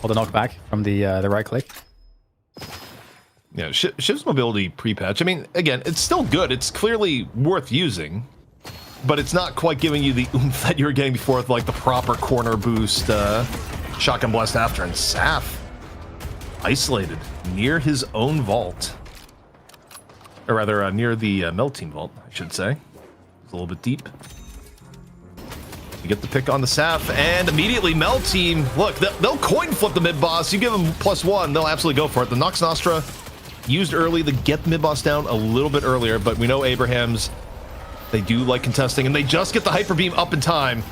C: Or the knockback from the right click.
A: Yeah, Shiv's mobility pre-patch. I mean, again, it's still good. It's clearly worth using, but it's not quite giving you the oomph that you were getting before with like the proper corner boost, shotgun blast after. And Saf isolated near his own vault. Or rather, near the Mel Team vault, I should say. It's a little bit deep. You get the pick on the Saf, and immediately Mel Team, look, they'll coin flip the mid-boss. You give them +1, they'll absolutely go for it. The Nox Nostra used early to get the mid-boss down a little bit earlier, but we know Abraham's, they do like contesting, and they just get the Hyper Beam up in time.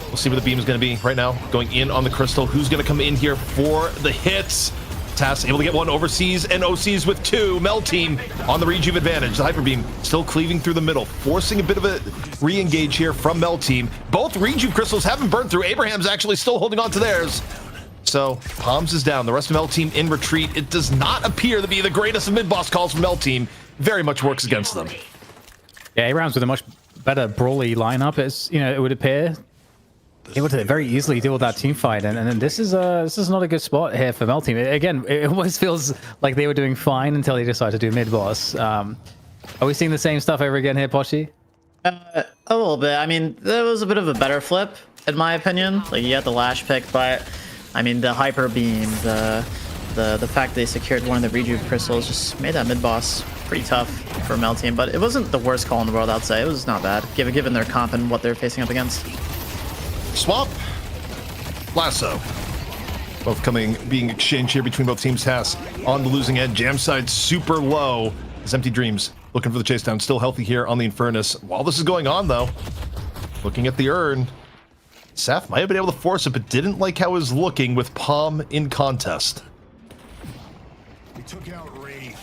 A: We'll see where the beam is going to be right now. Going in on the crystal. Who's going to come in here for the hits? Tass able to get one overseas and OCs with two. Mel team on the rejuve advantage. The hyper beam still cleaving through the middle, forcing a bit of a re-engage here from Mel team. Both rejuve crystals haven't burned through. Abraham's actually still holding on to theirs. So Palms is down. The rest of Mel team in retreat. It does not appear to be the greatest of mid-boss calls from Mel team. Very much works against them.
C: Yeah, Abraham's with a much better brawly lineup. It's, you know, it would appear able to very easily deal with that team fight, and this is not a good spot here for Mel team. Again, it always feels like they were doing fine until they decided to do mid boss. Are we seeing the same stuff over again here, Pochi?
H: A little bit. I mean, there was a bit of a better flip, in my opinion. Like, you had the lash pick, but I mean, the hyper beam, the fact they secured one of the rejuve crystals just made that mid boss pretty tough for Mel team. But it wasn't the worst call in the world, I'd say. It was not bad, given their comp and what they're facing up against.
A: Swap, lasso, both being exchanged here between both teams. Tass on the losing end. Jam side super low. His Empty Dreams looking for the chase down. Still healthy here on the Infernus. While this is going on, though, looking at the urn, Saf might have been able to force it, but didn't like how it was looking with Palm in contest.
F: We took out Wraith.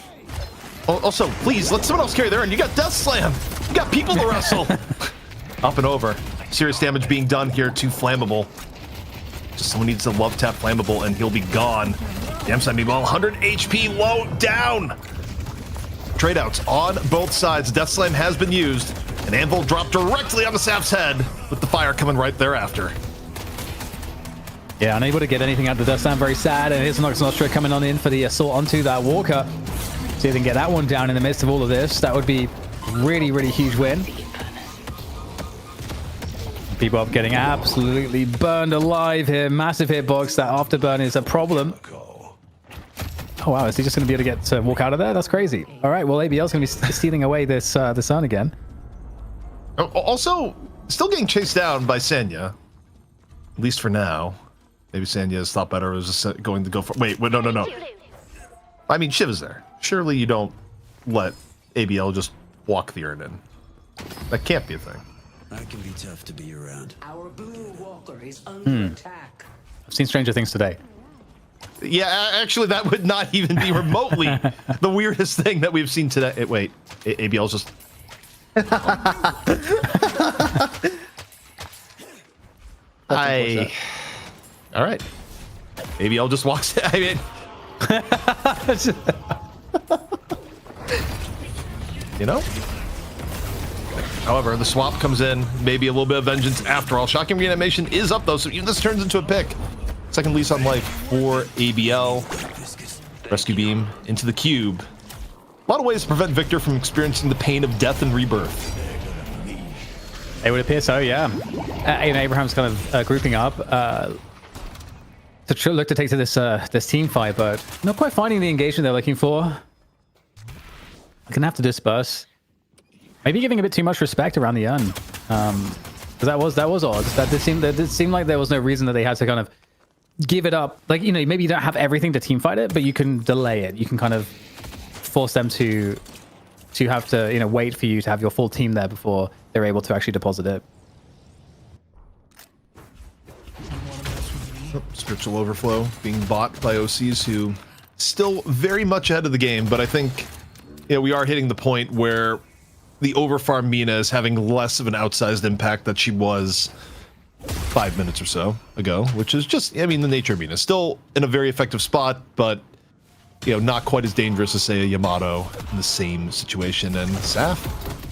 A: Oh, also, please let someone else carry their urn. You got Death Slam. You got people to wrestle. Up and over. Serious damage being done here to Flammable. Just someone needs to love tap Flammable and he'll be gone. Jam side meanwhile, 100 HP low down. Trade outs on both sides. Death Slam has been used. An anvil dropped directly on the Saf's head with the fire coming right thereafter.
C: Yeah, unable to get anything out of the Death Slam. Very sad. And here's Nox Nostra coming on in for the assault onto that Walker. See if they can get that one down in the midst of all of this. That would be really, really huge win. Bebop getting absolutely burned alive here. Massive hitbox. That afterburn is a problem. Oh wow, is he just going to be able to get to walk out of there? That's crazy. All right, well, ABL's going to be stealing away this the sun again.
A: Also, still getting chased down by Senya. At least for now. Maybe Senya has thought better. Was just going to go for... Wait, no. I mean, Shiv is there. Surely you don't let ABL just walk the urn in. That can't be a thing.
J: I can be tough to be around.
D: Our blue walker is under attack.
C: I've seen stranger things today.
A: Yeah, actually, that would not even be remotely the weirdest thing that we've seen today. Wait, ABL's just... All right. ABL just walks... I mean... You know? However, the swap comes in, maybe a little bit of vengeance after all. Shocking reanimation is up though, so even this turns into a pick. Second lease on life for ABL. Rescue beam into the cube. A lot of ways to prevent Victor from experiencing the pain of death and rebirth.
C: It would appear so, yeah. Abraham's kind of grouping up to look to take to this team fight, but not quite finding the engagement they're looking for. They're gonna have to disperse. Maybe giving a bit too much respect around the urn. Because that was odd. That did seem like there was no reason that they had to kind of give it up. Like, you know, maybe you don't have everything to team fight it, but you can delay it. You can kind of force them to have to, you know, wait for you to have your full team there before they're able to actually deposit it.
A: Spiritual overflow being bought by OCs who still very much ahead of the game, but I think, you know, we are hitting the point where the overfarm Mina is having less of an outsized impact that she was 5 minutes or so ago, which is just, I mean, the nature of Mina. Still in a very effective spot, but, you know, not quite as dangerous as, say, a Yamato in the same situation. And Saf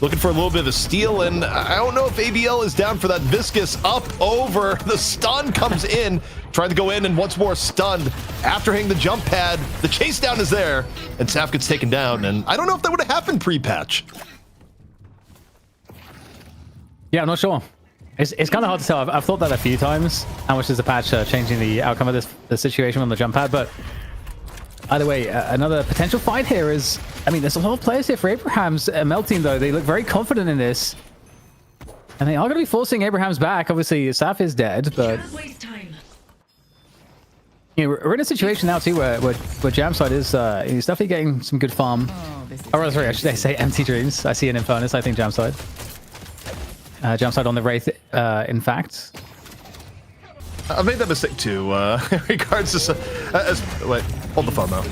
A: looking for a little bit of a steal, and I don't know if ABL is down for that. Viscous up over. The stun comes in, trying to go in, and once more stunned. After hitting the jump pad, the chase down is there, and Saf gets taken down, and I don't know if that would have happened pre-patch.
C: Yeah, I'm not sure. It's kind of hard to tell. I've thought that a few times. How much is the patch changing the outcome of the situation on the jump pad? But either way, another potential fight here is... I mean, there's a lot of players here for Abraham's Mel team, though. They look very confident in this. And they are going to be forcing Abraham's back. Obviously, Saf is dead, but... You know, we're in a situation now, too, where Jamside is he's definitely getting some good farm. Oh, sorry, I should say Empty Dreams. I see an Infernus, I think Jamside. Jamside on the Wraith, in fact.
A: I made that mistake too. In regards to wait, hold the phone though.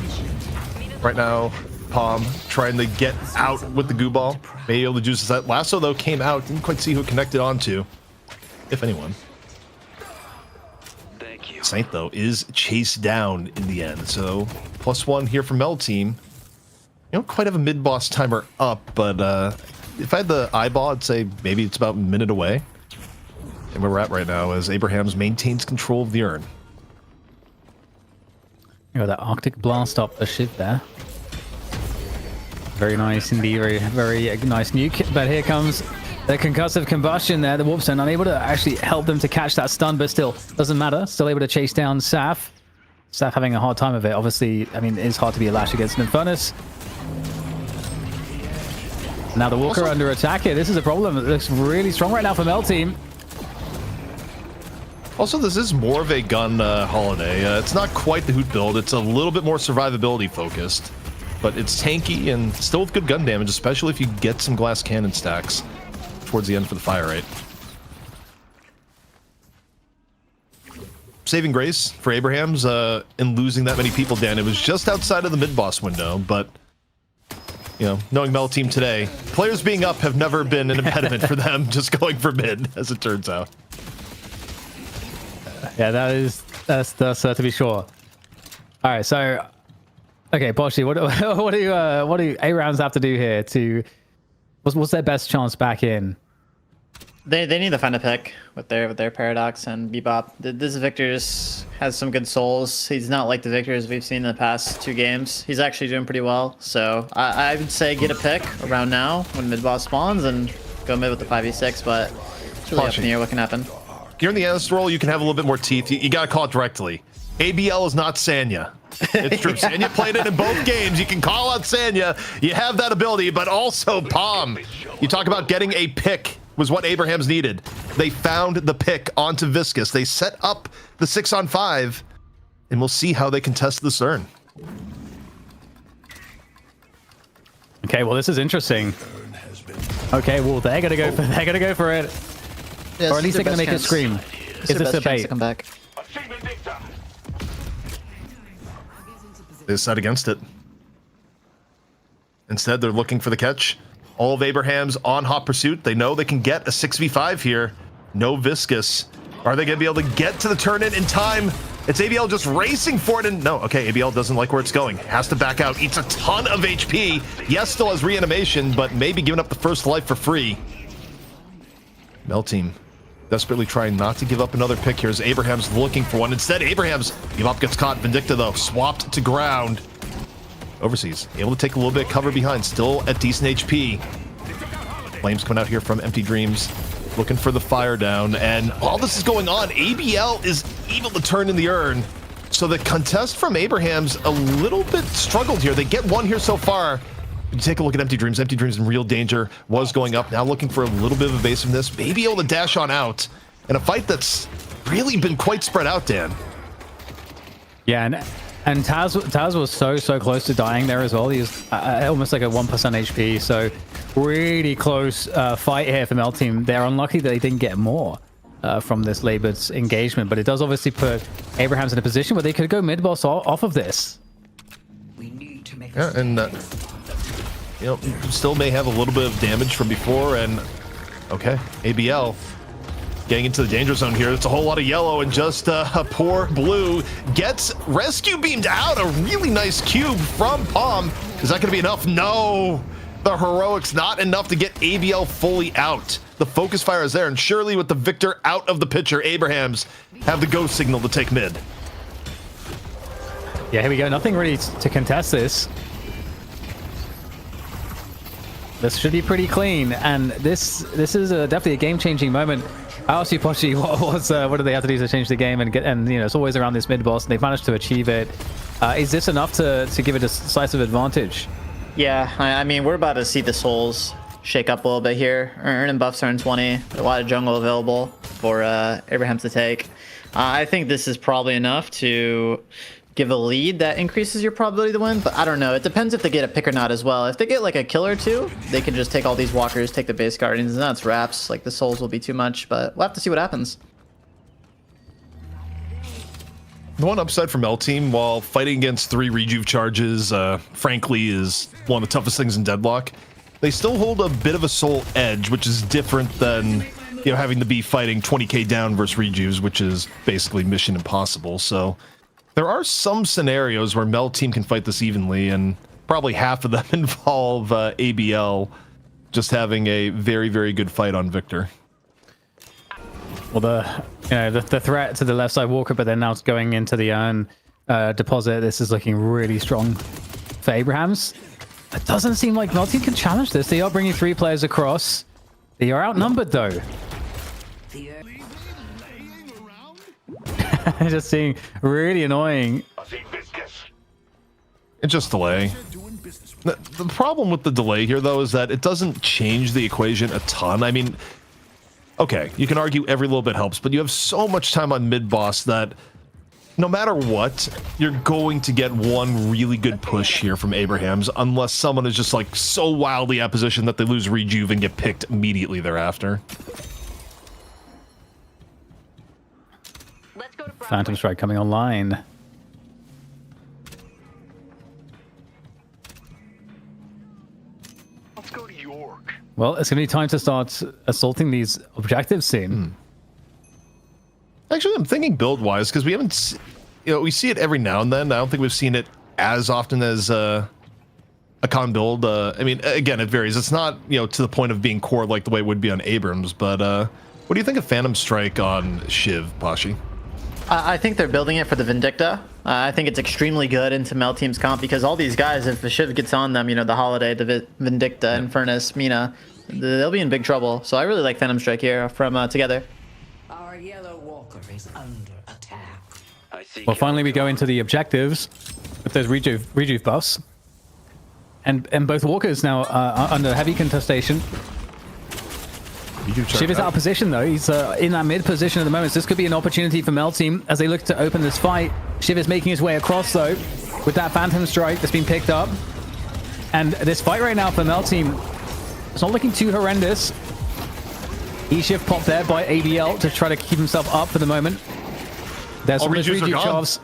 A: Right now, Palm trying to get out with the goo ball. Maybe able to juice that lasso though came out. Didn't quite see who it connected onto, if anyone.
J: Thank you.
A: Saint though is chased down in the end. So +1 here from Mel team. You don't quite have a mid boss timer up, but if I had the eyeball, I'd say maybe it's about a minute away. And where we're at right now is Abrahams maintains control of the urn.
C: You got that Arctic blast up the ship there. Very nice indeed, very nice nuke. But here comes the concussive combustion there. The Warp Stone unable to actually help them to catch that stun, but still doesn't matter. Still able to chase down Saf. Saf having a hard time of it. Obviously, I mean, it's hard to be a lash against an Infernus. Now the Walker under attack here. This is a problem. It looks really strong right now for Mel team.
A: Also, this is more of a gun holiday. It's not quite the Hoot build. It's a little bit more survivability focused, but it's tanky and still with good gun damage, especially if you get some glass cannon stacks towards the end for the fire rate. Saving grace for Abrahams in losing that many people, Dan. It was just outside of the mid-boss window, but you know, knowing Mel team today, players being up have never been an impediment for them just going for mid, as it turns out.
C: Yeah, that's to be sure. All right, so okay, Poshy, what do Abrams have to do here to what's their best chance back in?
H: They need to find a pick with their Paradox and Bebop. This Victor's has some good souls. He's not like the Victors we've seen in the past 2 games. He's actually doing pretty well. So I would say get a pick around now when mid boss spawns and go mid with the 5v6. But it's really up in the air what can happen.
A: You're in the analyst role, you can have a little bit more teeth. You got to call it directly. ABL is not Sanya. It's true. Sanya played it in both games. You can call out Sanya. You have that ability, but also Palm. You talk about getting a pick was what Abrahams needed. They found the pick onto Viscous. They set up the 6-on-5, and we'll see how they contest the CERN.
C: Okay, well, this is interesting. Okay, well, they're gonna go for it.
H: Yeah,
C: Or at least they're going to make it scream. Is this a bait?
H: Come back.
A: They set against it. Instead, they're looking for the catch. All of Abraham's on hot pursuit. They know they can get a 6v5 here. No Viscous. Are they going to be able to get to the turn-in time? It's ABL just racing for it, and no, okay, ABL doesn't like where it's going. Has to back out. Eats a ton of HP. Yes, still has reanimation, but maybe giving up the first life for free. Mel team desperately trying not to give up another pick here as Abraham's looking for one. Instead, Abraham's Bebop gets caught. Vindicta, though, swapped to ground. Overseas, able to take a little bit of cover behind, still at decent HP. Flames coming out here from Empty Dreams, looking for the fire down, and all this is going on. ABL is able to turn in the urn. So the contest from Abraham's a little bit struggled here. They get one here so far. You take a look at Empty Dreams. Empty Dreams in real danger. Was going up. Now looking for a little bit of evasiveness. Maybe able to dash on out. In a fight that's really been quite spread out, Dan.
C: Yeah, and Taz was so close to dying there as well. He was almost like a 1% HP. So really close fight here from Mel team. They're unlucky that they didn't get more from this labored engagement. But it does obviously put Abrahams in a position where they could go mid-boss off of this.
D: We need to make
A: Yeah, and you know, still may have a little bit of damage from before, and okay, ABL getting into the danger zone here. It's a whole lot of yellow, and just a poor blue gets rescue beamed out. A really nice cube from Palm. Is that going to be enough? No, the heroics not enough to get ABL fully out. The focus fire is there, and surely with the Victor out of the picture, Abrahams have the go signal to take mid.
C: Yeah, here we go. Nothing really to contest this. This should be pretty clean, and this is definitely a game-changing moment. I asked you, Poshy, what do they have to do to change the game and you know, it's always around this mid-boss, and they've managed to achieve it. Is this enough to give it a decisive advantage?
H: Yeah, I mean, we're about to see the souls shake up a little bit here. Earning buffs turn 20. A lot of jungle available for Abrahams to take. I think this is probably enough to give a lead that increases your probability to win, but I don't know. It depends if they get a pick or not as well. If they get like a kill or two, they can just take all these walkers, take the base guardians, and that's wraps. Like the souls will be too much, but we'll have to see what happens.
A: The one upside for Mel Team, while fighting against 3 rejuve charges, frankly, is one of the toughest things in Deadlock, they still hold a bit of a soul edge, which is different than, you know, having to be fighting 20k down versus rejuves, which is basically mission impossible. So there are some scenarios where Mel Team can fight this evenly, and probably half of them involve ABL just having a very, very good fight on Victor.
C: Well, the threat to the left side Walker, but then now it's going into the urn deposit. This is looking really strong for Abrahams. It doesn't seem like Mel Team can challenge this. They are bringing 3 players across. They are outnumbered though. Just seeing really annoying.
A: It's just delay. The problem with the delay here, though, is that it doesn't change the equation a ton. I mean, okay, you can argue every little bit helps, but you have so much time on mid-boss that no matter what, you're going to get one really good push here from Abrahams, unless someone is just like so wildly out of position that they lose rejuve and get picked immediately thereafter.
I: Let's go to
C: Phantom Strike coming online.
F: Let's go to York.
C: Well, it's going to be time to start assaulting these objectives soon.
A: Actually, I'm thinking build-wise, because we haven't, you know, we see it every now and then. I don't think we've seen it as often as a con build. I mean, again, it varies. It's not, you know, to the point of being core like the way it would be on Abrams, but what do you think of Phantom Strike on Shiv, Pashi?
H: I think they're building it for the Vindicta. I think it's extremely good into Mel Team's comp because all these guys, if the Shiv gets on them, you know, the Holiday, the Vindicta, Infernus, Mina, they'll be in big trouble. So I really like Phantom Strike here from Together.
D: Our yellow walker is under attack.
C: Well, finally we go into the objectives with those rejuve buffs. And both walkers now are under heavy contestation. Shiv is out of position though. He's in that mid position at the moment. So this could be an opportunity for Mel Team as they look to open this fight. Shiv is making his way across though with that Phantom Strike that's been picked up. And this fight right now for Mel Team, it's not looking too horrendous. E-Shift popped there by ABL to try to keep himself up for the moment. There's some rejuve charves.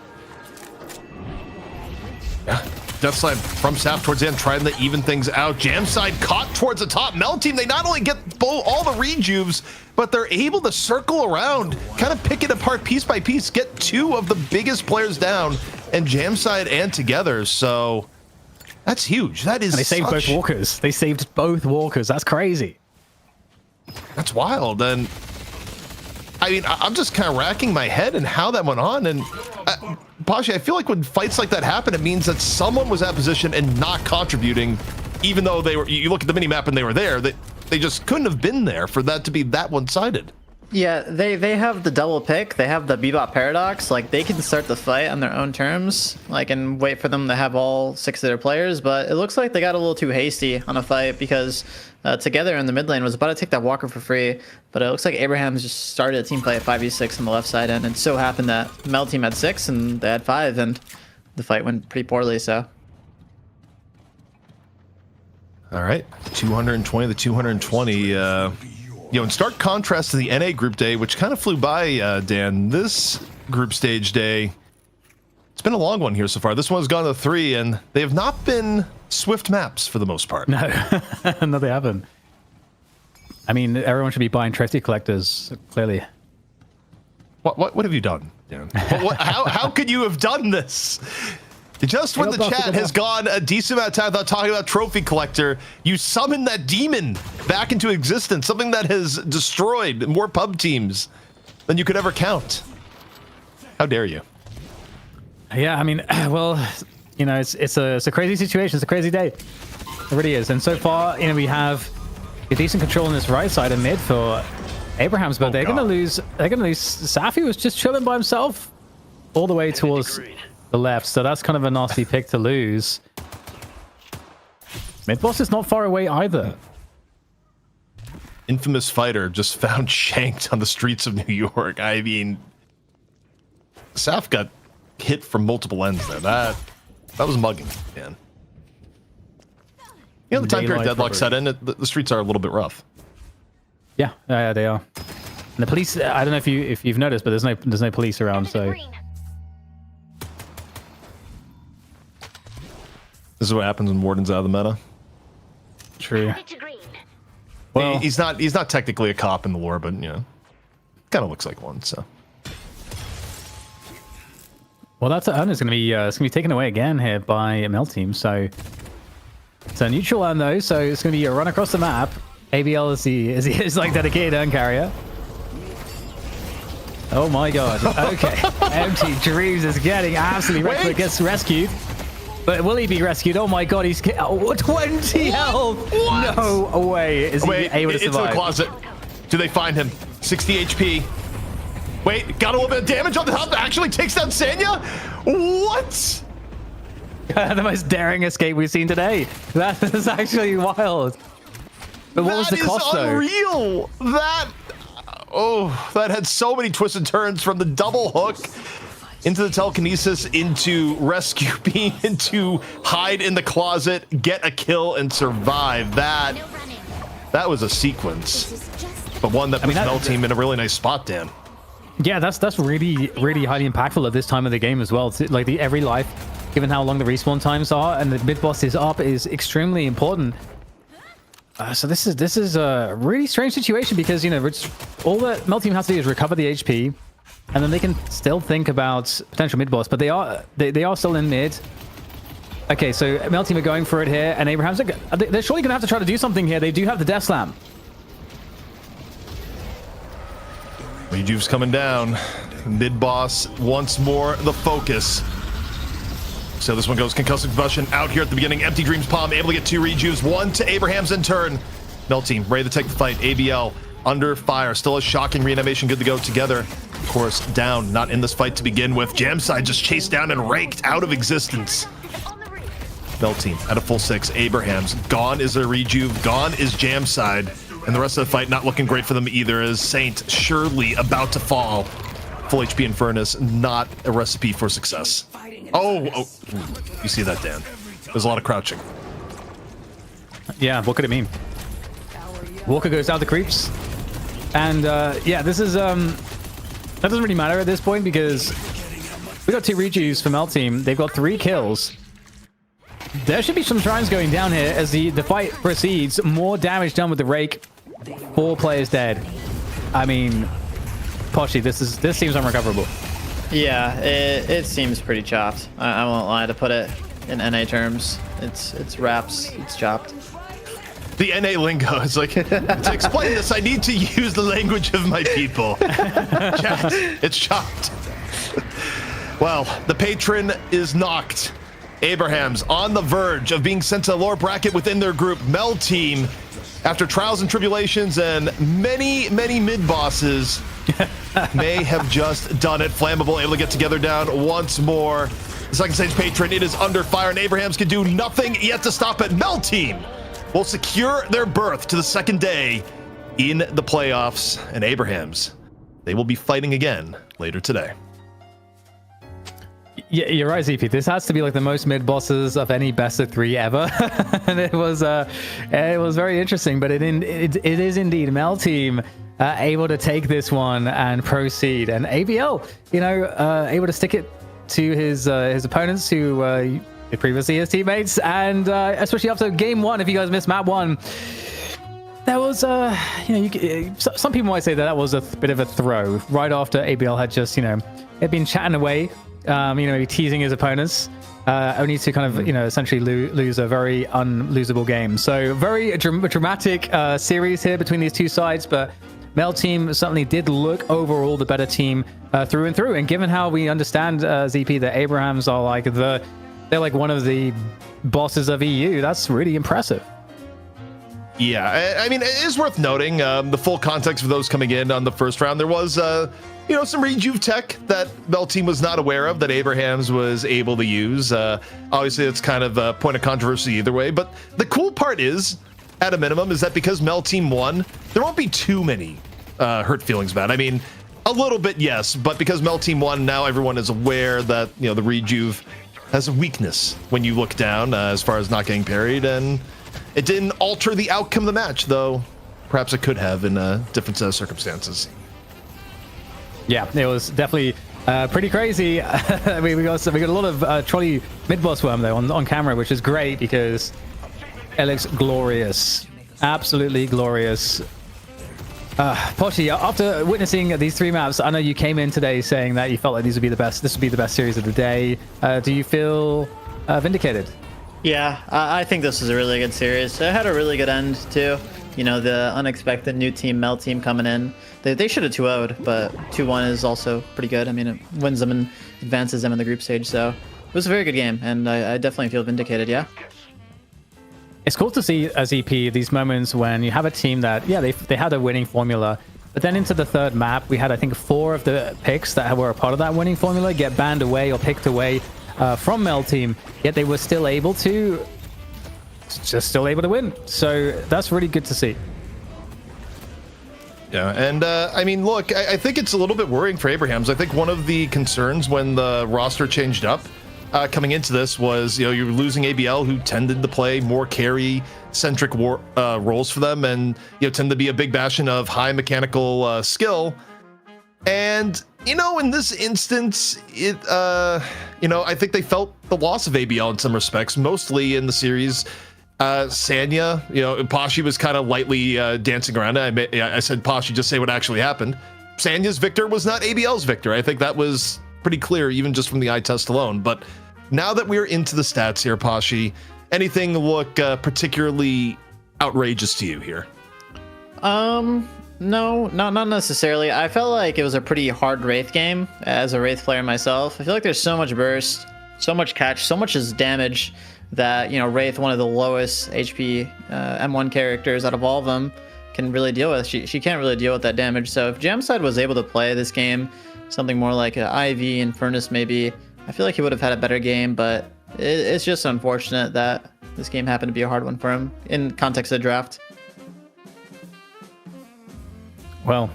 A: Yeah. Deathslide from Saf towards the end, trying to even things out. Jamside caught towards the top. Mel Team, they not only get all the rejuves, but they're able to circle around, kind of pick it apart piece by piece, get 2 of the biggest players down, and Jamside and Together. So that's huge. That is.
C: And they saved both walkers. They saved both walkers. That's crazy.
A: That's wild. And I mean, I'm just kind of racking my head and how that went on. And Pashi, I feel like when fights like that happen, it means that someone was at position and not contributing, even though they were. You look at the mini map and they were there. They just couldn't have been there for that to be that one-sided.
H: Yeah, they have the double pick. They have the Bebop Paradox. Like, they can start the fight on their own terms, like, and wait for them to have all 6 of their players. But it looks like they got a little too hasty on a fight because Together in the mid lane was about to take that Walker for free. But it looks like Abrahams just started a team play at 5v6 on the left side, and it so happened that Mel Team had 6 and they had 5, and the fight went pretty poorly, so.
A: All right, 220 to 220. You know, in stark contrast to the NA group day, which kind of flew by, Dan, this group stage day, it's been a long one here so far. This one's gone to 3, and they have not been swift maps for the most part.
C: No, no, they haven't. I mean, everyone should be buying trophy collectors, clearly.
A: What have you done, Dan? How could you have done this? Just when the chat has gone a decent amount of time without talking about Trophy Collector, you summon that demon back into existence, something that has destroyed more pub teams than you could ever count. How dare you?
C: Yeah, I mean, well, you know, it's a crazy situation. It's a crazy day. It really is. And so far, you know, we have a decent control on this right side and mid for Abrahams, but they're going to lose. They're going to lose. Safi was just chilling by himself all the way towards the left, so that's kind of a nasty pick to lose. Mid boss is not far away either.
A: Infamous fighter just found shanked on the streets of New York. I mean, Saf got hit from multiple ends there. That was mugging, man. You know, the time period Deadlock set in, the streets are a little bit rough.
C: Yeah, they are. And the police, I don't know if you've noticed, but there's no police around, so
A: This is what happens when Warden's out of the meta.
C: True.
G: To green.
C: Well,
A: He's not technically a cop in the lore, but you know, kind of looks like one. So.
C: well, that's urn is going to be taken away again here by Mel Team. So it's a neutral urn though, so it's going to be a run across the map. ABL is like dedicated urn carrier. Oh my god. Okay. Empty Dreams is getting absolutely wrecked, but gets rescued. But will he be rescued? Oh my god, he's 20 health.
A: What?
C: No way. Is he able to
A: Into the
C: survive?
A: closet. Do they find him? 60 HP. Wait, got a little bit of damage on the top. Actually takes down Sanya. What?
C: The most daring escape we've seen today. That is actually wild. But what was the cost
A: That is
C: though?
A: unreal. That had so many twists and turns from the double hook into the telekinesis, into rescue beam, into hide in the closet, get a kill and survive. That was a sequence, but one that puts Mel Team in a really nice spot, Dan.
C: Yeah, that's really highly impactful at this time of the game as well. Like every life, given how long the respawn times are and the mid boss is up, is extremely important. So this is a really strange situation because, you know, all that Mel Team has to do is recover the HP, and then they can still think about potential mid boss. But they are still in mid. Okay, so Mel Team are going for it here, and Abraham's they're surely gonna have to try to do something here. They do have the Death Slam.
A: Rejuve's coming down. Mid boss once more the focus. So this one goes concussive combustion out here at the beginning. Empty Dreams Palm able to get 2 rejuves, 1 to Abraham's in turn. Mel Team ready to take the fight. ABL under fire, still a shocking reanimation, good to go together. Of course, down, not in this fight to begin with. Jamside just chased down and raked out of existence. Mel Team at a full 6. Abraham's gone is their rejuve, gone is Jamside, and the rest of the fight not looking great for them either, as Saint surely about to fall. Full HP Infernus, not a recipe for success. Oh, you see that, Dan? There's a lot of crouching.
C: Yeah, what could it mean? Walker goes down the creeps, and yeah, this is that doesn't really matter at this point because we got 2 rejuves from Mel Team. They've got 3 kills. There should be some shrines going down here as the fight proceeds. More damage done with the rake. 4 players dead. I mean, Poshy, this seems unrecoverable.
H: Yeah, it seems pretty chopped. I won't lie to put it in NA terms. It's wraps. It's chopped.
A: The NA lingo is like, to explain this, I need to use the language of my people. Chat, it's chopped. Well, the patron is knocked. Abraham's on the verge of being sent to the lower bracket within their group. Mel Team, after trials and tribulations and many mid bosses, may have just done it. Flammable able to get together down once more. The second stage patron, it is under fire, and Abrahams can do nothing yet to stop it. Mel Team will secure their berth to the second day in the playoffs, and Abrahams, they will be fighting again later today.
C: Yeah, you're right, ZP. This has to be like the most mid bosses of any best of 3 ever, and it was very interesting. But it is indeed Mel Team able to take this one and proceed, and ABL, you know, able to stick it to his opponents who previously his teammates, and especially after game 1. If you guys missed map 1, there was you know, some people might say that was a bit of a throw right after ABL had just, you know, had been chatting away. You know, maybe teasing his opponents, only to kind of, you know, essentially lose a very unlosable game. So very dramatic series here between these 2 sides, but Mel Team certainly did look overall the better team through and through. And given how we understand ZP that Abrahams are like they're like one of the bosses of EU, that's really impressive.
A: Yeah, I mean, it is worth noting the full context for those coming in on the first round. There was, you know, some rejuve tech that Mel Team was not aware of that Abrahams was able to use. Obviously, it's kind of a point of controversy either way. But the cool part is, at a minimum, is that because Mel Team won, there won't be too many hurt feelings about it. I mean, a little bit, yes, but because Mel Team won, now everyone is aware that, you know, the rejuve has a weakness when you look down as far as not getting parried, and it didn't alter the outcome of the match, though perhaps it could have in a different set of circumstances.
C: Yeah, it was definitely Pretty crazy. we got a lot of Trolli mid-boss worm though on camera, which is great because it looks glorious. Absolutely glorious. Poshi, after witnessing these 3 maps, I know you came in today saying that you felt like this would be the best series of the day. Do you feel vindicated?
H: Yeah, I think this was a really good series. It had a really good end too. You know, the unexpected new team, Mel team coming in. They should have 2-0'd, but 2-1 is also pretty good. I mean, it wins them and advances them in the group stage. So it was a very good game, and I definitely feel vindicated, yeah.
C: It's cool to see as EP these moments when you have a team that, yeah, they had a winning formula, but then into the 3rd map, we had, I think, 4 of the picks that were a part of that winning formula get banned away or picked away from Mel team, yet they were still able to win. So that's really good to see.
A: Yeah, and I mean, look, I think it's a little bit worrying for Abrahams. I think one of the concerns when the roster changed up coming into this was, you're losing ABL, who tended to play more carry-centric roles for them, and tend to be a big bastion of high mechanical skill. And in this instance, I think they felt the loss of ABL in some respects, mostly in the series. Sanya, Pashi was kind of lightly dancing around. I said, Pashi, just say what actually happened. Sanya's victor was not ABL's victor. I think that was pretty clear, even just from the eye test alone. But now that we're into the stats here, Pashi, anything look particularly outrageous to you here?
H: No, not necessarily. I felt like it was a pretty hard Wraith game as a Wraith player myself. I feel like there's so much burst, so much catch, so much is damage that, Wraith, one of the lowest HP M1 characters out of all of them, can really deal with. She can't really deal with that damage. So if Jamside was able to play this game something more like an IV and Furnace maybe, I feel like he would have had a better game, but it's just unfortunate that this game happened to be a hard one for him in context of the draft.
C: Well,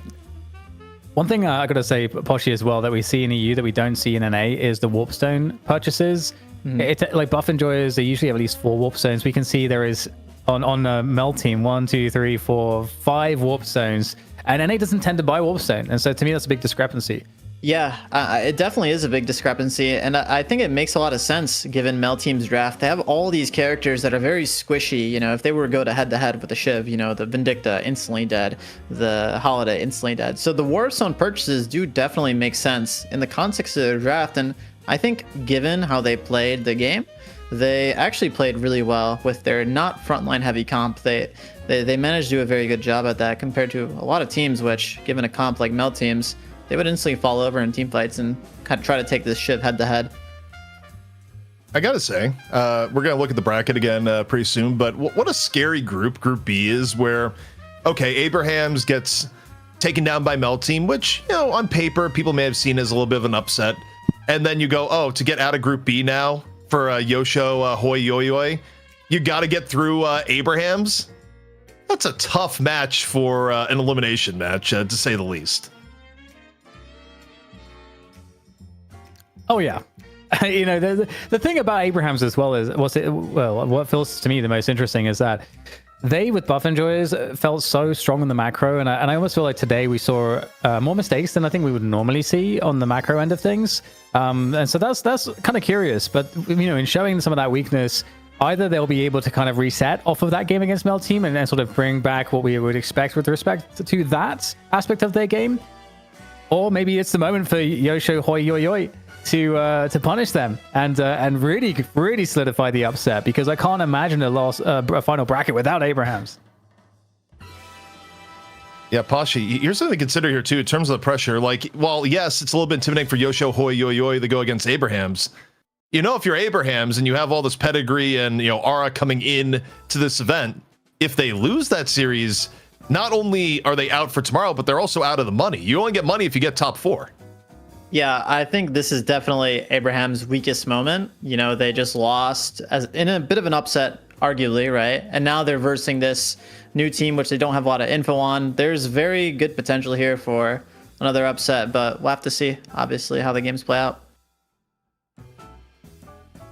C: one thing I got to say, Poshi, as well, that we see in EU that we don't see in NA is the Warpstone purchases. It's like Buff Enjoyers, they usually have at least 4 Warpstones. We can see there is on the Mel team 1, 2, 3, 4, 5 Warpstones, and NA doesn't tend to buy Warpstone, and so to me that's a big discrepancy.
H: Yeah, it definitely is a big discrepancy, and I think it makes a lot of sense given Mel Team's draft. They have all these characters that are very squishy. If they were to go to head-to-head with the Shiv, the Vindicta instantly dead, the Holiday instantly dead. So the Warstone purchases do definitely make sense in the context of their draft, and I think given how they played the game, they actually played really well with their not frontline heavy comp. They managed to do a very good job at that compared to a lot of teams, which, given a comp like Mel Teams, they would instantly fall over in team fights and kind of try to take this Shiv head to head.
A: I gotta say, we're gonna look at the bracket again pretty soon, but what a scary group B is, where, okay, Abrahams gets taken down by Mel Team, which, on paper, people may have seen as a little bit of an upset. And then you go, oh, to get out of Group B now for Yosho Hoi Yoyoi, you gotta get through Abrahams. That's a tough match for an elimination match, to say the least.
C: Oh yeah, the thing about Abrahams as well is what feels to me the most interesting is that they, with Buff Enjoyers, felt so strong on the macro, and I almost feel like today we saw more mistakes than I think we would normally see on the macro end of things, and so that's kind of curious. But in showing some of that weakness, either they'll be able to kind of reset off of that game against Mel Team and then sort of bring back what we would expect with respect to that aspect of their game, or maybe it's the moment for Yosho Hoi Yoyoi to punish them and really solidify the upset, because I can't imagine a final bracket without Abrahams.
A: Yeah, Pashi, here's something to consider here too in terms of the pressure. Like, well, yes, it's a little bit intimidating for Yosho Hoi Yoyoi to go against Abrahams. If you're Abrahams and you have all this pedigree and aura coming in to this event, if they lose that series, not only are they out for tomorrow, but they're also out of the money. You only get money if you get top 4.
H: Yeah, I think this is definitely Abraham's weakest moment. They just lost as in a bit of an upset, arguably, right? And now they're versing this new team, which they don't have a lot of info on. There's very good potential here for another upset, but we'll have to see, obviously, how the games play out.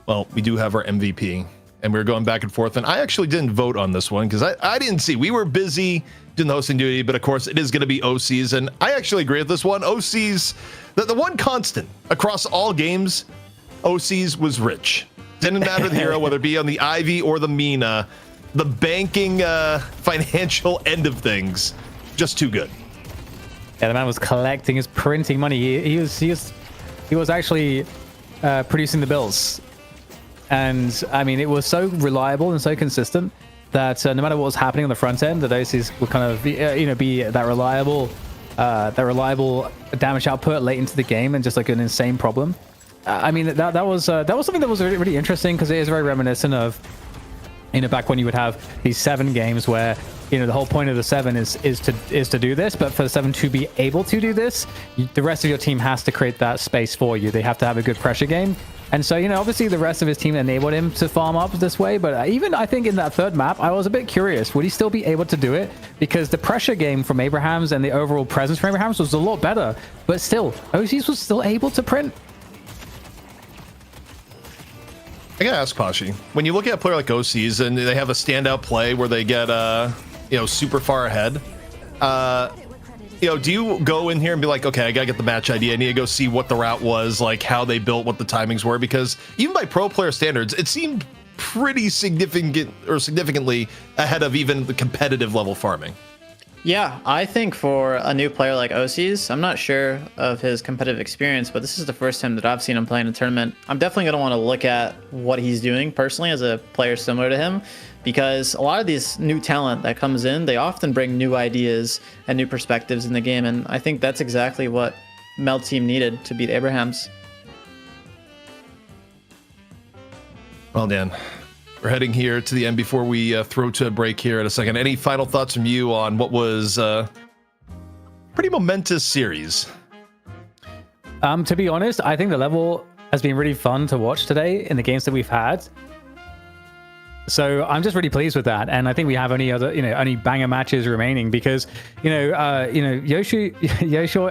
A: Well, we do have our MVP. and we were going back and forth. And I actually didn't vote on this one because I didn't see. We were busy doing the hosting duty, but of course it is going to be OCs. And I actually agree with this one. OCs, the one constant across all games, OCs was rich. Didn't matter the hero, whether it be on the Ivy or the Mina. The banking financial end of things, just too good.
C: Yeah, the man was collecting his printing money. He was actually producing the bills. And I mean, it was so reliable and so consistent that no matter what was happening on the front end, the OCs would kind of be that reliable damage output late into the game, and just like an insane problem. I mean, that was something that was really, really interesting, because it is very reminiscent of back when you would have these 7 games where the whole point of the 7 is to do this, but for the 7 to be able to do this, the rest of your team has to create that space for you. They have to have a good pressure game. And so, obviously the rest of his team enabled him to farm up this way. But even I think in that 3rd map, I was a bit curious. Would he still be able to do it? Because the pressure game from Abrahams and the overall presence from Abrahams was a lot better. But still, OCs was still able to print.
A: I gotta ask Pashi, when you look at a player like OCs and they have a standout play where they get super far ahead, do you go in here and be like, okay, I gotta get the match ID, I need to go see what the route was, like how they built, what the timings were? Because even by pro player standards, it seemed pretty significantly ahead of even the competitive level farming.
H: Yeah, I think for a new player like OCs, I'm not sure of his competitive experience, but this is the first time that I've seen him play in a tournament. I'm definitely going to want to look at what he's doing personally as a player similar to him, because a lot of these new talent that comes in, they often bring new ideas and new perspectives in the game, and I think that's exactly what Meld Team needed to beat Abrahams.
A: Well, Dan, we're heading here to the end before we throw to a break here in a second. Any final thoughts from you on what was pretty momentous series?
C: To be honest, I think the level has been really fun to watch today in the games that we've had. So I'm just really pleased with that, and I think we have only banger matches remaining, because Yosho.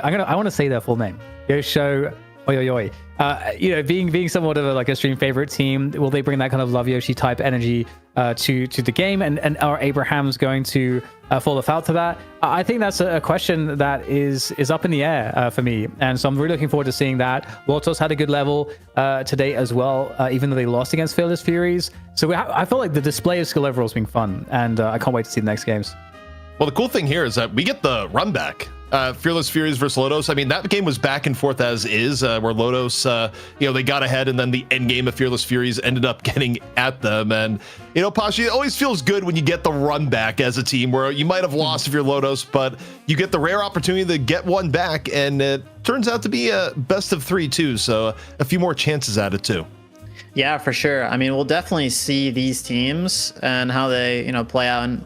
C: I want to say their full name, Yosho. Oi. Being somewhat of a stream favorite team, will they bring that kind of Love Yoshi type energy to the game, and are Abrahams going to fall foul to that? I think that's a question that is up in the air for me, and so I'm really looking forward to seeing that. Lotos had a good level today as well, even though they lost against Fearless Furies. So I feel like the display of skill overall has been fun, and I can't wait to see the next games.
A: Well, the cool thing here is that we get the run back. Fearless Furies versus Lotos. I mean, that game was back and forth as is, where Lotos, they got ahead, and then the end game of Fearless Furies ended up getting at them. And, Pashi, it always feels good when you get the run back as a team, where you might have lost if you're Lotos, but you get the rare opportunity to get one back, and it turns out to be a best of 3 too, so a few more chances at it too.
H: Yeah, for sure. I mean, we'll definitely see these teams and how they, play out, and,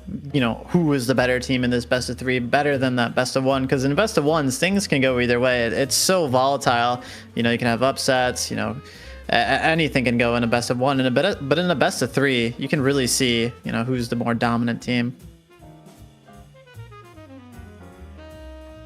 H: who is the better team in this best of 3, better than that best of 1. Because in best of 1s, things can go either way. It's so volatile. You can have upsets, anything can go in a best of 1. But in a best of 3, you can really see, who's the more dominant team.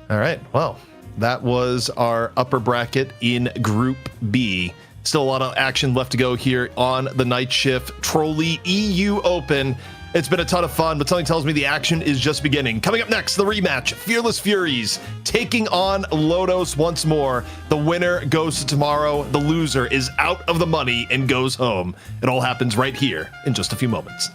A: All right. Well, that was our upper bracket in Group B. Still a lot of action left to go here on the night shift Trolli EU Open. It's been a ton of fun, but something tells me the action is just beginning. Coming up next, the rematch, Fearless Furies taking on Lotos once more. The winner goes to tomorrow. The loser is out of the money and goes home. It all happens right here in just a few moments.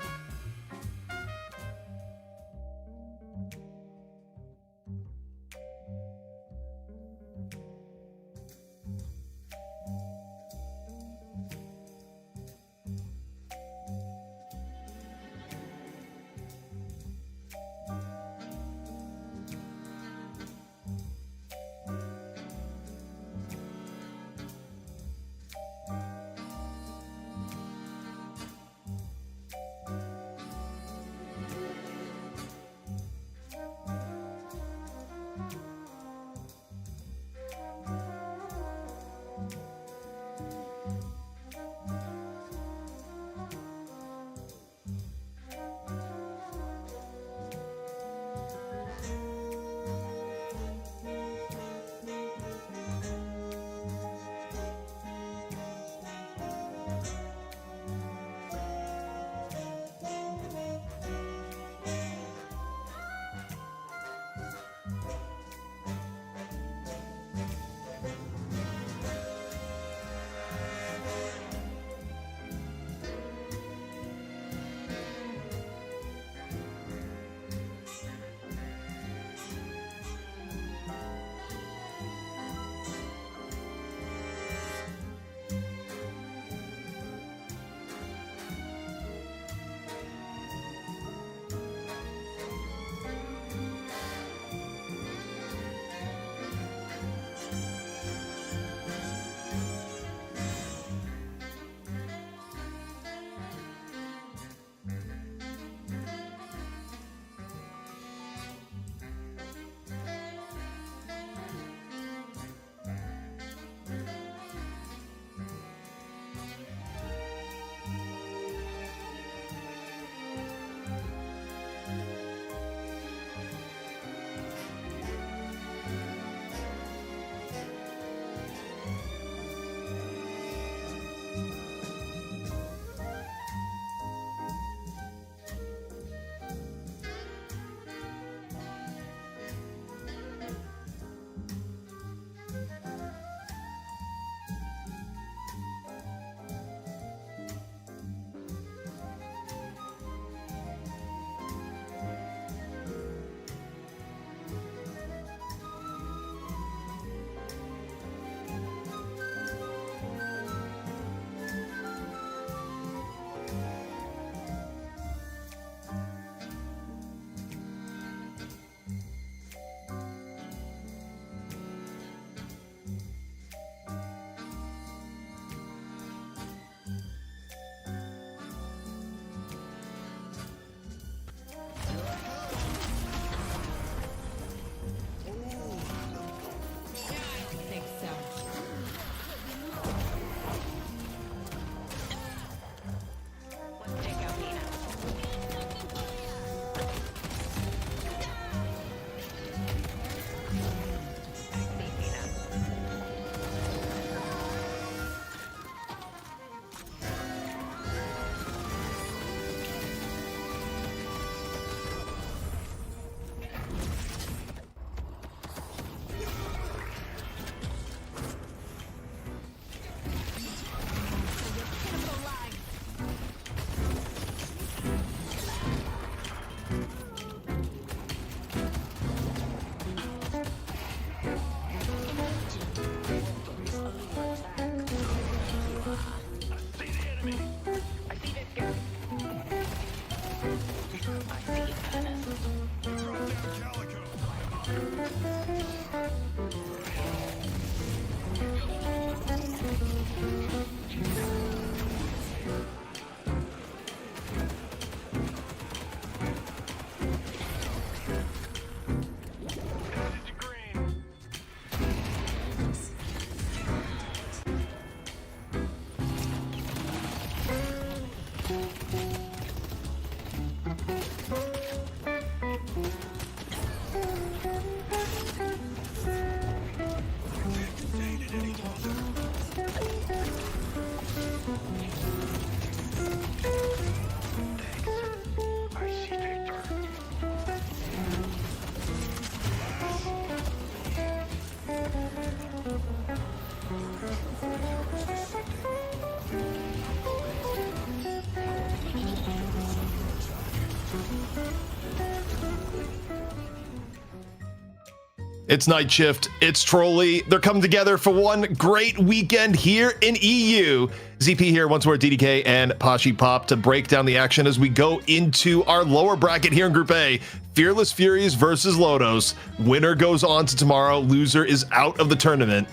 A: It's Night Shift, it's Trolli. They're coming together for one great weekend here in EU. ZP here once more, DDK and Pashi Pop to break down the action as we go into our lower bracket here in Group A. Fearless Furies versus Lodos. Winner goes on to tomorrow, loser is out of the tournament.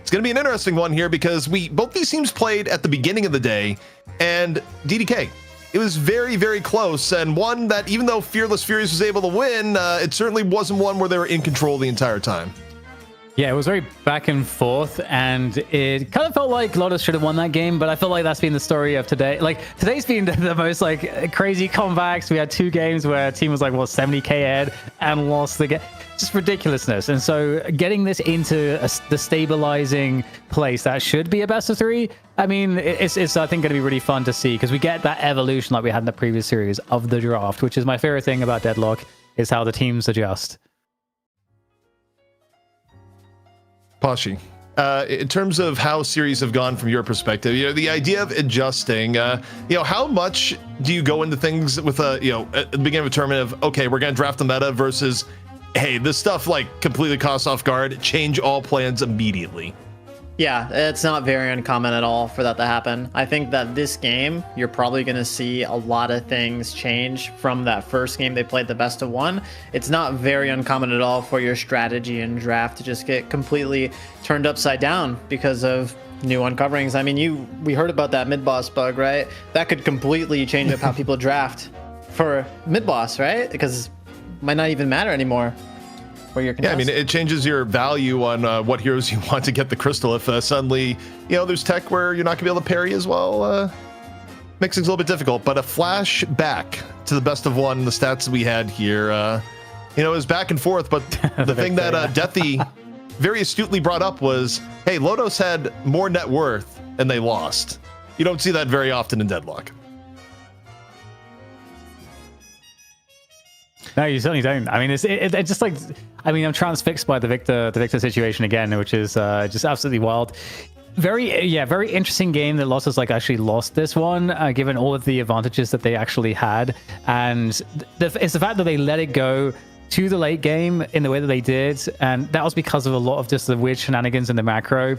A: It's going to be an interesting one here because both these teams played at the beginning of the day, and DDK, it was very, very close, and one that even though Fearless Furies was able to win, it certainly wasn't one where they were in control the entire time.
C: Yeah, it was very back and forth, and it kind of felt like Lotus should have won that game, but I feel like that's been the story of today. Like, today's been the most, like, crazy comebacks. We had 2 games where a team was, like, what, 70k ahead and lost the game. Just ridiculousness. And so getting this into the stabilizing place that should be a best of 3, I mean, it's I think, going to be really fun to see because we get that evolution like we had in the previous series of the draft, which is my favorite thing about Deadlock, is how the teams adjust.
A: Pashi, in terms of how series have gone from your perspective, the idea of adjusting, how much do you go into things with at the beginning of a tournament of, okay, we're going to draft the meta versus, hey, this stuff like completely caught us off guard, change all plans immediately?
H: Yeah, it's not very uncommon at all for that to happen. I think that this game, you're probably going to see a lot of things change from that first game they played the best of 1. It's not very uncommon at all for your strategy and draft to just get completely turned upside down because of new uncoverings. I mean, we heard about that mid-boss bug, right? That could completely change up how people draft for mid-boss, right? Because it might not even matter anymore. Yeah,
A: I mean, it changes your value on what heroes you want to get the crystal. If suddenly, there's tech where you're not going to be able to parry as well, makes things a little bit difficult. But a flash back to the best of 1, the stats that we had here, it was back and forth. But the thing that Deathy very astutely brought up was, hey, Lodos had more net worth and they lost. You don't see that very often in Deadlock.
C: No, you certainly don't. I mean, it's just like, I mean, I'm transfixed by the Victor situation again, which is just absolutely wild. Very interesting game that Losses like actually lost this one, given all of the advantages that they actually had, and it's the fact that they let it go to the late game in the way that they did, and that was because of a lot of just the weird shenanigans in the macro.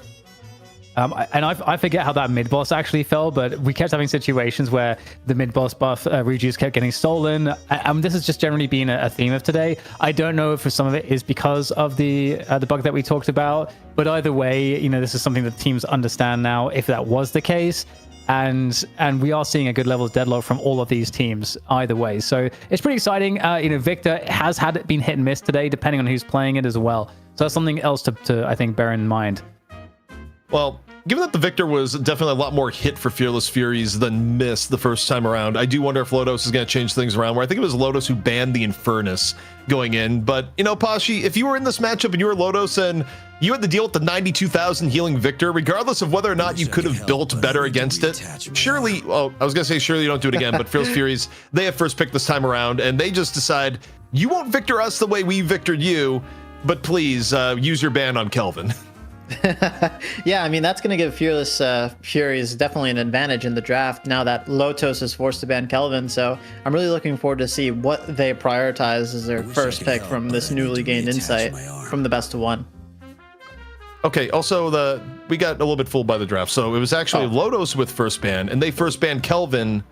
C: I forget how that mid-boss actually fell, but we kept having situations where the mid-boss buff reduce kept getting stolen. This has just generally been a theme of today. I don't know if some of it is because of the bug that we talked about, but either way, this is something that teams understand now if that was the case. And we are seeing a good level of Deadlock from all of these teams either way. So it's pretty exciting. Victor has been hit and miss today, depending on who's playing it as well. So that's something else to I think, bear in mind.
A: Well, given that the Victor was definitely a lot more hit for Fearless Furies than miss the first time around, I do wonder if Lodos is going to change things around, where I think it was Lodos who banned the Infernus going in. But, Pashi, if you were in this matchup and you were Lodos and you had to deal with the 92,000 healing Victor, regardless of whether or not you could have built better against it, surely, I was going to say surely you don't do it again, but Fearless Furies, they have first pick this time around, and they just decide, you won't Victor us the way we Victored you, but please use your ban on Kelvin.
H: Yeah, I mean, that's going to give Fearless Furies definitely an advantage in the draft now that Lotos is forced to ban Kelvin. So I'm really looking forward to see what they prioritize as their first pick from this newly gained insight from the best of 1.
A: Okay, also we got a little bit fooled by the draft. So it was actually Lodos with first ban, and they first banned Kelvin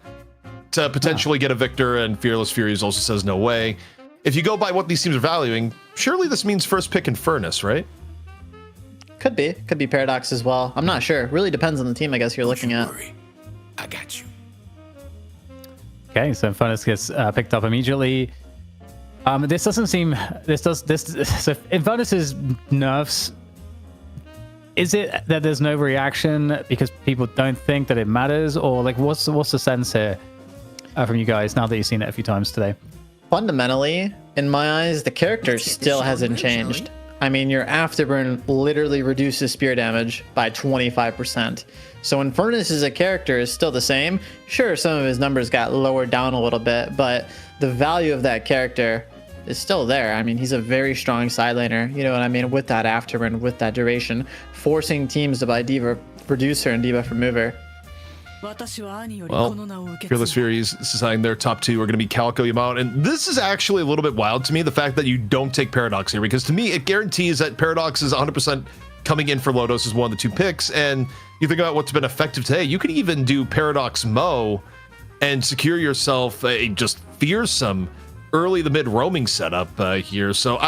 A: to potentially get a Victor, and Fearless Furies also says no way. If you go by what these teams are valuing, surely this means first pick in Furnace, right?
H: Could be Paradox as well. I'm not sure. Really depends on the team, I guess you're looking at.
J: Worry. I got you.
C: Okay, so Furnace gets picked up immediately. This doesn't seem. So in Furnace's nerfs, is it that there's no reaction because people don't think that it matters, or like what's the sense here from you guys now that you've seen it a few times today?
H: Fundamentally, in my eyes, the character still hasn't changed. I mean, your Afterburn literally reduces spear damage by 25%. So when Furnace as a character is still the same, sure, some of his numbers got lowered down a little bit, but the value of that character is still there. I mean, he's a very strong side laner, you know what I mean, with that Afterburn, with that duration, forcing teams to buy Diva Producer and Diva Remover.
A: Well, Fearless Furies deciding their top two are going to be Calico Yamato, and this is actually a little bit wild to me, the fact that you don't take Paradox here, because to me it guarantees that Paradox is 100% coming in for Lotus as one of the two picks, and you think about what's been effective today, you could even do Paradox Mo and secure yourself a just fearsome early to mid roaming setup here. So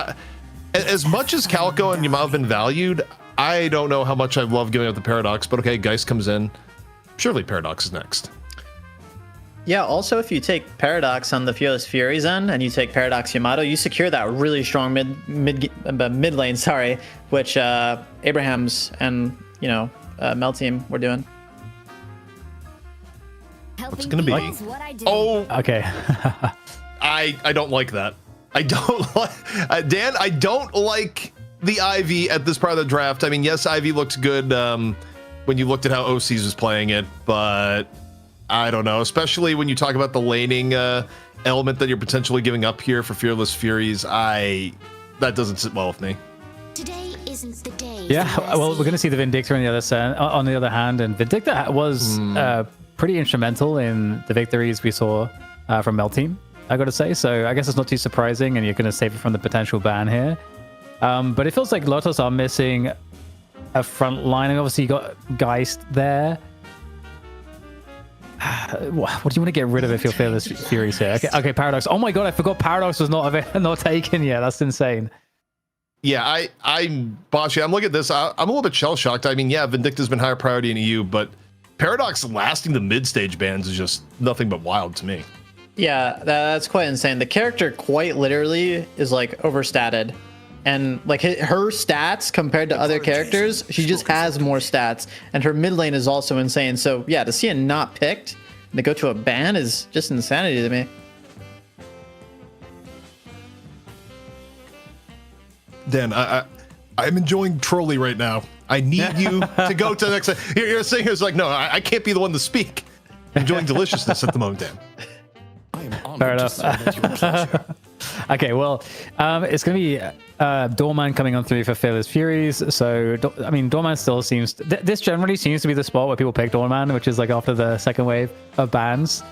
A: as much as Calico and Yamato have been valued, I don't know how much I love giving up the Paradox, but okay, Geist comes in. Surely Paradox is next.
H: Yeah, also if you take Paradox on the Fearless Furies end and you take Paradox Yamato, you secure that really strong mid lane, sorry, which Abraham's and, you know, Mel team were doing.
A: What's it gonna be? Oh,
C: okay.
A: I don't like that. I don't like Dan. I don't like the Ivy at this part of the draft. I mean, yes, Ivy looked good when you looked at how OCs was playing it, but I don't know. Especially when you talk about the laning element that you're potentially giving up here for Fearless Furies. That doesn't sit well with me.
G: Today isn't the day.
C: Yeah, well, we're going to see the Vindictor on the other side, on the other hand, and Vindictor was pretty instrumental in the victories we saw from Mel team, I got to say. So I guess it's not too surprising, and you're going to save it from the potential ban here. But it feels like Lotus are missing a front line, and obviously you got Geist there. What do you want to get rid of if you're Fearless Furies here? Okay, Paradox. Oh my god, I forgot Paradox was not taken yet. That's insane.
A: Yeah, I'm Boshy. I'm looking at this. I'm a little bit shell shocked. I mean, yeah, Vindicta's been higher priority in EU, but Paradox lasting the mid stage bans is just nothing but wild to me.
H: Yeah, that's quite insane. The character quite literally is like overstated. And like her stats compared to other characters, she just has more stats. And her mid lane is also insane. So yeah, to see it not picked and to go to a ban is just insanity to me.
A: Dan, I'm enjoying Trolli right now. I need you to go to the next. You're saying here, it's like, no, I can't be the one to speak. I'm enjoying deliciousness at the moment, Dan.
J: I am honored
C: Fair
J: to
C: enough.
J: serve at your pleasure.
C: Okay, well, it's going to be Doorman coming on through for Fearless Furies. So, I mean, Doorman still seems... this generally seems to be the spot where people pick Doorman, which is like after the second wave of bans.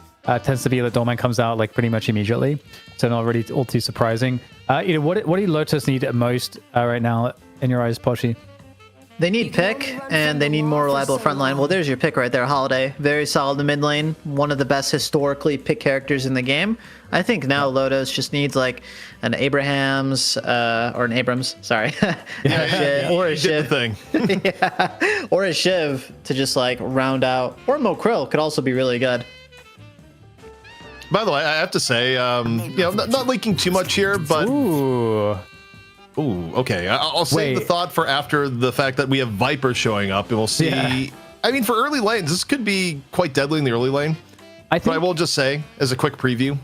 C: Tends to be that Doorman comes out like pretty much immediately. So not really all too surprising. You know, what do Lotus need most right now in your eyes, Poshy?
H: They need pick, and they need more reliable frontline. Well, there's your pick right there, Holiday. Very solid in mid lane. One of the best historically pick characters in the game. I think now Lotus just needs like an Abrahams, or an Abrams, sorry. Or a Shiv.
A: Thing.
H: Yeah. Or a Shiv to just like round out. Or Mo Krill could also be really good.
A: By the way, I have to say, you know, not leaking too much here, but... Ooh, okay. I'll save the thought for after the fact that we have Viper showing up, and we'll see. Yeah. I mean, for early lanes, this could be quite deadly in the early lane. But I will just say, as a quick preview,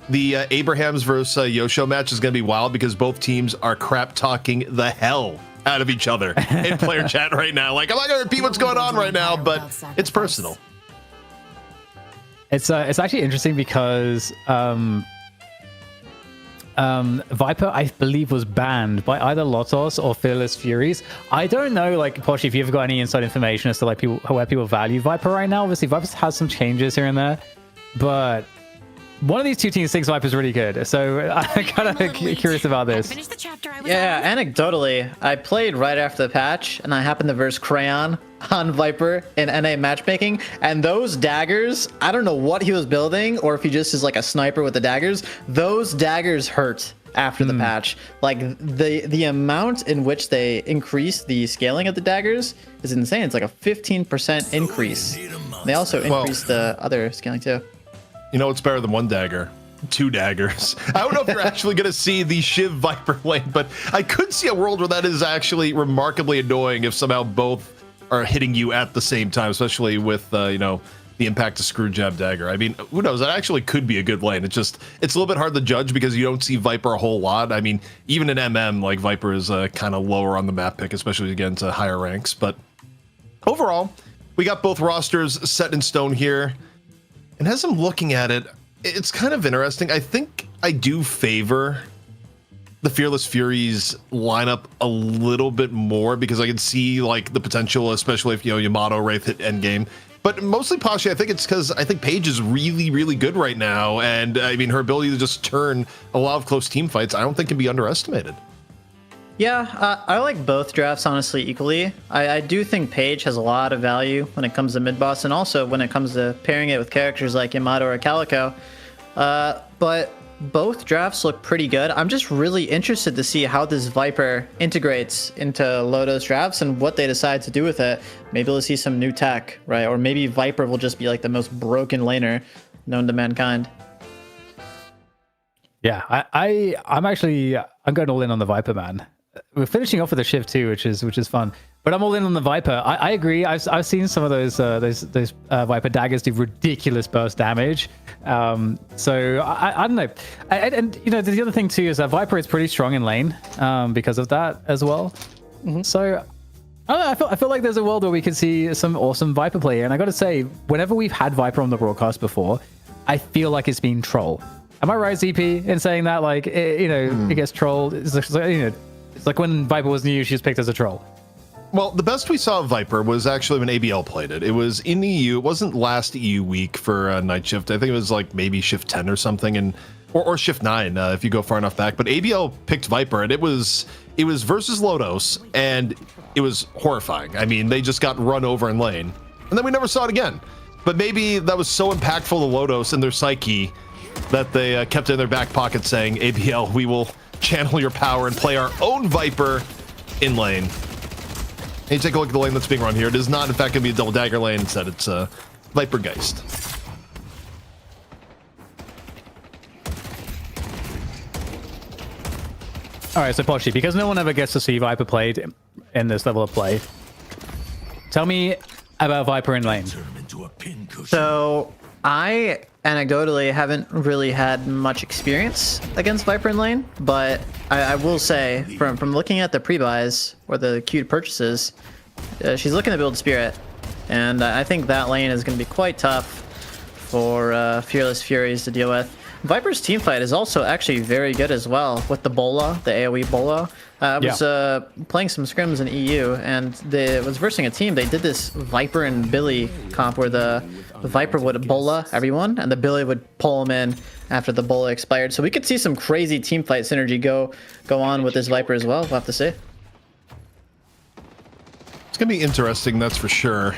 A: the Abrahams versus Yosho match is going to be wild because both teams are crap talking the hell out of each other in player chat right now. Like, I'm not going to repeat what's going on right now, but it's personal.
C: It's actually interesting because Viper, I believe, was banned by either Lotos or Fearless Furies. I don't know, like, Poshy, if you've got any inside information as to like where people value Viper right now. Obviously, Viper has some changes here and there, but one of these two teams thinks Viper's really good, so I'm kind of curious about this.
G: Finish the chapter I was
H: Yeah,
G: on.
H: anecdotally, I played right after the patch, and I happened to verse Crayon on Viper in NA matchmaking, and those daggers, I don't know what he was building, or if he just is like a sniper with the daggers, those daggers hurt after the patch. Like, the amount in which they increase the scaling of the daggers is insane. It's like a 15% increase. They also increase the other scaling too.
A: You know what's better than one dagger? Two daggers. I don't know if you're actually going to see the Shiv Viper lane, but I could see a world where that is actually remarkably annoying if somehow both are hitting you at the same time, especially with, you know, the impact of Screw Jab Dagger. I mean, who knows? That actually could be a good lane. It's a little bit hard to judge because you don't see Viper a whole lot. I mean, even in MM, like, Viper is kind of lower on the map pick, especially against higher ranks. But overall, we got both rosters set in stone here. And as I'm looking at it, it's kind of interesting. I think I do favor the Fearless Furies lineup a little bit more because I can see like the potential, especially if, you know, Yamato Wraith hit endgame. But mostly partially, I think it's because I think Paige is really, really good right now. And I mean, her ability to just turn a lot of close team fights, I don't think can be underestimated.
H: Yeah, I like both drafts, honestly, equally. I do think Paige has a lot of value when it comes to mid-boss, and also when it comes to pairing it with characters like Yamato or Calico. But both drafts look pretty good. I'm just really interested to see how this Viper integrates into Lodo's drafts and what they decide to do with it. Maybe we'll see some new tech, right? Or maybe Viper will just be like the most broken laner known to mankind.
C: Yeah, I'm going all in on the Viper, man. We're finishing off with a Shiv too, which is fun. But I'm all in on the Viper. I agree. I've seen some of those Viper daggers do ridiculous burst damage. So I don't know. And you know, the other thing too is that Viper is pretty strong in lane because of that as well. So I don't know. I feel like there's a world where we could see some awesome Viper play. And I got to say, whenever we've had Viper on the broadcast before, I feel like it's been troll. Am I right, ZP, in saying that? Like, it gets trolled. It's like, it's like when Viper was new, she was picked as a troll.
A: Well, the best we saw of Viper was actually when ABL played it. It was in the EU. It wasn't last EU week for Night Shift. I think it was like maybe Shift 10 or something, or Shift 9 if you go far enough back. But ABL picked Viper, and it was versus Lodos, and it was horrifying. I mean, they just got run over in lane, and then we never saw it again. But maybe that was so impactful to Lodos and their psyche that they kept it in their back pocket saying, ABL, we will channel your power and play our own Viper in lane. And you take a look at the lane that's being run here. It is not, in fact, going to be a double dagger lane. Instead, it's Viper Geist.
C: All right, so Pochi, because no one ever gets to see Viper played in this level of play, tell me about Viper in lane.
H: So I anecdotally haven't really had much experience against Viper in lane, but I will say from looking at the pre-buys or the queued purchases, she's looking to build Spirit, and I think that lane is going to be quite tough for Fearless Furies to deal with. Viper's teamfight is also actually very good as well with the Bola, the AoE Bola. I was playing some scrims in EU, and it was versing a team. They did this Viper and Billy comp where the Viper would Bola everyone, and the Billy would pull him in after the Bola expired. So we could see some crazy teamfight synergy go on with this Viper as well. We'll have to see.
A: It's going to be interesting, that's for sure.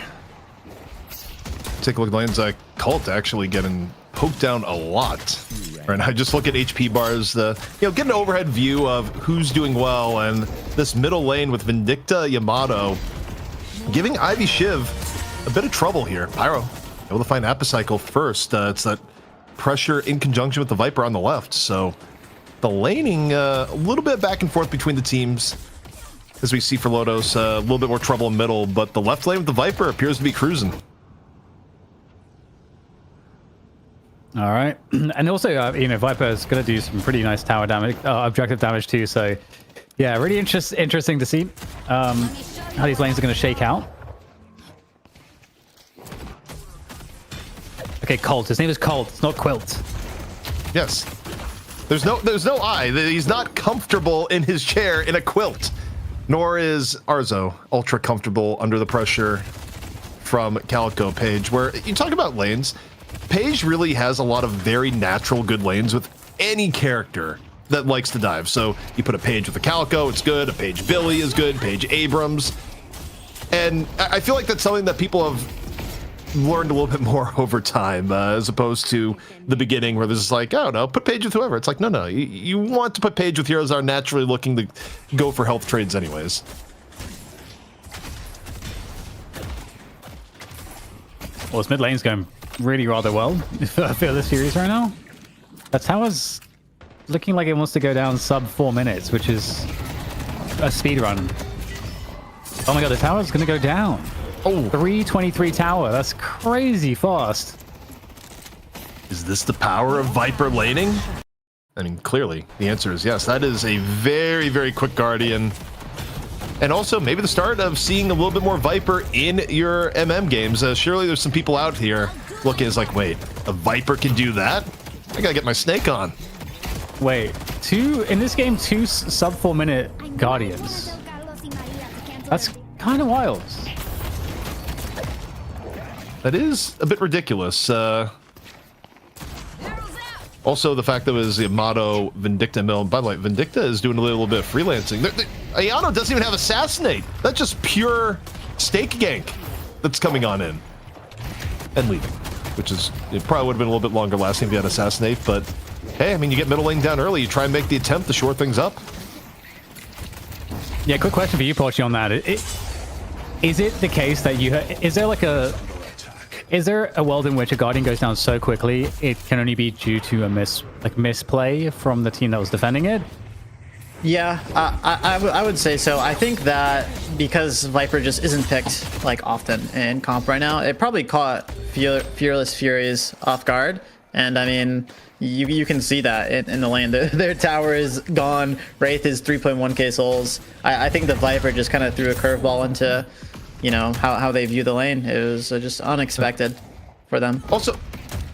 A: Take a look at lanes. Cult actually getting poked down a lot. Right now, just look at HP bars, get an overhead view of who's doing well, and this middle lane with Vindicta Yamato giving Ivy Shiv a bit of trouble here. Pyro able to find Apicycle first. It's that pressure in conjunction with the Viper on the left. So the laning a little bit back and forth between the teams, as we see for Lodos, a little bit more trouble in middle, but the left lane with the Viper appears to be cruising.
C: All right, and also, Viper is going to do some pretty nice tower damage, objective damage too. So, yeah, really interesting to see how these lanes are going to shake out. Okay, Colt. His name is Colt. It's not Quilt.
A: Yes. There's no I. He's not comfortable in his chair in a quilt. Nor is Arzo ultra comfortable under the pressure from Calico Page. Where you talk about lanes, Page really has a lot of very natural good lanes with any character that likes to dive. So you put a Page with a Calico, it's good. A Page Billy is good. Page Abrams. And I feel like that's something that people have learned a little bit more over time, as opposed to the beginning where this is like, oh no, put Page with whoever. It's like, no, you want to put Page with heroes that are naturally looking to go for health trades anyways.
C: Well, this mid lane's going really rather well for this series right now. That tower's looking like it wants to go down sub 4 minutes, which is a speed run. Oh my god, the tower's gonna go down.
A: Oh,
C: 323 tower. That's crazy fast.
A: is this the power of Viper laning? I mean, clearly the answer is yes. That is a very, very quick Guardian. And also maybe the start of seeing a little bit more Viper in your MM games. Surely there's some people out here looking as like, wait, a Viper can do that? I gotta get my snake on.
C: Wait, in this game, 2 sub 4 minute Guardians. That's kind of wild.
A: That is a bit ridiculous. Also, the fact that it was Yamato, Vindicta Mill. By the way, Vindicta is doing a little bit of freelancing. Ayano doesn't even have Assassinate. That's just pure stake gank that's coming on in. And leaving. Which is, it probably would have been a little bit longer lasting if you had Assassinate, but hey, I mean, you get middle lane down early, you try and make the attempt to shore things up.
C: Yeah, quick question for you, Porchi, on that. Is it the case that is there a world in which a Guardian goes down so quickly it can only be due to a misplay from the team that was defending it?
H: Yeah, I would say so. I think that because Viper just isn't picked like often in comp right now, it probably caught Fearless Furies off guard. And I mean, you can see that in the lane. Their tower is gone. Wraith is 3.1k souls. I think the Viper just kind of threw a curveball into, you know, how they view the lane. It was just unexpected for them.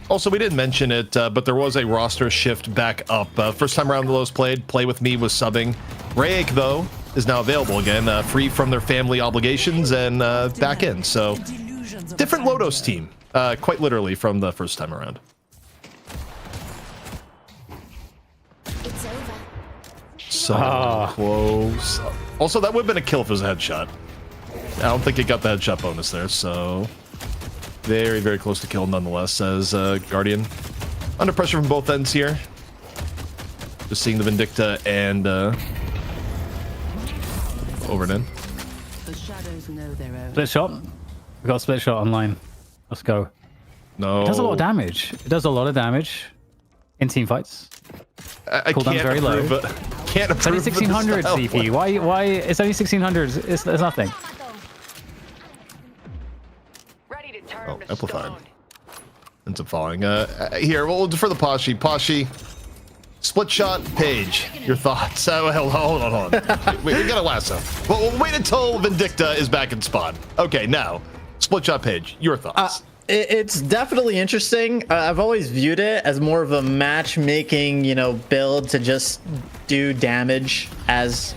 A: Also, we didn't mention it, but there was a roster shift back up. First time around the Lowe's played, Play With Me was subbing. Rayek, though, is now available again, free from their family obligations and back in. So, different Lodos team, quite literally, from the first time around.
G: It's over.
A: So close. Also, that would have been a kill if it was a headshot. I don't think it got the headshot bonus there, so very, very close to kill nonetheless, as Guardian under pressure from both ends here. Just seeing the Vindicta and over and in.
D: The shadows know their own.
C: Split shot. We got a split shot online. Let's go.
A: No.
C: It does a lot of damage. It does a lot of damage in team fights.
A: I
C: Cooldown's
A: can't
C: very
A: approve
C: low.
A: Can't
C: It's only
A: approve
C: 1600
A: the style.
C: CP. Why? It's only 1600. It's nothing.
I: Ready to turn
A: Oh,
I: to
A: amplified.
I: stone.
A: Ends up falling. Here, we'll defer the Pashi. Pashi, split shot, Page. Your thoughts? Hold on. Wait, we got a lasso. Well, we'll wait until Vindicta is back in spawn. Okay, now, split shot, Page. Your thoughts?
H: It's definitely interesting. I've always viewed it as more of a matchmaking, you know, build to just do damage as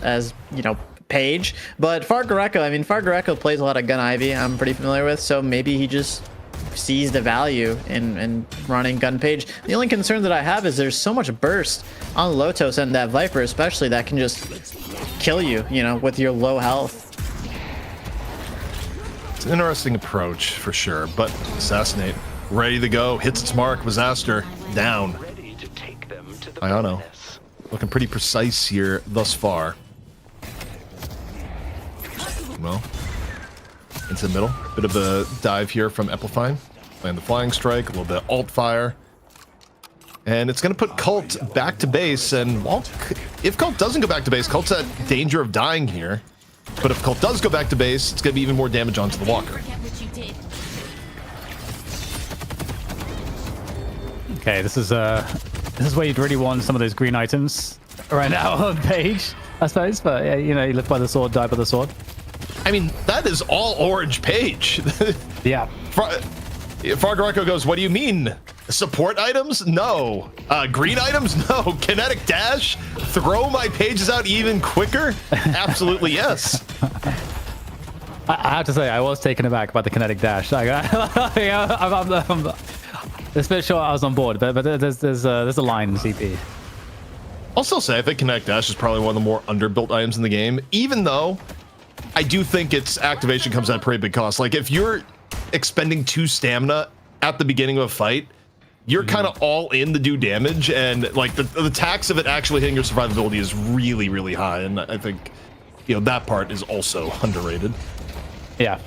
H: you know, Page. But Fargareco, I mean, Fargareco plays a lot of Gun Ivy. I'm pretty familiar with, so maybe he just sees the value in running Gun Page. The only concern that I have is there's so much burst on Lotos and that Viper, especially, that can just kill you, you know, with your low health.
A: It's an interesting approach for sure, but Assassinate, ready to go, hits its mark, Disaster, down. Ayano, looking pretty precise here thus far. Well, into the middle, bit of a dive here from Epplefine. Land the Flying Strike, a little bit of alt fire. And it's going to put Cult back to base, and well, if Cult doesn't go back to base, Cult's at danger of dying here. But if Cult does go back to base, it's going to be even more damage onto the Walker.
C: Okay, this is where you'd really want some of those green items right now on Page, I suppose. But yeah, you know, you live by the sword, die by the sword.
A: I mean, that is all orange Page.
C: Yeah.
A: Fargareco goes, what do you mean? Support items? No. Green items? No. Kinetic dash? Throw my pages out even quicker? Absolutely yes.
C: I have to say, I was taken aback by the kinetic dash. Like, The split shot, I was on board, but there's a line CP.
A: I'll still say I think Kinetic Dash is probably one of the more underbuilt items in the game, even though I do think its activation comes at a pretty big cost. Like if you're expending 2 stamina at the beginning of a fight, you're kind of all in to do damage, and like the tax of it actually hitting your survivability is really, really high, and I think, you know, that part is also underrated.
C: Yeah.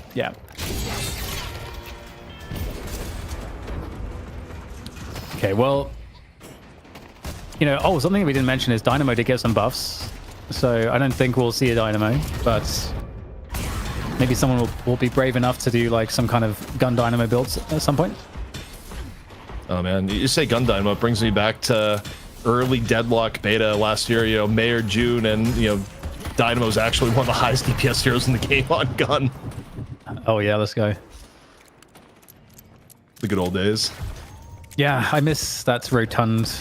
C: Okay, well, you know, something we didn't mention is Dynamo did get some buffs, so I don't think we'll see a Dynamo, but maybe someone will be brave enough to do like some kind of gun Dynamo builds at some point.
A: Oh man, you say gun Dynamo, it brings me back to early Deadlock beta last year, you know, May or June, and you know, Dynamo is actually one of the highest DPS heroes in the game on gun.
C: Oh yeah, let's go.
A: The good old days.
C: Yeah, I miss that rotund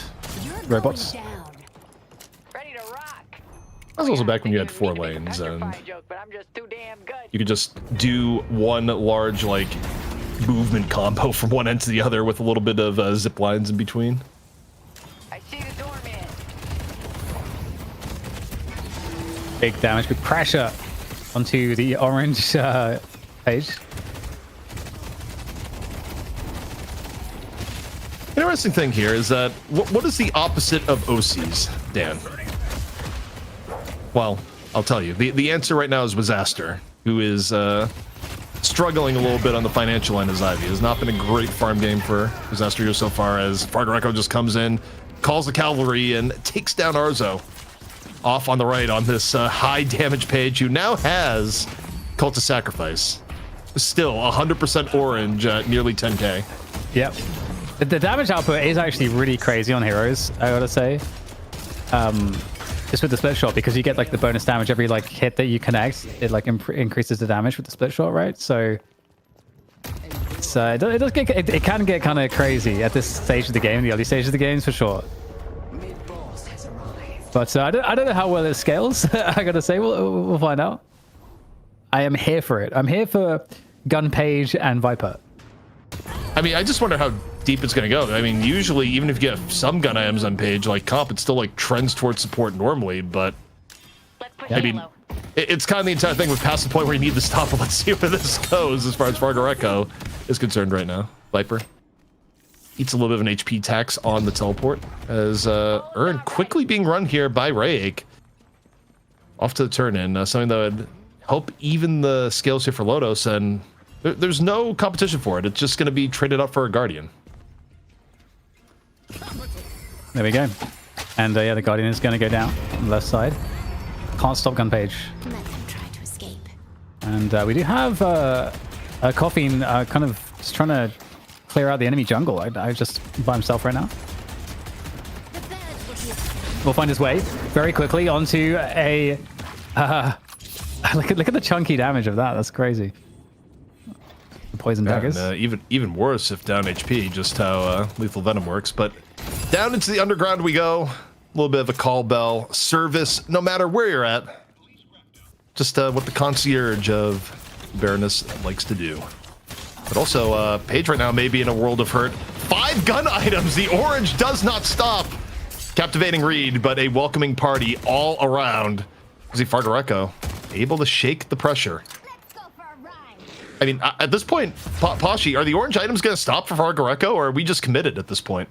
C: robots.
I: Ready to rock.
A: That was also back when you had 4 lanes and you could just do one large like movement combo from one end to the other with a little bit of zip lines in between.
I: I see the doorman.
C: Big damage, big pressure onto the orange page.
A: Interesting thing here is that what is the opposite of OCs, Dan? Well, I'll tell you. The answer right now is Disaster, who is struggling a little bit on the financial end as Ivy. It has not been a great farm game for Disaster here so far, as Fargareko just comes in, calls the cavalry, and takes down Arzo off on the right on this high damage page, who now has Cult of Sacrifice. Still 100% orange at nearly 10k.
C: Yep. The damage output is actually really crazy on heroes, I gotta say. Just with the split shot, because you get like the bonus damage every like hit that you connect, it like increases the damage with the split shot, right? So it's, it can get kind of crazy at this stage of the game, the early stage of the games for sure. But I don't know how well it scales. I gotta say, we'll find out. I am here for it. I'm here for Gun Page and Viper.
A: I mean, I just wonder how deep it's going to go. I mean, usually, even if you get some gun items on page, like comp, it still like trends towards support normally, but I mean, it's kind of the entire thing with past the point where you need to stop, but let's see where this goes as far as Fargareko is concerned right now. Viper eats a little bit of an HP tax on the teleport as Ern quickly being run here by Rayake. Off to the turn in, something that would help even the scales here for Lodos, and there's no competition for it. It's just going to be traded up for a Guardian.
C: There we go. And yeah, the Guardian is going to go down on the left side. Can't stop Gun Page.
G: Let them try to escape.
C: And we do have Coffin kind of just trying to clear out the enemy jungle. I just by himself right now. We'll find his way very quickly onto a... look at the chunky damage of that. That's crazy. The poison daggers.
A: And, even worse if down HP, just how lethal venom works. But down into the underground we go. A little bit of a call bell service, no matter where you're at. Just what the concierge of Baroness likes to do. But also, Paige right now may be in a world of hurt. 5 gun items. The orange does not stop. Captivating read, but a welcoming party all around. See Fargareko able to shake the pressure. I mean, at this point, Pashi, are the orange items going to stop for Fargareko, or are we just committed at this point?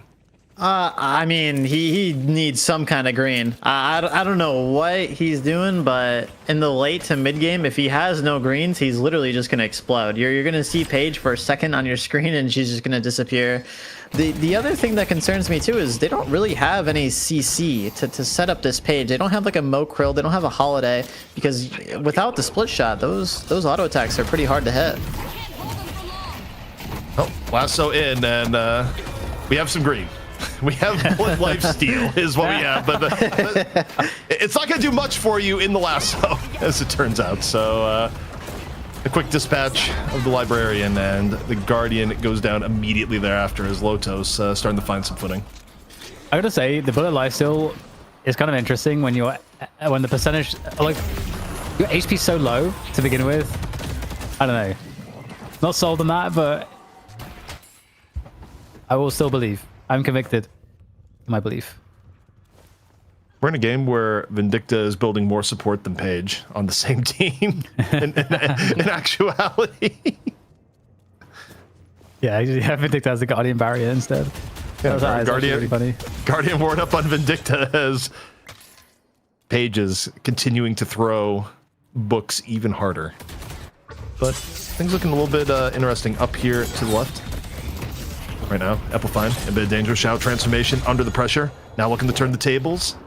H: I mean, he needs some kind of green. I don't know what he's doing, but in the late to mid game, if he has no greens, he's literally just gonna explode. You're gonna see Paige for a second on your screen, and she's just gonna disappear. The other thing that concerns me too is they don't really have any CC to set up this page. They don't have like a Mo Krill, they don't have a Holiday, because without the split shot, those auto attacks are pretty hard to hit.
A: Oh, lasso in, and we have some green. We have Blood Life Steal is what we have, but it's not going to do much for you in the lasso, as it turns out. So a quick dispatch of the Librarian, and the Guardian goes down immediately thereafter as Lotos starting to find some footing.
C: I gotta say, the Bullet Life Steal is kind of interesting when the percentage, like, your HP's so low to begin with. I don't know. Not sold on that, but I will still believe. I'm convicted in my belief.
A: We're in a game where Vindicta is building more support than Paige on the same team in actuality.
C: Yeah, Vindicta has the Guardian barrier instead.
A: Yeah,
C: That is actually really funny.
A: Guardian ward up on Vindicta as Paige is continuing to throw books even harder. But things looking a little bit interesting up here to the left. Right now, Epifine, a bit of danger. Shout transformation under the pressure. Now looking to turn the tables.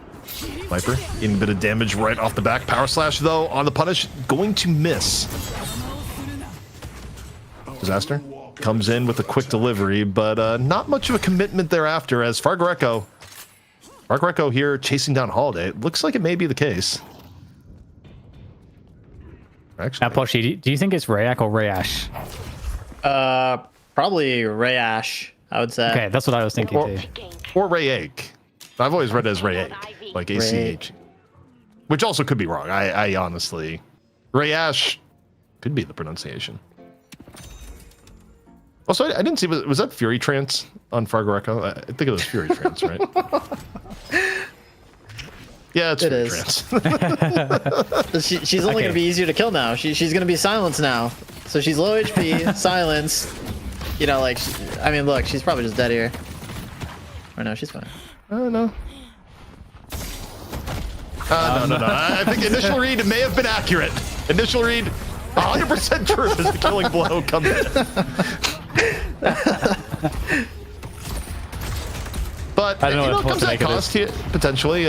A: Viper getting a bit of damage right off the back. Power slash though on the punish, going to miss. Disaster comes in with a quick delivery, but not much of a commitment thereafter as Fargareco here chasing down Holiday. It looks like it may be the case. Actually,
C: Now, Poshy, do you think it's Rayak or Rayash?
H: Probably Rayash, I would say.
C: Okay, that's what I was thinking too.
A: or Rayake. I've always read it as Rayake, like ACH, which also could be wrong. I honestly, Rayash could be the pronunciation. Also, I didn't see, was that Fury Trance on Fargareco? I think it was Fury Trance, right? Yeah, it's Fury Trance.
H: She's only going to be easier to kill now. She's going to be silenced now. So she's low HP, silence. You know, like, I mean, look, she's probably just dead here. Or no, she's fine.
A: Oh, no. No. I think initial read may have been accurate. Initial read, 100% true as the killing blow comes in. But
C: I don't know
A: it
C: what
A: comes
C: to
A: at
C: make of
A: cost here, potentially.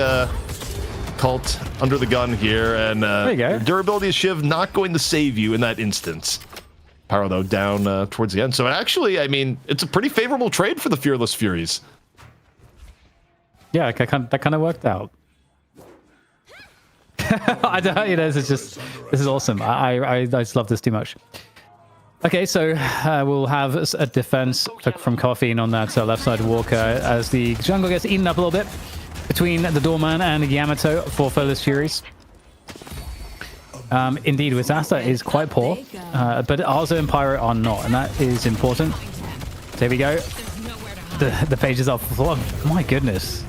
A: Cult under the gun here, and
C: there you go.
A: durability of Shiv not going to save you in that instance. Pyro though down towards the end. So actually, I mean, it's a pretty favorable trade for the Fearless Furies.
C: Yeah, that kind of worked out. I don't, you know, this is awesome. I just love this too much. Okay, so we'll have a defense from Caffeine on that left side Walker as the jungle gets eaten up a little bit between the Doorman and Yamato for Fearless Furies. Indeed, Wisasta is quite poor, but Arzo and Pyro are not, and that is important. There we go. The page is up. Oh, my goodness.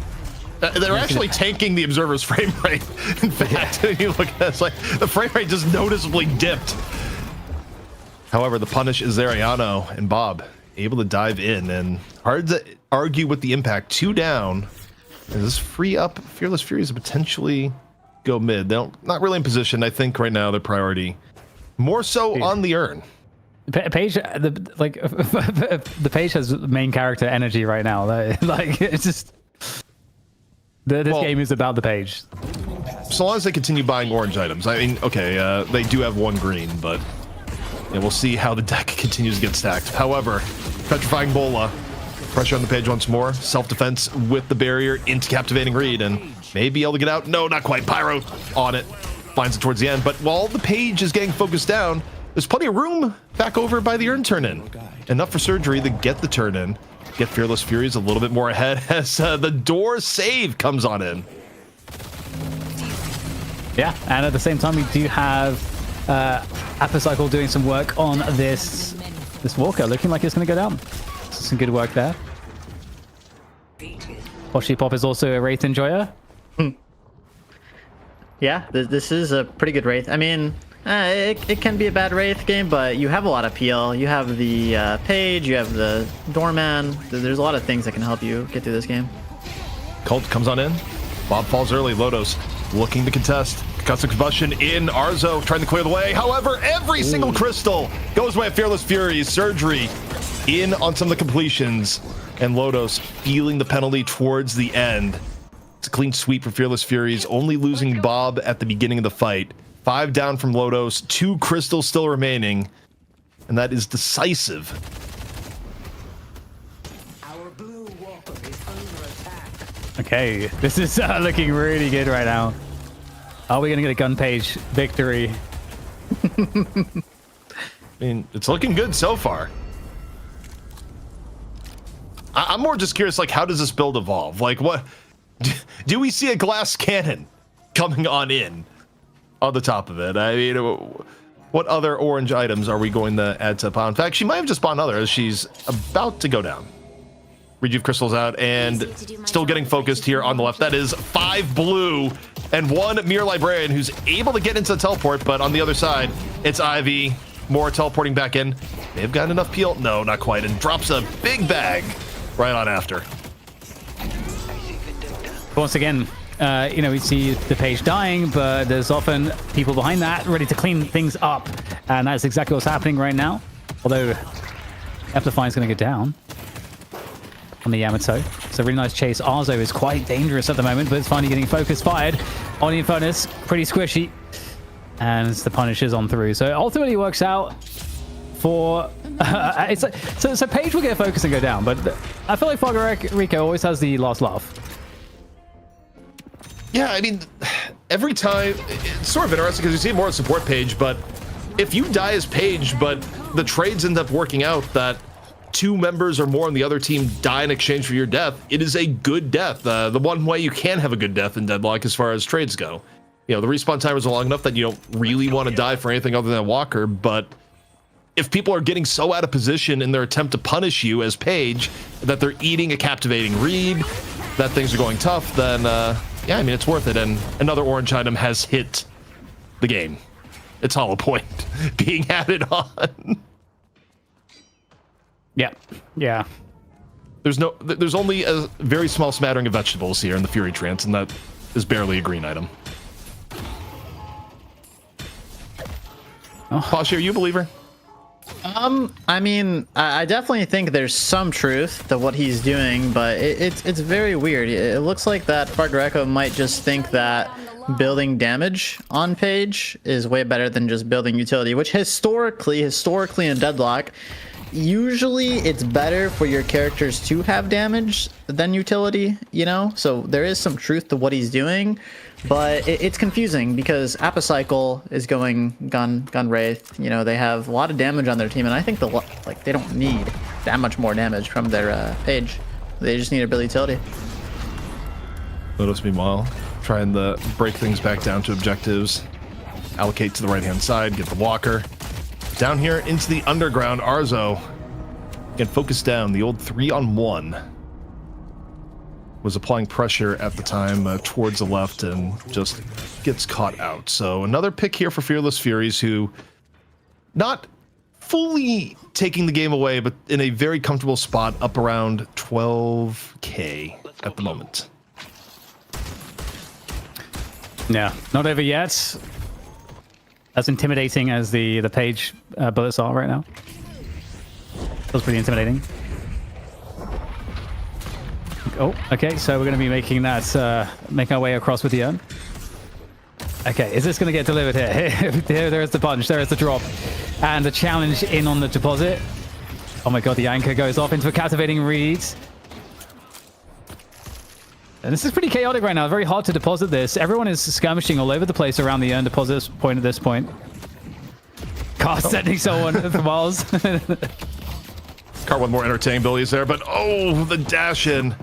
A: They're actually tanking the Observer's frame rate. In fact, you look at it, it's like the frame rate just noticeably dipped. However, the punish is there. Ayano and Bob able to dive in, and hard to argue with the impact. 2 down. Does this free up Fearless Furies to potentially go mid? They're not really in position. I think right now their priority more so on the urn.
C: Page, the page has main character energy right now. Like it's just this game is about the page.
A: So long as they continue buying orange items. I mean, okay, they do have 1 green, but yeah, we'll see how the deck continues to get stacked. However, petrifying Bola, pressure on the page once more. Self-defense with the barrier into captivating read, and may be able to get out. No, not quite. Pyro on it, finds it towards the end. But while the page is getting focused down, there's plenty of room back over by the urn turn in. Enough for Surgery to get the turn in. Get Fearless Furies a little bit more ahead as the door save comes on in.
C: Yeah, and at the same time we do have Apocycle doing some work on this Walker, looking like it's going to go down. Some good work there. Poshy Pop is also a Wraith enjoyer.
H: Yeah, this is a pretty good Wraith. I mean, it can be a bad Wraith game, but you have a lot of peel. You have the Page, you have the Doorman. There's a lot of things that can help you get through this game.
A: Cult comes on in. Bob falls early. Lodos looking to contest. Concussive Combustion in. Arzo trying to clear the way. However, every single crystal goes away at Fearless Furies. Surgery in on some of the completions. And Lodos feeling the penalty towards the end. It's a clean sweep for Fearless Furies, only losing Bob at the beginning of the fight. 5 down from Lodos, 2 crystals still remaining, and that is decisive.
D: Our blue walker is under attack.
C: Okay, this is looking really good right now. Are we going to get a gun page victory?
A: I mean, it's looking good so far. I'm more just curious, like, how does this build evolve? Like, what... Do we see a glass cannon coming on in on the top of it? I mean, what other orange items are we going to add to Pond? In fact, she might have just spawned other as she's about to go down. Rejuve crystals out and still getting focused here on the left. That is 5 blue and 1 Mirror Librarian who's able to get into the teleport, but on the other side, it's Ivy. More teleporting back in. They've got enough peel. No, not quite. And drops a big bag right on after.
C: Once again, you know, we see the page dying, but there's often people behind that ready to clean things up. And that's exactly what's happening right now. Although Amplify is going to go down on the Yamato. So really nice chase. Arzo is quite dangerous at the moment, but it's finally getting focus fired on the Infernus. Pretty squishy. And the punish is on through. So ultimately works out for... so Paige will get focus and go down, but I feel like Fargo always has the last laugh.
A: Yeah, I mean, every time, it's sort of interesting because you see it more on support Paige, but if you die as Paige, but the trades end up working out that 2 members or more on the other team die in exchange for your death, it is a good death. The one way you can have a good death in Deadlock as far as trades go. You know, the respawn timers are long enough that you don't really want to die for anything other than a walker, but if people are getting so out of position in their attempt to punish you as Paige that they're eating a captivating read, that things are going tough, then yeah, I mean, it's worth it. And another orange item has hit the game. It's Hollow Point being added on.
C: Yeah, yeah.
A: There's only a very small smattering of vegetables here in the Fury Trance, and that is barely a green item.
C: Oh.
A: Posh, are you a believer?
H: I mean, I definitely think there's some truth to what he's doing, but it's very weird. It looks like that Fargo might just think that building damage on Paige is way better than just building utility, which historically in Deadlock, usually it's better for your characters to have damage than utility, you know? So there is some truth to what he's doing, but it's confusing because Apocycle is going gun Wraith. You know, they have a lot of damage on their team, and I think they don't need that much more damage from their Page. They just need a build utility.
A: Lotus, meanwhile, trying to break things back down to objectives. Allocate to the right-hand side, get the walker. Down here into the underground, Arzo can focus down. The old 3-on-1 was applying pressure at the time towards the left and just gets caught out. So another pick here for Fearless Furies, who not fully taking the game away, but in a very comfortable spot up around 12k at the moment.
C: Yeah, not over yet. As intimidating as the Page bullets are right now. Feels pretty intimidating. Oh, okay, so we're going to be making that, make our way across with the urn. Okay, is this going to get delivered here? There is the punch, there is the drop. And the challenge in on the deposit. Oh my god, the anchor goes off into a captivating read. And this is pretty chaotic right now, very hard to deposit this. Everyone is skirmishing all over the place around the urn deposit point at this point. Car sending someone for miles.
A: Car one more entertaining abilities there, but oh, the dash in.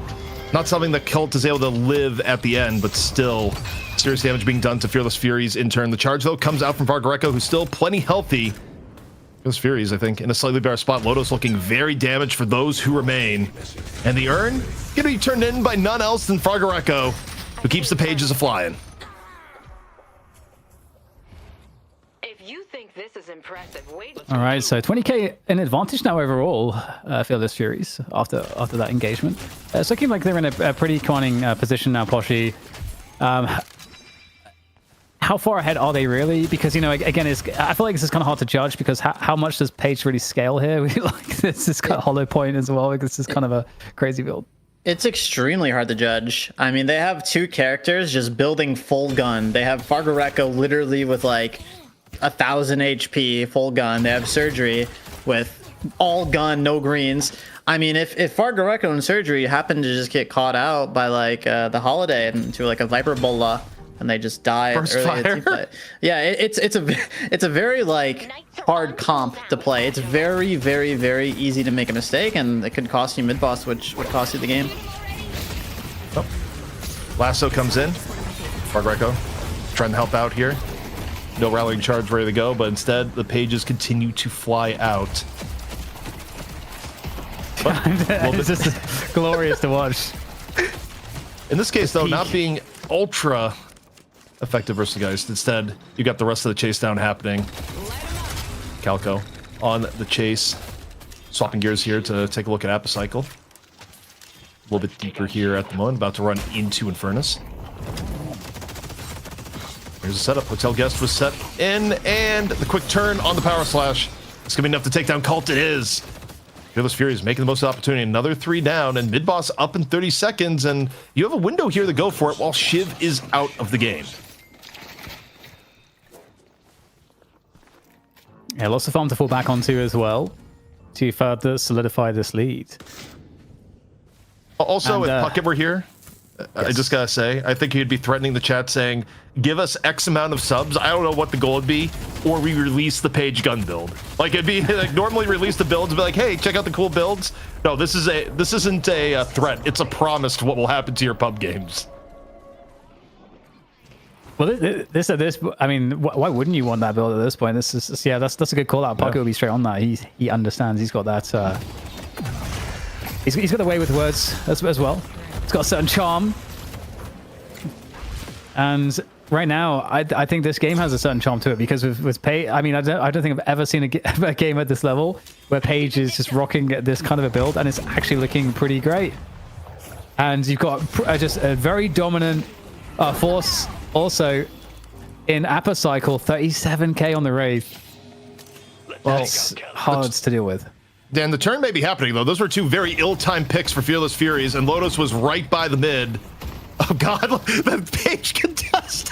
A: Not something that Cult is able to live at the end, but still serious damage being done to Fearless Furies in turn. The charge, though, comes out from Fargo, who's still plenty healthy. Fearless Furies, I think, in a slightly better spot. Lotus looking very damaged for those who remain. And the urn going to be turned in by none else than Fargo, who keeps the pages a-flying.
I: This is impressive. Wait.
C: All right, so 20k in advantage now overall, Fearless Furies after that engagement. It's looking like they're in a pretty commanding position now, Poshy. How far ahead are they really? Because, you know, again, I feel like this is kind of hard to judge because how much does Page really scale here? This is kind of Hollow Point as well. This is kind of a crazy build.
H: It's extremely hard to judge. I mean, they have 2 characters just building full gun. They have Fargo literally with like 1,000 HP, full gun. They have Surgery with all gun, no greens. I mean, if Fargo and Surgery happen to just get caught out by like the Holiday into like a Viper Bola and they just die
A: Burst
H: early
A: fire.
H: in team play. Yeah, it's a very like hard comp to play. It's very, very, very easy to make a mistake, and it could cost you mid boss, which would cost you the game.
A: Oh. Lasso comes in. Fargo trying to help out here. No rallying charge ready to go, but instead the pages continue to fly out.
C: It's just glorious to watch.
A: In this case, though, not being ultra effective versus the Geist. Instead, you got the rest of the chase down happening. Calico on the chase. Swapping gears here to take a look at Apocycle. A little bit deeper here at the moment. About to run into Infernus. Here's a setup. Hotel Guest was set in, and the quick turn on the Power Slash. It's going to be enough to take down Cult. It is. Fearless Fury is making the most of the opportunity. Another 3 down, and mid-boss up in 30 seconds, and you have a window here to go for it while Shiv is out of the game.
C: Yeah, lots of farm to fall back onto as well to further solidify this lead.
A: Also,
C: And,
A: if Puckett were here, I just gotta say, I think he'd be threatening the chat saying, give us X amount of subs. I don't know what the goal would be, or we release the page gun build. Like, it'd be like normally release the builds and be like, hey, check out the cool builds. No, this isn't a threat. It's a promise to what will happen to your pub games.
C: Well, I mean, why wouldn't you want that build at this point? That's a good call out. Puckett will be straight on that. He understands. He's got that. He's got the way with words as well. It's got a certain charm. And right now, I think this game has a certain charm to it because with Paige, I mean, I don't think I've ever seen a game at this level where Paige is just rocking this kind of a build and it's actually looking pretty great. And you've got just a very dominant force also in Apocycle, 37k on the Wraith. That's hard to deal with.
A: Dan, the turn may be happening, though. Those were 2 very ill-timed picks for Fearless Furies, and Lotus was right by the mid. Oh, God. That Paige contest.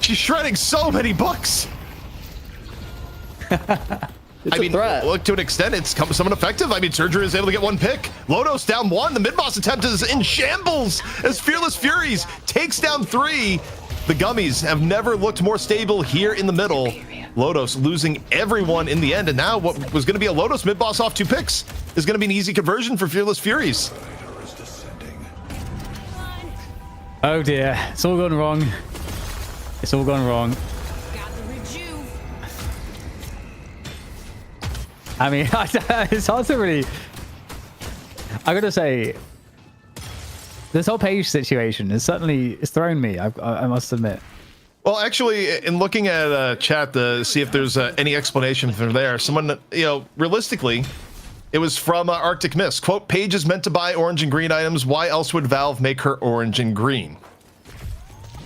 A: She's shredding so many bucks. I mean, look, to an extent, it's somewhat effective. I mean, Surgery is able to get 1 pick. Lotus down 1. The mid-boss attempt is in shambles as Fearless Furies takes down 3. The Gummies have never looked more stable here in the middle. Lotus losing everyone in the end, and now what was going to be a Lotus mid-boss off 2 picks is going to be an easy conversion for Fearless Furies.
C: Oh dear, it's all gone wrong. It's all gone wrong. I mean, it's hard to really... I gotta say, this whole Paige situation is certainly, it's thrown me, I must admit.
A: Well, actually, in looking at chat to see if there's any explanation from there, someone, realistically, it was from Arctic Mist. Quote, Paige is meant to buy orange and green items. Why else would Valve make her orange and green?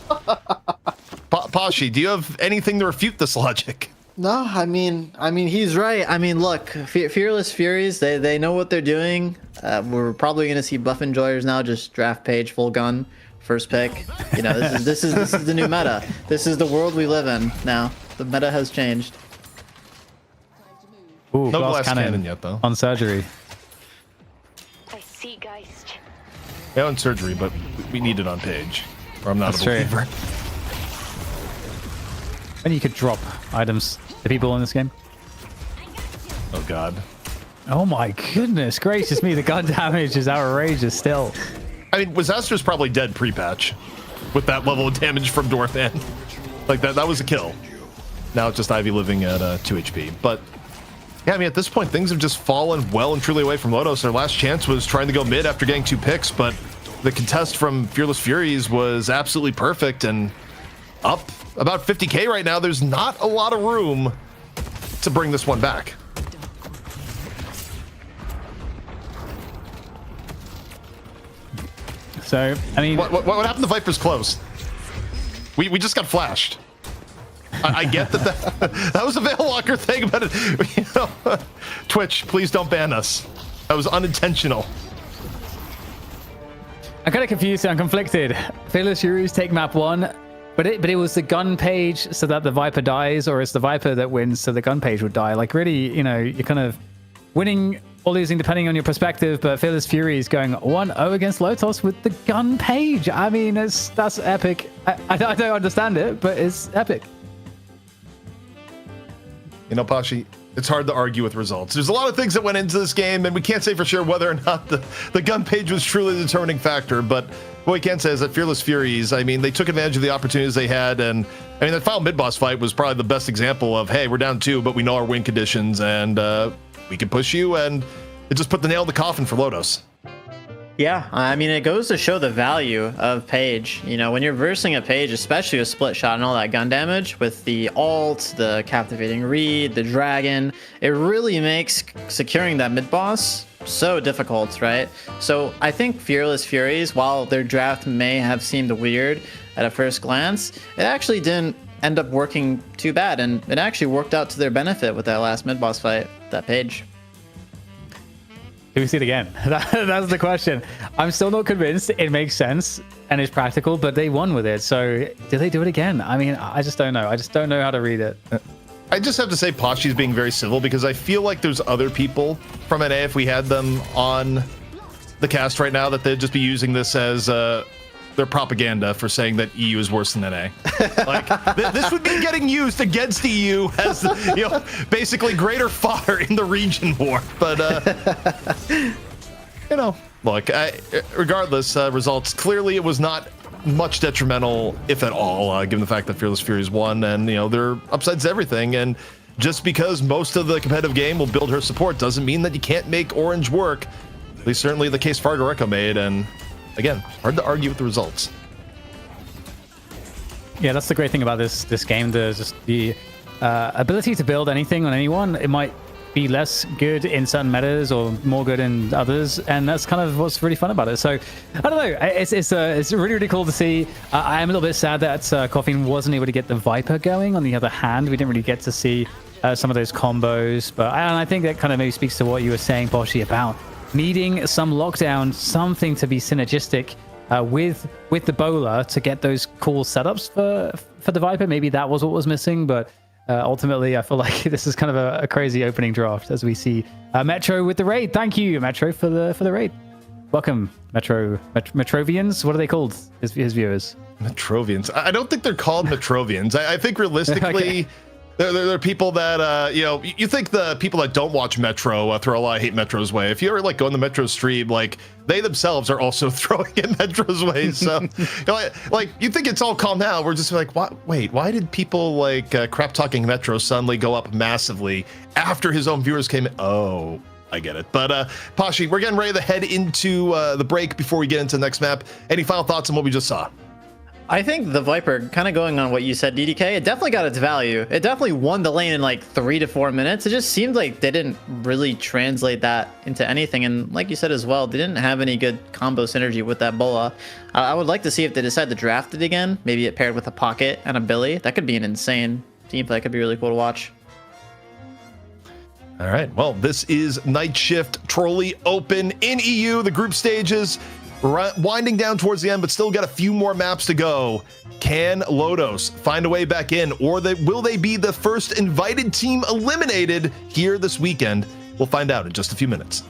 A: Pashi, do you have anything to refute this logic?
H: No, I mean, he's right. I mean, look, Fearless Furies, they know what they're doing. We're probably going to see buff enjoyers now just draft Paige full gun. First pick, this is the new meta. This is the world we live in now. The meta has changed.
C: Ooh,
A: no glass cannon yet, though.
C: On Surgery.
I: I see Geist.
A: Yeah, on Surgery, but we need it on Paige, or I'm not
C: That's
A: a believer.
C: And you could drop items to people in this game.
A: Oh God.
C: Oh my goodness gracious me! The gun damage is outrageous still.
A: I mean, Wazaster's probably dead pre-patch with that level of damage from Dwarfman. Like, that was a kill. Now it's just Ivy living at 2 HP. But, yeah, I mean, at this point, things have just fallen well and truly away from Lotus. Their last chance was trying to go mid after getting 2 picks, but the contest from Fearless Furies was absolutely perfect and up about 50k right now. There's not a lot of room to bring this one back.
C: So, I mean...
A: What happened to Viper's close? We just got flashed. I get that was a Veilwalker thing, but Twitch, please don't ban us. That was unintentional.
C: I'm kind of confused. I'm conflicted. Fearless Furies take map 1, but it was the gun page so that the Viper dies, or it's the Viper that wins so the gun page would die. Like, really, you're kind of winning or losing depending on your perspective, but Fearless Fury is going 1-0 against Lotus with the gun page. I mean, that's epic. I don't understand it, but it's epic.
A: Pashi, it's hard to argue with results. There's a lot of things that went into this game, and we can't say for sure whether or not the gun page was truly the determining factor, but what we can say is that Fearless Furies, I mean, they took advantage of the opportunities they had, and I mean, that final mid-boss fight was probably the best example of, hey, we're down 2, but we know our win conditions, and we can push you, and it just put the nail in the coffin for Lodos.
H: Yeah, I mean, it goes to show the value of Page. You know, when you're versing a Page, especially with split shot and all that gun damage, with the ult, the captivating read, the dragon, it really makes securing that mid boss so difficult, right? So I think Fearless Furies, while their draft may have seemed weird at a first glance, it actually didn't end up working too bad, and it actually worked out to their benefit with that last mid boss fight, that Page.
C: Do we see it again? That's the question. I'm still not convinced it makes sense and is practical, but they won with it. So do they do it again? I mean, I just don't know. I just don't know how to read it.
A: I just have to say Pashi's being very civil because I feel like there's other people from NA, if we had them on the cast right now, that they'd just be using this as their propaganda for saying that EU is worse than NA. Like this would be getting used against EU as, you know, basically greater fodder in the region war. But you know, look, regardless, results, clearly it was not much detrimental, if at all, given the fact that Fearless Furies won, and you know, they're upsides to everything. And just because most of the competitive game will build her support doesn't mean that you can't make Orange work. At least certainly the case Fargo Echo made, and again, hard to argue with the results.
C: Yeah, that's the great thing about this game. There's just the ability to build anything on anyone. It might be less good in certain metas or more good in others, and that's kind of what's really fun about it. So I don't know, it's really cool to see. I am a little bit sad that Coffin wasn't able to get the Viper going. On the other hand, we didn't really get to see some of those combos, but I think that kind of maybe speaks to what you were saying, Boshi, about needing some lockdown, something to be synergistic with the bowler to get those cool setups for the Viper. Maybe that was what was missing, but ultimately I feel like this is kind of a crazy opening draft as we see Metro with the raid. Thank you, Metro, for the raid. Welcome, Metrovians. What are they called, his viewers?
A: Metrovians. I don't think they're called Metrovians. I think realistically, okay, they're people that, you know, you think the people that don't watch Metro throw a lot of hate Metro's way. If you ever like go on the Metro stream, like they themselves are also throwing it Metro's way. So, you know, like you think it's all calm now. We're just like, what? Wait, why did people like crap talking Metro suddenly go up massively after his own viewers came in? Oh, I get it. But Pashi, we're getting ready to head into the break before we get into the next map. Any final thoughts on what we just saw?
H: I think the Viper, kind of going on what you said, DDK, it definitely got its value. It definitely won the lane in like 3 to 4 minutes. It just seemed like they didn't really translate that into anything. And like you said as well, they didn't have any good combo synergy with that Bola. I would like to see if they decide to draft it again. Maybe it paired with a Pocket and a Billy. That could be an insane team play. That could be really cool to watch.
A: All right. Well, this is Night Shift Trolli Open in EU, the group stages. Winding down towards the end, but still got a few more maps to go. Can Lodos find a way back in, or will they be the first invited team eliminated here this weekend? We'll find out in just a few minutes.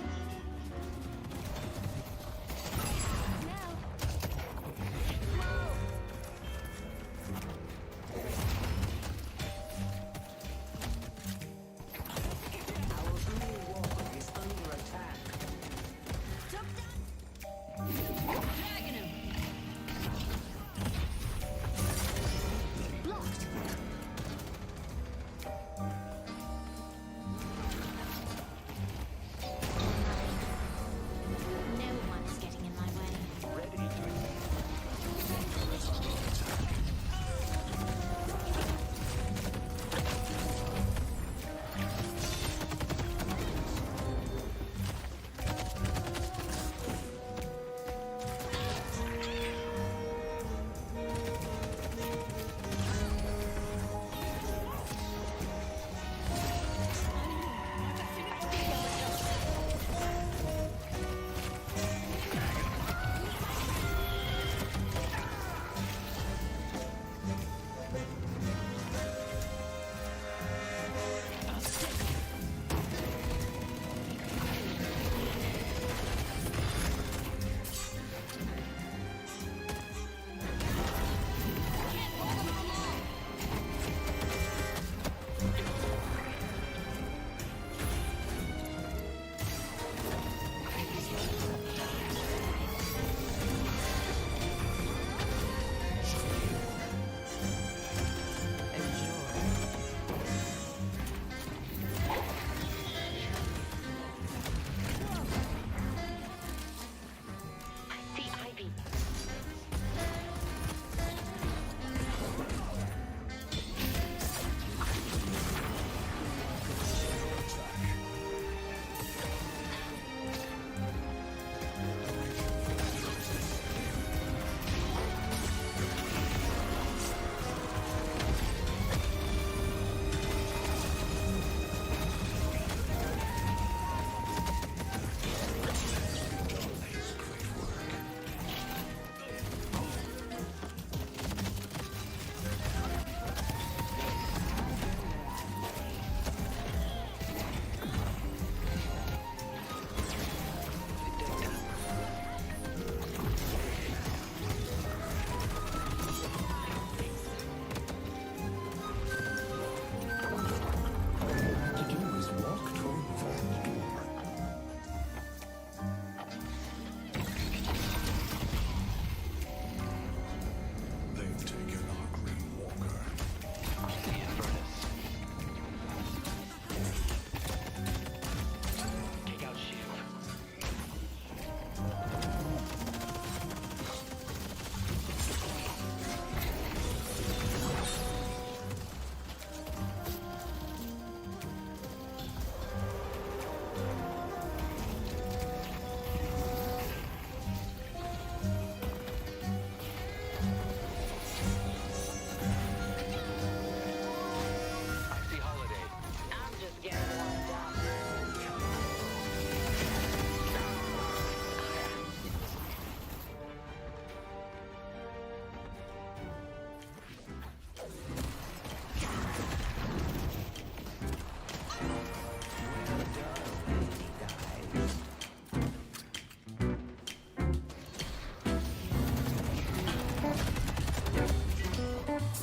I: I see Calico.
G: No one is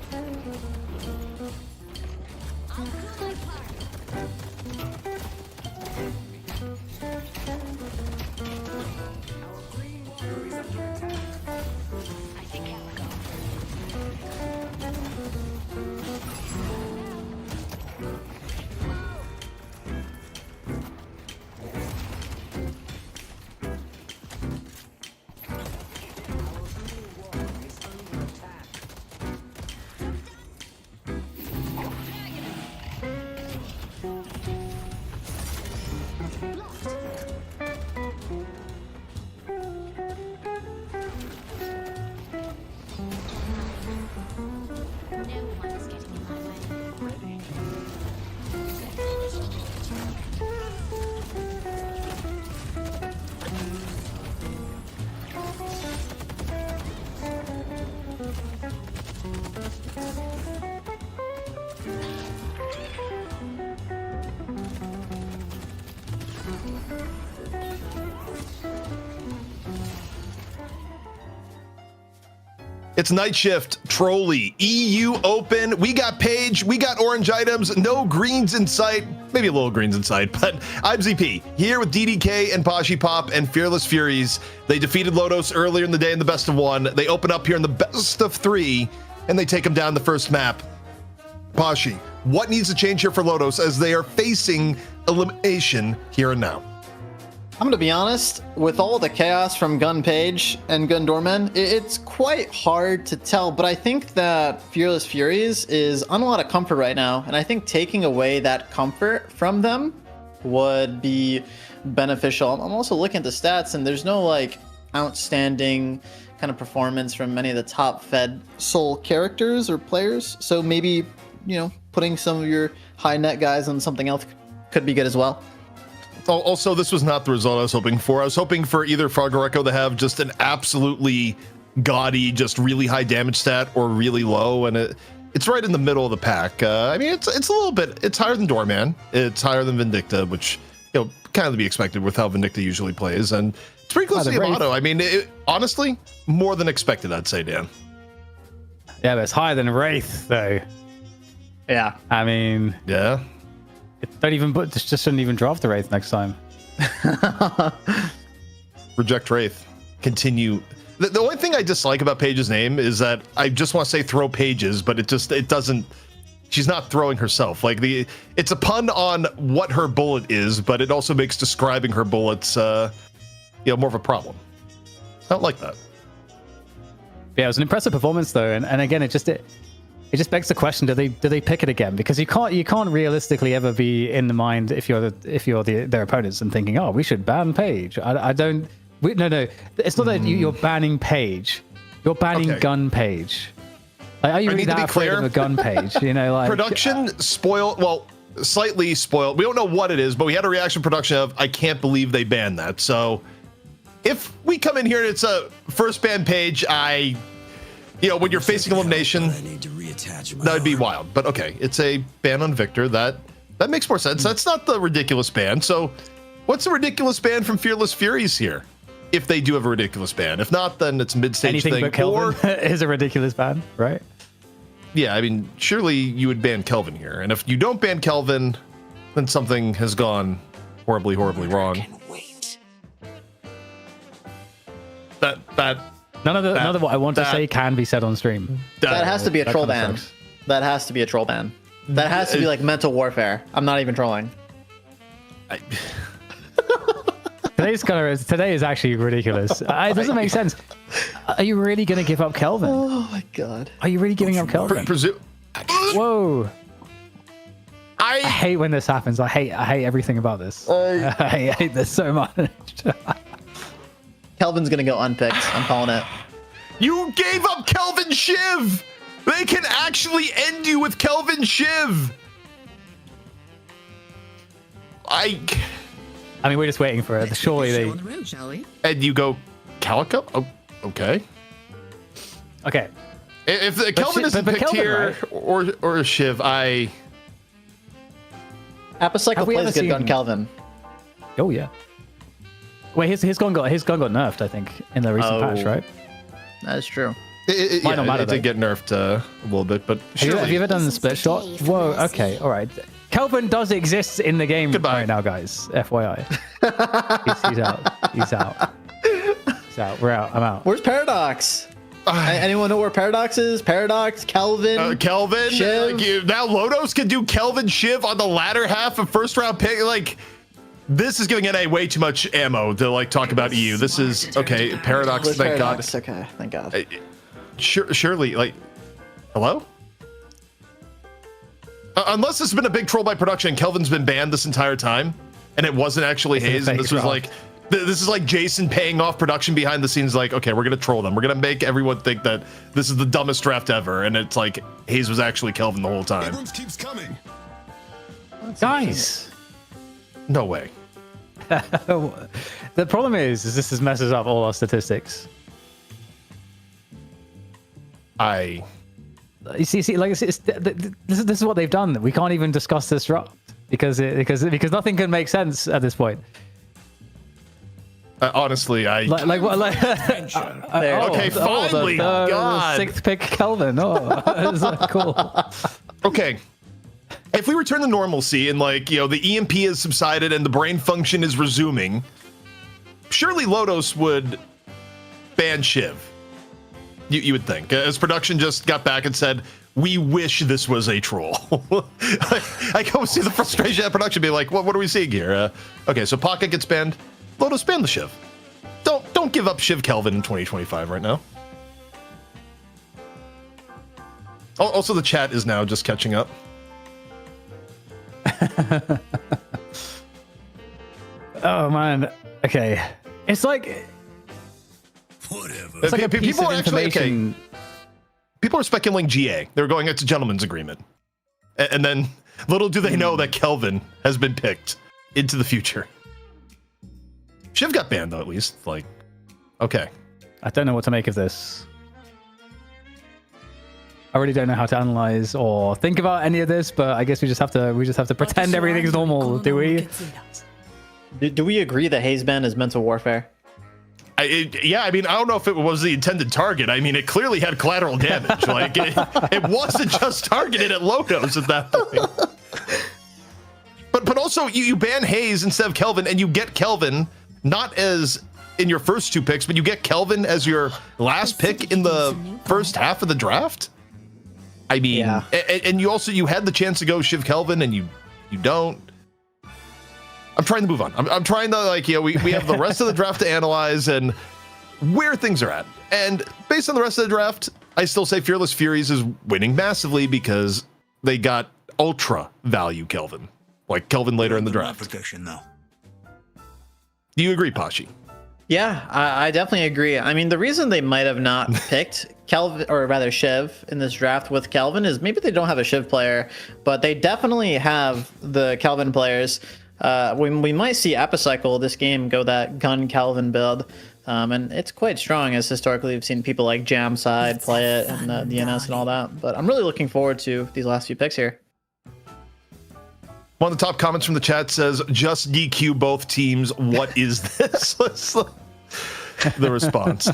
G: getting in my way.
A: It's Night Shift, Trolli, EU Open. We got Page, we got orange items, no greens in sight. Maybe a little greens in sight, but I'm ZP here with DDK and Pashi Pop and Fearless Furies. They defeated Lodos earlier in the day in the best of one. They open up here in the best of three, and they take them down the first map. Pashi, what needs to change here for Lodos as they are facing elimination here and now?
H: I'm gonna be honest, with all the chaos from Gun Page and Gun Dorman, it's quite hard to tell, but I think that Fearless Furies is on a lot of comfort right now, and I think taking away that comfort from them would be beneficial. I'm also looking at the stats, and there's no like outstanding kind of performance from many of the top fed soul characters or players, so maybe, you know, putting some of your high net guys on something else could be good as well.
A: Also, this was not the result I was hoping for. I was hoping for either Fargareko to have just an absolutely gaudy, just really high damage stat, or really low, and it's right in the middle of the pack. I mean, it's a little bit, it's higher than Doorman, it's higher than Vindicta, which, you know, kind of to be expected with how Vindicta usually plays, and it's pretty close to Yamato. I mean, honestly, more than expected, I'd say, Dan.
C: Yeah, but it's higher than Wraith, though.
H: Yeah.
C: I mean,
A: yeah.
C: Don't even put, just shouldn't even draft the Wraith next time.
A: Reject Wraith. Continue. The only thing I dislike about Paige's name is that I just want to say throw Pages, but it doesn't. She's not throwing herself. Like it's a pun on what her bullet is, but it also makes describing her bullets, more of a problem. I don't like that.
C: Yeah, it was an impressive performance though, and again, it just begs the question: do they pick it again? Because you can't realistically ever be in the mind if you're their opponents and thinking, oh, we should ban Paige. No, it's not that you're banning Paige. You're banning Gun Page. Like, are you really that afraid of a Gun Page? You know, like
A: production spoiled. Well, slightly spoiled. We don't know what it is, but we had a reaction production of, I can't believe they banned that. So if we come in here and it's a first ban Page, when you're facing elimination, that would be wild. But okay, it's a ban on Victor. That makes more sense. That's not the ridiculous ban. So what's the ridiculous ban from Fearless Furies here? If they do have a ridiculous ban. If not, then it's a mid-stage
C: anything
A: thing.
C: But Kelvin is a ridiculous ban, right?
A: Yeah, I mean, surely you would ban Kelvin here. And if you don't ban Kelvin, then something has gone horribly, horribly wrong.
J: Wait.
C: None of what I want to say can be said on stream.
H: That has to be a troll ban. That has to be a troll ban. That has to be like mental warfare. I'm not even trolling.
C: Today is actually ridiculous. It doesn't make sense. Are you really going to give up Kelvin?
H: Oh my god.
C: Are you really giving up Kelvin? Whoa. I hate when this happens. I hate everything about this. I hate this so much.
H: Kelvin's gonna go unpicked. I'm calling it.
A: You gave up Kelvin Shiv! They can actually end you with Kelvin Shiv! I
C: mean, we're just waiting for it. Surely they...
J: On the road, shall we?
A: And you go Calico? Oh, okay.
C: Okay.
A: If the Kelvin isn't picked
C: Kelvin,
A: here, right? or Shiv,
H: Apocycle plays good on Kelvin.
C: Oh yeah. Wait, his gun got nerfed, I think, in the recent patch, right?
H: That is true.
C: Might not matter,
A: it did
C: though.
A: get nerfed a little bit, but
C: Have you ever done the split shot? Whoa, okay, all right. Kelvin does exist in the game
A: Goodbye.
C: right now, guys. FYI. he's out. He's out. He's out. We're out. I'm out.
H: Where's Paradox? Anyone know where Paradox is? Paradox, Kelvin,
A: Kelvin,
H: Shiv?
A: now Lodos can do Kelvin Shiv on the latter half of first round pick. Like, this is giving NA way too much ammo to like talk about EU. This is okay. Paradox,
H: Where's
A: thank
H: Paradox? Okay, thank God.
A: God. Surely, like, hello? Unless this has been a big troll by production, Kelvin's been banned this entire time, and it wasn't actually Hayes. And this was like, this is like Jason paying off production behind the scenes. Like, okay, we're gonna troll them. We're gonna make everyone think that this is the dumbest draft ever, and it's like Hayes was actually Kelvin the whole time.
F: Abrams keeps coming.
C: Guys.
A: No way.
C: The problem is this messes up all our statistics. You see, like this is what they've done. We can't even discuss this draft because nothing can make sense at this point.
A: Honestly,
C: Okay,
A: finally, God.
C: Sixth pick, Kelvin. Oh, is that cool?
A: Okay. If we return to normalcy and like, you know, the EMP has subsided and the brain function is resuming, surely Lodos would ban Shiv. You would think. As production just got back and said, we wish this was a troll. I go see the frustration at production be like, what are we seeing here? Okay, so Pocket gets banned. Lodos ban the Shiv. Don't give up Shiv Kelvin in 2025 right now. Also, the chat is now just catching up.
C: Oh man. Okay. It's like
F: Whatever.
C: it's like a piece
A: People
C: of
A: are actually
C: information.
A: People are speculating GA. They're going, it's a gentleman's agreement. And then little do they know that Kelvin has been picked into the future. Shiv got banned though, at least. Like, okay.
C: I don't know what to make of this. I really don't know how to analyze or think about any of this, but I guess we just have to pretend everything's normal, do we?
H: Do we agree that Hayes ban is mental warfare?
A: Yeah, I mean, I don't know if it was the intended target. I mean, it clearly had collateral damage. Like, it wasn't just targeted at Lodos at that point. But also, you ban Hayes instead of Kelvin, and you get Kelvin not as in your first two picks, but you get Kelvin as your last pick in the first half of the draft. I mean,
H: Yeah.
A: and you had the chance to go Shiv Kelvin, and you don't. I'm trying to move on. I'm trying to, like, you know, we have the rest of the draft to analyze and where things are at. And based on the rest of the draft, I still say Fearless Furies is winning massively because they got ultra value Kelvin, like Kelvin later in the draft.
J: Protection, though.
A: Do you agree, Pashi?
H: Yeah, I definitely agree. I mean, the reason they might have not picked Kelvin, or rather Shiv, in this draft with Kelvin is maybe they don't have a Shiv player, but they definitely have the Kelvin players. We might see Epicycle this game go that gun Kelvin build, and it's quite strong, as historically we've seen people like Jamside play it and DNS and all that. But I'm really looking forward to these last few picks here.
A: One of the top comments from the chat says, just DQ both teams. What is this? The response.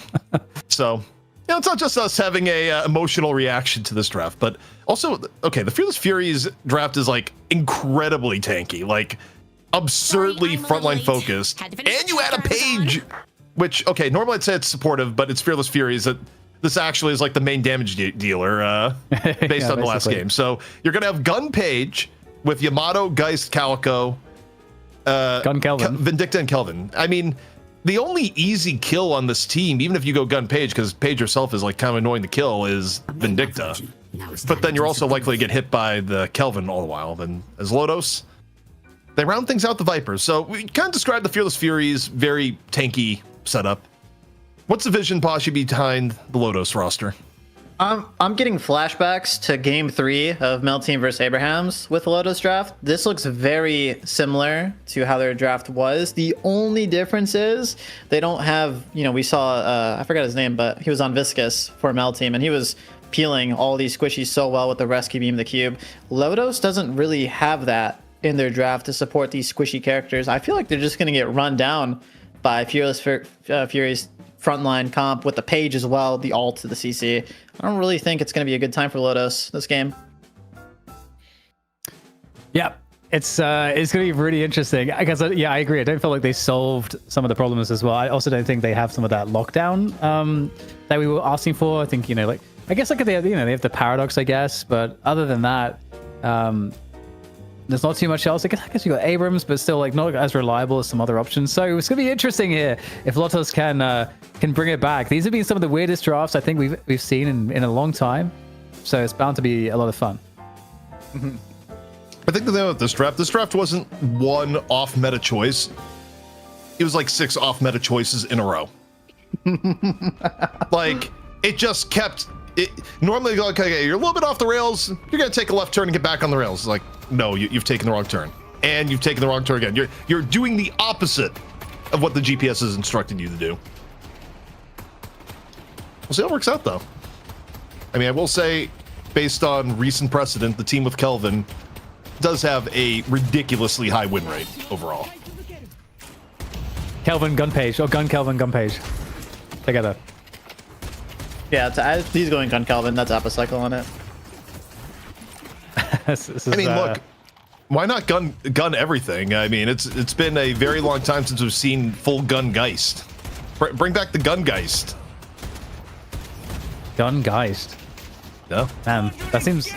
A: So, you know, it's not just us having a emotional reaction to this draft, but also, okay, the Fearless Furies draft is like incredibly tanky, like absurdly frontline focused. And you add a page, which, okay, normally I'd say it's supportive, but it's Fearless Furies that this actually is like the main damage dealer based on the last game. So you're going to have Gun Page with Yamato, Geist, Calico,
C: Gun Kelvin.
A: Vindicta, and Kelvin. I mean, the only easy kill on this team, even if you go Gun Page, because Page herself is like kind of annoying to kill, is Vindicta. But then you're also likely to get hit by the Kelvin all the while. Then as Lodos, they round things out the Vipers. So we kind of described the Fearless Furies, very tanky setup. What's the vision, Pashi, behind the Lodos roster?
H: I'm getting flashbacks to Game 3 of Mel Team versus Abrahams with the Lotus draft. This looks very similar to how their draft was. The only difference is they don't have, you know, we saw, I forgot his name, but he was on Viscous for Mel Team, and he was peeling all these squishies so well with the Rescue Beam, the Cube. Lotus doesn't really have that in their draft to support these squishy characters. I feel like they're just going to get run down by Fearless Furies frontline comp with the Page as well, the ult to the CC. I don't really think it's going to be a good time for Lotus this game.
C: Yeah, it's going to be really interesting. I guess, yeah, I agree. I don't feel like they solved some of the problems as well. I also don't think they have some of that lockdown that we were asking for. I think, you know, like, I guess like they have the paradox, I guess, but other than that, there's not too much else. I guess you got Abrams, but still like not as reliable as some other options. So it's gonna be interesting here if Lotus can bring it back. These have been some of the weirdest drafts I think we've seen in a long time. So it's bound to be a lot of fun.
A: Mm-hmm. I think the thing with this draft wasn't one off meta choice. It was like 6 off meta choices in a row. Like it just kept it. Normally, like, okay, you're a little bit off the rails. You're gonna take a left turn and get back on the rails. It's like, no, you've taken the wrong turn, and you've taken the wrong turn again. You're doing the opposite of what the GPS is instructing you to do. We'll see how it works out, though. I mean, I will say, based on recent precedent, the team with Kelvin does have a ridiculously high win rate overall.
C: Kelvin Gunpage, or Kelvin Gunpage together.
H: Yeah, he's going Gun Calvin. That's Apocycle on it.
A: I mean, look, why not gun everything? I mean, it's been a very long time since we've seen full Gungeist. Bring back the Gungeist.
C: Gungeist.
A: Yeah.
C: That seems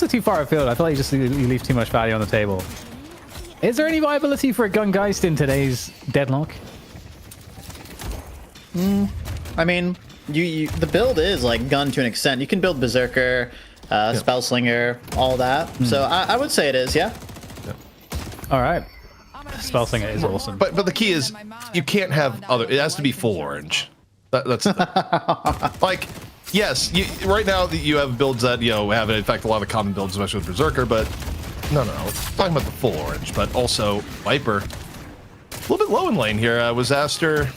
C: like too far afield. I feel like you leave too much value on the table. Is there any viability for a Gungeist in today's Deadlock?
H: I mean, the build is like gun to an extent. You can build Berserker, Spellslinger, all that. So I would say it is, yeah.
C: All right. Spellslinger is awesome.
A: But the key is you can't have other. It has to be full orange. That's like, yes, right now you have builds that have in fact a lot of common builds, especially with Berserker. But no, talking about the full orange, but also Viper. A little bit low in lane here. Was Aster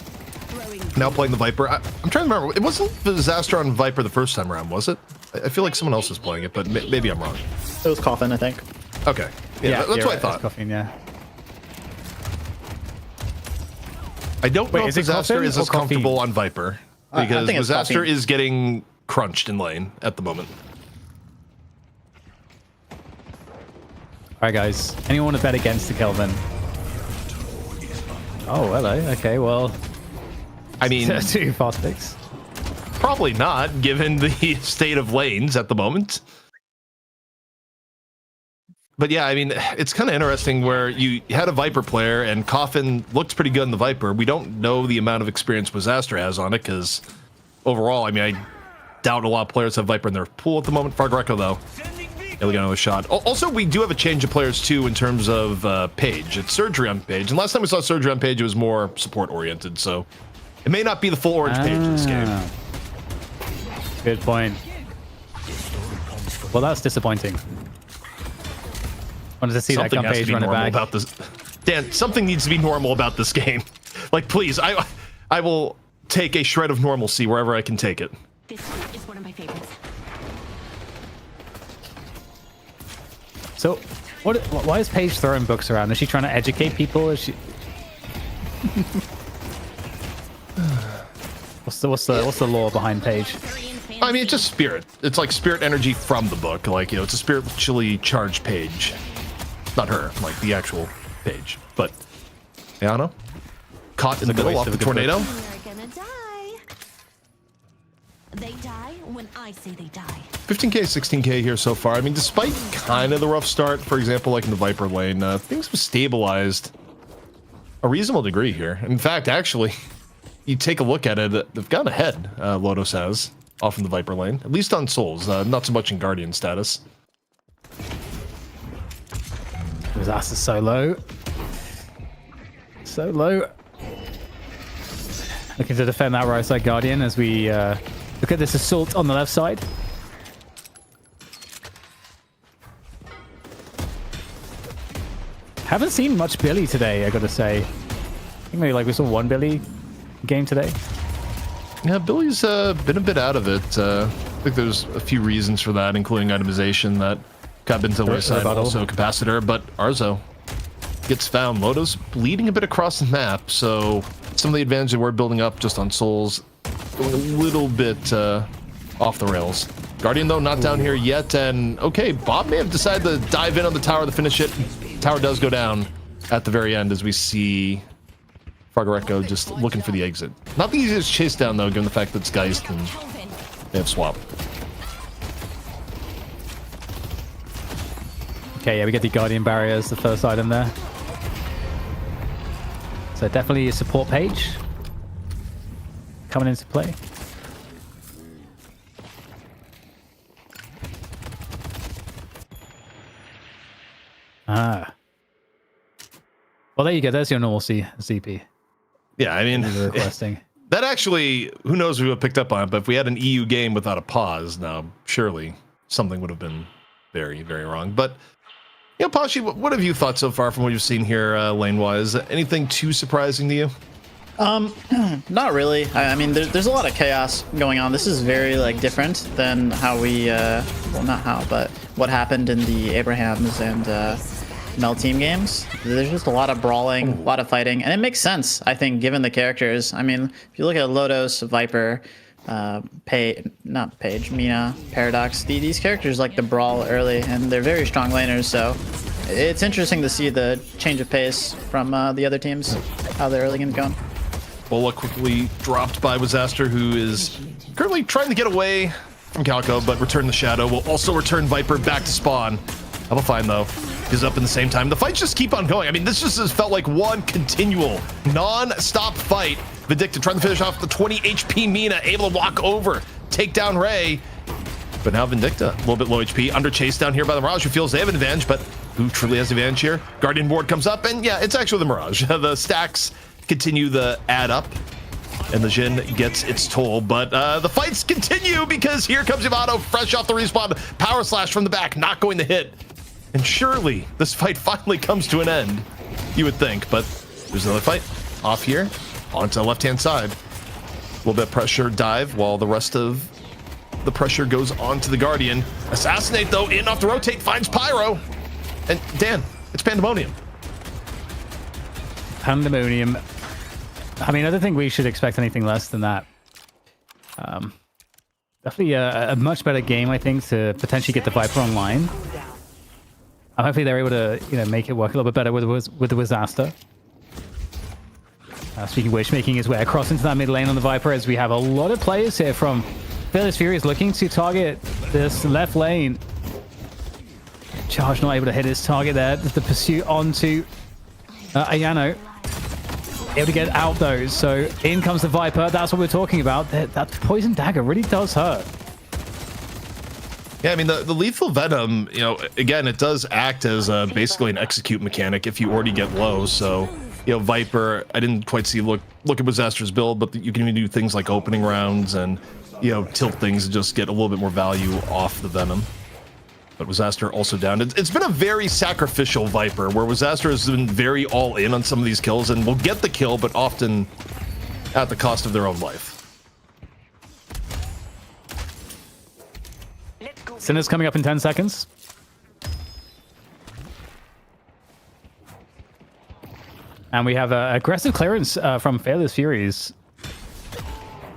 A: now playing the Viper? I'm trying to remember. It wasn't Disaster on Viper the first time around, was it? I feel like someone else was playing it, but maybe I'm wrong.
H: It was Coffin, I think.
A: Okay. Yeah, that's what I thought.
C: Coffin, yeah.
A: I don't know if Disaster is as comfortable on Viper, because Disaster is getting crunched in lane at the moment.
C: All right, guys. Anyone want to bet against the Kelvin? Oh, hello. Okay, well...
A: I mean,
C: 2 fast picks.
A: Probably not, given the state of lanes at the moment. But yeah, I mean, it's kind of interesting where you had a Viper player and Coffin looked pretty good in the Viper. We don't know the amount of experience Disaster has on it, because overall, I mean, I doubt a lot of players have Viper in their pool at the moment. Fargreco, though, we got another shot. Also, we do have a change of players, too, in terms of Page. It's Surgery on Page. And last time we saw Surgery on Page, it was more support-oriented, so it may not be the full orange Page in this game.
C: Good point. Well, that's disappointing. Wanted to see
A: something
C: that Gunpage run it back.
A: About this. Dan, something needs to be normal about this game. Like, please, I will take a shred of normalcy wherever I can take it.
G: This is one of my favorites.
C: So, why is Paige throwing books around? Is she trying to educate people? Is she? What's the lore behind Paige?
A: I mean, it's just spirit. It's like spirit energy from the book. Like, it's a spiritually charged Page. Not her, like the actual Page. But yeah, I don't know. Caught in the middle off the tornado.
G: They're gonna die. They die when I say they die.
A: 15k, 16k here so far. I mean, despite kind of the rough start, for example, like in the Viper lane, things have stabilized a reasonable degree here. In fact, actually, you take a look at it, they've gone ahead, Lotus has, off in the Viper lane, at least on Souls, not so much in Guardian status.
C: His ass is so low. So low. Looking to defend that right side Guardian as we look at this assault on the left side. Haven't seen much Billy today, I gotta say. I think maybe like we saw one Billy game today.
A: Yeah, Billy's been a bit out of it. I think there's a few reasons for that, including itemization that got been to the wayside, also capacitor, but Arzo gets found. Lotus bleeding a bit across the map, so some of the advantage that we're building up just on souls going a little bit off the rails. Guardian, though, not down here yet. And, okay, Bob may have decided to dive in on the tower to finish it. Tower does go down at the very end as we see Fargareco just looking for the exit. Not the easiest chase down, though, given the fact that it's Geist and they have swap.
C: Okay, yeah, we get the Guardian barrier as the first item there. So definitely a support page coming into play. Ah. Well, there you go. There's your normal CP.
A: Yeah, I mean,
C: requesting.
A: That actually, who knows who would have picked up on it, but if we had an EU game without a pause, now surely something would have been very, very wrong. But, you know, Pashi, what have you thought so far from what you've seen here lane-wise? Anything too surprising to you?
H: Not really. I mean, there's a lot of chaos going on. This is very like different than how we, well, not how, but what happened in the Abrahams and Mel team games. There's just a lot of brawling, a lot of fighting, and it makes sense, I think, given the characters. I mean, if you look at Lodos, Viper, not Paige, Mina, Paradox, these characters like to brawl early, and they're very strong laners, so it's interesting to see the change of pace from the other teams, how the early game's going.
A: Bola quickly dropped by Wazaster, who is currently trying to get away from Calico, but return the Shadow. Will also return Viper back to spawn. Double fine, though. Is up in the same time. The fights just keep on going. I mean, this just has felt like one continual, non-stop fight. Vindicta trying to finish off the 20 HP Mina, able to walk over, take down Ray. But now Vindicta, a little bit low HP, under chase down here by the Mirage, who feels they have an advantage, but who truly has the advantage here? Guardian ward comes up, and yeah, it's actually the Mirage. The stacks continue the add up, and the Jhin gets its toll, but the fights continue because here comes Yamato, fresh off the respawn, power slash from the back, not going to hit. And surely this fight finally comes to an end, you would think, but there's another fight off here, onto the left-hand side. A little bit of pressure dive while the rest of the pressure goes on to the Guardian. Assassinate, though, in off the rotate, finds Pyro. And Dan, it's Pandemonium.
C: Pandemonium. I mean, I don't think we should expect anything less than that. Definitely a much better game, I think, to potentially get the Viper online. Hopefully they're able to, you know, make it work a little bit better with the Wazaster. Speaking of which, making his way across into that mid lane on the Viper, as we have a lot of players here from Fearless Furious looking to target this left lane. Charge not able to hit his target there. The pursuit onto Ayano. Able to get out though, so in comes the Viper. That's what we're talking about. That poison dagger really does hurt.
A: Yeah, I mean, the lethal venom, you know, again, it does act as basically an execute mechanic if you already get low. So, you know, Viper, I didn't quite see look at Wazaster's build, but you can even do things like opening rounds and, you know, tilt things and just get a little bit more value off the venom. But Wazaster also down. It's been a very sacrificial Viper, where Wazaster has been very all in on some of these kills and will get the kill, but often at the cost of their own life.
C: Sinner's coming up in 10 seconds. And we have aggressive clearance from Fearless Furies.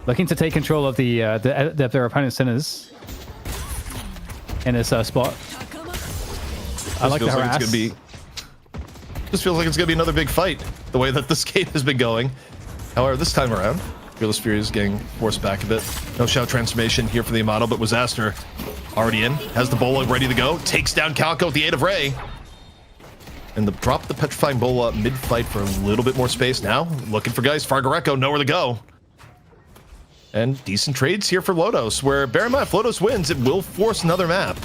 C: Looking to take control of their opponent Sinners in this spot. I like the harass.
A: Just feels like it's gonna be another big fight, the way that this game has been going. However, this time around, Fearless Furies getting forced back a bit. No shout transformation here for the Yamato, but Wazaster already in, has the Bola ready to go, takes down Calico with the aid of Ray. And drop the Petrifying Bola mid-fight for a little bit more space now. Looking for guys, Fargareco, nowhere to go. And decent trades here for Lodos, where bear in mind, if Lodos wins, it will force another map.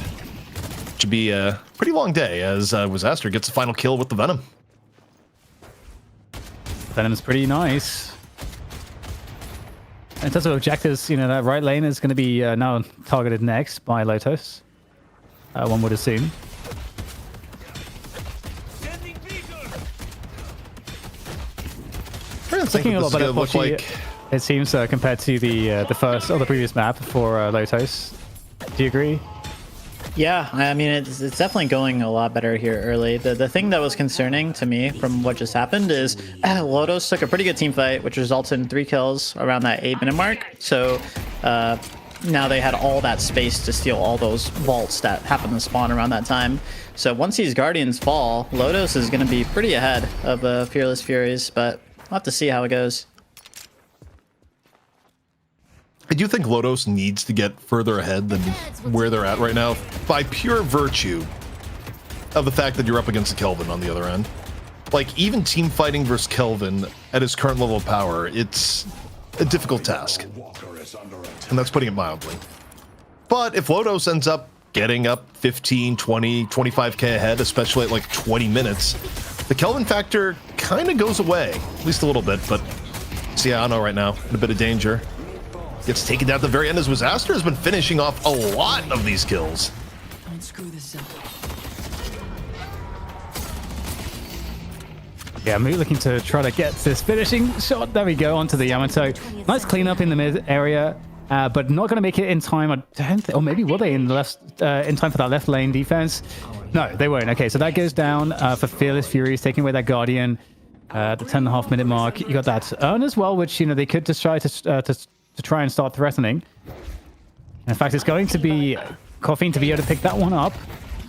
A: Should be a pretty long day as Wazaster gets the final kill with the Venom.
C: Venom's pretty nice. In terms of objectives, you know, that right lane is going to be now targeted next by Lotus. One would assume. It's looking a lot better for like... It seems compared to the first or the previous map for Lotus. Do you agree?
H: Yeah, I mean, it's definitely going a lot better here early. The thing that was concerning to me from what just happened is Lotus took a pretty good team fight, which results in 3 kills around that 8-minute mark. So now they had all that space to steal all those vaults that happened to spawn around that time. So once these Guardians fall, Lotus is going to be pretty ahead of Fearless Furies, but we'll have to see how it goes.
A: I do think Lodos needs to get further ahead than where they're at right now by pure virtue of the fact that you're up against a Kelvin on the other end. Like, even team fighting versus Kelvin at his current level of power, it's a difficult task. And that's putting it mildly. But if Lodos ends up getting up 15, 20, 25k ahead, especially at like 20 minutes, the Kelvin factor kind of goes away, at least a little bit. But Ciano right now in a bit of danger. Gets taken down at the very end as Disaster has been finishing off a lot of these kills.
D: Don't screw this up.
C: Yeah, Moot looking to try to get this finishing shot. There we go, onto the Yamato. Nice cleanup in the mid area, but not going to make it in time. I don't think, or maybe will they in the left in time for that left lane defense? No, they won't. Okay, so that goes down for Fearless Furies, taking away that Guardian at the 10.5-minute mark. You got that Urn as well, which, you know, they could just try to try and start threatening. In fact, it's going to be Coffeen to be able to pick that one up,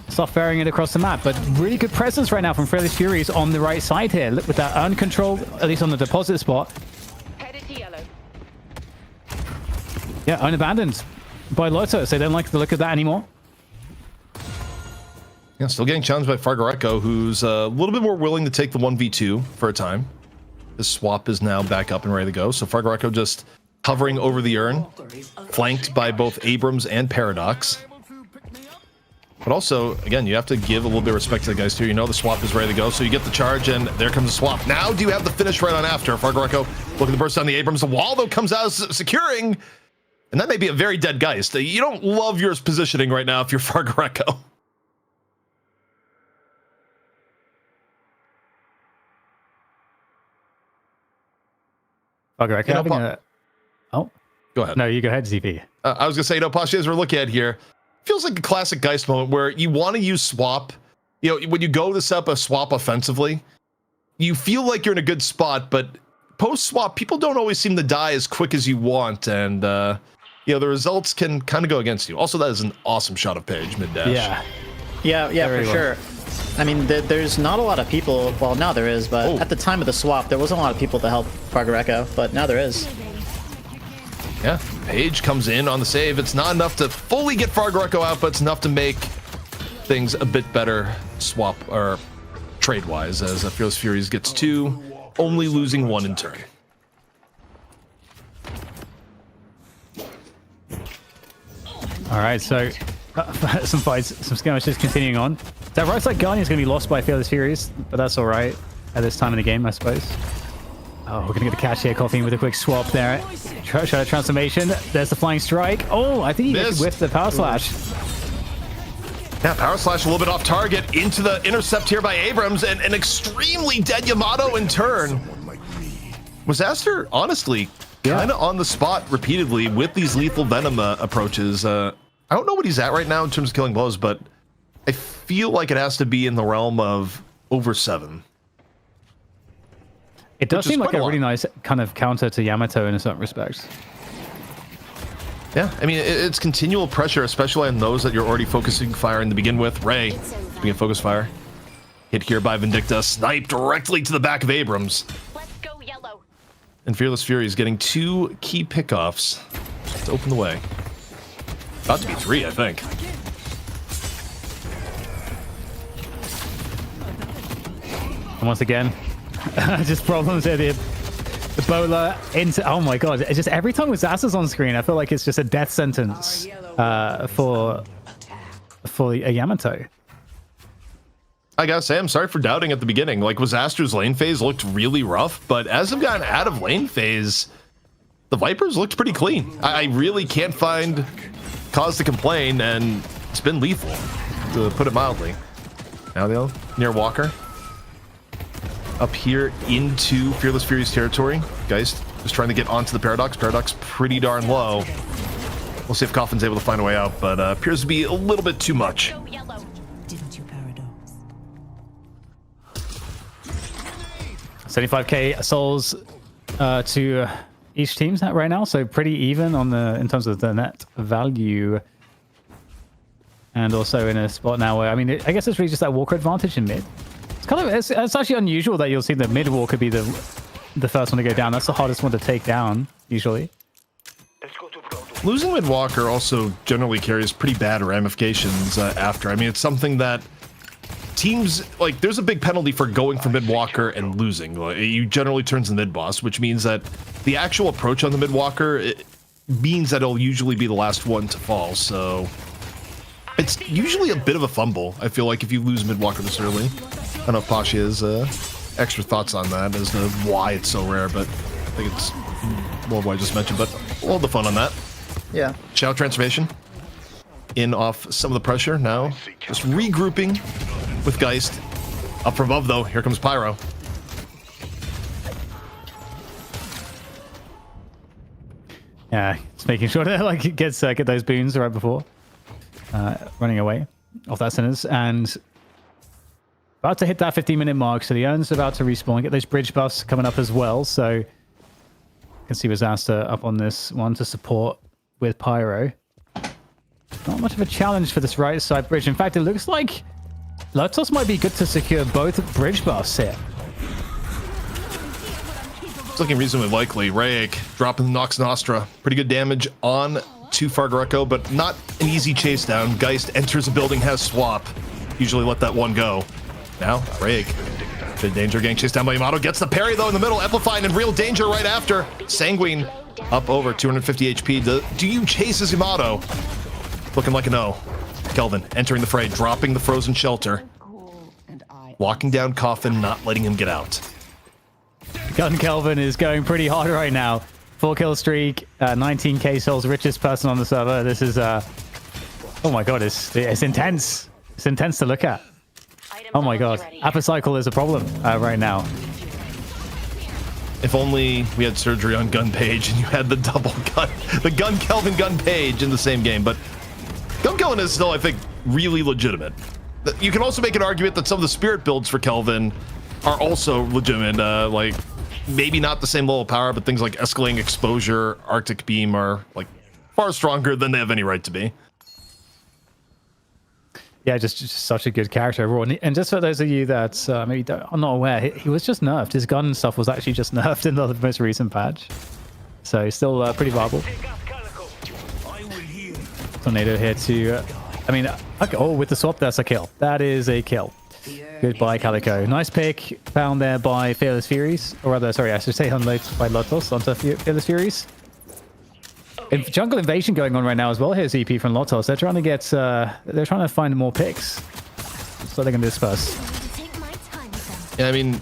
C: start ferrying it across the map. But really good presence right now from Fearless Furies on the right side here, with that Urn control, at least on the deposit spot.
I: Headed to yellow.
C: Yeah, unabandoned by Lotus. They don't like the look of that anymore.
A: Yeah, still getting challenged by Fargareco, who's a little bit more willing to take the 1v2 for a time. The swap is now back up and ready to go. So Fargareco just hovering over the urn, flanked by both Abrams and Paradox. But also, again, you have to give a little bit of respect to the guys too. You know the swap is ready to go, so you get the charge, and there comes the swap. Now do you have the finish right on after? Fargareco looking to burst down the Abrams. The wall, though, comes out securing, and that may be a very dead Geist. You don't love your positioning right now if you're Fargareco.
C: Fargareco
A: Yeah,
C: having a... Oh.
A: Go ahead.
C: No, you go ahead, ZP.
A: I was going to say, Pasha, as we're looking at here, feels like a classic Geist moment where you want to use swap. You know, when you go to set up a swap offensively, you feel like you're in a good spot, but post-swap, people don't always seem to die as quick as you want, and, you know, the results can kind of go against you. Also, that is an awesome shot of Page, mid-dash.
H: Yeah, for sure. I mean, there's not a lot of people, well, now there is, but at the time of the swap, there wasn't a lot of people to help Fargareco, but now there is.
A: Yeah, Page comes in on the save. It's not enough to fully get Fargareco out, but it's enough to make things a bit better swap or trade-wise, as Fearless Furies gets 2, only losing 1 in turn.
C: All right, so some fights, some skirmishes continuing on. That right side Guardian is going to be lost by Fearless Furies, but that's all right at this time in the game, I suppose. Oh, we're going to get a catch here, Coffeen with a quick swap there. Shadow Transformation. There's the Flying Strike. Oh, I think he missed with the Power Slash.
A: Yeah, Power Slash a little bit off target into the intercept here by Abrams, and an extremely dead Yamato in turn. Was Aster, honestly, kind of on the spot repeatedly with these lethal Venom approaches. I don't know what he's at right now in terms of killing blows, but I feel like it has to be in the realm of over 7.
C: It does seem like a really nice kind of counter to Yamato in a certain respect.
A: Yeah, I mean, it's continual pressure, especially on those that you're already focusing fire in to begin with. Ray being a focus fire. Hit here by Vindicta, sniped directly to the back of Abrams.
I: Let's go yellow.
A: And Fearless Fury is getting 2 key pickoffs to open the way. About to be 3, I think.
C: And once again, just problems here. The bowler into... Oh my god. It's just every time with Zasa's on screen, I feel like it's just a death sentence for a Yamato.
A: I gotta say, I'm sorry for doubting at the beginning. Like, Astra's lane phase looked really rough, but as I've gotten out of lane phase, the Vipers looked pretty clean. I really can't find cause to complain, and it's been lethal, to put it mildly. Now they'll near Walker. Up here into Fearless Fury's territory. Geist just trying to get onto the Paradox. Paradox pretty darn low. We'll see if Coffin's able to find a way out, but appears to be a little bit too much.
I: Go yellow.
G: Didn't you, Paradox?
C: 75k souls to each team right now, so pretty even on the in terms of the net value. And also in a spot now where, I mean, I guess it's really just that walker advantage in mid. It's kind of, it's actually unusual that you'll see the mid walker be the first one to go down. That's the hardest one to take down, usually.
A: Losing mid walker also generally carries pretty bad ramifications after. I mean, it's something that teams, like, there's a big penalty for going for mid walker and losing. Like, you generally turns the mid boss, which means that the actual approach on the mid walker, it means that it'll usually be the last one to fall, so... It's usually a bit of a fumble, I feel like, if you lose mid-walker this early. I don't know if Pasha has extra thoughts on that as to why it's so rare, but I think it's more of what I just mentioned, but we'll hold the fun on that.
H: Yeah.
A: Shadow transformation. In off some of the pressure now. Just regrouping with Geist. Up from above, though. Here comes Pyro.
C: Yeah, it's making sure that like it gets get those boons right before. Running away off that Sinners, and about to hit that 15-minute mark, so the Urn's about to respawn, get those bridge buffs coming up as well, so you can see Wazasta up on this one to support with Pyro. Not much of a challenge for this right side bridge. In fact, it looks like Lotus might be good to secure both bridge buffs here.
A: It's looking reasonably likely. Rayek dropping the Nox Nostra. Pretty good damage on to Fargareco, but not an easy chase down. Geist enters a building, has swap. Usually let that one go. Now, Rayek. Bit danger getting chased down by Yamato. Gets the parry though in the middle. Amplifying in real danger right after. Sanguine up over 250 HP. Do you chase as Yamato? Looking like a no. Kelvin entering the fray, dropping the frozen shelter. Walking down Coffin, not letting him get out.
C: Gun Kelvin is going pretty hard right now. 4-kill streak, 19k souls, richest person on the server. This is, oh my god, it's intense. It's intense to look at. Oh my god, Apocycle is a problem right now.
A: If only we had surgery on Gun Page and you had the double gun, the Gun Kelvin Gun Page in the same game, but Gun Kelvin is still, I think, really legitimate. You can also make an argument that some of the spirit builds for Kelvin are also legitimate, like, maybe not the same level of power, but things like Escalating Exposure, Arctic Beam are, like, far stronger than they have any right to be.
C: Yeah, just such a good character overall. And just for those of you that maybe are not aware, he was just nerfed. His gun stuff was actually just nerfed in the most recent patch. So he's still pretty viable. Tornado here to... I mean, okay, oh, with the swap, that's a kill. That is a kill. Goodbye, Calico. Nice pick found there by Fearless Furies. Or rather, sorry, I should say unloaded by Lotos onto Fearless Furies. Jungle Invasion going on right now as well. Here's EP from Lotos. They're trying to get, they're trying to find more picks. So they're going to disperse.
A: Yeah, I mean,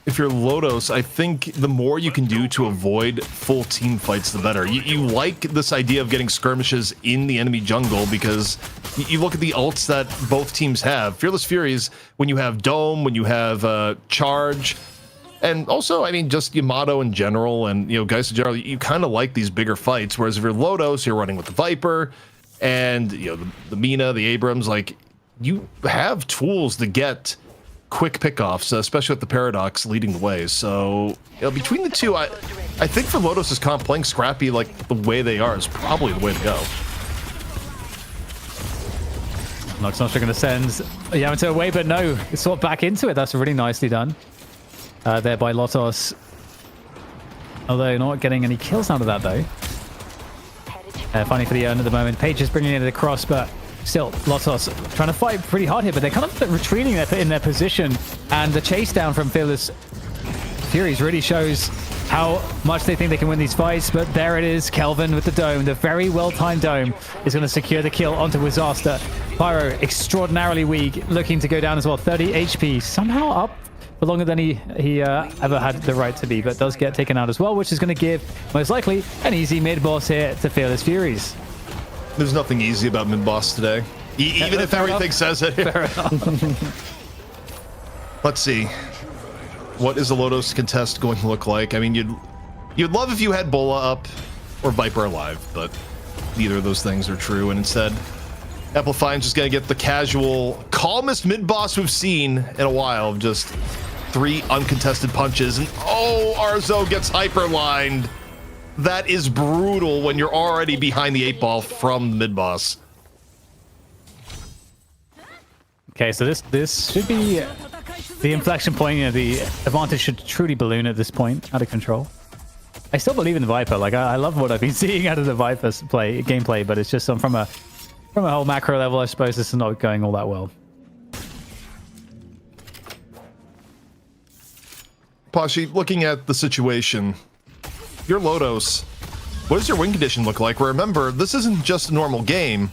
A: if you're Lotos, I think the more you can do to avoid full team fights, the better. You like this idea of getting skirmishes in the enemy jungle because you look at the ults that both teams have. Fearless Furies, when you have Dome, when you have Charge, and also, I mean, just Yamato in general, and, you know, guys in general, you kind of like these bigger fights, whereas if you're Lotos, you're running with the Viper, and, you know, the Mina, the Abrams, like, you have tools to get quick pickoffs, especially with the Paradox leading the way. So, you know, between the two, I think for Lotus' comp, playing Scrappy like the way they are is probably the way to go.
C: Nox Nostra going to send Yamato away, but no, it's sort of back into it. That's really nicely done there by Lotos. Although not getting any kills out of that, though. Finally for the Urn at the moment. Page is bringing it across, but still, Lotos trying to fight pretty hard here, but they're kind of retreating in their position. And the chase down from Fearless Furies really shows how much they think they can win these fights. But there it is, Kelvin with the dome. The very well-timed dome is going to secure the kill onto Wazasta. Pyro, extraordinarily weak, looking to go down as well. 30 HP, somehow up for longer than he ever had the right to be, but does get taken out as well, which is going to give, most likely, an easy mid-boss here to Fearless Furies.
A: There's nothing easy about mid-boss today. Even if everything says it. Let's see. What is the Lotus contest going to look like? I mean, you'd love if you had Bola up or Viper alive, but neither of those things are true, and instead, Amplifying's just gonna get the casual, calmest mid-boss we've seen in a while, of just 3 uncontested punches, and oh, Arzo gets hyperlined. That is brutal when you're already behind the 8-ball from the mid-boss.
C: Okay, so this should be the inflection point. You know, the advantage should truly balloon at this point, out of control. I still believe in the Viper. Like, I love what I've been seeing out of the Viper's gameplay, but it's just from a whole macro level, I suppose this is not going all that well.
A: Pashi, looking at the situation, you're Lodos. What does your win condition look like? Remember, this isn't just a normal game.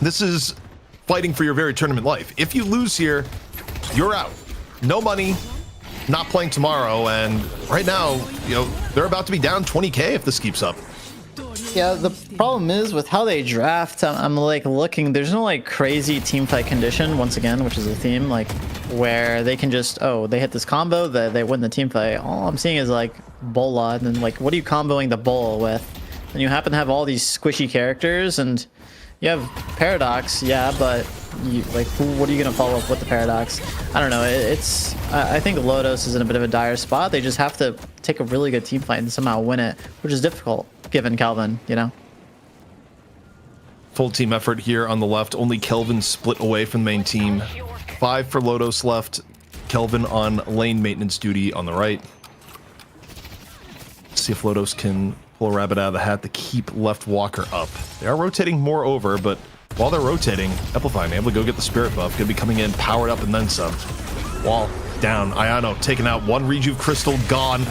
A: This is fighting for your very tournament life. If you lose here, you're out. No money, not playing tomorrow, and right now, you know, they're about to be down 20k if this keeps up.
H: Yeah, the problem is with how they draft, I'm like looking, there's no like crazy team fight condition, once again, which is a theme, like where they can just, oh, they hit this combo, they win the team fight. All I'm seeing is like Bola, and then like, what are you comboing the Bola with? And you happen to have all these squishy characters, and you have Paradox, yeah, but you, like, what are you gonna follow up with the Paradox? I don't know. I think Lodos is in a bit of a dire spot. They just have to take a really good team fight and somehow win it, which is difficult given Kelvin, you know.
A: Full team effort here on the left. Only Kelvin split away from the main team. 5 for Lodos left. Kelvin on lane maintenance duty on the right. See if Lodos can pull a rabbit out of the hat to keep left Walker up. They are rotating more over, but while they're rotating, Amplifying able to go get the spirit buff. Gonna be coming in, powered up, and then some. Wall down. Ayano taken out. 1 rejuve crystal gone.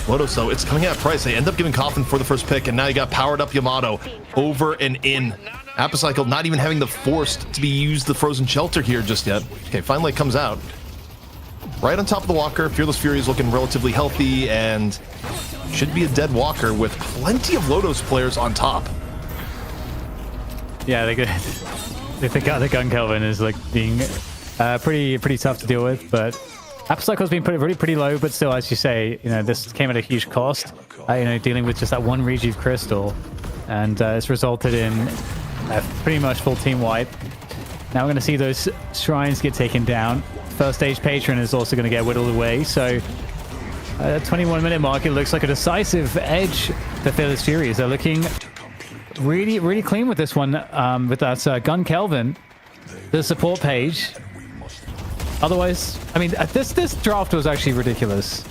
A: Lodos, though, it's coming at a price. They end up giving Coffin for the first pick, and now you got powered up Yamato over and in. Apocycle not even having the forced to be used the frozen shelter here just yet. Okay, finally comes out. Right on top of the Walker. Fearless Fury is looking relatively healthy, and should be a dead Walker with plenty of Lodos players on top.
C: Yeah, the gun Kelvin is like being pretty tough to deal with, but Apocycle's been pretty low, but still, as you say, you know, this came at a huge cost. You know, dealing with just that 1 rejuve crystal, and it's resulted in a pretty much full team wipe. Now we're going to see those shrines get taken down. First stage patron is also going to get whittled away, so at 21-minute mark, it looks like a decisive edge for Fearless Furies. They're looking really clean with this one, with that gun Kelvin, the support page. Otherwise, I mean, this draft was actually ridiculous.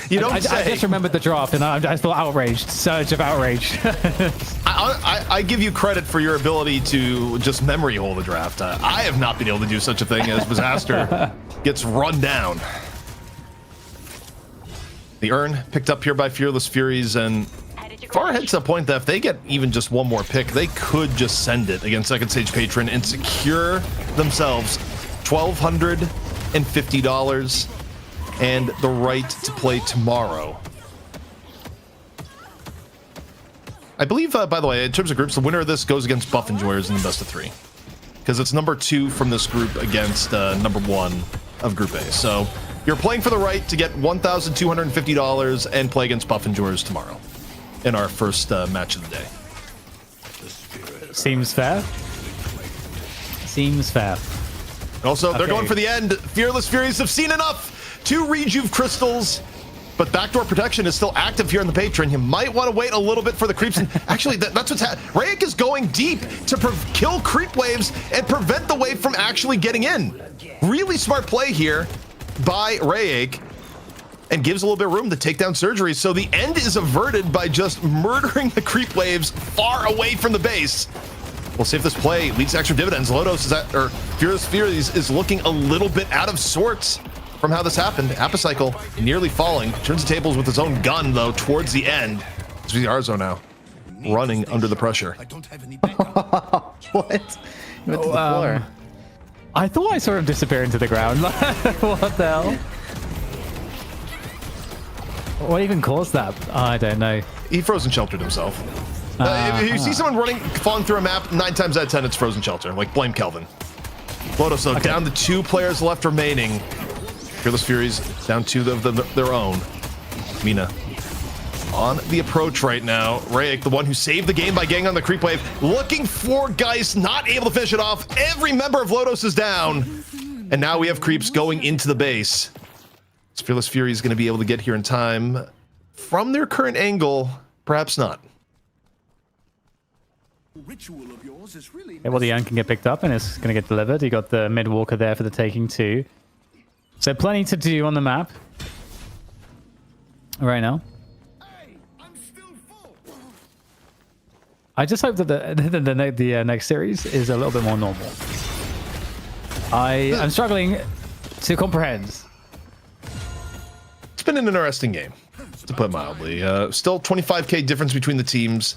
A: You don't say.
C: I just remembered the draft, and I feel outraged. Surge of outrage.
A: I give you credit for your ability to just memory hole the draft. I have not been able to do such a thing as Disaster gets run down. The urn picked up here by Fearless Furies, and far ahead to the point that if they get even just 1 more pick, they could just send it against second stage patron and secure themselves $1,250 and the right to play tomorrow. I believe, by the way, in terms of groups, the winner of this goes against Buff Enjoyers in the best of 3, because it's number 2 from this group against number 1 of Group A. So you're playing for the right to get $1,250 and play against Buff Enjoyers tomorrow in our first match of the day.
C: Seems fair. Seems fair.
A: Also, they're going for the end. Fearless Furies have seen enough. 2 rejuve crystals, but backdoor protection is still active here in the patron. You might want to wait a little bit for the creeps. And actually, that's what's happening. Rayek is going deep to kill creep waves and prevent the wave from actually getting in. Really smart play here by Rayek, and gives a little bit of room to take down Surgery. So the end is averted by just murdering the creep waves far away from the base. We'll see if this play leads to extra dividends. Lodos is at, or Fearless Furies is looking a little bit out of sorts from how this happened. Apocycle nearly falling. Turns the tables with his own gun, though, towards the end. It's the Arzo now, running under the pressure.
H: What? He went to the floor.
C: I thought I saw him disappear into the ground. What the hell? What even caused that? I don't know.
A: He frozen sheltered himself. If you see someone falling through a map, 9 times out of 10, it's frozen shelter. Like, blame Kelvin. Lodos, though, down to 2 players left remaining. Fearless Furies down 2 of their own. Mina on the approach right now. Rayek, the one who saved the game by getting on the creep wave, looking for Geist, not able to finish it off. Every member of Lodos is down. And now we have creeps going into the base. Fearless Fury is going to be able to get here in time. From their current angle, perhaps not.
F: Ritual of yours is really
C: Okay, well, the Young can get picked up and it's going to get delivered. You got the mid walker there for the taking too. So plenty to do on the map right now. I just hope that the next series is a little bit more normal. I'm struggling to comprehend.
A: It's been an interesting game, to put mildly. Still 25k difference between the teams.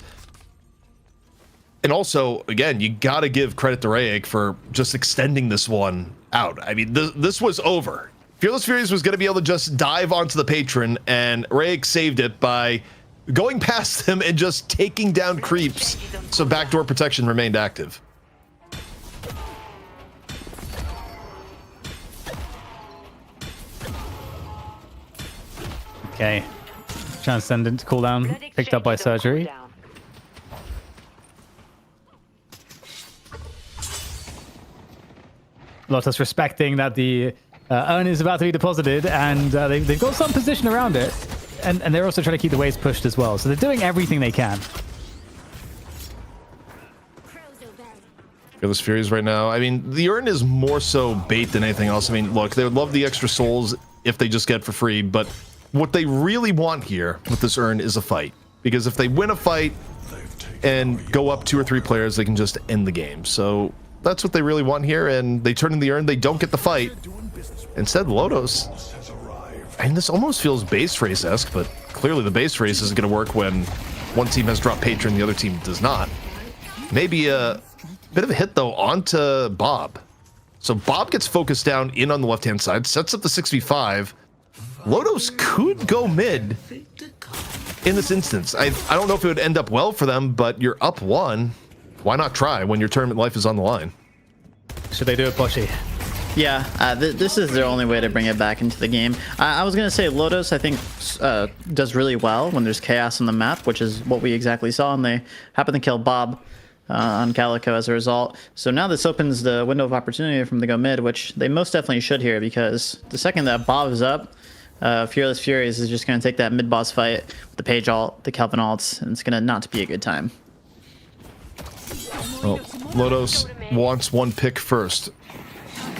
A: And also, again, you got to give credit to Rayek for just extending this one out. I mean, this was over. Fearless Furies was going to be able to just dive onto the patron, and Rayek saved it by going past them and just taking down creeps, so backdoor protection remained active.
C: Okay. Transcendent cooldown picked up by surgery. Lotus respecting that the urn is about to be deposited, and they've got some position around it, and they're also trying to keep the waves pushed as well. So they're doing everything they can.
A: Fearless Furies right now. I mean, the urn is more so bait than anything else. I mean, look, they would love the extra souls if they just get for free, but what they really want here with this urn is a fight. Because if they win a fight and go up 2 or 3 players, they can just end the game. So that's what they really want here, and they turn in the urn, they don't get the fight. Instead, Lodos, and this almost feels base race-esque, but clearly the base race isn't going to work when one team has dropped patron, the other team does not. Maybe a bit of a hit, though, onto Bob. So Bob gets focused down in on the left-hand side, sets up the 6v5. Lodos could go mid in this instance. I don't know if it would end up well for them, but you're up 1. Why not try when your tournament life is on the line?
C: Should they do it, Poshy?
E: Yeah, this is their only way to bring it back into the game. I was going to say Lodos, I think, does really well when there's chaos on the map, which is what we exactly saw, and they happen to kill Bob on Calico as a result. So now this opens the window of opportunity for them to go mid, which they most definitely should here, because the second that Bob is up, Fearless Furies is just going to take that mid-boss fight with the Page ult, the Kelvin ults, and it's going to not be a good time.
A: Well, Lodos wants one pick first,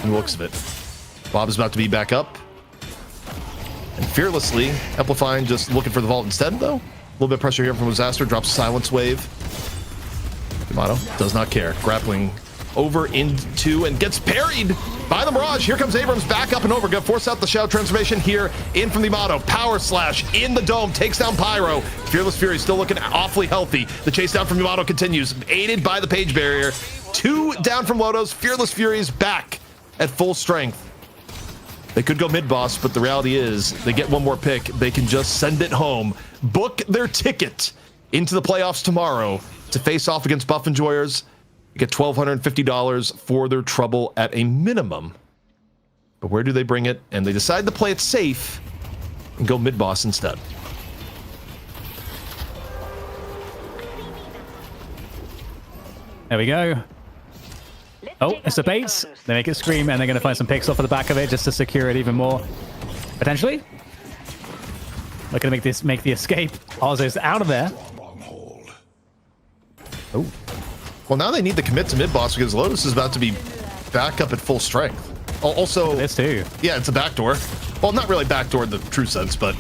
A: from the looks of it. Bob is about to be back up. And fearlessly, Amplifying just looking for the vault instead, though. A little bit of pressure here from Disaster, drops a Silence Wave. Yamato does not care. Grappling over into and gets parried by the Mirage. Here comes Abrams back up and over. Gonna force out the Shadow Transformation here in from the Yamato. Power Slash in the dome. Takes down Pyro. Fearless Fury still looking awfully healthy. The chase down from Yamato continues. Aided by the Page Barrier. 2 down from Lodos. Fearless Fury's back at full strength. They could go mid-boss, but the reality is they get one more pick. They can just send it home. Book their ticket into the playoffs tomorrow to face off against Buff Enjoyers. You get $1,250 for their trouble at a minimum. But where do they bring it? And they decide to play it safe and go mid-boss instead.
C: There we go. Oh, it's a bait. They make it scream, and they're going to find some picks off of the back of it just to secure it even more. Potentially. They're going to make the escape. Ozzo's out of there.
A: Oh. Well, now they need to commit to mid-boss because Lotus is about to be back up at full strength. Also,
C: this too.
A: Yeah, it's a backdoor. Well, not really backdoor in the true sense, but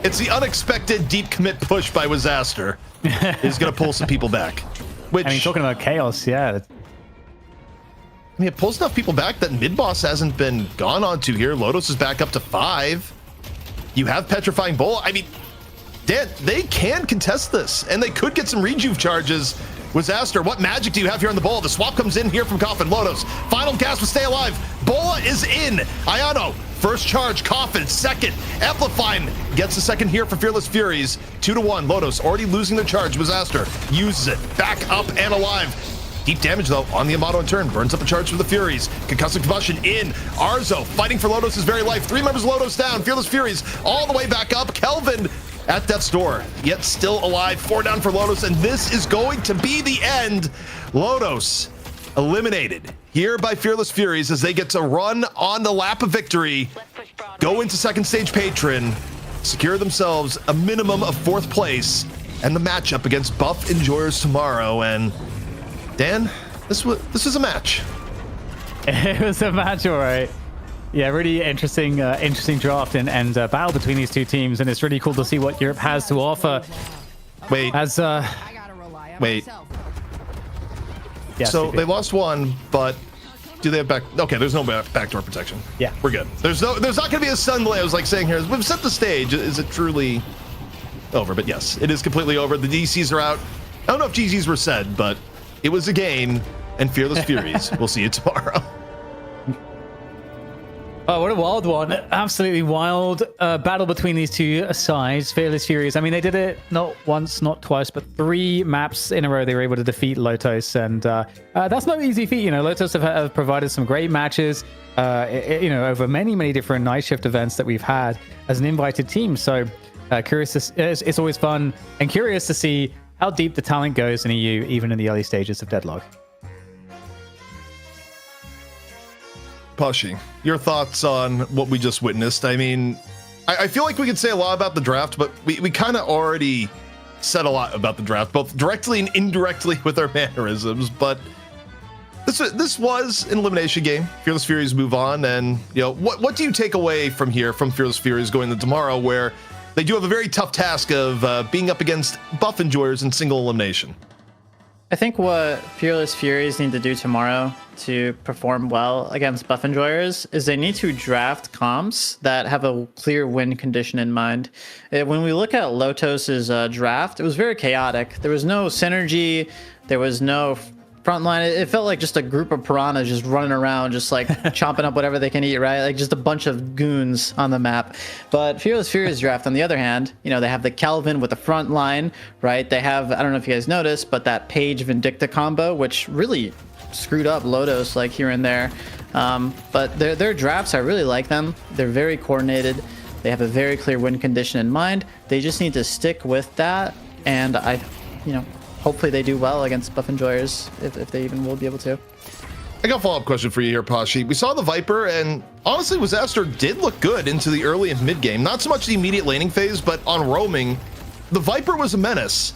A: it's the unexpected deep commit push by Disaster is going to pull some people back. Which,
C: I mean, talking about chaos, yeah.
A: I mean, it pulls enough people back that mid-boss hasn't been gone onto here. Lotus is back up to 5. You have Petrifying Bowl. I mean, Dan, they can contest this, and they could get some rejuve charges. Disaster, what magic do you have here on the Bola? The swap comes in here from Coffin. Lotus, final gasp to stay alive. Bola is in. Ayano, first charge. Coffin, second. Amplifying gets the second here for Fearless Furies. 2-1. Lotus already losing the charge. Disaster uses it. Back up and alive. Deep damage, though, on the Yamato in turn. Burns up a charge for the Furies. Concussive Combustion in. Arzo fighting for Lotus' very life. 3 members of Lotus down. Fearless Furies all the way back up. Kelvin at death's door, yet still alive. 4 down for Lotus, and this is going to be the end. Lotus eliminated here by Fearless Furies as they get to run on the lap of victory, go into second stage Patron, secure themselves a minimum of 4th place, and the matchup against Buff Enjoyers tomorrow. And Dan, this was a match.
C: It was a match, all right. Yeah, really interesting draft and battle between these two teams, and it's really cool to see what Europe has to offer.
A: Wait. Wait.
C: Yes,
A: so they lost one, but do they have back? Okay, there's no backdoor protection.
C: Yeah,
A: we're good. There's not going to be a sun delay. I was like saying here, we've set the stage. Is it truly over? But yes, it is completely over. The DCs are out. I don't know if GGs were said, but it was a game. And Fearless Furies. We'll see you tomorrow.
C: Oh, what a wild one. Absolutely wild battle between these two sides. Fearless Furies. I mean, they did it not once, not twice, but 3 maps in a row. They were able to defeat Lotus. And that's no easy feat. You know, Lotus have provided some great matches, over many different night shift events that we've had as an invited team. So it's always fun and curious to see how deep the talent goes in EU, even in the early stages of Deadlock.
A: Pushy, your thoughts on what we just witnessed? I mean, I feel like we could say a lot about the draft, but we kind of already said a lot about the draft, both directly and indirectly with our mannerisms. But this was an elimination game. Fearless Furies move on, and what do you take away from here from Fearless Furies going to tomorrow, where they do have a very tough task of being up against Buff Enjoyers in single elimination?
H: I think what Fearless Furies need to do tomorrow to perform well against Buff Enjoyers is they need to draft comps that have a clear win condition in mind. When we look at Lotos's draft, it was very chaotic. There was no synergy. There was no frontline. It felt like just a group of piranhas just running around, just like chomping up whatever they can eat, right? Like just a bunch of goons on the map. But Fearless Furies draft, on the other hand, they have the Calvin with the front line, right? They have, I don't know if you guys noticed, but that Page Vindicta combo, which really screwed up Lotus like here and there. But their drafts, I really like them. They're very coordinated. They have a very clear win condition in mind. They just need to stick with that. And hopefully they do well against Buff Enjoyers, if they even will be able to.
A: I got a follow-up question for you here, Pashi. We saw the Viper, and honestly, Wazaster did look good into the early and mid-game. Not so much the immediate laning phase, but on roaming, the Viper was a menace.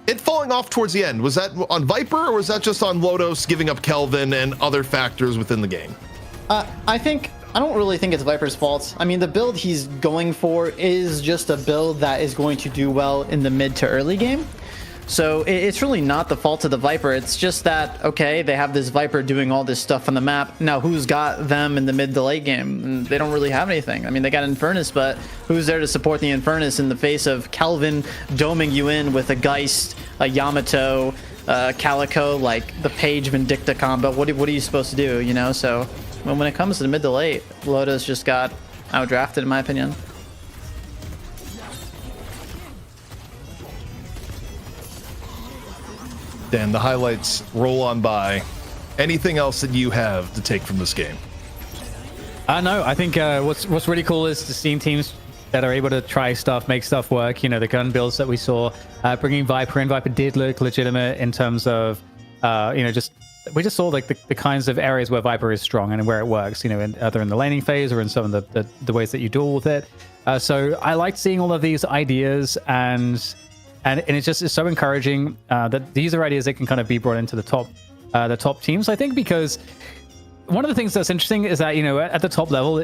A: It falling off towards the end, was that on Viper, or was that just on Lotus giving up Kelvin and other factors within the game?
H: I don't really think it's Viper's fault. I mean, the build he's going for is just a build that is going to do well in the mid to early game. So it's really not the fault of the Viper. It's just that, okay, they have this Viper doing all this stuff on the map. Now, who's got them in the mid to late game? And they don't really have anything. I mean, they got Infernus, but who's there to support the Infernus in the face of Calvin doming you in with a Geist, a Yamato, Calico, like the Page Vindicta combo? What are you supposed to do, So when it comes to the mid to late, Lotus just got outdrafted, in my opinion.
A: Dan, the highlights roll on by. Anything else that you have to take from this game?
C: No, I think what's really cool is to see teams that are able to try stuff, make stuff work. The gun builds that we saw, bringing Viper in. Viper did look legitimate in terms of, we just saw like the kinds of areas where Viper is strong and where it works, either in the laning phase or in some of the ways that you duel with it. So I liked seeing all of these ideas, and it's so encouraging that these are ideas that can kind of be brought into the top teams, I think, because one of the things that's interesting is that, at the top level,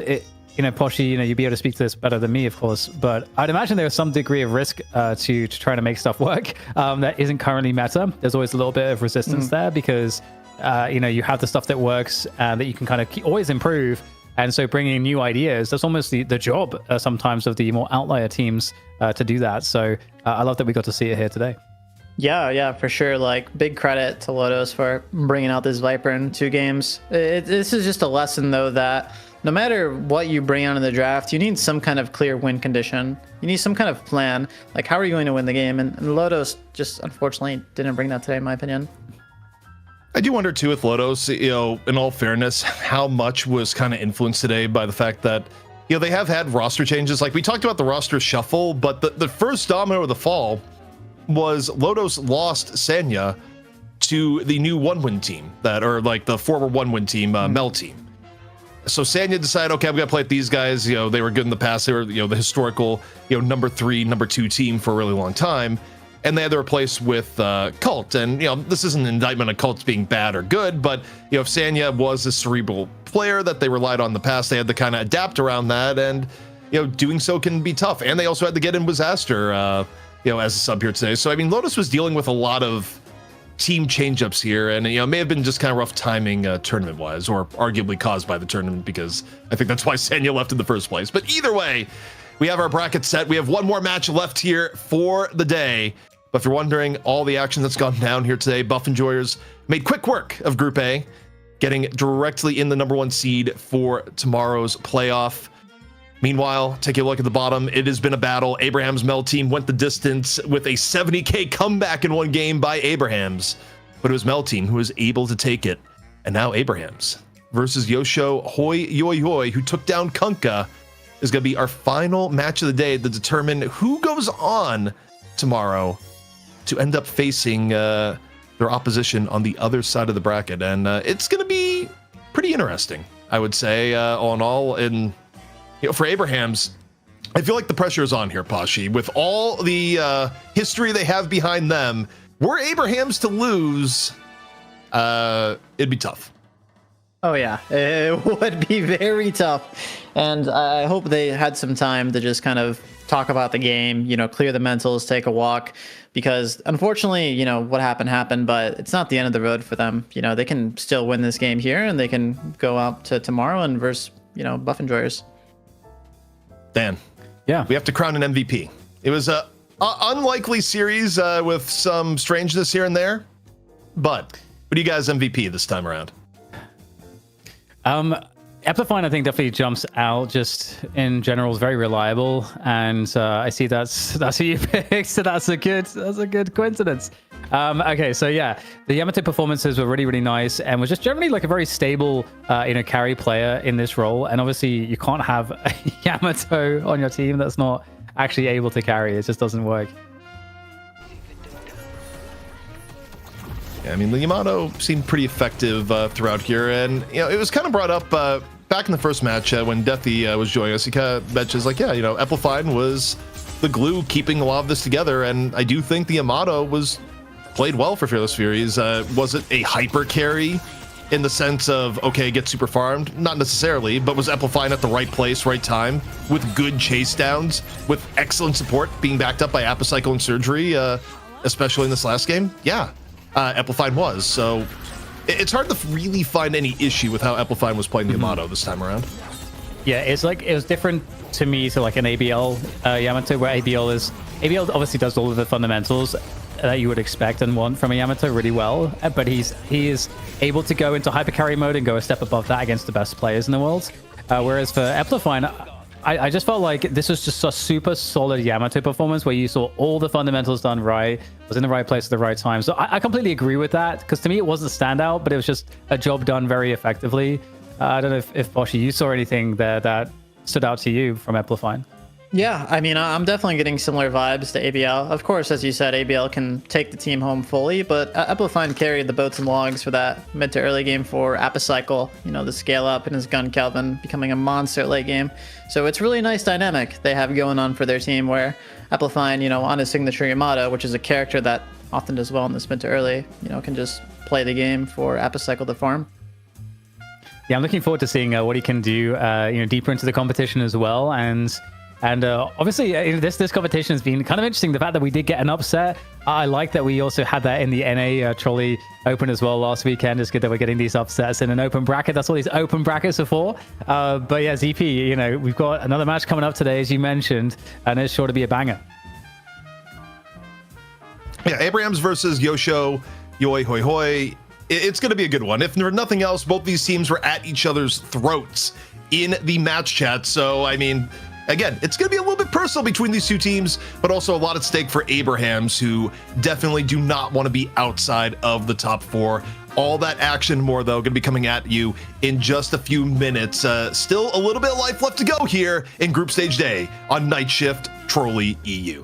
C: Poshy, you'd be able to speak to this better than me, of course, but I'd imagine there's some degree of risk to trying to make stuff work that isn't currently meta. There's always a little bit of resistance there because, you have the stuff that works that you can kind of always improve. And so bringing new ideas, that's almost the job sometimes of the more outlier teams to do that. So I love that we got to see it here today.
H: Yeah, for sure. Like, big credit to Lotus for bringing out this Viper in 2 games. This is just a lesson, though, that no matter what you bring out in the draft, you need some kind of clear win condition. You need some kind of plan. Like, how are you going to win the game? And Lotus just, unfortunately, didn't bring that today, in my opinion.
A: I do wonder, too, with Lotus, in all fairness, how much was kind of influenced today by the fact that you know, they have had roster changes. Like we talked about the roster shuffle, but the first domino of the fall was Lodos lost Sanya to the new 1-win team or like the former 1-win team, Mel team. So Sanya decided, okay, I'm gonna play with these guys. You know, they were good in the past. They were, you know, the historical, you know, number 3, number 2 team for a really long time. And they had to replace with Cult. And, you know, this isn't an indictment of Cults being bad or good, but, you know, if Sanya was a cerebral player that they relied on in the past, they had to kind of adapt around that. And, you know, doing so can be tough. And they also had to get in Disaster, you know, as a sub here today. So, I mean, Lotus was dealing with a lot of team change-ups here, and, you know, it may have been just kind of rough timing tournament-wise, or arguably caused by the tournament, because I think that's why Sanya left in the first place. But either way, we have our bracket set. We have one more match left here for the day. But if you're wondering all the action that's gone down here today, Buff Enjoyers made quick work of Group A, getting directly in the number 1 seed for tomorrow's playoff. Meanwhile, take a look at the bottom. It has been a battle. Abraham's Mel team went the distance with a 70k comeback in one game by Abraham's, but it was Mel team who was able to take it. And now Abraham's versus Yosho Hoi Yoi Hoi, who took down Kunkka, is going to be our final match of the day to determine who goes on tomorrow to end up facing their opposition on the other side of the bracket. And it's going to be pretty interesting, I would say, all in all. And, you know, for Abraham's, I feel like the pressure is on here, Pashi. With all the history they have behind them, were Abraham's to lose, it'd be tough.
H: Oh yeah, it would be very tough. And I hope they had some time to just kind of talk about the game, you know, clear the mentals, take a walk, because unfortunately, you know, what happened, but it's not the end of the road for them. You know, they can still win this game here, and they can go out to tomorrow and verse, you know, Buff Enjoyers.
A: Dan,
C: yeah,
A: we have to crown an MVP. It was a unlikely series with some strangeness here and there, but what do you guys MVP this time around?
C: Epifine, I think, definitely jumps out. Just in general, is very reliable, and I see that's who you picked. So that's a good coincidence. Okay, so yeah, the Yamato performances were really nice, and was just generally like a very stable, carry player in this role. And obviously, you can't have a Yamato on your team that's not actually able to carry. It just doesn't work.
A: Yeah, I mean, the Yamato seemed pretty effective throughout here, and, you know, it was kind of brought up back in the first match when Deathy was joining us. He kind of mentions, like, yeah, you know, Epifine was the glue keeping a lot of this together, and I do think the Yamato played well for Fearless Furies. Was it a hyper carry in the sense of, okay, get super farmed? Not necessarily, but was Epifine at the right place, right time, with good chase downs, with excellent support, being backed up by Apocycle and Surgery, especially in this last game? Yeah. Epifine was. So it's hard to really find any issue with how Epifine was playing the Yamato this time around.
C: Yeah, it's like, it was different to me to like an ABL Yamato, where ABL obviously does all of the fundamentals that you would expect and want from a Yamato really well, but he is able to go into hyper carry mode and go a step above that against the best players in the world. Whereas for Epifine, I just felt like this was just a super solid Yamato performance where you saw all the fundamentals done right, was in the right place at the right time. So I completely agree with that, because to me it wasn't a standout, but it was just a job done very effectively. I don't know if Boshi, you saw anything there that stood out to you from Epifine.
H: Yeah, I mean, I'm definitely getting similar vibes to ABL. Of course, as you said, ABL can take the team home fully, but Epifine carried the boats and logs for that mid to early game for Apocycle, you know, the scale up and his gun Kelvin becoming a monster late game. So it's really nice dynamic they have going on for their team, where Epifine, you know, on his signature Yamato, which is a character that often does well in this mid to early, you know, can just play the game for Apocycle to farm.
C: Yeah, I'm looking forward to seeing what he can do, deeper into the competition as well. And obviously, this competition has been kind of interesting. The fact that we did get an upset, I like that we also had that in the NA Trolli Open as well last weekend. It's good that we're getting these upsets in an open bracket. That's what these open brackets are for. But yeah, ZP, you know, we've got another match coming up today, as you mentioned, and it's sure to be a banger.
A: Yeah, Abrahams versus Yosho Yoi Hoi Hoi. It's going to be a good one. If for nothing else, both these teams were at each other's throats in the match chat. So, I mean, again, it's going to be a little bit personal between these two teams, but also a lot at stake for Abrahams, who definitely do not want to be outside of the top 4. All that action more, though, going to be coming at you in just a few minutes. Still a little bit of life left to go here in Group Stage Day on Night Shift Trolli EU.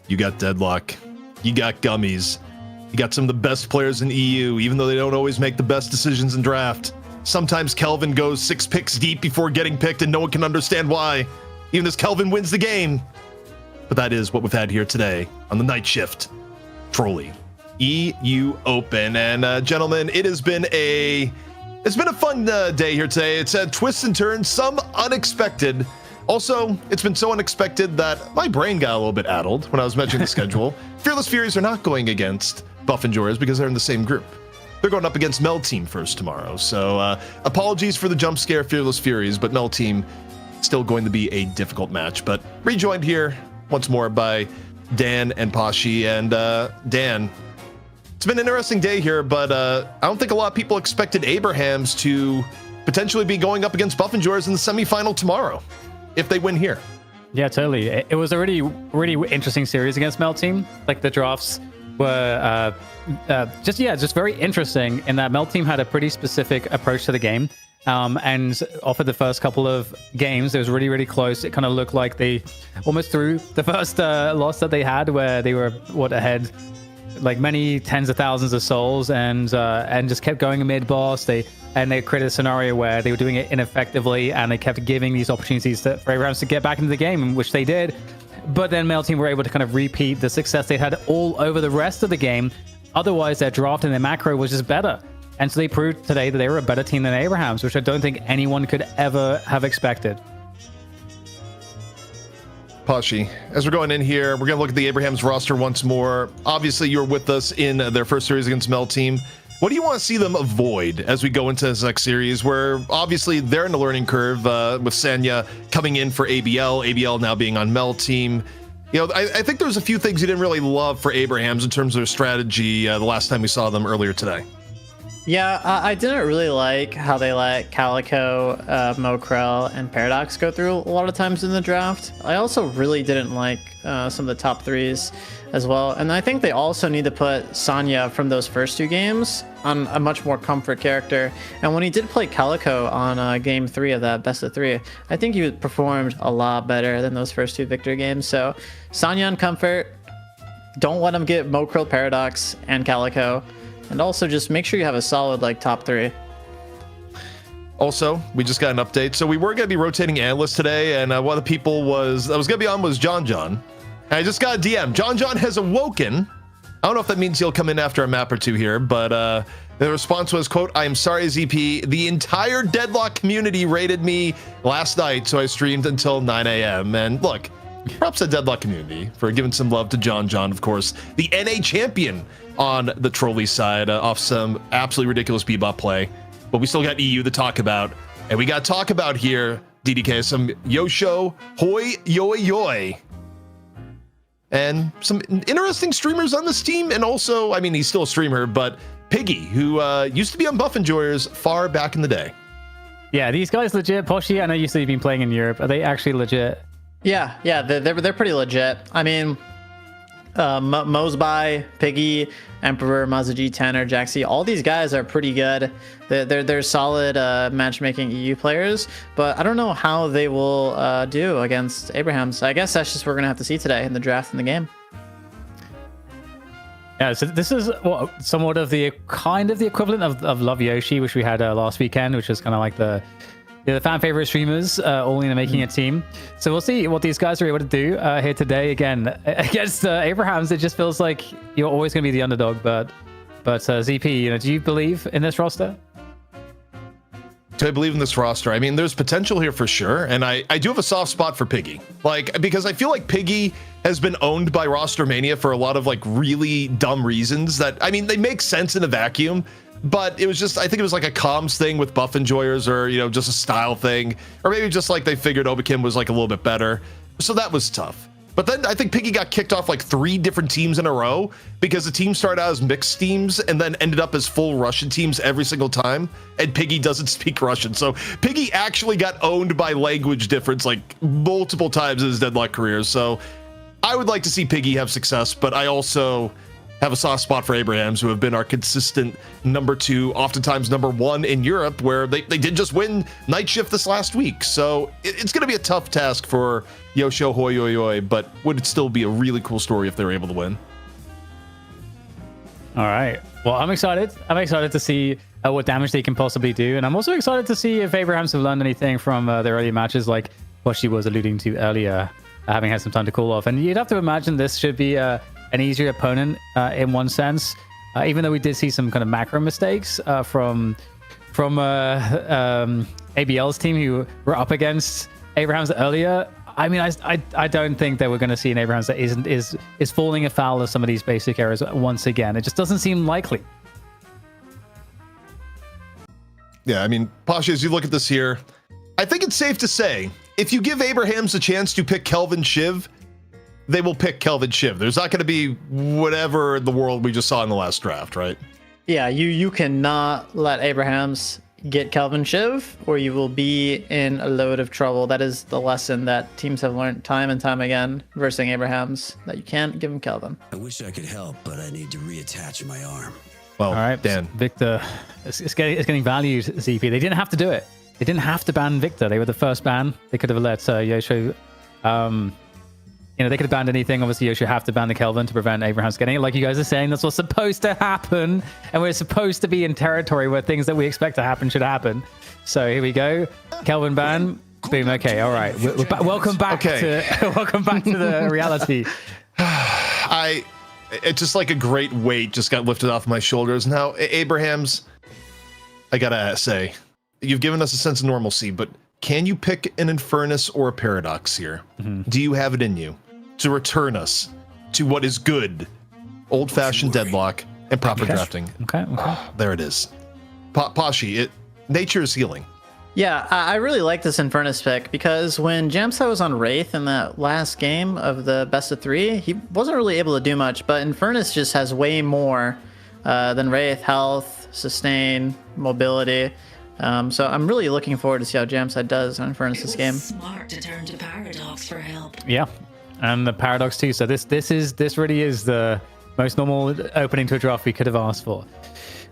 A: You got Deadlock. You got Gummies. You got some of the best players in EU, even though they don't always make the best decisions in draft. Sometimes Kelvin goes 6 picks deep before getting picked, and no one can understand why, even as Kelvin wins the game. But that is what we've had here today on the Night Shift Trolli EU Open. And gentlemen, it's been a fun day here today. It's had twists and turns, some unexpected. Also, it's been so unexpected that my brain got a little bit addled when I was mentioning the schedule. Fearless Furies are not going against Buff and Joyers because they're in the same group. They're going up against Mel Team first tomorrow. So apologies for the jump scare, Fearless Furies, but Mel Team still going to be a difficult match. But rejoined here once more by Dan and Pashi. And Dan, it's been an interesting day here, but I don't think a lot of people expected Abrahams to potentially be going up against Buff and Joyers in the semifinal tomorrow if they win here.
C: Yeah, totally. It was a really interesting series against Mel Team. Like the drafts were just very interesting in that Mel Team had a pretty specific approach to the game. And offered the first couple of games, it was really close. It kind of looked like they almost threw the first loss that they had, where they were ahead like many tens of thousands of souls, and just kept going mid boss. They created a scenario where they were doing it ineffectively, and they kept giving these opportunities for Abrahams to get back into the game, which they did. But then Mel Team were able to kind of repeat the success they had all over the rest of the game. Otherwise, their draft and their macro was just better. And so they proved today that they were a better team than Abrahams, which I don't think anyone could ever have expected.
A: Pashi, as we're going in here, we're going to look at the Abrahams roster once more. Obviously, you were with us in their first series against Mel Team. What do you want to see them avoid as we go into this next series, where obviously they're in the learning curve with Sanya coming in for ABL now being on Mel Team. You know, I think there's a few things you didn't really love for Abrahams in terms of their strategy the last time we saw them earlier today.
H: Yeah, I didn't really like how they let Calico, Mokrel, and Paradox go through a lot of times in the draft. I also really didn't like some of the top threes as well. And I think they also need to put Sanya from those first 2 games on a much more comfort character. And when he did play Calico on game 3 of that best of 3, I think he performed a lot better than those first 2 Victor games. So Sanya on comfort, don't let him get Mokrel, Paradox, and Calico. And also just make sure you have a solid like top 3.
A: Also, we just got an update. So we were going to be rotating analysts today, and one of the people that was going to be on was John. And I just got a DM. John has awoken. I don't know if that means he'll come in after a map or 2 here, but the response was, quote, "I am sorry, ZP. The entire Deadlock community rated me last night, so I streamed until 9 a.m. And look, props to Deadlock community for giving some love to John, of course, the NA champion on the Trolli side off some absolutely ridiculous bebop play. But we still got EU to talk about. And we got to talk about here, DDK, some Yosho, Hoi, Yoi. And some interesting streamers on this team. And also, I mean, he's still a streamer, but Piggy, who used to be on Buff and Joyers far back in the day. Yeah,
C: these guys legit. Poshi, I know you said you've been playing in Europe. Are they actually legit?
H: Yeah, they're pretty legit. I mean, Mosby, Piggy, Emperor, Mazaji, Tanner, Jaxi, all these guys are pretty good. They're solid matchmaking EU players, but I don't know how they will do against Abrahams. I guess that's just what we're gonna have to see today in the draft and the game.
C: Yeah, so this is somewhat of the equivalent of Love Yoshi, which we had last weekend, which is kind of like the fan favorite streamers all in making a team. So we'll see what these guys are able to do here today. Again, against Abrahams, it just feels like you're always going to be the underdog. But ZP, do you believe in this roster?
A: Do I believe in this roster? I mean, there's potential here for sure. And I do have a soft spot for Piggy. Because I feel like Piggy has been owned by Roster Mania for a lot of really dumb reasons that, I mean, they make sense in a vacuum. But it was just, I think it was like a comms thing with Buff and Joyers, or, just a style thing. Or maybe just they figured Obakim was a little bit better. So that was tough. But then I think Piggy got kicked off 3 different teams in a row because the team started out as mixed teams and then ended up as full Russian teams every single time. And Piggy doesn't speak Russian. So Piggy actually got owned by language difference multiple times in his Deadlock career. So I would like to see Piggy have success, but I also have a soft spot for Abrahams, who have been our consistent number 2, oftentimes number 1 in Europe, where they did just win Night Shift this last week. So it's going to be a tough task for Yosho Hoi Oi Oi, but would it still be a really cool story if they were able to win?
C: All right. Well, I'm excited. I'm excited to see what damage they can possibly do. And I'm also excited to see if Abrahams have learned anything from their earlier matches, like what she was alluding to earlier, having had some time to cool off. And you'd have to imagine this should be an easier opponent in one sense, even though we did see some kind of macro mistakes from ABL's team who were up against Abrahams earlier. I mean, I don't think that we're going to see an Abrahams that is falling afoul of some of these basic errors once again. It just doesn't seem likely.
A: Yeah, I mean, Pasha, as you look at this here, I think it's safe to say, if you give Abrahams a chance to pick Kelvin Shiv, they will pick Kelvin Shiv. There's not going to be whatever in the world we just saw in the last draft, right?
H: Yeah, you cannot let Abrahams get Kelvin Shiv, or you will be in a load of trouble. That is the lesson that teams have learned time and time again versus Abrahams, that you can't give him Kelvin.
J: I wish I could help, but I need to reattach my arm.
A: Well,
C: All right,
A: Dan.
C: Victor, it's getting valued, ZP. They didn't have to do it. They didn't have to ban Victor. They were the first ban. They could have let Yosho... they could have banned anything. Obviously, Yosho have to ban the Kelvin to prevent Abrahams getting it. Like you guys are saying, that's what's supposed to happen. And we're supposed to be in territory where things that we expect to happen should happen. So here we go. Kelvin ban. Boom. Okay. All right. Welcome back welcome back to the reality.
A: It's just like a great weight just got lifted off my shoulders. Now, Abrahams, I gotta say, you've given us a sense of normalcy, but can you pick an Infernus or a Paradox here? Do you have it in you to return us to what is good, old-fashioned Deadlock and proper drafting?
C: Okay.
A: There it is. Pashi, nature is healing.
H: Yeah, I really like this Infernus pick, because when Jamsai was on Wraith in that last game of the best of 3, he wasn't really able to do much, but Infernus just has way more than Wraith: health, sustain, mobility. So I'm really looking forward to see how Jamsai does on Infernus this game.
D: Smart to turn to Paradox for help.
C: Yeah, and the Paradox too. So this really is the most normal opening to a draft we could have asked for.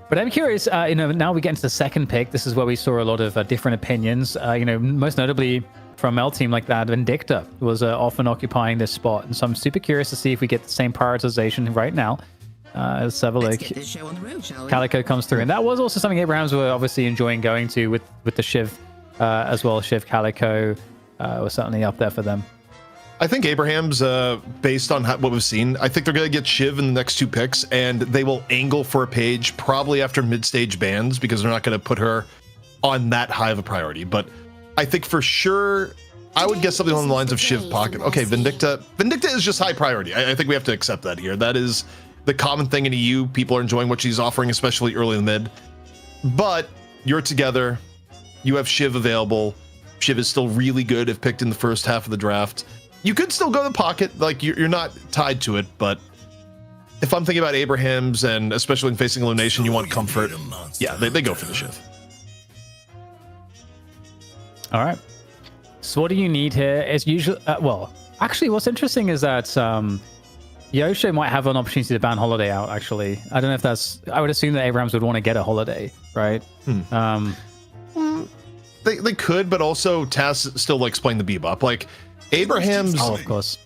C: But I'm curious, now we get into the second pick. This is where we saw a lot of different opinions. Most notably from L team like that, Vindicta was often occupying this spot. And so I'm super curious to see if we get the same prioritization right now. Let's have a look. Calico comes through. And that was also something Abrahams were obviously enjoying going to with the Shiv as well. Shiv, Calico was certainly up there for them.
A: I think Abrahams, based on what we've seen, I think they're going to get Shiv in the next 2 picks, and they will angle for a Page probably after mid-stage bans, because they're not going to put her on that high of a priority. But I think for sure, I would guess something along the lines of Shiv Pocket. Okay, Vindicta is just high priority. I think we have to accept that here. That is the common thing in EU. People are enjoying what she's offering, especially early in the mid. But you're together. You have Shiv available. Shiv is still really good if picked in the first half of the draft. You could still go to the Pocket. Like, you're not tied to it. But if I'm thinking about Abrahams, and especially when facing elimination, you want comfort. Yeah, they go for the Shiv.
C: All right. So what do you need here? It's usually... actually, what's interesting is that... Yosho might have an opportunity to ban Holiday out, actually. I don't know if that's... I would assume that Abrahams would want to get a Holiday, right?
A: They could, but also Taz still likes playing the Bebop. Like, Abrahams...
C: Oh, of course.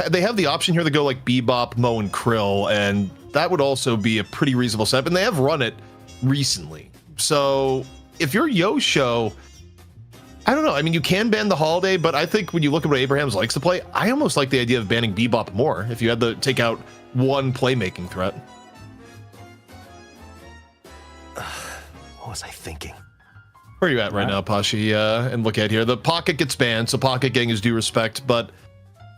A: They have the option here to go like Bebop, Mo, and Krill, and that would also be a pretty reasonable setup, and they have run it recently. So, if you're Yosho... I don't know. I mean, you can ban the Holiday, but I think when you look at what Abrahams likes to play, I almost like the idea of banning Bebop more if you had to take out one playmaking threat.
F: What was I thinking?
A: Where are you at right now, Pashi? And look at here. The Pocket gets banned, so Pocket getting his due respect, but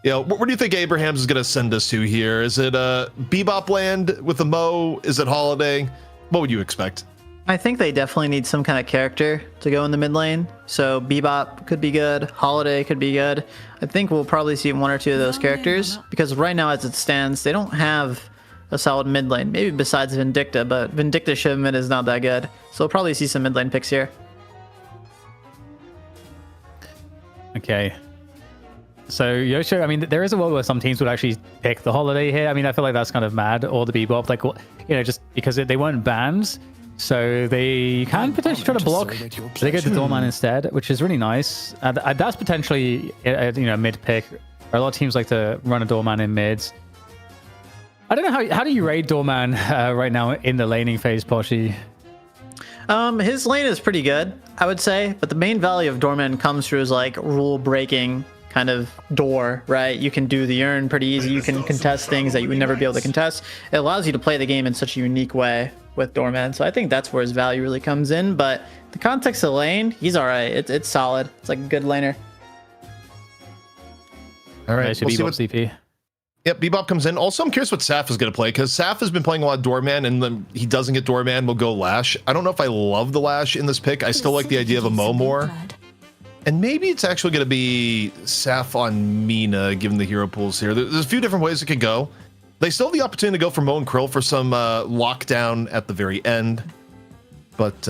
A: where do you think Abrahams is going to send us to here? Is it Bebop land with the Mo? Is it Holiday? What would you expect?
H: I think they definitely need some kind of character to go in the mid lane. So Bebop could be good. Holiday could be good. I think we'll probably see 1 or 2 of those characters, because right now as it stands, they don't have a solid mid lane. Maybe besides Vindicta, but Vindicta Shiv mid is not that good. So we'll probably see some mid lane picks here.
C: Okay. So Yosho, I mean, there is a world where some teams would actually pick the holiday here. I mean, I feel like that's kind of mad, or the Bebop, like, you know, just because they weren't banned, so they can potentially try to block. They go to Doorman instead, which is really nice. That's potentially, you know, mid pick. A lot of teams like to run a Doorman in mids. I don't know how do you raid Doorman right now in the laning phase, Poshy?
H: His lane is pretty good, I would say, but the main value of Doorman comes through his like rule breaking kind of door, right? You can do the urn pretty easy. You can contest things that you would never be able to contest. It allows you to play the game in such a unique way with Doorman. So I think that's where his value really comes in. But the context of lane, he's all right. It's solid. It's like a good laner.
A: All right,
C: Nice,
A: we'll see what
C: CP.
A: Yep, Bebop comes in. Also, I'm curious what Saf is going to play, because Saf has been playing a lot of Doorman, and then he doesn't get Doorman, will go Lash. I don't know if I love the Lash in this pick. I still like the idea of a Mo more. And maybe it's actually going to be Saf on Mina, given the hero pools here. There's a few different ways it could go. They still have the opportunity to go for Mo and Krill for some lockdown at the very end. But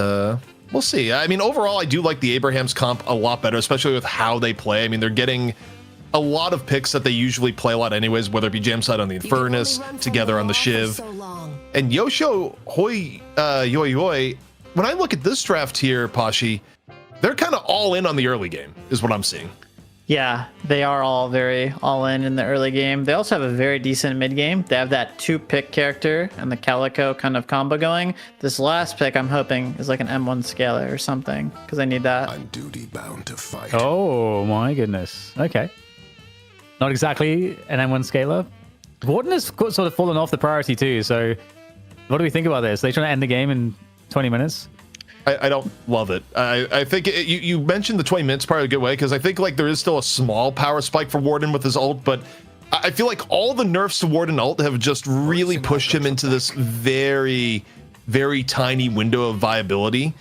A: we'll see. I mean, overall, I do like the Abraham's comp a lot better, especially with how they play. I mean, they're getting a lot of picks that they usually play a lot anyways, whether it be Jamside on the Infernus, Together on the Shiv. And Yosho, Hoi, Yoi Yoi, when I look at this draft here, Pashi, they're kind of all in on the early game, is what I'm seeing.
H: Yeah, they are all very all in the early game. They also have a very decent mid game. They have that 2-pick character and the Calico kind of combo going. This last pick, I'm hoping, is like an M1 scaler or something, because I need that.
F: I'm duty bound to fight.
C: Oh my goodness. Okay. Not exactly an M1 scaler. Warden has sort of fallen off the priority too. So what do we think about this? Are they trying to end the game in 20 minutes?
A: I don't love it. I think you mentioned the 20 minutes probably a good way, because I think like there is still a small power spike for Warden with his ult, but I feel like all the nerfs to Warden ult have just really pushed him into this very, very tiny window of viability.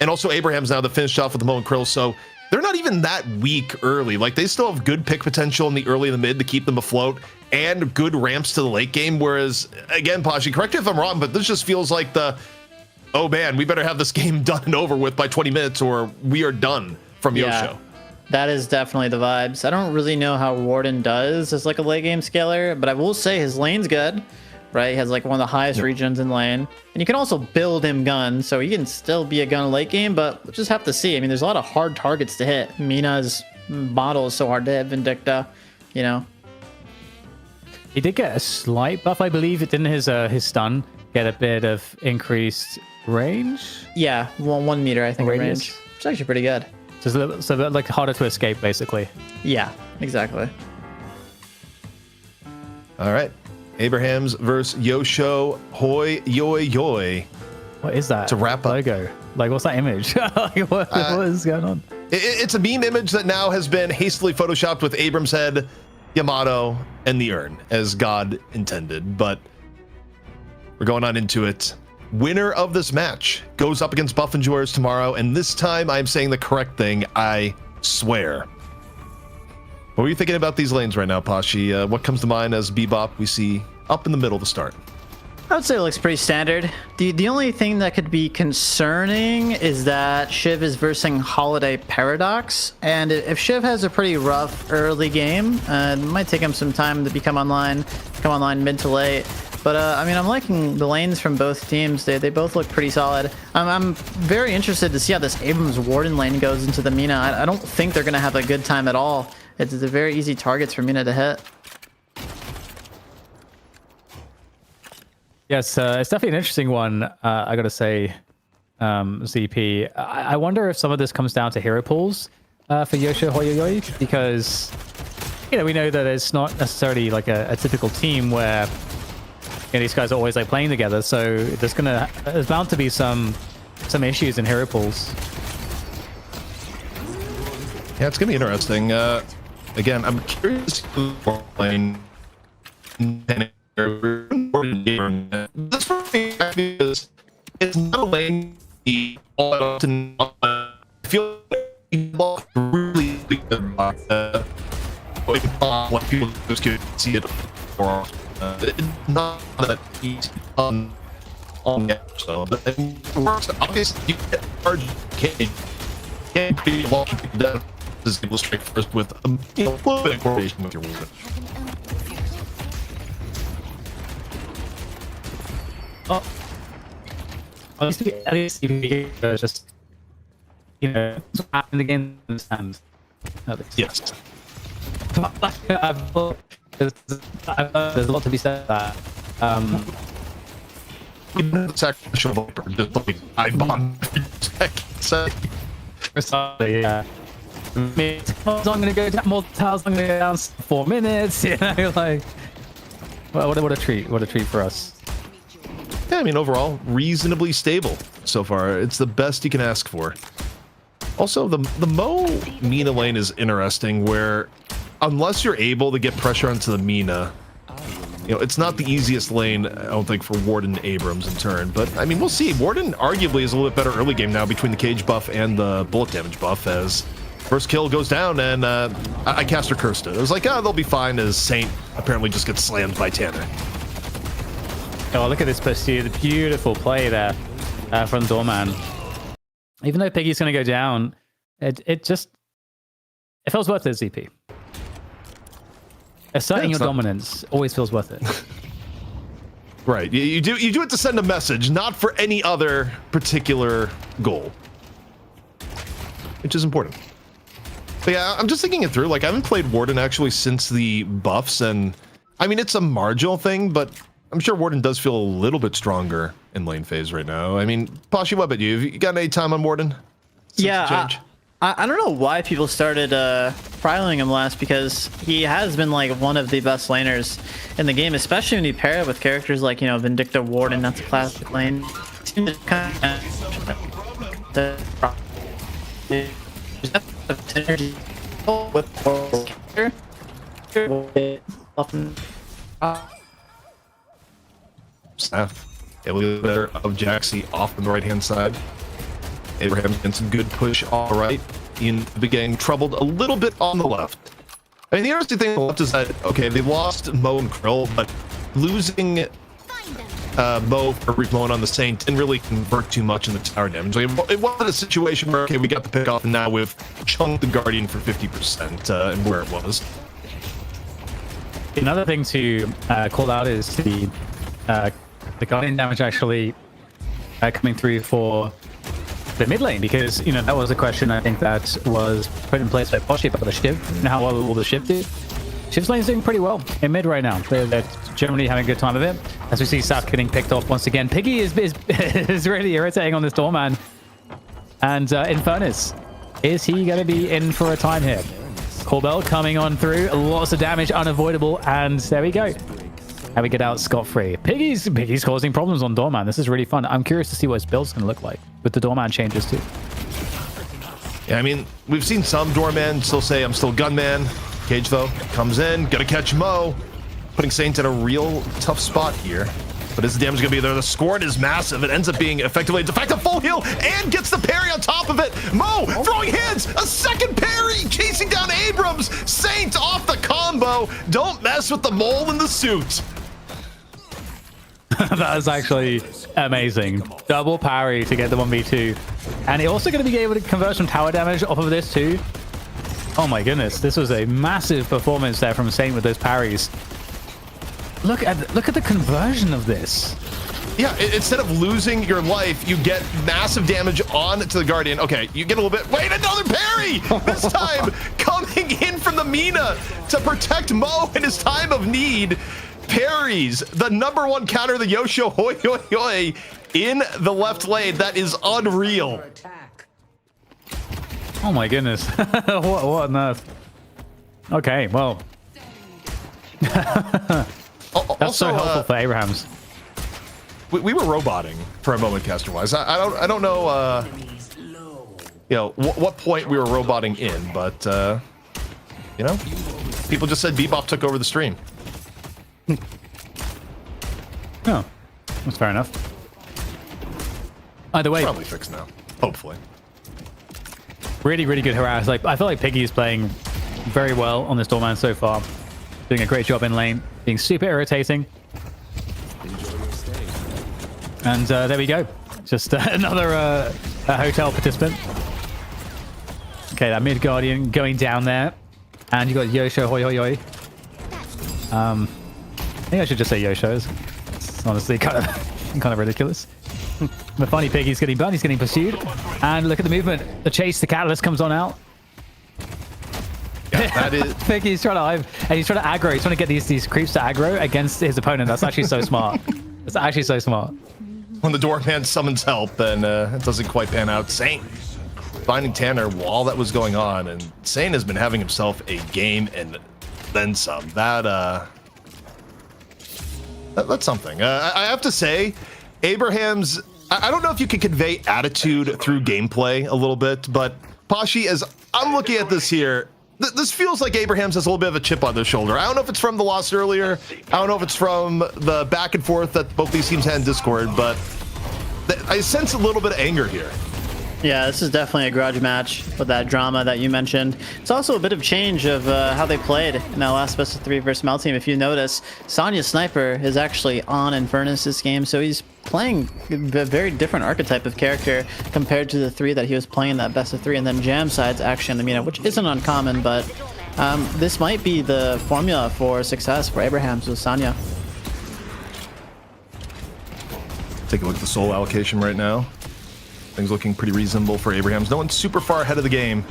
A: And also Abraham's now the finished off with the Mo and Krill, so they're not even that weak early. Like they still have good pick potential in the early and the mid to keep them afloat, and good ramps to the late game. Whereas again, Pashi, correct me if I'm wrong, but this just feels like the, oh man, we better have this game done and over with by 20 minutes or we are done from Yosho.
H: That is definitely the vibes. I don't really know how Warden does as like a late game scaler, but I will say his lane's good, right? He has like one of the highest regions in lane. And you can also build him guns, so he can still be a gun late game, but we'll just have to see. I mean, there's a lot of hard targets to hit. Mina's model is so hard to hit, Vindicta, you know.
C: He did get a slight buff, I believe. It didn't his stun get a bit of increased range?
H: Yeah, 1 meter, I think, in range. It's actually pretty good.
C: So it's a bit like harder to escape, basically.
H: Yeah, exactly.
A: All right. Abrahams versus Yosho, Hoi, Yoi, Yoi.
C: What is that?
A: To wrap up.
C: Logo. Like, what's that image? what is going on?
A: It's a meme image that now has been hastily photoshopped with Abram's head, Yamato, and the urn, as God intended. But we're going on into it. Winner of this match goes up against Buff Enjoyers tomorrow, and this time I'm saying the correct thing, I swear. What are you thinking about these lanes right now, Pashi? What comes to mind as Bebop we see up in the middle to start?
H: I would say it looks pretty standard. The only thing that could be concerning is that Shiv is versing Holiday Paradox, and if Shiv has a pretty rough early game, it might take him some time to come online mid to late. But I mean, I'm liking the lanes from both teams. They both look pretty solid. I'm very interested to see how this Abrams Warden lane goes into the Mina. I don't think they're gonna have a good time at all. It's very easy targets for Mina to hit.
C: Yes, it's definitely an interesting one. I gotta say, ZP. I wonder if some of this comes down to hero pools for Yosho Hoyoyoi, because you know we know that it's not necessarily like a typical team where these guys are always like playing together. So there's bound to be some issues in hero pools.
A: Yeah, it's gonna be interesting. Again, I'm curious who's playing. This for me because it's not a lane all often. I feel like really like people just could see it for it's not that easy on the episode. But it works. Obviously, you get hard can't be walking down is able to strike first with a little bit of coordination with your Warden.
C: Oh, at least you just what's happened again. Understand?
A: Yes.
C: There's a lot to be said that.
A: Sacrificial Viper, just like I bomb
C: Precisely, yeah. I'm gonna go down, more tiles. I'm gonna go down 4 minutes. You know, like, well, what a treat! What a treat for us.
A: Yeah, I mean, overall, reasonably stable so far. It's the best you can ask for. Also, the Mo Mina lane is interesting, where unless you're able to get pressure onto the Mina, it's not the easiest lane, I don't think, for Warden Abrams in turn. But, I mean, we'll see. Warden arguably is a little bit better early game now between the cage buff and the bullet damage buff, as first kill goes down, and I caster cursed it. It was like, they'll be fine, as Saint apparently just gets slammed by Tanner.
C: Oh, look at this pursuit. The beautiful play there from Doorman. Even though Piggy's going to go down, it feels worth it, ZP. Asserting your dominance always feels worth it.
A: Right. You do it to send a message, not for any other particular goal. Which is important. But yeah, I'm just thinking it through. Like, I haven't played Warden actually since the buffs, and I mean, it's a marginal thing, but I'm sure Warden does feel a little bit stronger in lane phase right now. I mean, Pashy, what about you? Have you got any time on Warden?
H: Yeah, I don't know why people started trialing him last, because he has been like one of the best laners in the game, especially when you pair it with characters like, Vindicta Warden. That's a classic lane.
A: Snap. A little better of Jaxi off on the right hand side. Abraham getting some good push all right. In the beginning, troubled a little bit on the left. I mean, the interesting thing on the left is that, okay, they lost Mo and Krill, but losing Mo for Remote on the Saint didn't really convert too much in the tower damage. Like, it wasn't a situation where, okay, we got the pick off, and now we've chunked the Guardian for 50% and where it was.
C: Another thing to call out is the Guardian damage actually coming through for the mid lane, because that was a question I think that was put in place by Poshy about the Shiv. And how well will the Shiv do? Shiv's lane's doing pretty well in mid right now. They're generally having a good time of it. As we see Saf getting picked off once again. Piggy is really irritating on this Doorman. And Infernus, is he going to be in for a time here? Corbell coming on through, lots of damage, unavoidable, and there we go. How we get out scot-free. Piggy's causing problems on Doorman. This is really fun. I'm curious to see what his build's going to look like with the Doorman changes too.
A: Yeah, I mean, we've seen some Doorman still say, I'm still Gunman. Cage, though, comes in, gonna catch Mo. Putting Saint in a real tough spot here. But is the damage gonna be there? The scorn is massive. It ends up being effectively a de facto full heal and gets the parry on top of it. Mo throwing hands, a second parry, chasing down Abrams. Saint off the combo. Don't mess with the mole in the suit.
C: That is actually amazing. Double parry to get the 1v2. And he's also going to be able to convert some tower damage off of this too. Oh my goodness, this was a massive performance there from Saint with those parries. Look at the conversion of this.
A: Yeah, instead of losing your life, you get massive damage on to the Guardian. Okay, you get a little bit. Wait, another parry! This time coming in from the Mina to protect Mo in his time of need. Parries the number 1 counter, the Yosho hoi hoi hoi in the left lane. That is unreal.
C: Oh my goodness. what on earth? Okay, well. That's
A: Also,
C: so helpful for Abrahams.
A: We were roboting for a moment, caster wise. I don't know what point we were roboting in, but people just said Bebop took over the stream.
C: Oh, that's fair enough. Either way,
A: Probably fixed now, hopefully.
C: really good harass. Like, I feel like Piggy is playing very well on this Doorman so far, doing a great job in lane, being super irritating. And there we go, just another hotel participant. Okay, that mid guardian going down there, and you got Yosho. Hoi hoi hoi. I think I should just say Yosho's. It's honestly kind of ridiculous. The funny piggy's getting burned. He's getting pursued, and look at the movement. The chase. The catalyst comes on out.
A: Yeah, that is.
C: Piggy's trying to hive, and he's trying to aggro. He's trying to get these creeps to aggro against his opponent. That's actually so smart. It's actually so smart.
A: When the Dwarfman summons help, then it doesn't quite pan out. Saint finding Tanner while that was going on, and Saint has been having himself a game and then some. That's something. I have to say, Abraham's. I don't know if you can convey attitude through gameplay a little bit, but Pashi, as I'm looking at this here, this feels like Abraham's has a little bit of a chip on their shoulder. I don't know if it's from the loss earlier. I don't know if it's from the back and forth that both these teams had in Discord, but I sense a little bit of anger here.
H: Yeah, this is definitely a grudge match with that drama that you mentioned. It's also a bit of change of how they played in that last best of 3 versus Mel team. If you notice, Sonya Sniper is actually on Infernus this game, so he's playing a very different archetype of character compared to the 3 that he was playing in that best of 3. And then Jam Side's actually on the Mina, which isn't uncommon, but this might be the formula for success for Abrahams with Sonya.
A: Take a look at the soul allocation right now. Things looking pretty reasonable for Abrahams. No one's super far ahead of the game.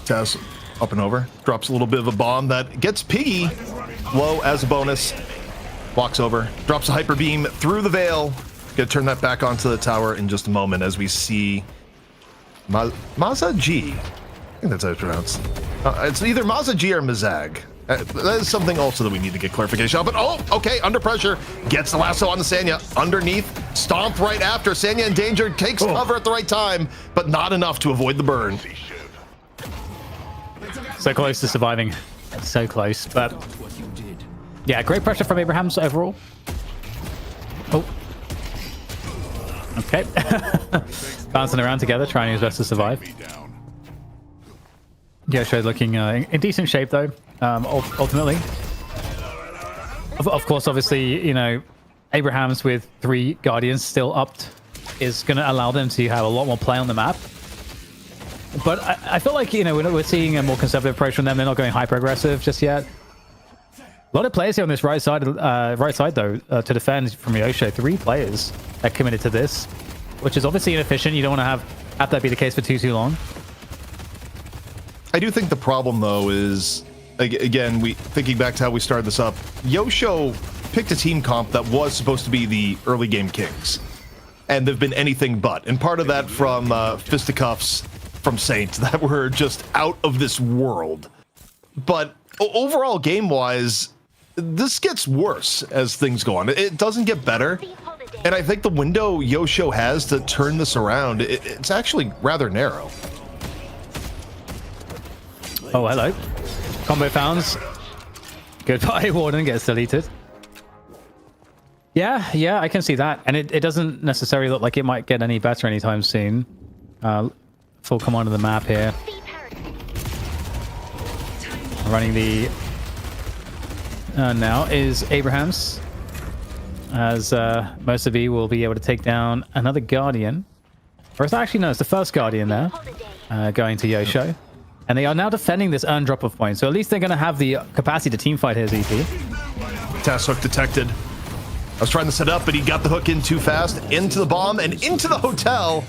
A: Taz up and over. Drops a little bit of a bomb that gets Piggy low as a bonus. Walks over. Drops a hyper beam through the veil. Gonna turn that back onto the tower in just a moment as we see Maza G. I think that's how it's pronounced. It's either Maza G or Mazag. That is something also that we need to get clarification on. But oh, okay, under pressure. Gets the lasso on the Sanya. Underneath. Stomp right after. Sanya in danger. Takes cover at the right time, but not enough to avoid the burn.
C: So close to surviving. So close, but yeah, great pressure from Abrahams overall. Oh. Okay. Bouncing around together, trying his best to survive. Yosho looking in decent shape though. Ultimately, of course, obviously, you know, Abrahams with 3 Guardians still upped is going to allow them to have a lot more play on the map. But I feel like, you know, we're seeing a more conservative approach from them. They're not going hyper aggressive just yet. A lot of players here on this right side though, to defend from Yosho. 3 players are committed to this, which is obviously inefficient. You don't want to have that be the case for too long.
A: I do think the problem though is, again, thinking back to how we started this up, Yosho picked a team comp that was supposed to be the early game kings, and they've been anything but. And part of that from fisticuffs from Saint that were just out of this world. But overall, game-wise, this gets worse as things go on. It doesn't get better. And I think the window Yosho has to turn this around, it's actually rather narrow.
C: Oh, hello. Combo founds. Goodbye, Warden gets deleted. Yeah, I can see that. And it doesn't necessarily look like it might get any better anytime soon. Full command of the map here. Running the... now is Abrahams. As most of you will be able to take down another Guardian. Or it's actually, no, it's the first Guardian there. Going to Yosho. And they are now defending this earn drop of points. So at least they're going to have the capacity to teamfight here, ZP.
A: Task hook detected. I was trying to set up, but he got the hook in too fast. Into the bomb and into the hotel.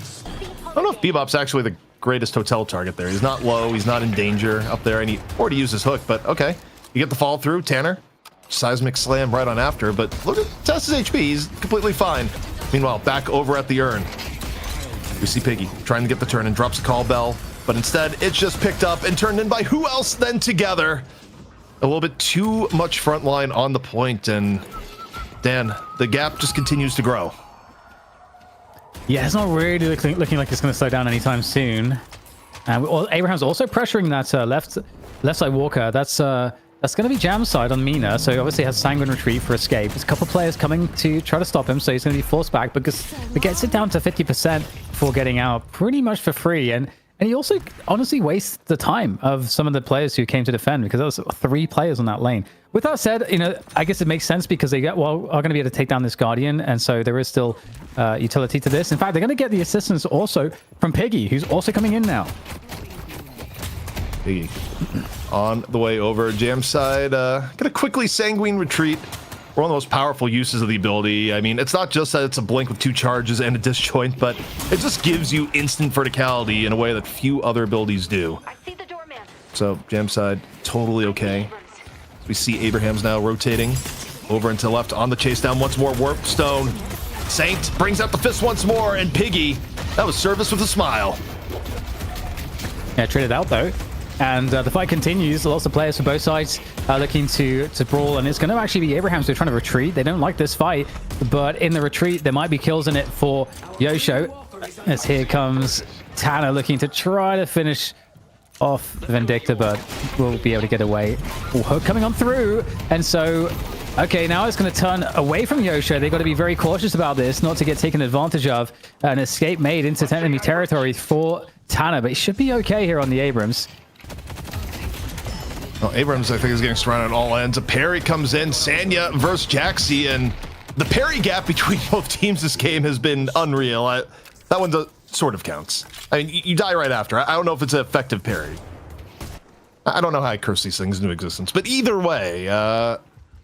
A: I don't know if Bebop's actually the greatest hotel target there. He's not low. He's not in danger up there. And he already used his hook, but okay. You get the follow through. Tanner. Seismic slam right on after. But look at Tess's HP. He's completely fine. Meanwhile, back over at the urn. We see Piggy trying to get the turn and drops a call bell. But instead, it's just picked up and turned in by who else than Together. A little bit too much front line on the point, and Dan, the gap just continues to grow.
C: Yeah, it's not really looking like it's going to slow down anytime soon. Abraham's also pressuring that left side walker. That's going to be Jam side on Mina, so he obviously has Sanguine Retreat for escape. There's a couple of players coming to try to stop him, so he's going to be forced back because it gets it down to 50% before getting out pretty much for free. And And he also honestly wastes the time of some of the players who came to defend, because there was 3 players on that lane. With that said, you know, I guess it makes sense because they are going to be able to take down this Guardian, and so there is still utility to this. In fact, they're going to get the assistance also from Piggy, who's also coming in now.
A: Piggy on the way over. Jam side, gonna quickly sanguine retreat. One of the most powerful uses of the ability. I mean, it's not just that it's a blink with 2 charges and a disjoint, but it just gives you instant verticality in a way that few other abilities do.
I: I see the doorman.
A: So Jam side, totally okay. We see Abraham's now rotating over and to the left on the chase down once more. Warp Stone. Saint brings out the fist once more, and Piggy, that was service with a smile.
C: Yeah, traded out though. And the fight continues. Lots of players for both sides looking to brawl, and it's going to actually be Abrahams who are trying to retreat. They don't like this fight, but in the retreat, there might be kills in it for Yosho. As here comes Tanner looking to try to finish off Vindicta, but will be able to get away. Oh, Hook coming on through, and so okay, now it's going to turn away from Yosho. They've got to be very cautious about this, not to get taken advantage of. An escape made into enemy territory for Tanner, but he should be okay here on the Abrams.
A: Well, Abrams, I think, is getting surrounded on all ends. A parry comes in. Sanya versus Jaxi, and the parry gap between both teams this game has been unreal. That one sort of counts. I mean, you die right after. I don't know if it's an effective parry. I don't know how I curse these things into existence, but either way,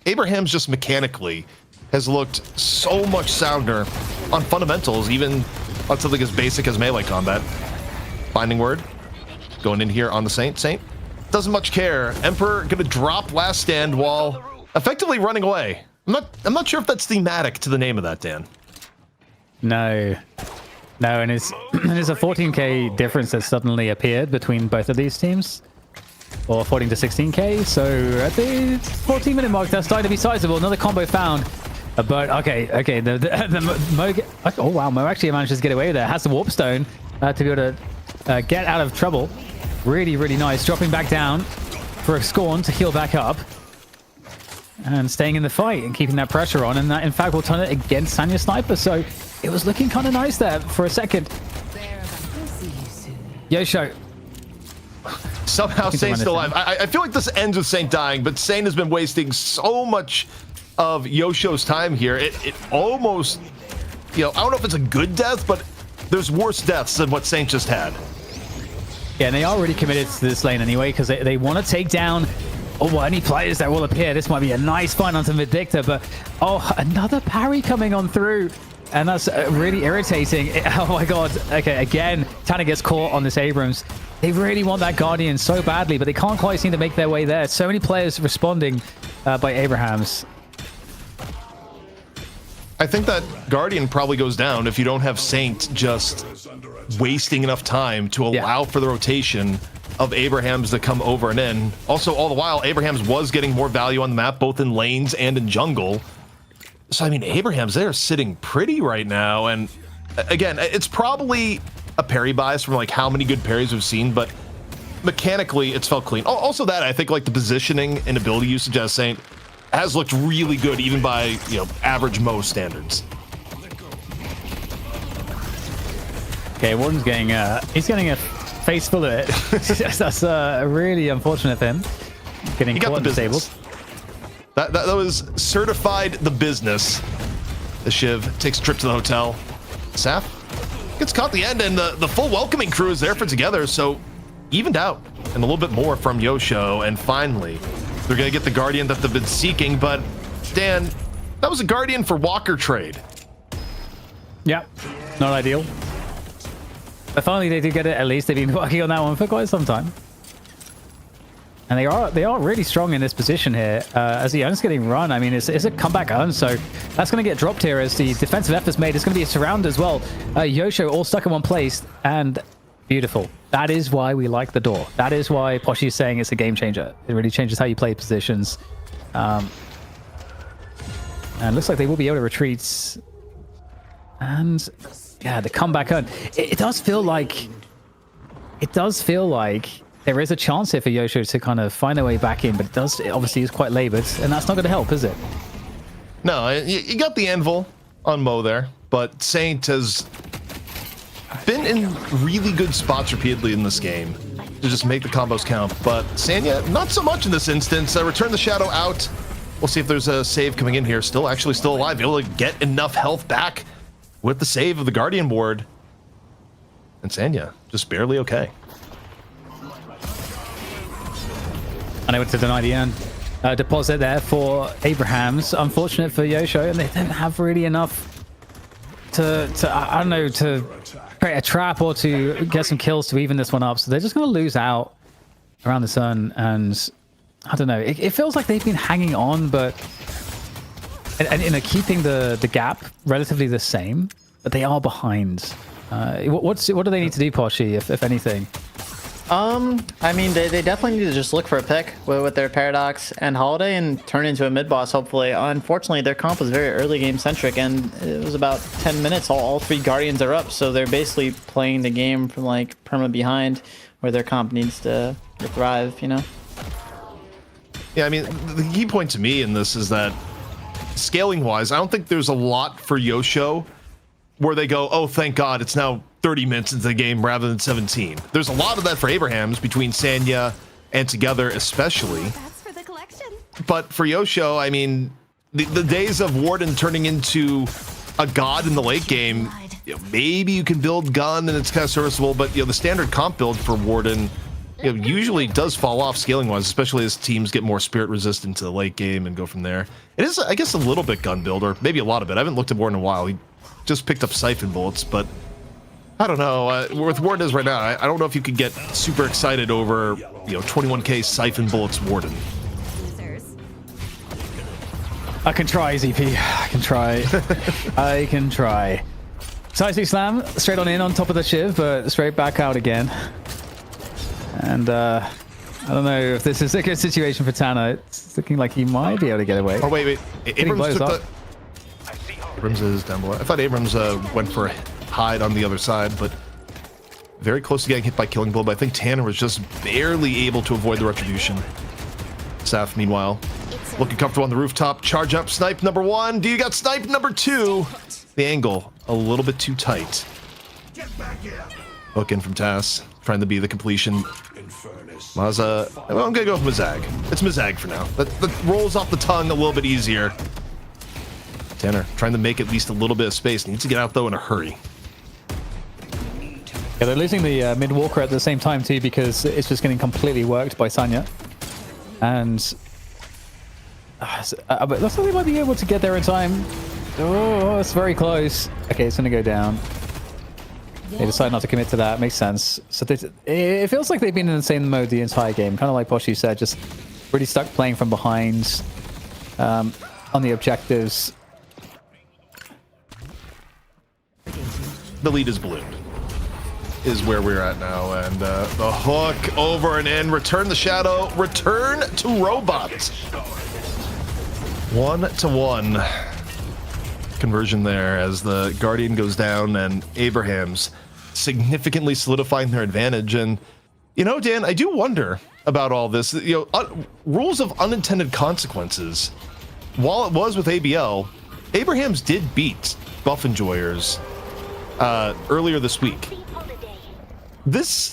A: Abraham's just mechanically has looked so much sounder on fundamentals, even on something as basic as melee combat. Finding word, going in here on the Saint. Saint doesn't much care. Emperor gonna drop last stand while effectively running away. I'm not sure if that's thematic to the name of that, Dan.
C: No, and it's there's a 14k difference that suddenly appeared between both of these teams, or 14 to 16k. So at the 14-minute mark, that's starting to be sizable. Another combo found, but okay. The Mo. Oh wow, Mo actually manages to get away with it. Has the warp stone to be able to get out of trouble. Really nice. Dropping back down for a Scorn to heal back up. And staying in the fight and keeping that pressure on. And that, in fact, will turn it against Sanya Sniper. So it was looking kind of nice there for a second. Yosho.
A: Somehow Saint's still alive. I feel like this ends with Saint dying, but Saint has been wasting so much of Yosho's time here. It almost, you know, I don't know if it's a good death, but there's worse deaths than what Saint just had.
C: Yeah, and they are really committed to this lane anyway, because they want to take down any players that will appear. This might be a nice fight onto Vindicta, but another parry coming on through, and that's really irritating. Oh my god. Okay, again, Tanner gets caught on this Abrams. They really want that Guardian so badly, but they can't quite seem to make their way there. So many players responding by Abrahams.
A: I think that Guardian probably goes down if you don't have Saint just wasting enough time to allow for the rotation of Abrahams to come over and in. Also, all the while, Abrahams was getting more value on the map, both in lanes and in jungle. So, I mean, Abrahams, they're sitting pretty right now. And again, it's probably a parry bias from like how many good parries we've seen, but mechanically, it's felt clean. Also that, I think like the positioning and ability usage as Saint has looked really good, even by, you know, average Mo standards.
C: Okay, Warden's getting he's getting a face full of it. That's really unfortunate for him. Getting caught and disabled.
A: That was certified the business. The Shiv takes a trip to the hotel. Saf gets caught at the end, and the full welcoming crew is there for together, so evened out. And a little bit more from Yosho, and finally, they're going to get the Guardian that they've been seeking, but Dan, that was a Guardian for Walker trade.
C: Yeah, not ideal. But finally they did get it at least. They've been working on that one for quite some time. And they are really strong in this position here. As the Urn's getting run, I mean, it's a comeback Urn, so that's going to get dropped here as the defensive effort's made. It's going to be a surround as well. Yosho all stuck in one place, and beautiful. That is why we like the door. That is why Poshy is saying it's a game changer. It really changes how you play positions. And looks like they will be able to retreat. And yeah, the comeback Urn. It does feel like there is a chance here for Yosho to kind of find their way back in, but it obviously is quite labored, and that's not going to help, is it?
A: No, you got the anvil on Mo there, but Saint has been in really good spots repeatedly in this game to just make the combos count, but Sanya, not so much in this instance. Return the Shadow out. We'll see if there's a save coming in here. Still alive, able to get enough health back with the save of the Guardian ward. And Sanya, just barely okay.
C: Unable to deny the end. Deposit there for Abrahams. Unfortunate for Yosho, and they don't have really enough to I don't know, to create a trap or to get some kills to even this one up. So they're just going to lose out around the sun, and I don't know. It feels like they've been hanging on, but and you know, keeping the gap relatively the same, but they are behind. What do they need to do, Poshy, if anything?
H: I mean, they definitely need to just look for a pick with their Paradox and Holiday and turn into a mid-boss, hopefully. Unfortunately, their comp was very early game centric, and it was about 10 minutes. All three Guardians are up, so they're basically playing the game from like perma behind, where their comp needs to thrive, you know?
A: Yeah, I mean, the key point to me in this is that scaling-wise, I don't think there's a lot for Yosho where they go, oh, thank God, it's now 30 minutes into the game rather than 17. There's a lot of that for Abrahams between Sanya and Together especially.
G: That's for the collection.
A: But for Yosho, I mean, the days of Warden turning into a god in the late game, you know, maybe you can build gun and it's kind of serviceable, but you know, the standard comp build for Warden, you know, usually does fall off scaling-wise, especially as teams get more spirit resistant to the late game and go from there. It is, I guess, a little bit gun build, or maybe a lot of it. I haven't looked at Warden in a while. He just picked up Siphon Bullets, but I don't know. With Warden is right now, I don't know if you could get super excited over, you know, 21k Siphon Bullets Warden.
C: I can try, ZP. I can try. I can try. Side slam, straight on in on top of the Shiv, but straight back out again. And I don't know if this is a good situation for Tana. It's looking like he might be able to get away.
A: Oh, wait. Abrams took the... Abrams is down below. I thought Abrams went for a hide on the other side, but very close to getting hit by Killing Blow. But I think Tanner was just barely able to avoid the retribution. Saf, meanwhile, looking comfortable on the rooftop. Charge up, snipe number one. Do you got snipe number two? The angle a little bit too tight. Hook in from Tass, trying to be the completion. Maza, well, I'm gonna go with Mizag. It's Mizag for now. That rolls off the tongue a little bit easier. Tanner trying to make at least a little bit of space. Needs to get out though in a hurry.
C: Yeah, they're losing the mid walker at the same time too, because it's just getting completely worked by Sanya. And but looks like they might be able to get there in time. Oh, it's very close. Okay, it's gonna go down. They decide not to commit to that. Makes sense. So it feels like they've been in insane mode the entire game, kind of like Poshy said, just really stuck playing from behind on the objectives.
A: The lead is ballooned, is where we're at now, and the hook over and in. Return the Shadow. Return to Robot. 1-1 conversion there as the Guardian goes down and Abrahams significantly solidifying their advantage. And you know, Dan, I do wonder about all this. You know, rules of unintended consequences. While it was with ABL, Abrahams did beat Buff Enjoyers earlier this week.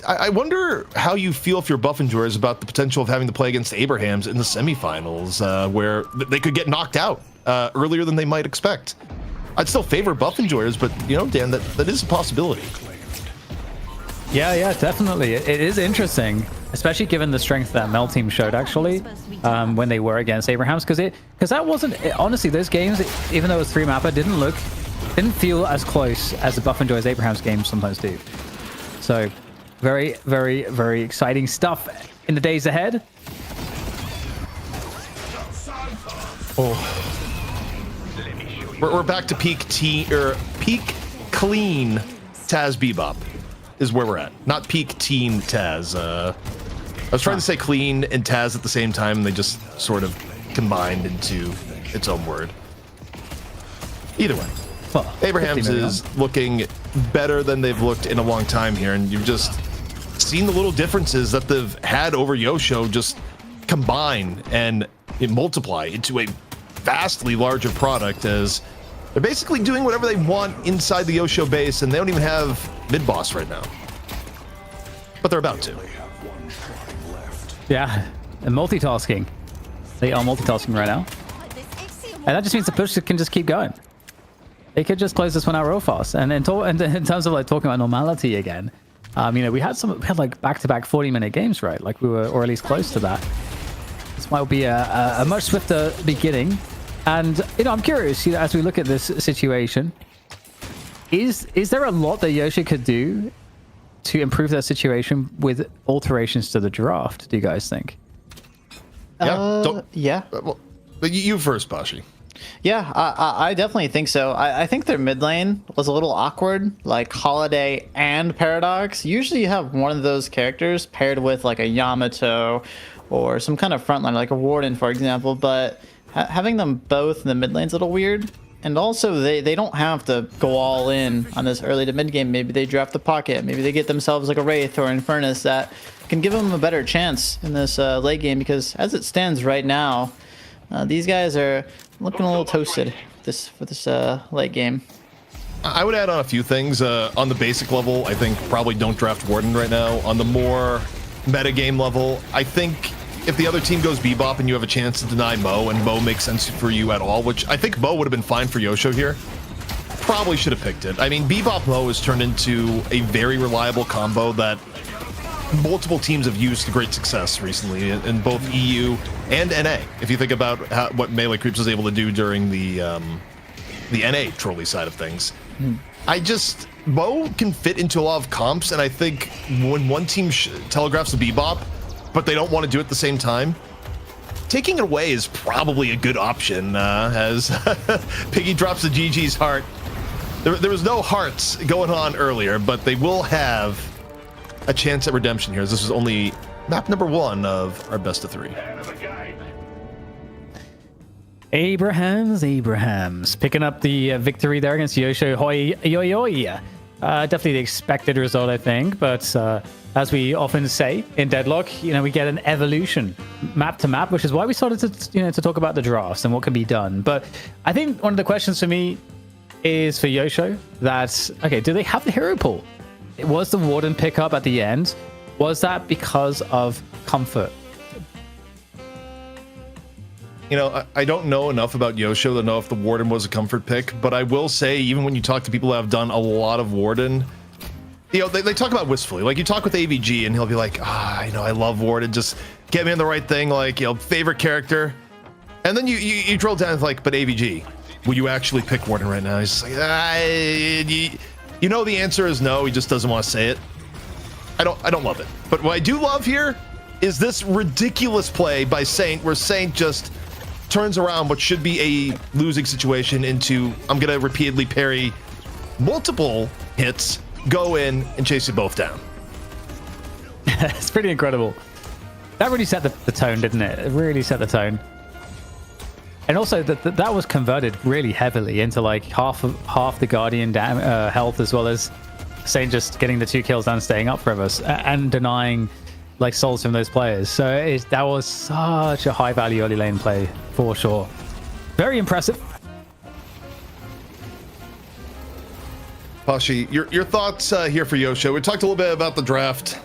A: I wonder how you feel if you're Buff Enjoyers about the potential of having to play against Abrahams in the semifinals, where they could get knocked out earlier than they might expect. I'd still favor Buff Enjoyers, but you know, Dan, that is a possibility.
C: Yeah, definitely. It is interesting, especially given the strength that Mel team showed actually when they were against Abrahams, because that wasn't honestly, those games, even though it was 3-mapper, didn't feel as close as the Buff Enjoyers Abrahams games sometimes do. So very, very, very exciting stuff in the days ahead.
A: Oh, we're back to peak clean Taz Bebop is where we're at, not peak teen Taz. I was trying to say clean and Taz at the same time, and they just sort of combined into its own word. Either way, well, Abrahams is looking better than they've looked in a long time here, and you've just seen the little differences that they've had over Yosho just combine and multiply into a vastly larger product, as they're basically doing whatever they want inside the Yosho base, and they don't even have mid boss right now. But they're about to.
C: Yeah, and multitasking. They are multitasking right now. And that just means the push can just keep going. They could just close this one out real fast. And in terms of like talking about normality again, you know, we had like back-to-back 40-minute games, right? Like we were, or at least close to that. This might be a much swifter beginning. And, you know, I'm curious, you know, as we look at this situation, is there a lot that Yoshi could do to improve that situation with alterations to the draft, do you guys think?
E: Yeah.
A: Well, you first, Pashi.
H: Yeah, I definitely think so. I think their mid lane was a little awkward, like Holiday and Paradox. Usually you have one of those characters paired with like a Yamato or some kind of frontline, like a Warden, for example, but having them both in the mid lane's a little weird. And also, they don't have to go all in on this early to mid game. Maybe they draft the pocket. Maybe they get themselves like a Wraith or Infernus that can give them a better chance in this late game, because as it stands right now, these guys are looking a little toasted for this late game.
A: I would add on a few things. On the basic level, I think probably don't draft Warden right now. On the more meta game level, I think if the other team goes Bebop and you have a chance to deny Mo, and Mo makes sense for you at all, which I think Mo would have been fine for Yosho here, probably should have picked it. I mean, Bebop Mo has turned into a very reliable combo that multiple teams have used to great success recently in both EU and NA. If you think about what Melee Creeps was able to do during the NA Trolli side of things, Mo can fit into a lot of comps, and I think when one team telegraphs a Bebop, but they don't want to do it at the same time, taking it away is probably a good option. As Piggy drops the GG's heart. There was no hearts going on earlier, but they will have a chance at redemption here, as this is only map number 1 of our best of 3.
C: Abrahams picking up the victory there against Yosho Hoi Yoyoi. Definitely the expected result, I think, but as we often say in Deadlock, you know, we get an evolution map to map, which is why we started to talk about the drafts and what can be done. But I think one of the questions for me is for Yosho that, okay, do they have the hero pool? Was the Warden pickup at the end, was that because of comfort?
A: You know, I don't know enough about Yosho to know if the Warden was a comfort pick, but I will say, even when you talk to people that have done a lot of Warden, you know, they talk about wistfully. Like, you talk with AVG and he'll be like, you know, I love Warden, just get me on the right thing, like, you know, favorite character. And then you drill down, like, but AVG, will you actually pick Warden right now? He's just like, you know, the answer is no, he just doesn't want to say it. I don't love it. But what I do love here is this ridiculous play by Saint, where Saint just turns around what should be a losing situation into, I'm gonna repeatedly parry multiple hits, go in and chase you both down.
C: It's pretty incredible. That really set the tone, didn't it? It really set the tone. And also that was converted really heavily into like half the Guardian health, as well as Saint just getting the 2 kills and staying up for us and denying like souls from those players. So that was such a high value early lane play for sure. Very impressive.
A: Pashi, your thoughts here for Yosho. We talked a little bit about the draft.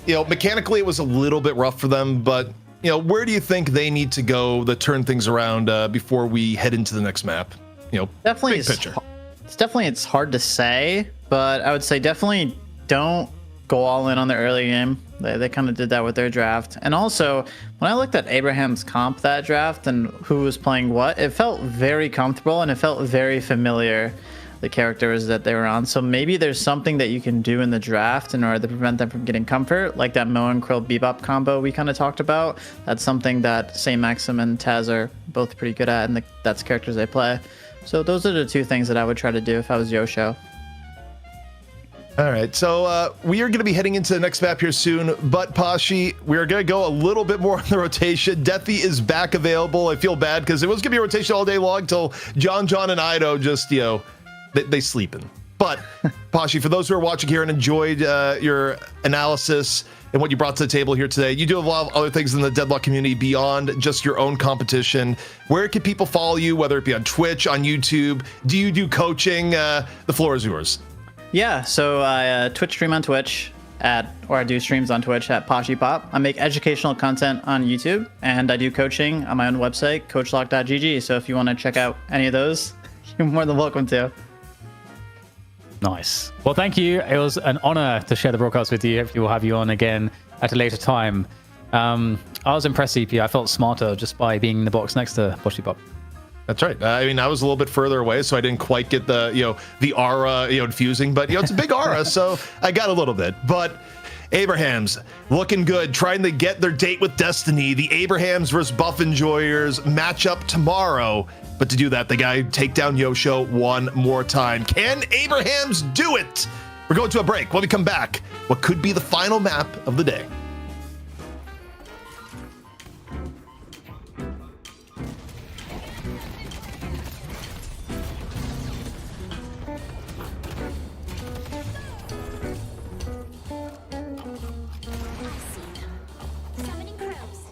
A: You know, mechanically it was a little bit rough for them, but you know, where do you think they need to go to turn things around before we head into the next map? You know,
H: definitely
A: big picture.
H: It's hard to say, but I would say definitely don't go all in on the early game. They kind of did that with their draft. And also, when I looked at Abraham's comp that draft and who was playing what, it felt very comfortable and it felt very familiar, the characters that they were on. So maybe there's something that you can do in the draft in order to prevent them from getting comfort, like that Mo and Krill Bebop combo we kind of talked about. That's something that Saint Maxim and Taz are both pretty good at, and that's characters they play. So those are the 2 things that I would try to do if I was Yosho.
A: All right, so we are going to be heading into the next map here soon, but Pashi, we are going to go a little bit more on the rotation. Deathy is back available. I feel bad because it was going to be a rotation all day long until John and Ido just, you know, they sleeping. But Pashi, for those who are watching here and enjoyed your analysis and what you brought to the table here today, you do have a lot of other things in the Deadlock community beyond just your own competition. Where can people follow you, whether it be on Twitch, on YouTube? Do you do coaching? The floor is yours.
E: Yeah, so I Twitch stream on Twitch or I do streams on Twitch at Poshy Pop. I make educational content on YouTube, and I do coaching on my own website, coachlock.gg. So if you want to check out any of those, you're more than welcome to.
C: Nice. Well, thank you. It was an honor to share the broadcast with you. Hopefully we'll have you on again at a later time. I was impressed, CP. I felt smarter just by being in the box next to Poshy Pop.
A: That's right. I mean, I was a little bit further away, so I didn't quite get the, the aura, infusing, but, it's a big aura, so I got a little bit. But Abrahams looking good, trying to get their date with Destiny. The Abrahams versus Buff Enjoyers matchup tomorrow. But to do that, they got to take down Yosho one more time. Can Abrahams do it? We're going to a break. When we come back, what could be the final map of the day?
G: Summoning crows.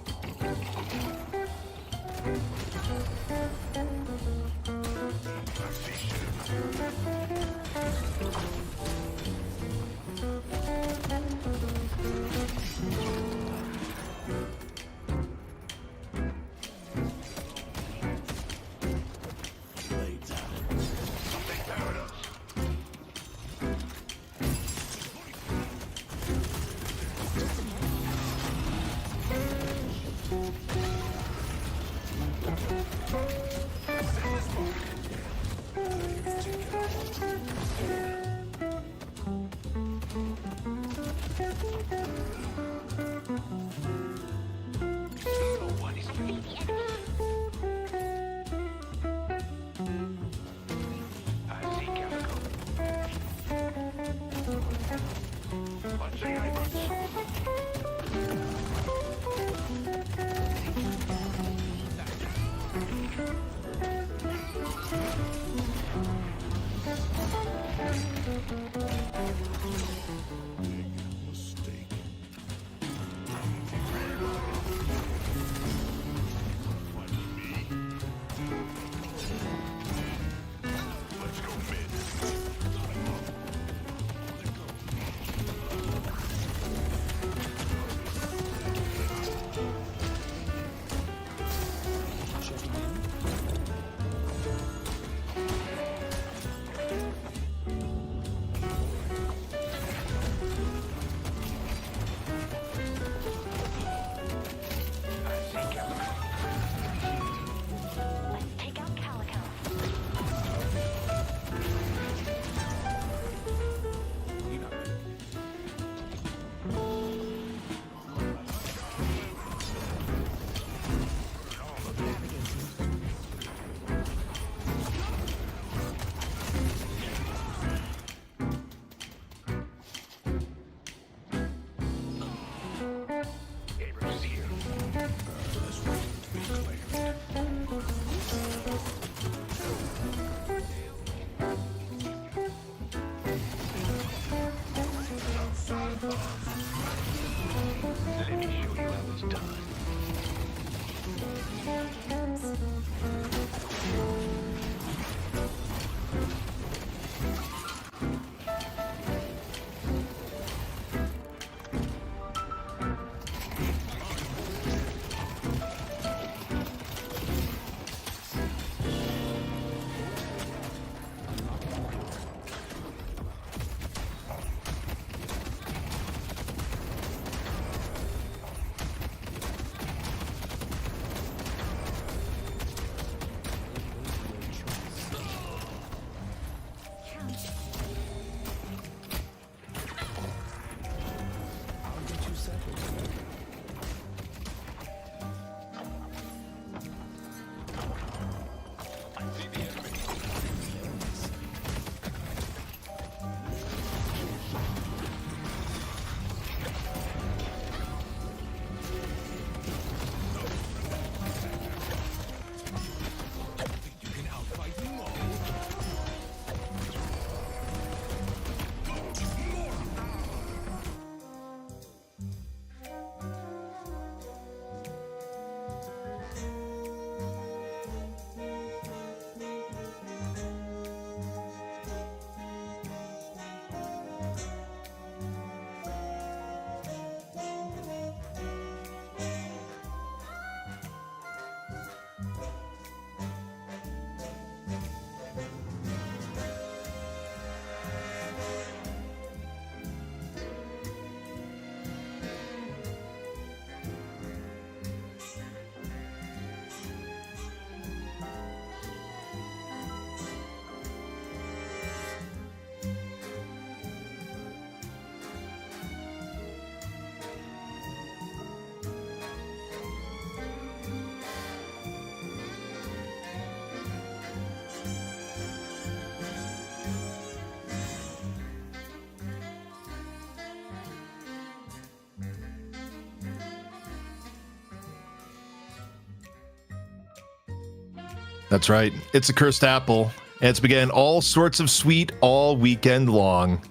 A: That's right. It's a cursed apple, and it's been all sorts of sweet all weekend long.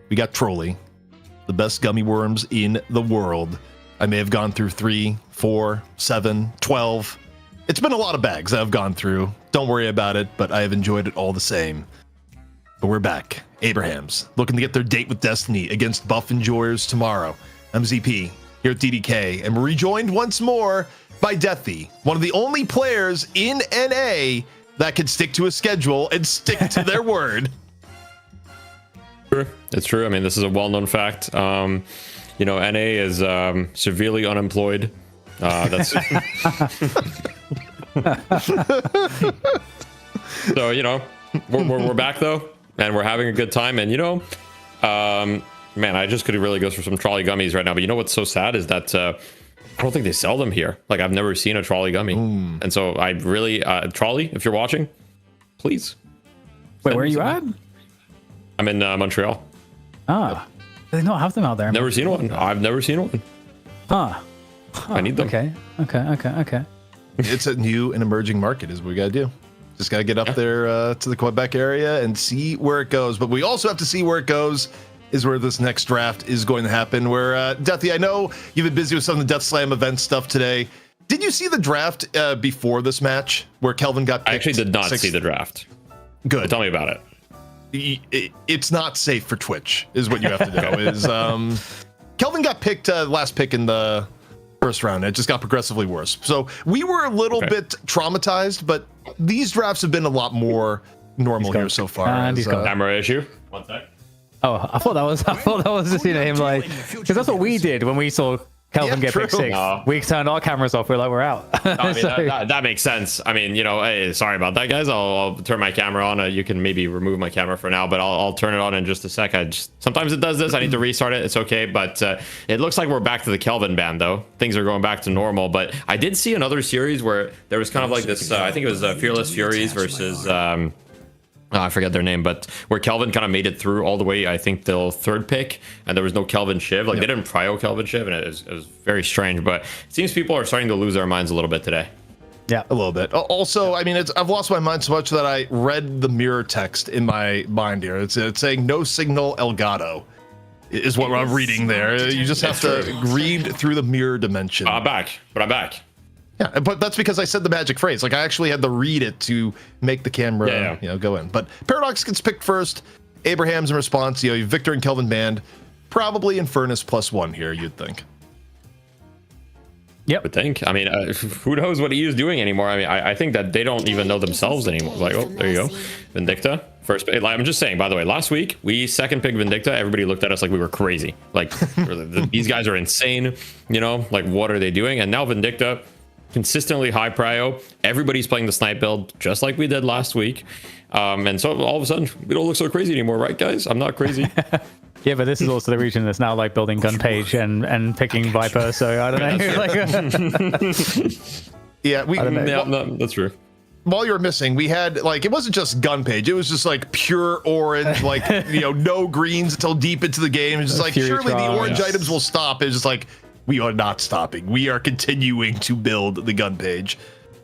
A: We got Trolli, the best gummy worms in the world. I may have gone through 3, 4, 7, 12. It's been a lot of bags that I've gone through. Don't worry about it, but I have enjoyed it all the same. But we're back. Abrahams looking to get their date with Destiny against Buff Enjoyers tomorrow. I'm ZP here at DDK, and we're rejoined once more by Deathy, one of the only players in NA that can stick to a schedule and stick to their word.
B: True. It's true. I mean, this is a well-known fact. You know, NA is severely unemployed. That's so, you know, we're back though, and we're having a good time. And you know, man, I just could really go for some Trolli gummies right now. But you know what's so sad is that I don't think they sell them here. Like, I've never seen a Trolli gummy, and so I really Trolli, if you're watching, please.
C: Wait, where are you at?
B: I'm in Montreal.
C: Ah, do they not have them out there?
B: Never seen one. I've never seen one.
C: Huh.
B: I need them.
C: Okay.
A: It's a new and emerging market is what we got to do. Just got to get up there to the Quebec area and see where it goes. But we also have to see where it goes is where this next draft is going to happen. Where, Deathy, I know you've been busy with some of the Death Slam event stuff today. Did you see the draft before this match where Kelvin got picked?
B: I actually did not see the draft.
A: Good.
B: But tell me about it.
A: It's not safe for Twitch is what you have to know. Is Kelvin got picked last pick in the first round. It just got progressively worse. So we were a little bit traumatized, but these drafts have been a lot more normal here so far.
C: And he's got
B: camera issue. One sec.
C: Oh, I thought that was just, you know, him like, because that's what we did when we saw Kelvin get pick 6.
B: No.
C: We turned our cameras off. We're like, we're out.
B: I mean, that makes sense. I mean, you know, hey, sorry about that, guys. I'll turn my camera on. You can maybe remove my camera for now, but I'll turn it on in just a sec. Sometimes it does this. I need to restart it. It's okay, but it looks like we're back to the Kelvin ban, though. Things are going back to normal. But I did see another series where there was kind of like this. I think it was Fearless Furies versus. I forget their name, but where Kelvin kind of made it through all the way, I think, till 3rd pick, and there was no Kelvin Shiv. Like, they didn't prio Kelvin Shiv, and it was very strange. But it seems people are starting to lose their minds a little bit today.
C: Yeah,
A: a little bit. Also, I mean, I've lost my mind so much that I read the mirror text in my mind here. It's saying no signal Elgato is what I'm reading there. You just have to read through the mirror dimension.
B: I'm back.
A: Yeah, but that's because I said the magic phrase. Like, I actually had to read it to make the camera, you know, go in. But Paradox gets picked first. Abraham's in response. You know, Victor and Kelvin banned. Probably Infernus +1 here, you'd think.
C: Yep.
B: I would think. I mean, who knows what he is doing anymore? I mean, I think that they don't even know themselves anymore. Like, oh, there you go. Vindicta. First, like, I'm just saying, by the way, last week, we second pick Vindicta. Everybody looked at us like we were crazy. Like, these guys are insane. You know, like, what are they doing? And now Vindicta, consistently high prio. Everybody's playing the snipe build just like we did last week, and so all of a sudden we don't look so crazy anymore, right, guys? I'm not crazy.
C: Yeah, but this is also the region that's now like building gun page and picking Viper. So I don't know.
B: Yeah, that's true.
A: While you were missing, we had, like, it wasn't just gun page. It was just like pure orange, like, you know, no greens until deep into the game. It's just like, surely the orange items will stop. It's just like, we are not stopping. We are continuing to build the gun page.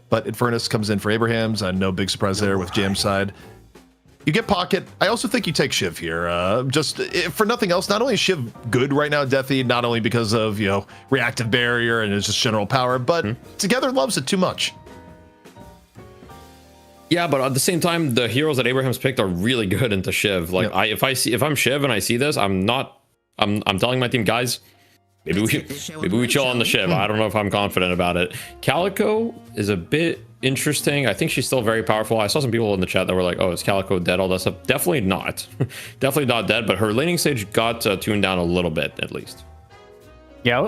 A: But Infernus comes in for Abrahams. No big surprise there with Jam side. You get Pocket. I also think you take Shiv here. Just for nothing else, not only is Shiv good right now, Deathy, not only because of, you know, reactive barrier and his just general power, but Together loves it too much.
B: Yeah, but at the same time, the heroes that Abraham's picked are really good into Shiv. Like, if I'm Shiv and I see this, I'm telling my team, guys, maybe we chill on the Shiv. I don't know if I'm confident about it. Calico is a bit interesting. I think she's still very powerful. I saw some people in the chat that were like, oh, is Calico dead, all that stuff. Definitely not. Definitely not dead, but her laning stage got tuned down a little bit, at least.
C: Yeah,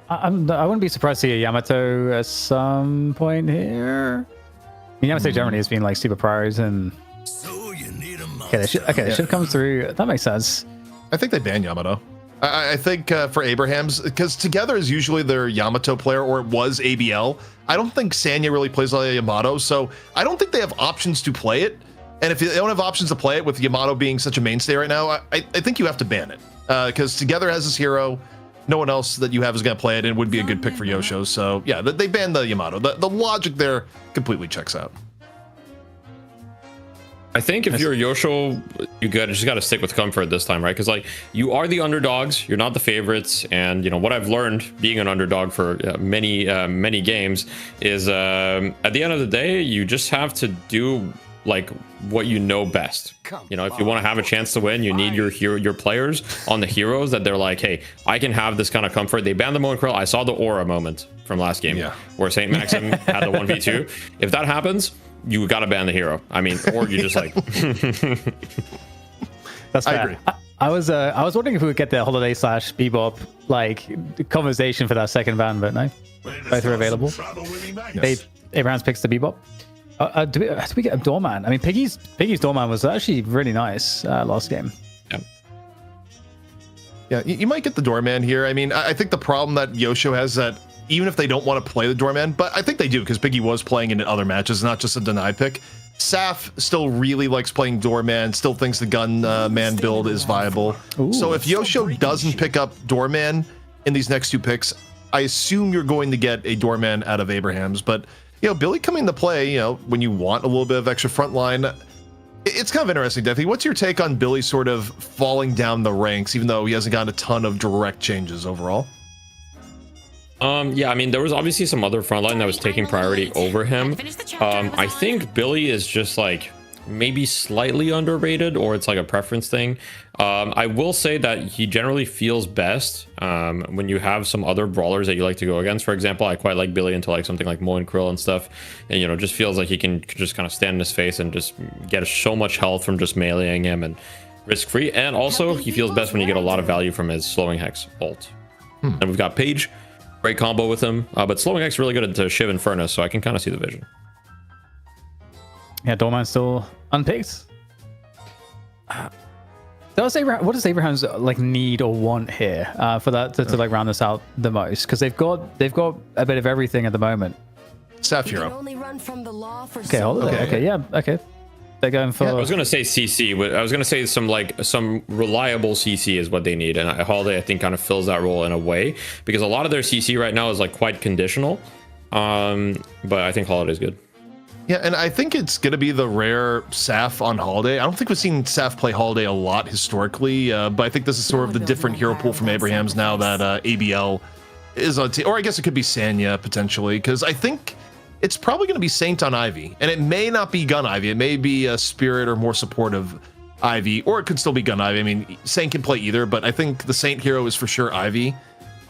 C: I wouldn't be surprised to see a Yamato at some point here. I mean, Yamato generally has been like super pros, and they should come through. That makes sense.
A: I think they ban Yamato. I think for Abrahams, because Together is usually their Yamato player, or it was ABL. I don't think Sanya really plays like Yamato, so I don't think they have options to play it. And if they don't have options to play it, with Yamato being such a mainstay right now, I think you have to ban it. Because Together has his hero. No one else that you have is going to play it, and it would be a good pick for Yosho. So, yeah, they banned the Yamato. The logic there completely checks out.
B: I think if you're Yosho, just got to stick with comfort this time, right? Because like you are the underdogs, you're not the favorites, and you know what I've learned being an underdog for many games is at the end of the day, you just have to do like what you know best. You know, if you want to have a chance to win, you need your players on the heroes that they're like, hey, I can have this kind of comfort. They banned the Moen Krill. I saw the aura moment from last game where Saint Maxim had the 1v2. If that happens, you got to ban the hero. I mean, or you just like.
C: That's fair.
A: I agree.
C: I was wondering if we would get the holiday / bebop like conversation for that second ban, but no, both are available. Abraham's picks the bebop. Do we get a doorman? I mean, Piggy's doorman was actually really nice last game.
A: Yeah, you might get the doorman here. I mean, I think the problem that Yosho has that even if they don't want to play the doorman, but I think they do because Piggy was playing it in other matches, not just a deny pick. Saf still really likes playing doorman, still thinks the gun man build is viable.
C: Ooh.
A: So if Yosho doesn't pick up doorman in these next 2 picks, I assume you're going to get a doorman out of Abraham's. But you know, Billy coming into play, you know, when you want a little bit of extra front line, it's kind of interesting, Deathy. What's your take on Billy sort of falling down the ranks, even though he hasn't gotten a ton of direct changes overall?
B: Yeah, I mean, there was obviously some other frontline that was taking priority over him. I think Billy is just like maybe slightly underrated, or it's like a preference thing. I will say that he generally feels best when you have some other brawlers that you like to go against. For example, I quite like Billy into like something like Moen Krill and stuff, and you know, just feels like he can just kind of stand in his face and just get so much health from just meleeing him and risk free. And also, he feels best when you get a lot of value from his slowing hex ult. And we've got Paige. Great combo with him, but slowing X really good into Shiv and Furnace, so I can kind of see the vision.
C: Yeah, doorman's still unpicked. What does Abraham's like need or want here for that to like round this out the most? Because they've got a bit of everything at the moment.
A: Saf hero.
C: Okay, okay, yeah, okay. They're going for.
B: I was gonna say CC, but I was gonna say some reliable CC is what they need, and Holiday I think kind of fills that role in a way because a lot of their CC right now is like quite conditional. But I think Holiday's good.
A: Yeah, and I think it's going to be the rare Saf on Holiday. I don't think we've seen Saf play Holiday a lot historically, but I think this is sort of the different hero pool from Abraham's now that ABL is on or I guess it could be Sanya potentially, because I think it's probably going to be Saint on Ivy, and it may not be Gun Ivy. It may be a Spirit or more supportive Ivy, or it could still be Gun Ivy. I mean, Saint can play either, but I think the Saint hero is for sure Ivy.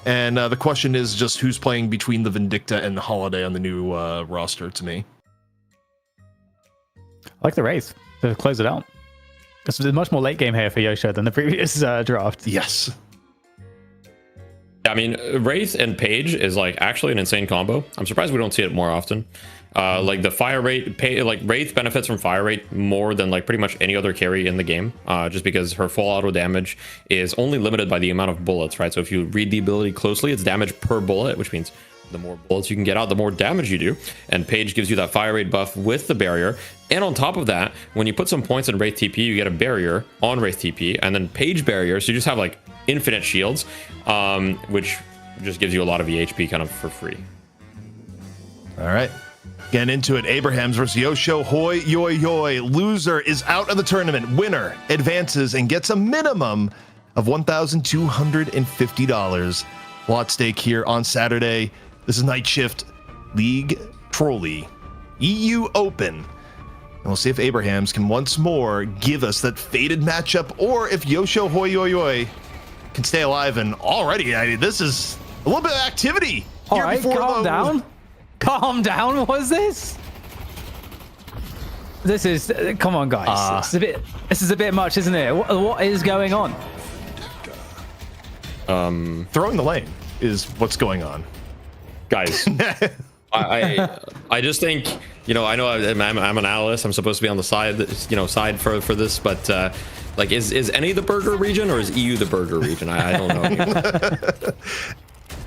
A: And the question is just who's playing between the Vindicta and the Holiday on the new roster to me.
C: I like the Wraith to close it out. There's much more late game here for Yosho than the previous draft.
A: Yes.
B: I mean, Wraith and Paige is like actually an insane combo. I'm surprised we don't see it more often. Like the fire rate, like Wraith benefits from fire rate more than like pretty much any other carry in the game, just because her full auto damage is only limited by the amount of bullets, right? So if you read the ability closely, it's damage per bullet, which means the more bullets you can get out, the more damage you do. And Paige gives you that fire rate buff with the barrier. And on top of that, when you put some points in Wraith TP, you get a barrier on Wraith TP, and then Paige barrier. So you just have like infinite shields, which just gives you a lot of EHP kind of for free.
A: All right. Getting into it. Abrahams versus Yosho. Hoi, yoi, yoi. Loser is out of the tournament. Winner advances and gets a minimum of $1,250. A lot at stake here on Saturday. This is Night Shift League Trolli EU Open. And we'll see if Abrahams can once more give us that fated matchup, or if Yosho Hoi Yoi Yoi can stay alive. And already, I mean, this is a little bit of activity.
C: All right, calm down. Calm down. What is this? This is come on, guys. This is a bit much, isn't it? What is going on?
A: Throwing the lane is what's going on,
B: guys. I just think, you know, I know I'm an analyst. I'm supposed to be on the side, you know, side for this, but like, is any the burger region, or is EU the burger region? I don't know.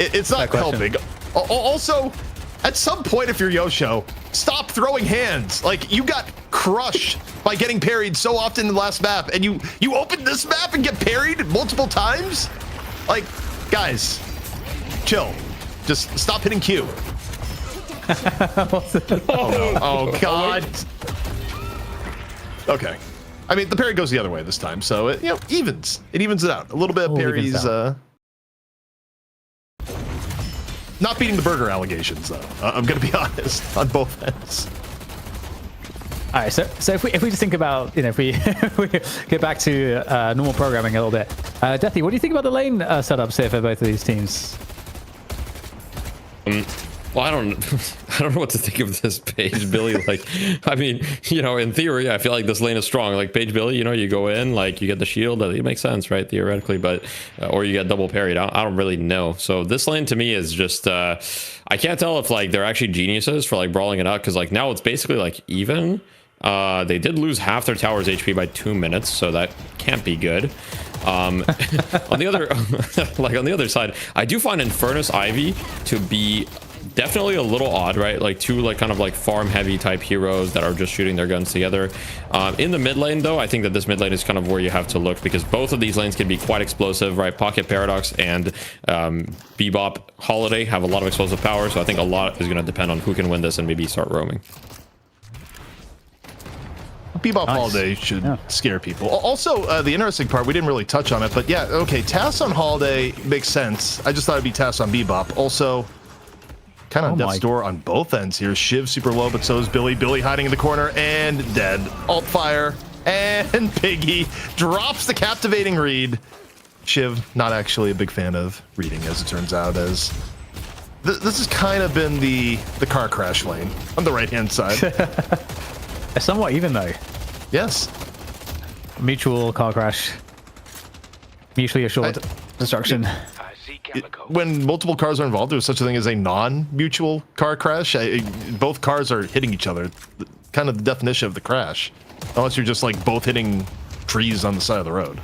A: It's not helping. Also, at some point, if you're Yosho, stop throwing hands. Like, you got crushed by getting parried so often in the last map, and you open this map and get parried multiple times. Like, guys, chill. Just stop hitting Q.
C: Oh,
A: no. Oh God. Okay. I mean, the parry goes the other way this time, so it, evens. It evens it out. A little bit of parries. Not beating the burger allegations, though. I'm going to be honest, on both ends.
C: All right, so if we just think about, if we, if we get back to normal programming a little bit, Deathy, what do you think about the lane setups here for both of these teams?
B: Well, I don't know what to think of this Page Billy. Like, I mean, in theory, I feel like this lane is strong. Like Page Billy, you go in, like you get the shield. It makes sense, right? Theoretically, but or you get double parried. I don't really know. So this lane to me is just I can't tell if like they're actually geniuses for like brawling it out, because like now it's basically like even. They did lose half their tower's HP by 2 minutes, so that can't be good. On the other side, I do find Infernus Ivy to be definitely a little odd, right? Like two like kind of like farm heavy type heroes that are just shooting their guns together. In the mid lane though, I think that this mid lane is kind of where you have to look, because both of these lanes can be quite explosive, right? Pocket Paradox and Bebop Holiday have a lot of explosive power, so I think a lot is going to depend on who can win this and maybe start roaming.
A: Bebop Holiday should scare people. Also, the interesting part, we didn't really touch on it, but yeah, okay, TAS on Holiday makes sense. I just thought it'd be TAS on Bebop. Also, kind of death's door on both ends here. Shiv super low, but so is Billy. Billy hiding in the corner and dead. Alt fire, and Piggy drops the captivating read. Shiv, not actually a big fan of reading, as it turns out, as this has kind of been the car crash lane on the right-hand side.
C: Somewhat even though.
A: Yes.
C: Mutual car crash. Mutually assured destruction.
A: When multiple cars are involved, there's such a thing as a non-mutual car crash. Both cars are hitting each other. Kind of the definition of the crash. Unless you're just like both hitting trees on the side of the road.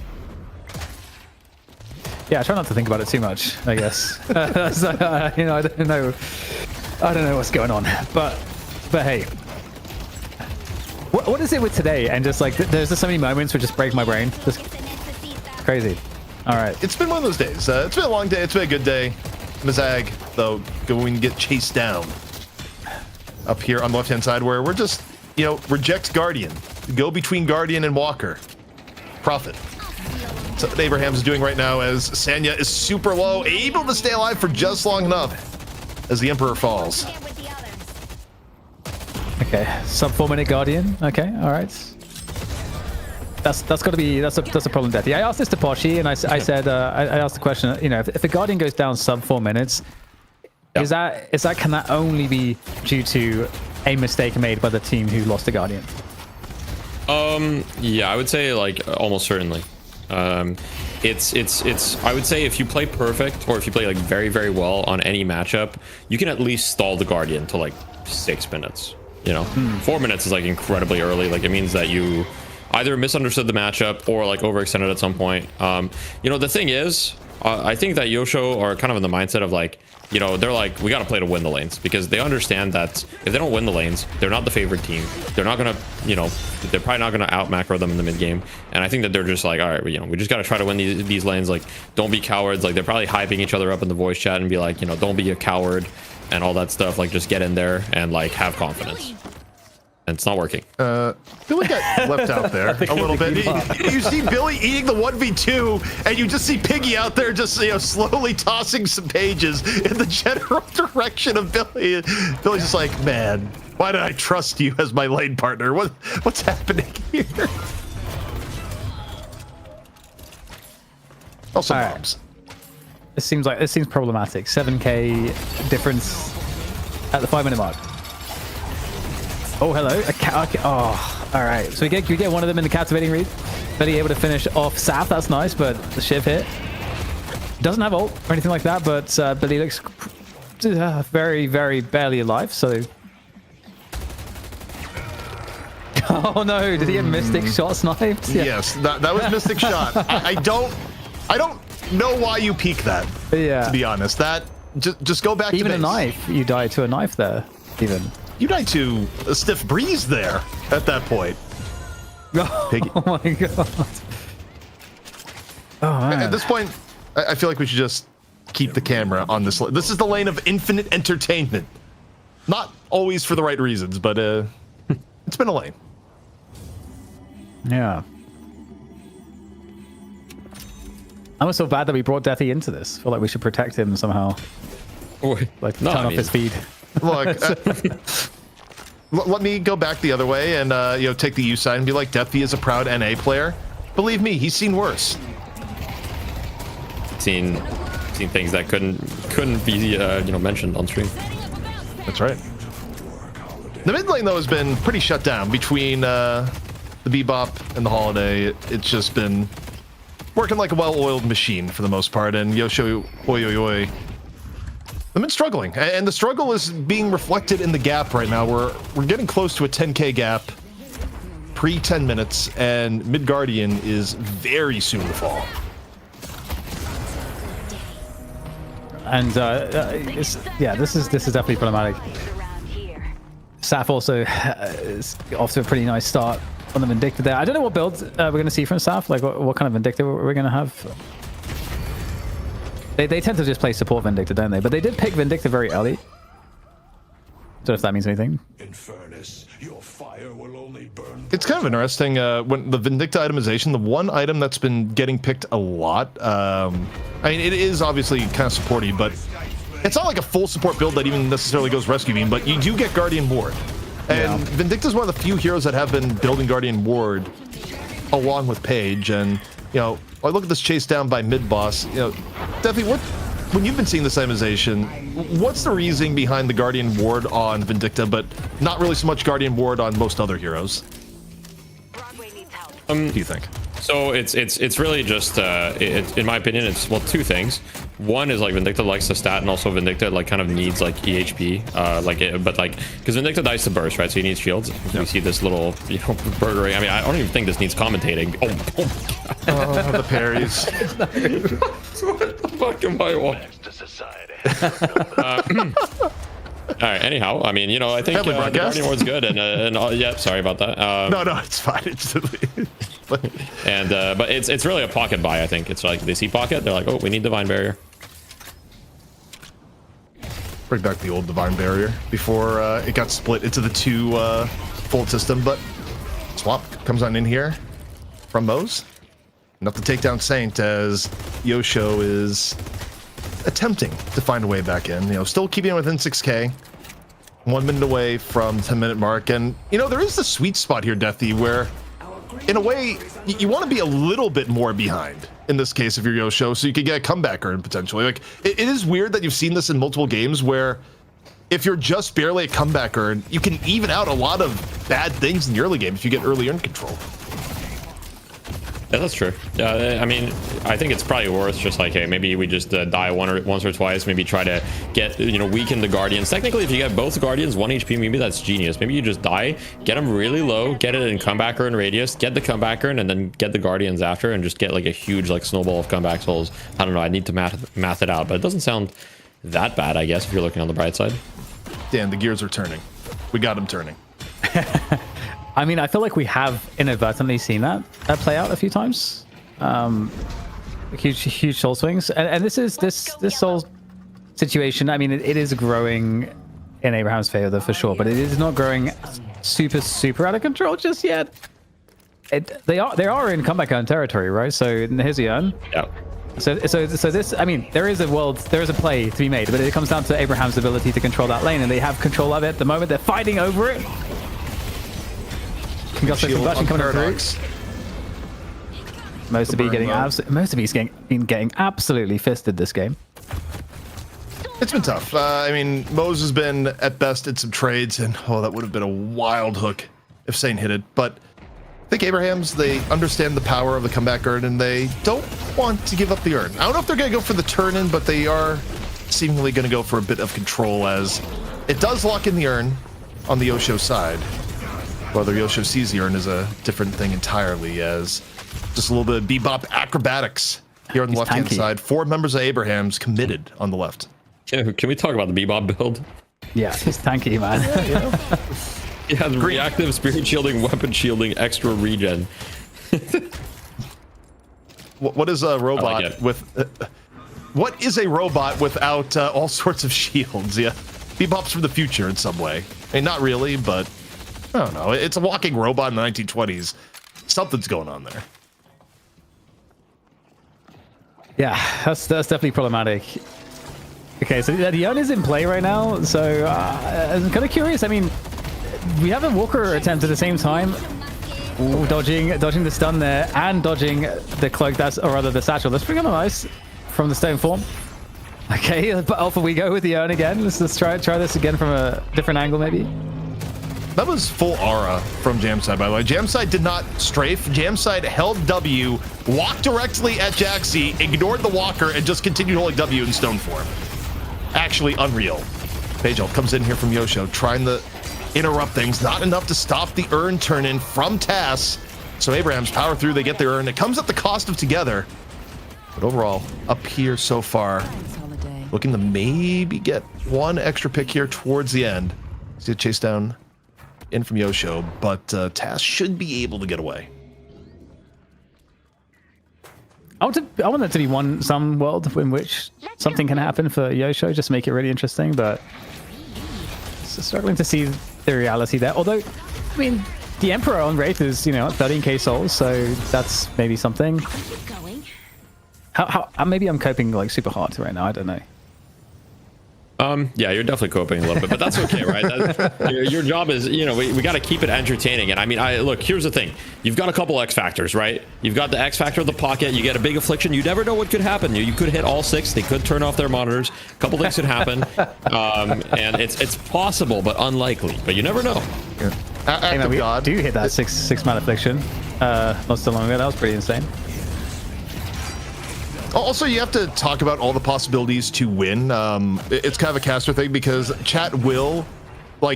C: Yeah, I try not to think about it too much, I guess. I don't know what's going on. But hey. What is it with today? And just like, there's just so many moments which just break my brain. Just crazy. All right.
A: It's been one of those days. It's been a long day. It's been a good day. Mazag, though, going to get chased down. Up here on the left-hand side where we're just, reject Guardian. Go between Guardian and Walker. Profit. So what Abraham's doing right now as Sanya is super low, able to stay alive for just long enough as the Emperor falls.
C: Okay, sub 4 minute Guardian. Okay, all right. That's got to be that's a problem, Deathy. I asked this to Poshy, and I said I asked the question. If the Guardian goes down sub 4 minutes, can that only be due to a mistake made by the team who lost the Guardian?
B: Yeah, I would say like almost certainly. It's I would say if you play perfect, or if you play like very, very well on any matchup, you can at least stall the Guardian to like 6 minutes. 4 minutes is like incredibly early. Like it means that you either misunderstood the matchup or like overextended at some point. The thing is, I think that Yosho are kind of in the mindset of like, they're like, we got to play to win the lanes, because they understand that if they don't win the lanes, they're not the favorite team. They're not gonna, they're probably not gonna out macro them in the mid game. And I think that they're just like, all right, we just got to try to win these lanes. Like, don't be cowards. Like they're probably hyping each other up in the voice chat and be like, don't be a coward and all that stuff. Like just get in there and like have confidence. And it's not working.
A: Billy got left out there a little bit. You see Billy eating the 1v2, and you just see Piggy out there just slowly tossing some pages in the general direction of Billy. Billy's just like, man, why did I trust you as my lane partner? What's happening here? Also, bombs.
C: It seems problematic. 7k difference at the 5 minute mark. Oh, hello. Oh, all right. So we get one of them in the captivating read. Billy able to finish off Saf. That's nice, but the Shiv hit. Doesn't have ult or anything like that, but Billy looks very, very barely alive. So, oh no, did he have Mystic shot sniped? Yeah.
A: Yes, that was Mystic shot. I don't know why you peek that.
C: Yeah.
A: To be honest, that just go back.
C: Even
A: to base.
C: a knife, you die to a knife there. Even.
A: You died to a stiff breeze there at that point. Piggy.
C: Oh my god. Oh man.
A: At this point, I feel like we should just keep the camera on this. This is the lane of infinite entertainment. Not always for the right reasons, but it's been a lane.
C: Yeah. I was so bad that we brought Deathy into this. I feel like we should protect him somehow. Like
B: No,
C: turn
B: I
C: off
B: mean-
C: his feed.
A: Look, let me go back the other way and take the U side and be like, Deathy is a proud NA player. Believe me, he's seen worse.
B: Seen things that couldn't be mentioned on stream.
A: That's right. The mid lane though has been pretty shut down between the Bebop and the Holiday. It's just been working like a well-oiled machine for the most part, and Yosho oi oi oi. They've been struggling, and the struggle is being reflected in the gap right now. We're getting close to a 10k gap pre 10 minutes, and Mid Guardian is very soon to fall.
C: And this is definitely problematic. Saf also is off to a pretty nice start on the Vindicta there. I don't know what build we're going to see from Saf. Like what kind of Vindicta we're going to have. They tend to just play support Vindicta, don't they? But they did pick Vindicta very early. Don't know if that means anything.
F: In fairness, your fire will only burn.
A: It's kind of interesting when the Vindicta itemization, the one item that's been getting picked a lot. I mean, it is obviously kind of supporty, but it's not like a full support build that even necessarily goes rescue beam, but you do get Guardian Ward. And Vindicta is one of the few heroes that have been building Guardian Ward along with Paige. And, I look at this chase down by mid boss. Definitely, when you've been seeing this itemization, what's the reasoning behind the Guardian Ward on Vindicta, but not really so much Guardian Ward on most other heroes? Do you think?
B: So it's really just in my opinion, it's two things. One is like Vindicta likes the stat, and also Vindicta like kind of needs like EHP, because Vindicta dies to burst, right? So he needs shields. You see this little burgering. I mean, I don't even think this needs commentating. Oh my god!
A: The parries.
B: What the fuck am I watching? All right. Anyhow, I mean, I think the Guardian Ward's good, and yeah, sorry about that.
A: No, it's fine. It's
B: but it's really a pocket buy. I think it's like they see pocket, they're like, oh, we need Divine Barrier.
A: Bring back the old Divine Barrier before it got split into the two full system. But swap comes on in here from Mose. Enough to take down Saint as Yosho is attempting to find a way back in. Still keeping it within 6k. 1 minute away from 10-minute mark. And, there is the sweet spot here, Deathy, where, in a way, you want to be a little bit more behind, in this case, if you're Yosho, so you could get a comeback earn, potentially. Like, it is weird that you've seen this in multiple games, where if you're just barely a comeback earn, you can even out a lot of bad things in the early game if you get early earn control.
B: Yeah, that's true. I mean, I think it's probably worth just like, hey, maybe we just die once or twice. Maybe try to get, weaken the Guardians. Technically, if you get both Guardians 1 HP, maybe that's genius. Maybe you just die, get them really low, get it in comebacker and radius, get the comebacker, and then get the Guardians after, and just get like a huge like snowball of comeback souls. I don't know. I need to math it out, but it doesn't sound that bad, I guess, if you're looking on the bright side.
A: Dan, the gears are turning. We got them turning.
C: I mean, I feel like we have inadvertently seen that play out a few times. Huge soul swings, and this soul situation. I mean, it is growing in Abraham's favor for sure, but it is not growing super out of control just yet. They are in comeback earn territory, right? So here's the earn.
B: Yeah.
C: So this, I mean, there is a play to be made, but it comes down to Abraham's ability to control that lane, and they have control of it at the moment. They're fighting over it. Conversion coming through. Most of B's getting absolutely fisted this game.
A: It's been tough. I mean, Mose has been at best in some trades, and that would have been a wild hook if Saint hit it. But I think Abraham's, they understand the power of the comeback earn, and they don't want to give up the earn. I don't know if they're going to go for the turn in, but they are seemingly going to go for a bit of control, as it does lock in the earn on the Yosho side. Whether Yosho sees the earn is a different thing entirely, as just a little bit of Bebop acrobatics here on the left-hand side. 4 members of Abraham's committed on the left.
B: Can we talk about the Bebop build?
C: Yeah, he's tanky, man.
B: He has reactive spirit shielding, weapon shielding, extra regen.
A: What is a robot with... what is a robot without all sorts of shields? Yeah, Bebop's from the future in some way. I mean, not really, but... I don't know. It's a walking robot in the 1920s. something's going on there.
C: Yeah, that's definitely problematic. Okay, so the Yone is in play right now, so I'm kind of curious. I mean, we have a Walker attempt at the same time. Ooh, dodging the stun there, and dodging the cloak, or rather the satchel. That's pretty nice from the stone form. Okay, off we go with the Yone again. Let's try this again from a different angle, maybe.
A: That was full aura from Jamside, by the way. Jamside did not strafe. Jamside held W, walked directly at Jaxi, ignored the walker, and just continued holding W in stone form. Actually unreal. Pagel comes in here from Yosho, trying to interrupt things. Not enough to stop the urn turn in from Tass. So Abraham's power through, they get the urn. It comes at the cost of Together. But overall, up here so far, looking to maybe get one extra pick here towards the end. See a chase down in from Yosho, but Tass should be able to get away.
C: I want it to be some world in which something can happen for Yosho, just make it really interesting, but struggling to see the reality there. Although, I mean, the Emperor on Wraith is, 13k souls, so that's maybe something. How maybe I'm coping like super hard right now, I don't know.
B: Yeah, you're definitely coping a little bit, but that's okay, right? Your job is, we got to keep it entertaining. And I mean, look, here's the thing. You've got a couple X factors, right? You've got the X factor of the pocket. You get a big affliction. You never know what could happen. You could hit all 6. They could turn off their monitors. A couple things could happen. And it's possible, but unlikely. But you never know.
A: Yeah.
C: Hey, man, we do hit that 6-man affliction not so long ago. That was pretty insane.
A: Also, you have to talk about all the possibilities to win. It's kind of a caster thing because chat will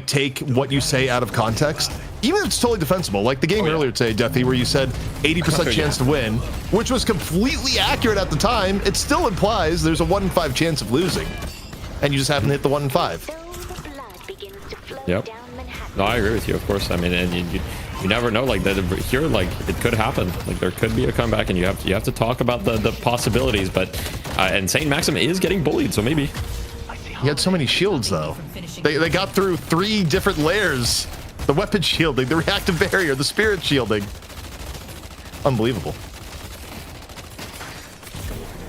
A: take what you say out of context, even if it's totally defensible. Like the game earlier today, Deathy, where you said 80% chance to win, which was completely accurate at the time. It still implies there's a 1 in 5 chance of losing, and you just happen to hit the 1 in 5.
B: Yep. No, I agree with you, of course. I mean, and you never know, like that here, like it could happen. Like there could be a comeback, and you have to talk about the possibilities. But and Saint Maxim is getting bullied, so maybe.
A: He had so many shields though. They got through 3 different layers: the weapon shielding, the reactive barrier, the spirit shielding. Unbelievable.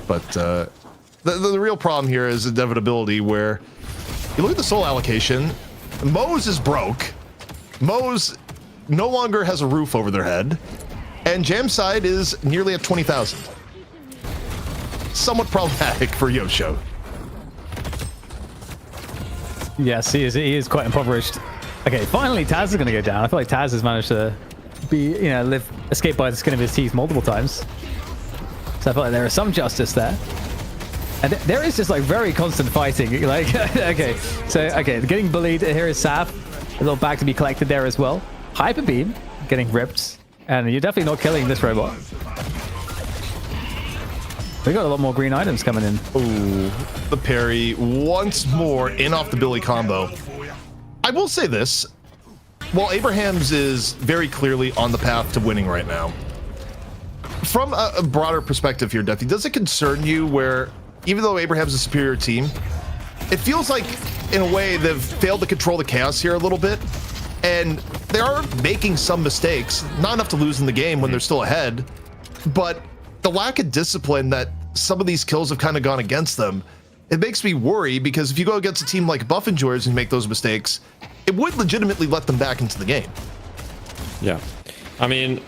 A: But the real problem here is inevitability, where you look at the soul allocation. Moze is broke. Moze no longer has a roof over their head, and Jamside is nearly at 20,000. Somewhat problematic for Yosho.
C: Yes, he is quite impoverished. Okay, finally Taz is going to go down. I feel like Taz has managed to escape by the skin of his teeth multiple times. So I feel like there is some justice there. And there is just very constant fighting. Like, okay, getting bullied. Here is Sap. A little back to be collected there as well. Hyper Beam getting ripped, and you're definitely not killing this robot. We got a lot more green items coming in.
A: Ooh, the parry once more in off the Billy combo. I will say this: while Abrahams is very clearly on the path to winning right now, from a broader perspective here, Deathy, does it concern you where, even though Abraham's a superior team, it feels like, in a way, they've failed to control the chaos here a little bit, and they are making some mistakes, not enough to lose in the game when they're still ahead, but the lack of discipline that some of these kills have kind of gone against them, it makes me worry, because if you go against a team like Buff Enjoyers and make those mistakes, it would legitimately let them back into the game.
B: Yeah. I mean,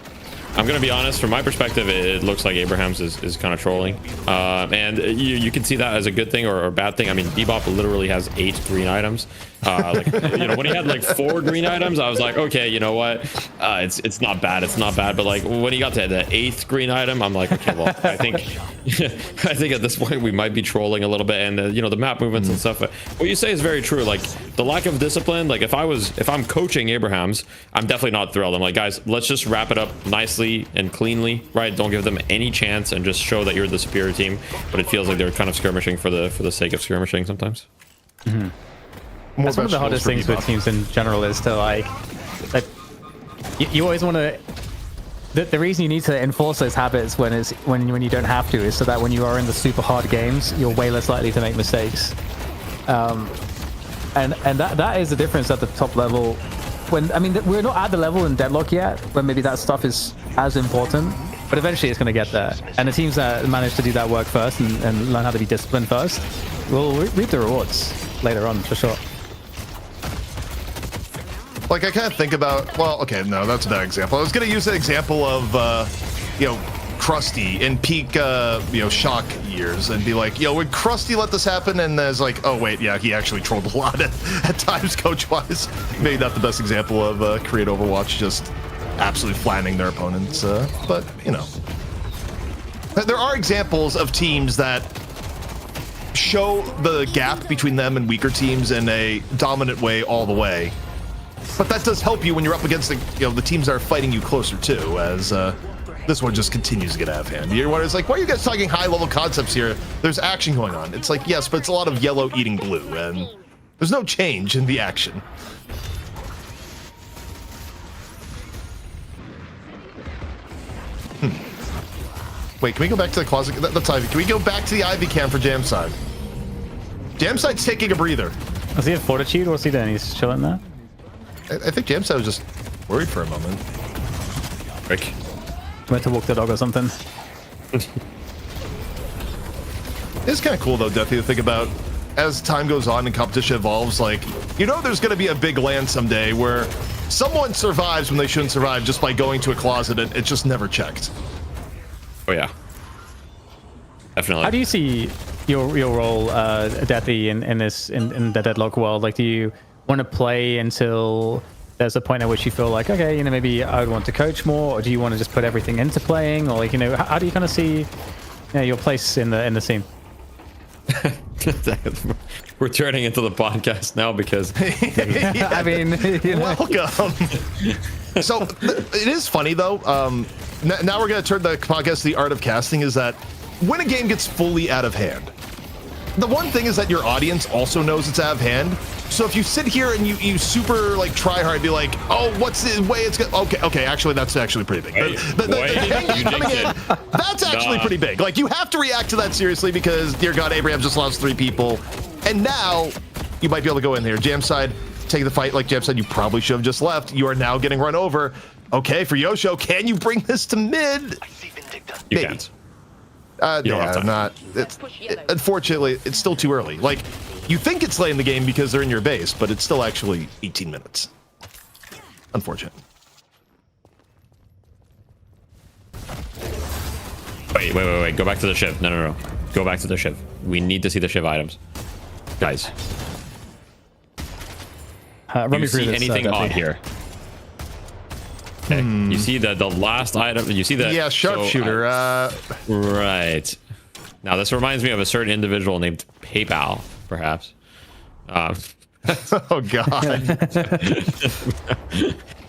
B: I'm going to be honest, from my perspective, it looks like Abrahams is kind of trolling. And you can see that as a good thing or a bad thing. I mean, Bebop literally has 8 green items. When he had 4 green items, I was like, okay, you know what? It's not bad. It's not bad. But when he got to the 8th green item, I'm like, okay, well, I think at this point we might be trolling a little bit. And the map movements and stuff. What you say is very true. Like the lack of discipline. Like if I'm coaching Abrahams, I'm definitely not thrilled. I'm like, guys, let's just wrap it up nicely and cleanly, right? Don't give them any chance and just show that you're the superior team. But it feels like they're kind of skirmishing for the sake of skirmishing sometimes.
C: Mm-hmm. That's one of the hardest things with teams in general is to you always want to. The reason you need to enforce those habits when you don't have to is so that when you are in the super hard games, you're way less likely to make mistakes. And that is the difference at the top level when, I mean, we're not at the level in Deadlock yet, where maybe that stuff is as important, but eventually it's going to get there. And the teams that manage to do that work first and learn how to be disciplined first will reap the rewards later on, for sure.
A: Like, I kind of think about, well, okay, no, that's a bad example. I was going to use an example of, you know, Krusty in peak, you know, shock years and be like, yo, would Krusty let this happen? And there's like, oh, wait, yeah, he actually trolled a lot at times coach-wise. Maybe not the best example of Korean Overwatch just absolutely flattening their opponents, but, you know. There are examples of teams that show the gap between them and weaker teams in a dominant way all the way. But that does help you when you're up against the, you know, the teams that are fighting you closer too, as this one just continues to get out of hand. You're wondering, it's like, why are you guys talking high-level concepts here? There's action going on. It's like, yes, but it's a lot of yellow eating blue, and there's no change in the action. Wait, can we go back to the closet? That's Ivy. Can we go back to the Ivy cam for Jamside? Jamside's taking a breather.
C: Was he at Fortitude? What's he doing? He's chilling there?
A: I think Jamside was just worried for a moment.
B: Rick.
C: Went to walk the dog or something.
A: It's kind of cool, though, Deathy, to think about as time goes on and competition evolves. Like, you know, there's going to be a big LAN someday where someone survives when they shouldn't survive just by going to a closet and it's just never checked.
B: Oh, yeah. Definitely.
C: How do you see your role, Deathy, in the Deadlock world? Like, do you want to play until there's a point at which you feel like, okay, you know, maybe I would want to coach more, or do you want to just put everything into playing, or like, you know, how do you kind of see, you know, your place in the scene?
B: We're turning into the podcast now because
A: Yeah.
C: I mean, you know.
A: Welcome. So it is funny though. Now we're gonna turn the podcast to the art of casting. Is that when a game gets fully out of hand, the one thing is that your audience also knows it's out of hand. So if you sit here and you super like try hard, be like, oh, what's the way it's gonna? Okay, actually that's actually pretty big.
B: Hey,
A: That's actually pretty big. Like, you have to react to that seriously because, dear God, Abraham just lost 3 people, and now you might be able to go in there. Jamside, take the fight. Like Jam said, you probably should have just left. You are now getting run over. Okay, for Yosho, can you bring this to mid?
B: you can't.
A: Yeah, not. Unfortunately, it's still too early. Like, you think it's late in the game because they're in your base, but it's still actually 18 minutes. Unfortunate.
B: Wait. Go back to the Shiv. No. Go back to the Shiv. We need to see the Shiv items. Guys.
C: Run
B: Do
C: me
B: you
C: through
B: see
C: this,
B: anything
C: Deathy.
B: odd here? Okay. You see the last item? You see the...
A: Yeah, sharpshooter.
B: Right. Now, this reminds me of a certain individual named PayPal, perhaps.
A: Oh, God.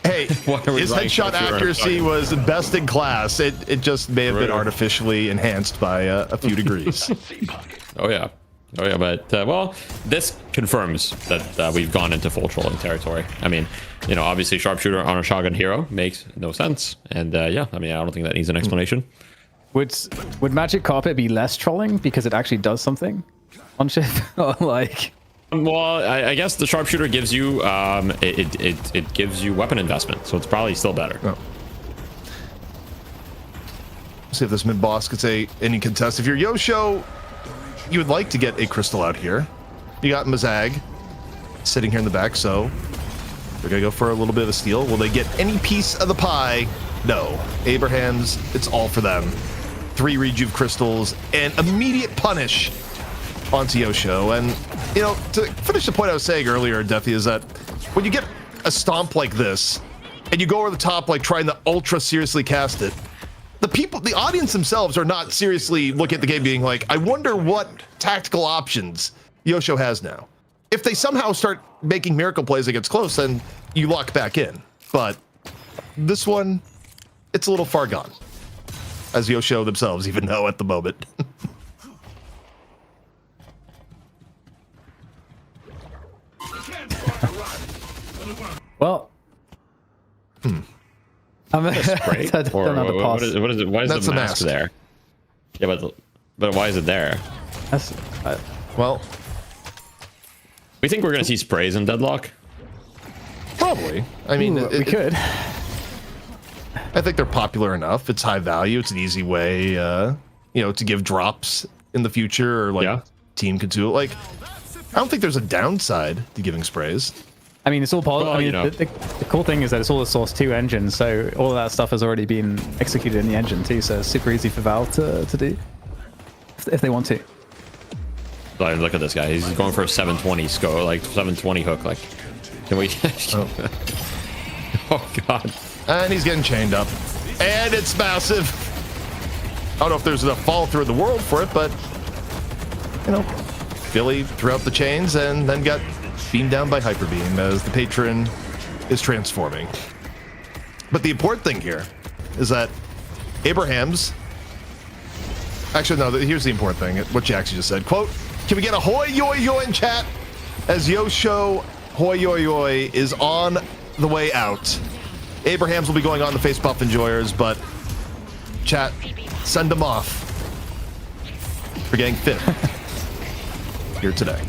A: Hey, his headshot accuracy was best in class. It just may have been artificially enhanced by a few degrees.
B: Oh, yeah. But, well, this confirms that we've gone into full trolling territory. I mean, you know, obviously sharpshooter on a shotgun hero makes no sense. And, yeah, I mean, I don't think that needs an explanation.
C: Would Magic Carpet be less trolling because it actually does something on Shiv? Or like...
B: Well, I guess the sharpshooter gives you it gives you weapon investment, so it's probably still better.
A: Oh. See if this mid boss gets any contest. If you're Yosho, you would like to get a crystal out here. You got Mazag sitting here in the back, so they're gonna go for a little bit of a steal. Will they get any piece of the pie? No. Abraham's, it's all for them. 3 rejuve crystals and immediate punish onto Yosho. And, you know, to finish the point I was saying earlier, Deathy, is that when you get a stomp like this and you go over the top, like trying to ultra seriously cast it, the audience themselves are not seriously looking at the game being like, I wonder what tactical options Yosho has now. If they somehow start making miracle plays against close, then you lock back in. But this one, it's a little far gone, as Yosho themselves even know at the moment.
C: Well, I'm
B: Or what is it? Why is
A: That's
B: the
A: the
B: mask
A: mask.
B: there? Yeah, but why is it there?
C: That's,
A: Well,
B: We think we're gonna see sprays in Deadlock.
A: Probably. I mean,
C: we could.
A: I think they're popular enough. It's high value. It's an easy way, to give drops in the future, or like team could do it. Like, I don't think there's a downside to giving sprays.
C: I mean, it's all possible.
B: Well,
C: I mean, the cool thing is that it's all a Source 2 engine, so all of that stuff has already been executed in the engine too. So it's super easy for Valve to do if they want to.
B: Like, look at this guy. He's going for a 720 score, like 720 hook. Like, can we? Oh god.
A: And he's getting chained up, and it's massive. I don't know if there's enough follow through in the world for it, but Billy threw out the chains and then got beamed down by Hyper Beam as the patron is transforming. But the important thing here is that Abraham's... Actually, no, here's the important thing, what Jaxie just said. Quote, can we get a hoi yoi yoi in chat? As Yosho hoi yoi yoi is on the way out. Abraham's will be going on the face buff enjoyers, but chat, send them off for getting 5th here today.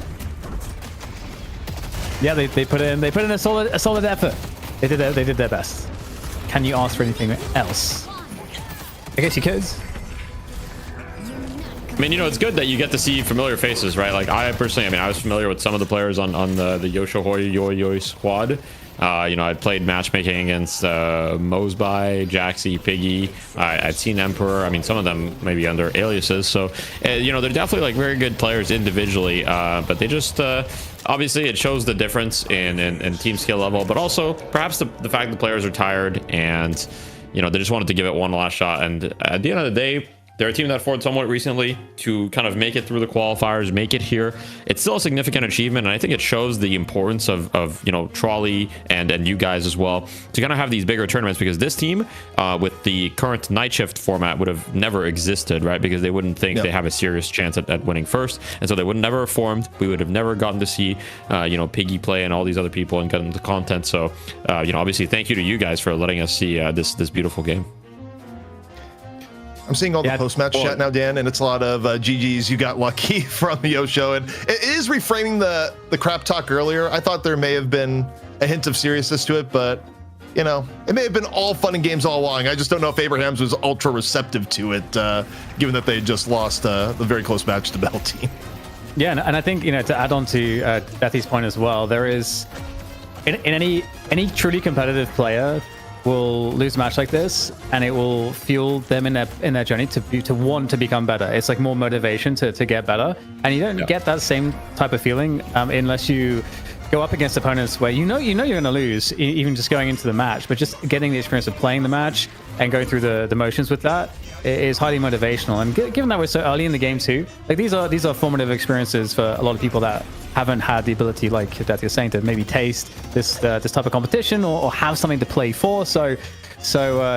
C: Yeah, they put in a solid effort. They did their best. Can you ask for anything else? I guess you could.
B: I mean, it's good that you get to see familiar faces, right? Like, I personally, I was familiar with some of the players on the Yosho Hoi Yoi Yoi squad. I played matchmaking against Mosby, Jaxie, Piggy. I'd seen Emperor. I mean, some of them maybe under aliases. So, they're definitely like very good players individually. But they just obviously it shows the difference in team skill level, but also perhaps the fact that players are tired and they just wanted to give it one last shot. And at the end of the day, they're a team that fought somewhat recently to kind of make it through the qualifiers, make it here. It's still a significant achievement, and I think it shows the importance of Trolli and you guys as well to kind of have these bigger tournaments, because this team with the current night shift format would have never existed, right? Because they wouldn't think they have a serious chance at winning first, and so they would never have formed. We would have never gotten to see Piggy play and all these other people and get into the content. So obviously thank you to you guys for letting us see this beautiful game.
A: I'm seeing all the post-match chat now, Dan, and it's a lot of GG's, you got lucky from the Yosho, and it is reframing the crap talk earlier. I thought there may have been a hint of seriousness to it, but, it may have been all fun and games all along. I just don't know if Abraham's was ultra receptive to it, given that they just lost the very close match to Bell Team.
C: Yeah, and I think, to add on to Deathy's point as well, there is, in any truly competitive player will lose a match like this, and it will fuel them in their journey to want to become better. It's like more motivation to get better, and you don't get that same type of feeling unless you go up against opponents where you're going to lose, even just going into the match. But just getting the experience of playing the match and going through the motions with that is highly motivational. And given that we're so early in the game too, like these are formative experiences for a lot of people that haven't had the ability, like that you're saying, to maybe taste this type of competition or have something to play for. So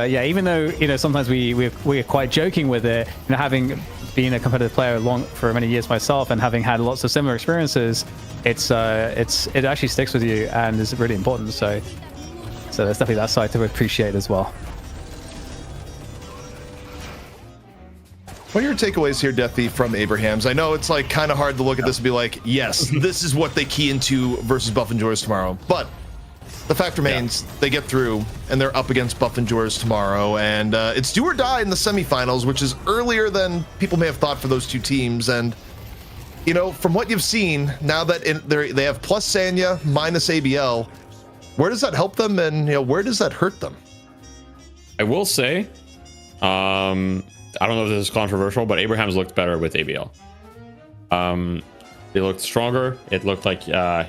C: yeah, even though sometimes we're quite joking with it, having been a competitive player for many years myself and having had lots of similar experiences, it actually sticks with you and is really important. So there's definitely that side to appreciate as well.
A: What are your takeaways here, Deathy, from Abraham's? I know it's like kind of hard to look at this and be like, yes, this is what they key into versus Buff and Joyers tomorrow. But the fact remains, they get through and they're up against Buff and Joyers tomorrow. And it's do or die in the semifinals, which is earlier than people may have thought for those two teams. And, from what you've seen, now that they have plus Sanya, minus ABL, where does that help them? And, where does that hurt them?
B: I will say, I don't know if this is controversial, but Abraham's looked better with ABL. They looked stronger. It looked like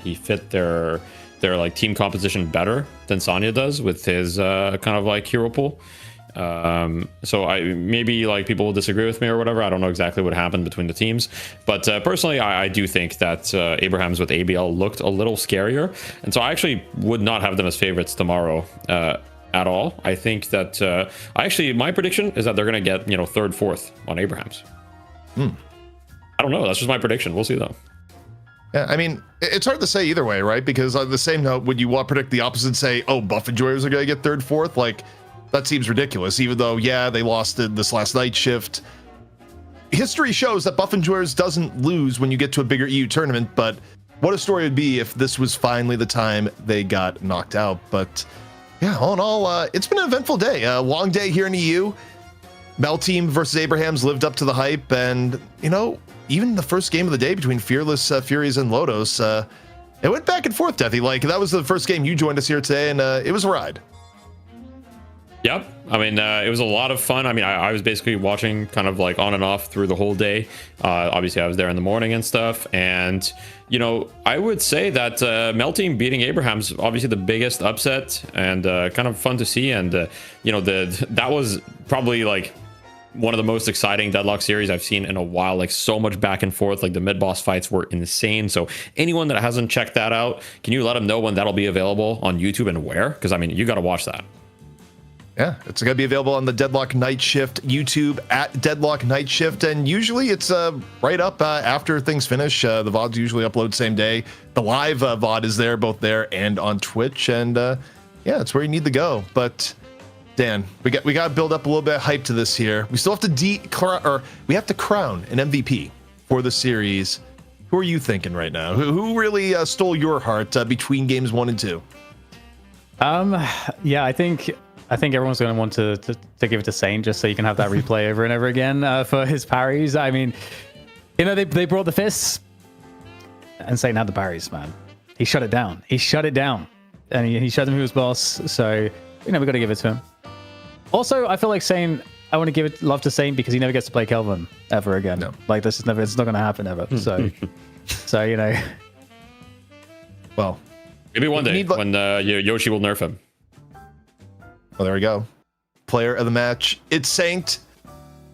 B: he fit their like team composition better than Sanya does with his kind of like hero pool. So maybe like people will disagree with me or whatever. I don't know exactly what happened between the teams, but personally, I do think that Abraham's with ABL looked a little scarier, and so I actually would not have them as favorites tomorrow. At all. I think that my prediction is that they're going to get third, fourth on Abraham's. I don't know. That's just my prediction. We'll see though.
A: Yeah, I mean, it's hard to say either way, right? Because on the same note, would you want to predict the opposite and say, oh, Buff and Joyers are going to get third, fourth? Like, that seems ridiculous, even though, yeah, they lost this last night shift. History shows that Buff and Joyers doesn't lose when you get to a bigger EU tournament, but what a story it would be if this was finally the time they got knocked out. But yeah, all in all, it's been an eventful day. A long day here in EU. Mel Team versus Abrahams lived up to the hype, and even the first game of the day between Fearless Furies and Lodos, it went back and forth, Deathy. Like, that was the first game you joined us here today, and it was a ride.
B: Yep. I mean, it was a lot of fun. I mean, I was basically watching kind of like on and off through the whole day. Obviously, I was there in the morning and stuff. And, I would say that Mel Team beating Abraham's obviously the biggest upset, and kind of fun to see. And, that was probably like one of the most exciting Deadlock series I've seen in a while. Like, so much back and forth. Like, the mid-boss fights were insane. So anyone that hasn't checked that out, can you let them know when that'll be available on YouTube and where? Because, I mean, you got to watch that.
A: Yeah, it's going to be available on the Deadlock Night Shift YouTube at Deadlock Night Shift, and usually it's right up after things finish. The VODs usually upload same day. The live VOD is there, both there and on Twitch, and yeah, it's where you need to go. But Dan, we got to build up a little bit of hype to this here. We still have to we have to crown an MVP for the series. Who are you thinking right now? Who really stole your heart between games 1 and 2?
C: Yeah, I think everyone's going to want to give it to Saint, just so you can have that replay over and over again for his parries. I mean, they brought the fists, and Saint had the parries, man. He shut it down. And he showed them who was boss. So, we got to give it to him. Also, I feel like Saint, I want to give it love to Saint because he never gets to play Kelvin ever again. No. Like, it's not going to happen ever. So,
A: Well,
B: maybe one day when Yoshi will nerf him.
A: Well, there we go. Player of the match, it's Saint.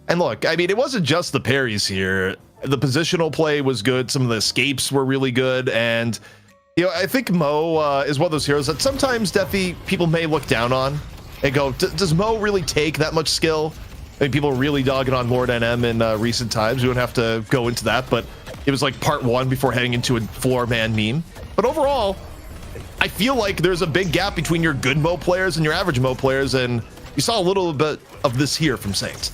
A: And look, I mean, it wasn't just the parries here. The positional play was good. Some of the escapes were really good. And, I think Mo is one of those heroes that sometimes, Deathy, people may look down on and go, does Mo really take that much skill? I mean, people are really dogging on Lord NM in recent times. We don't have to go into that, but it was like part 1 before heading into a floor man meme. But overall, I feel like there's a big gap between your good Mo players and your average Mo players, and you saw a little bit of this here from Saint.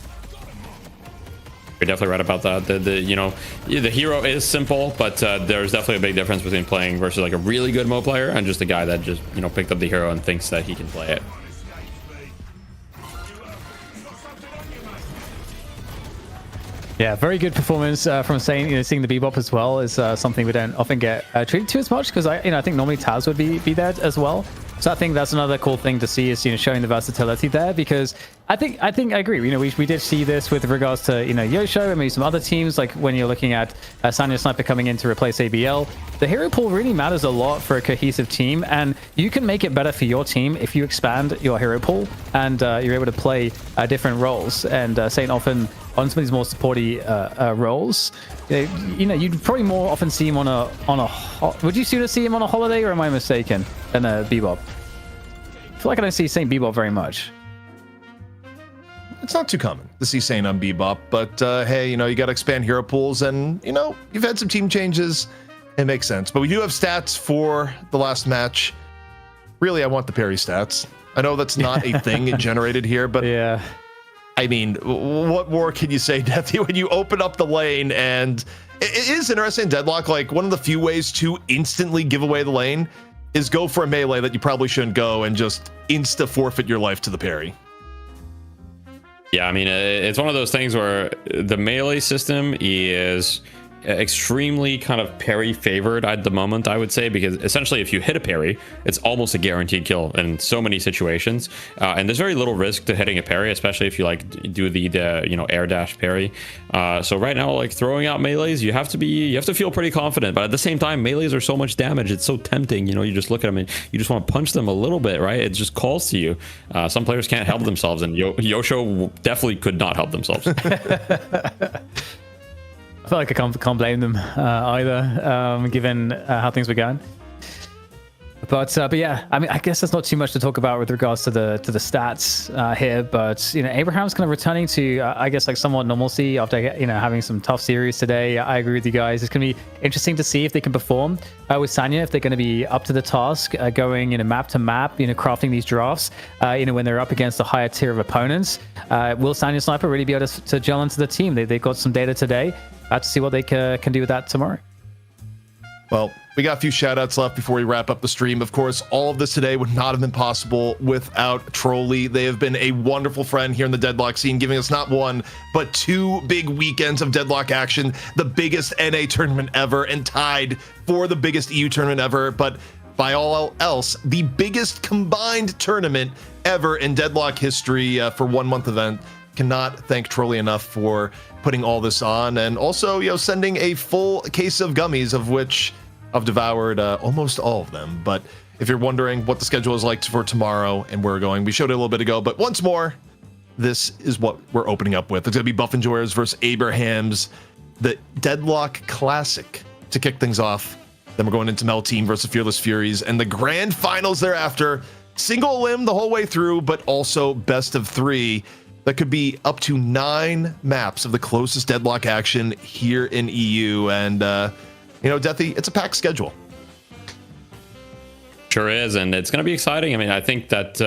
B: You're definitely right about that. The hero is simple, but there's definitely a big difference between playing versus like a really good Mo player and just a guy that just picked up the hero and thinks that he can play it.
C: Yeah, very good performance from Saint. Seeing the bebop as well is something we don't often get treated to as much, because I think normally Taz would be there as well. So I think that's another cool thing to see, is showing the versatility there, because I think I agree. We did see this with regards to Yosho and maybe some other teams, like when you're looking at Sanya Sniper coming in to replace ABL. The hero pool really matters a lot for a cohesive team, and you can make it better for your team if you expand your hero pool and you're able to play different roles. And Saint often on some of these more supporty roles, you'd probably more often see him on a. Would you sooner see him on a holiday, or am I mistaken? Than a bebop. I feel like I don't see Saint bebop very much.
A: It's not too common to see Saint on bebop, but hey, you got to expand hero pools, and you've had some team changes. It makes sense, but we do have stats for the last match. Really, I want the parry stats. I know that's not a thing it generated here, but
C: yeah.
A: I mean, what more can you say, Deathy, when you open up the lane? And it is interesting, Deadlock, like one of the few ways to instantly give away the lane is go for a melee that you probably shouldn't go and just insta forfeit your life to the parry.
B: Yeah, I mean, it's one of those things where the melee system is extremely kind of parry favored at the moment, I would say, because essentially if you hit a parry, it's almost a guaranteed kill in so many situations, and there's very little risk to hitting a parry, especially if you like do the air dash parry. So right now, like throwing out melees, you have to feel pretty confident, but at the same time, melees are so much damage, it's so tempting. You just look at them and you just want to punch them a little bit, right? It just calls to you. Some players can't help themselves, and Yosho definitely could not help themselves.
C: I feel like I can't blame them either, given how things were going. But yeah, I mean, I guess there's not too much to talk about with regards to the stats here. But Abraham's kind of returning to I guess like somewhat normalcy after having some tough series today. I agree with you guys. It's going to be interesting to see if they can perform with Sanya, if they're going to be up to the task, going map to map, crafting these drafts. When they're up against a higher tier of opponents, will Sanya Sniper really be able to gel into the team? They've got some data today. To see what they can do with that tomorrow.
A: Well, we got a few shout outs left before we wrap up the stream. Of course, all of this today would not have been possible without Trolli. They have been a wonderful friend here in the Deadlock scene, giving us not one, but 2 big weekends of Deadlock action, the biggest NA tournament ever, and tied for the biggest EU tournament ever. But by all else, the biggest combined tournament ever in Deadlock history for 1 month event. Cannot thank Trolli enough for putting all this on, and also, sending a full case of gummies, of which I've devoured almost all of them. But if you're wondering what the schedule is like for tomorrow and where we're going, we showed it a little bit ago, but once more, this is what we're opening up with. It's gonna be Buff Enjoyers versus Abrahams, the Deadlock Classic to kick things off. Then we're going into Mel Team versus Fearless Furies, and the grand finals thereafter. Single elim the whole way through, but also best of 3. That could be up to 9 maps of the closest Deadlock action here in EU. And, Deathy, it's a packed schedule.
B: Sure is, and it's going to be exciting. I mean, I think that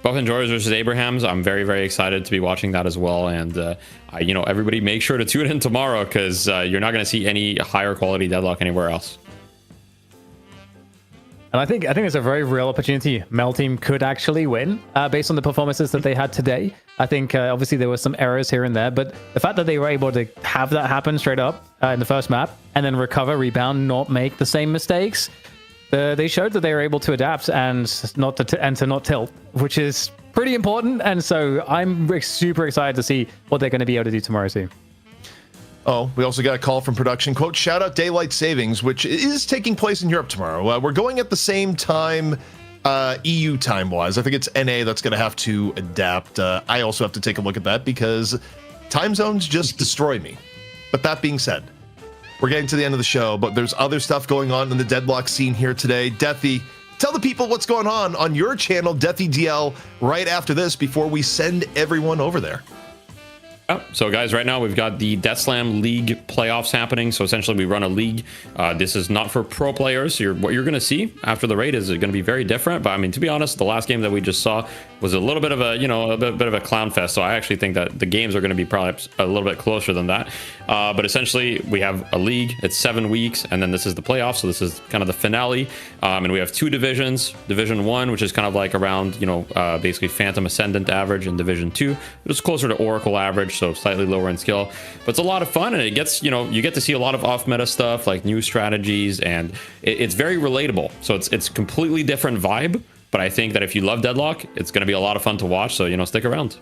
B: Buff Enjoyers versus Abrahams, I'm very, very excited to be watching that as well. And, everybody make sure to tune in tomorrow, because you're not going to see any higher quality Deadlock anywhere else.
C: And I think it's a very real opportunity. Mel Team could actually win based on the performances that they had today. I think obviously there were some errors here and there, but the fact that they were able to have that happen straight up in the first map and then recover, rebound, not make the same mistakes, they showed that they were able to adapt and to not tilt, which is pretty important. And so I'm super excited to see what they're going to be able to do tomorrow too.
A: Oh, we also got a call from production. Quote, shout out Daylight Savings, which is taking place in Europe tomorrow. We're going at the same time, EU time-wise. I think it's NA that's going to have to adapt. I also have to take a look at that because time zones just destroy me. But that being said, we're getting to the end of the show, but there's other stuff going on in the Deadlock scene here today. Deathy, tell the people what's going on your channel, Deathy DL, right after this before we send everyone over there.
B: So guys, right now we've got the Death Slam League playoffs happening. So essentially we run a league. This is not for pro players. What you're going to see after the raid is going to be very different. But I mean, to be honest, the last game that we just saw was a little bit of a, bit of a clown fest. So I actually think that the games are going to be probably a little bit closer than that. But essentially we have a league. It's 7 weeks. And then this is the playoffs. So this is kind of the finale. And we have 2 divisions. Division 1, which is kind of like around, basically Phantom Ascendant average, and Division 2, which is closer to Oracle average. So slightly lower in skill, but it's a lot of fun, and it gets, you get to see a lot of off meta stuff like new strategies, and it's very relatable. So it's completely different vibe, but I think that if you love Deadlock, it's going to be a lot of fun to watch. So, stick around.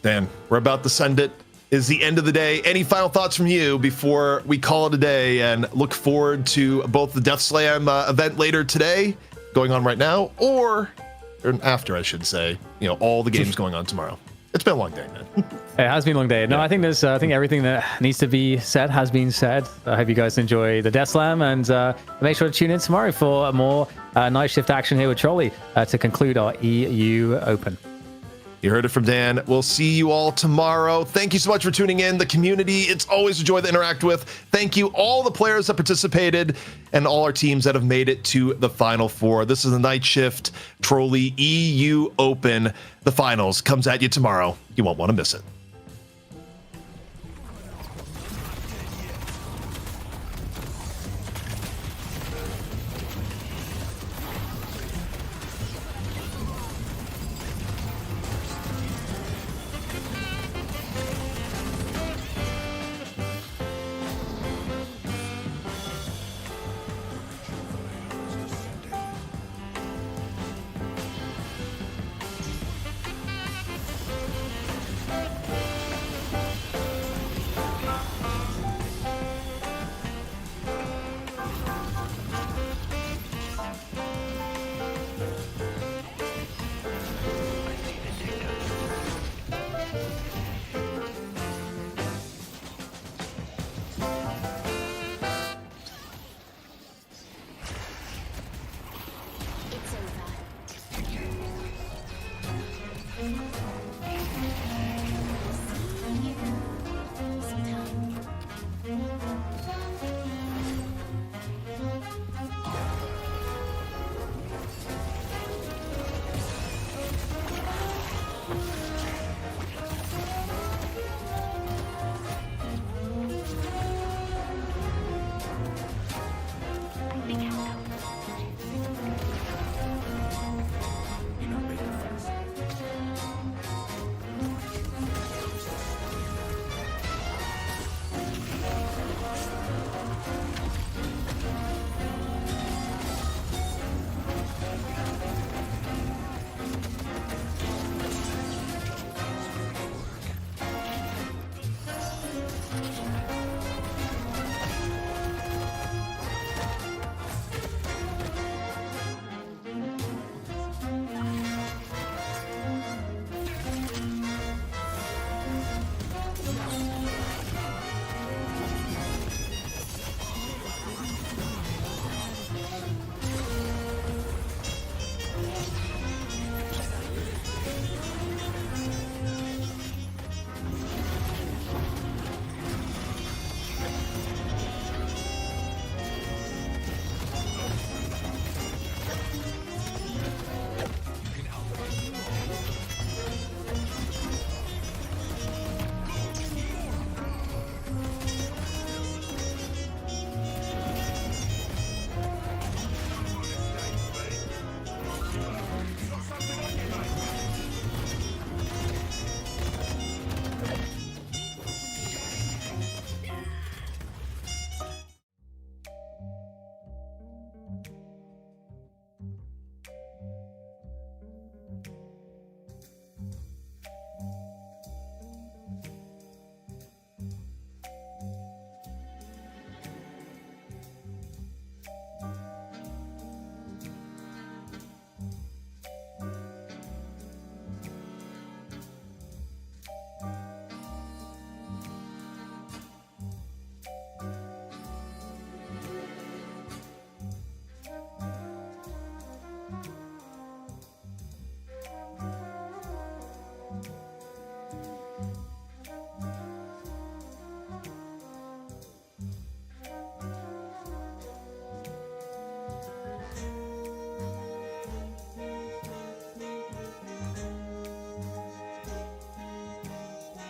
A: Dan, we're about to send it. Is the end of the day. Any final thoughts from you before we call it a day, and look forward to both the Death Slam event later today going on right now, or after, I should say, all the games going on tomorrow. It's been a long day, man.
C: It has been a long day. No, I think everything that needs to be said has been said. I hope you guys enjoy the Death Slam, and make sure to tune in tomorrow for more night shift action here with Trolli to conclude our EU Open.
A: You heard it from Dan. We'll see you all tomorrow. Thank you so much for tuning in. The community, it's always a joy to interact with. Thank you all the players that participated and all our teams that have made it to the Final Four. This is the Night Shift Trolli EU Open. The finals comes at you tomorrow. You won't want to miss it.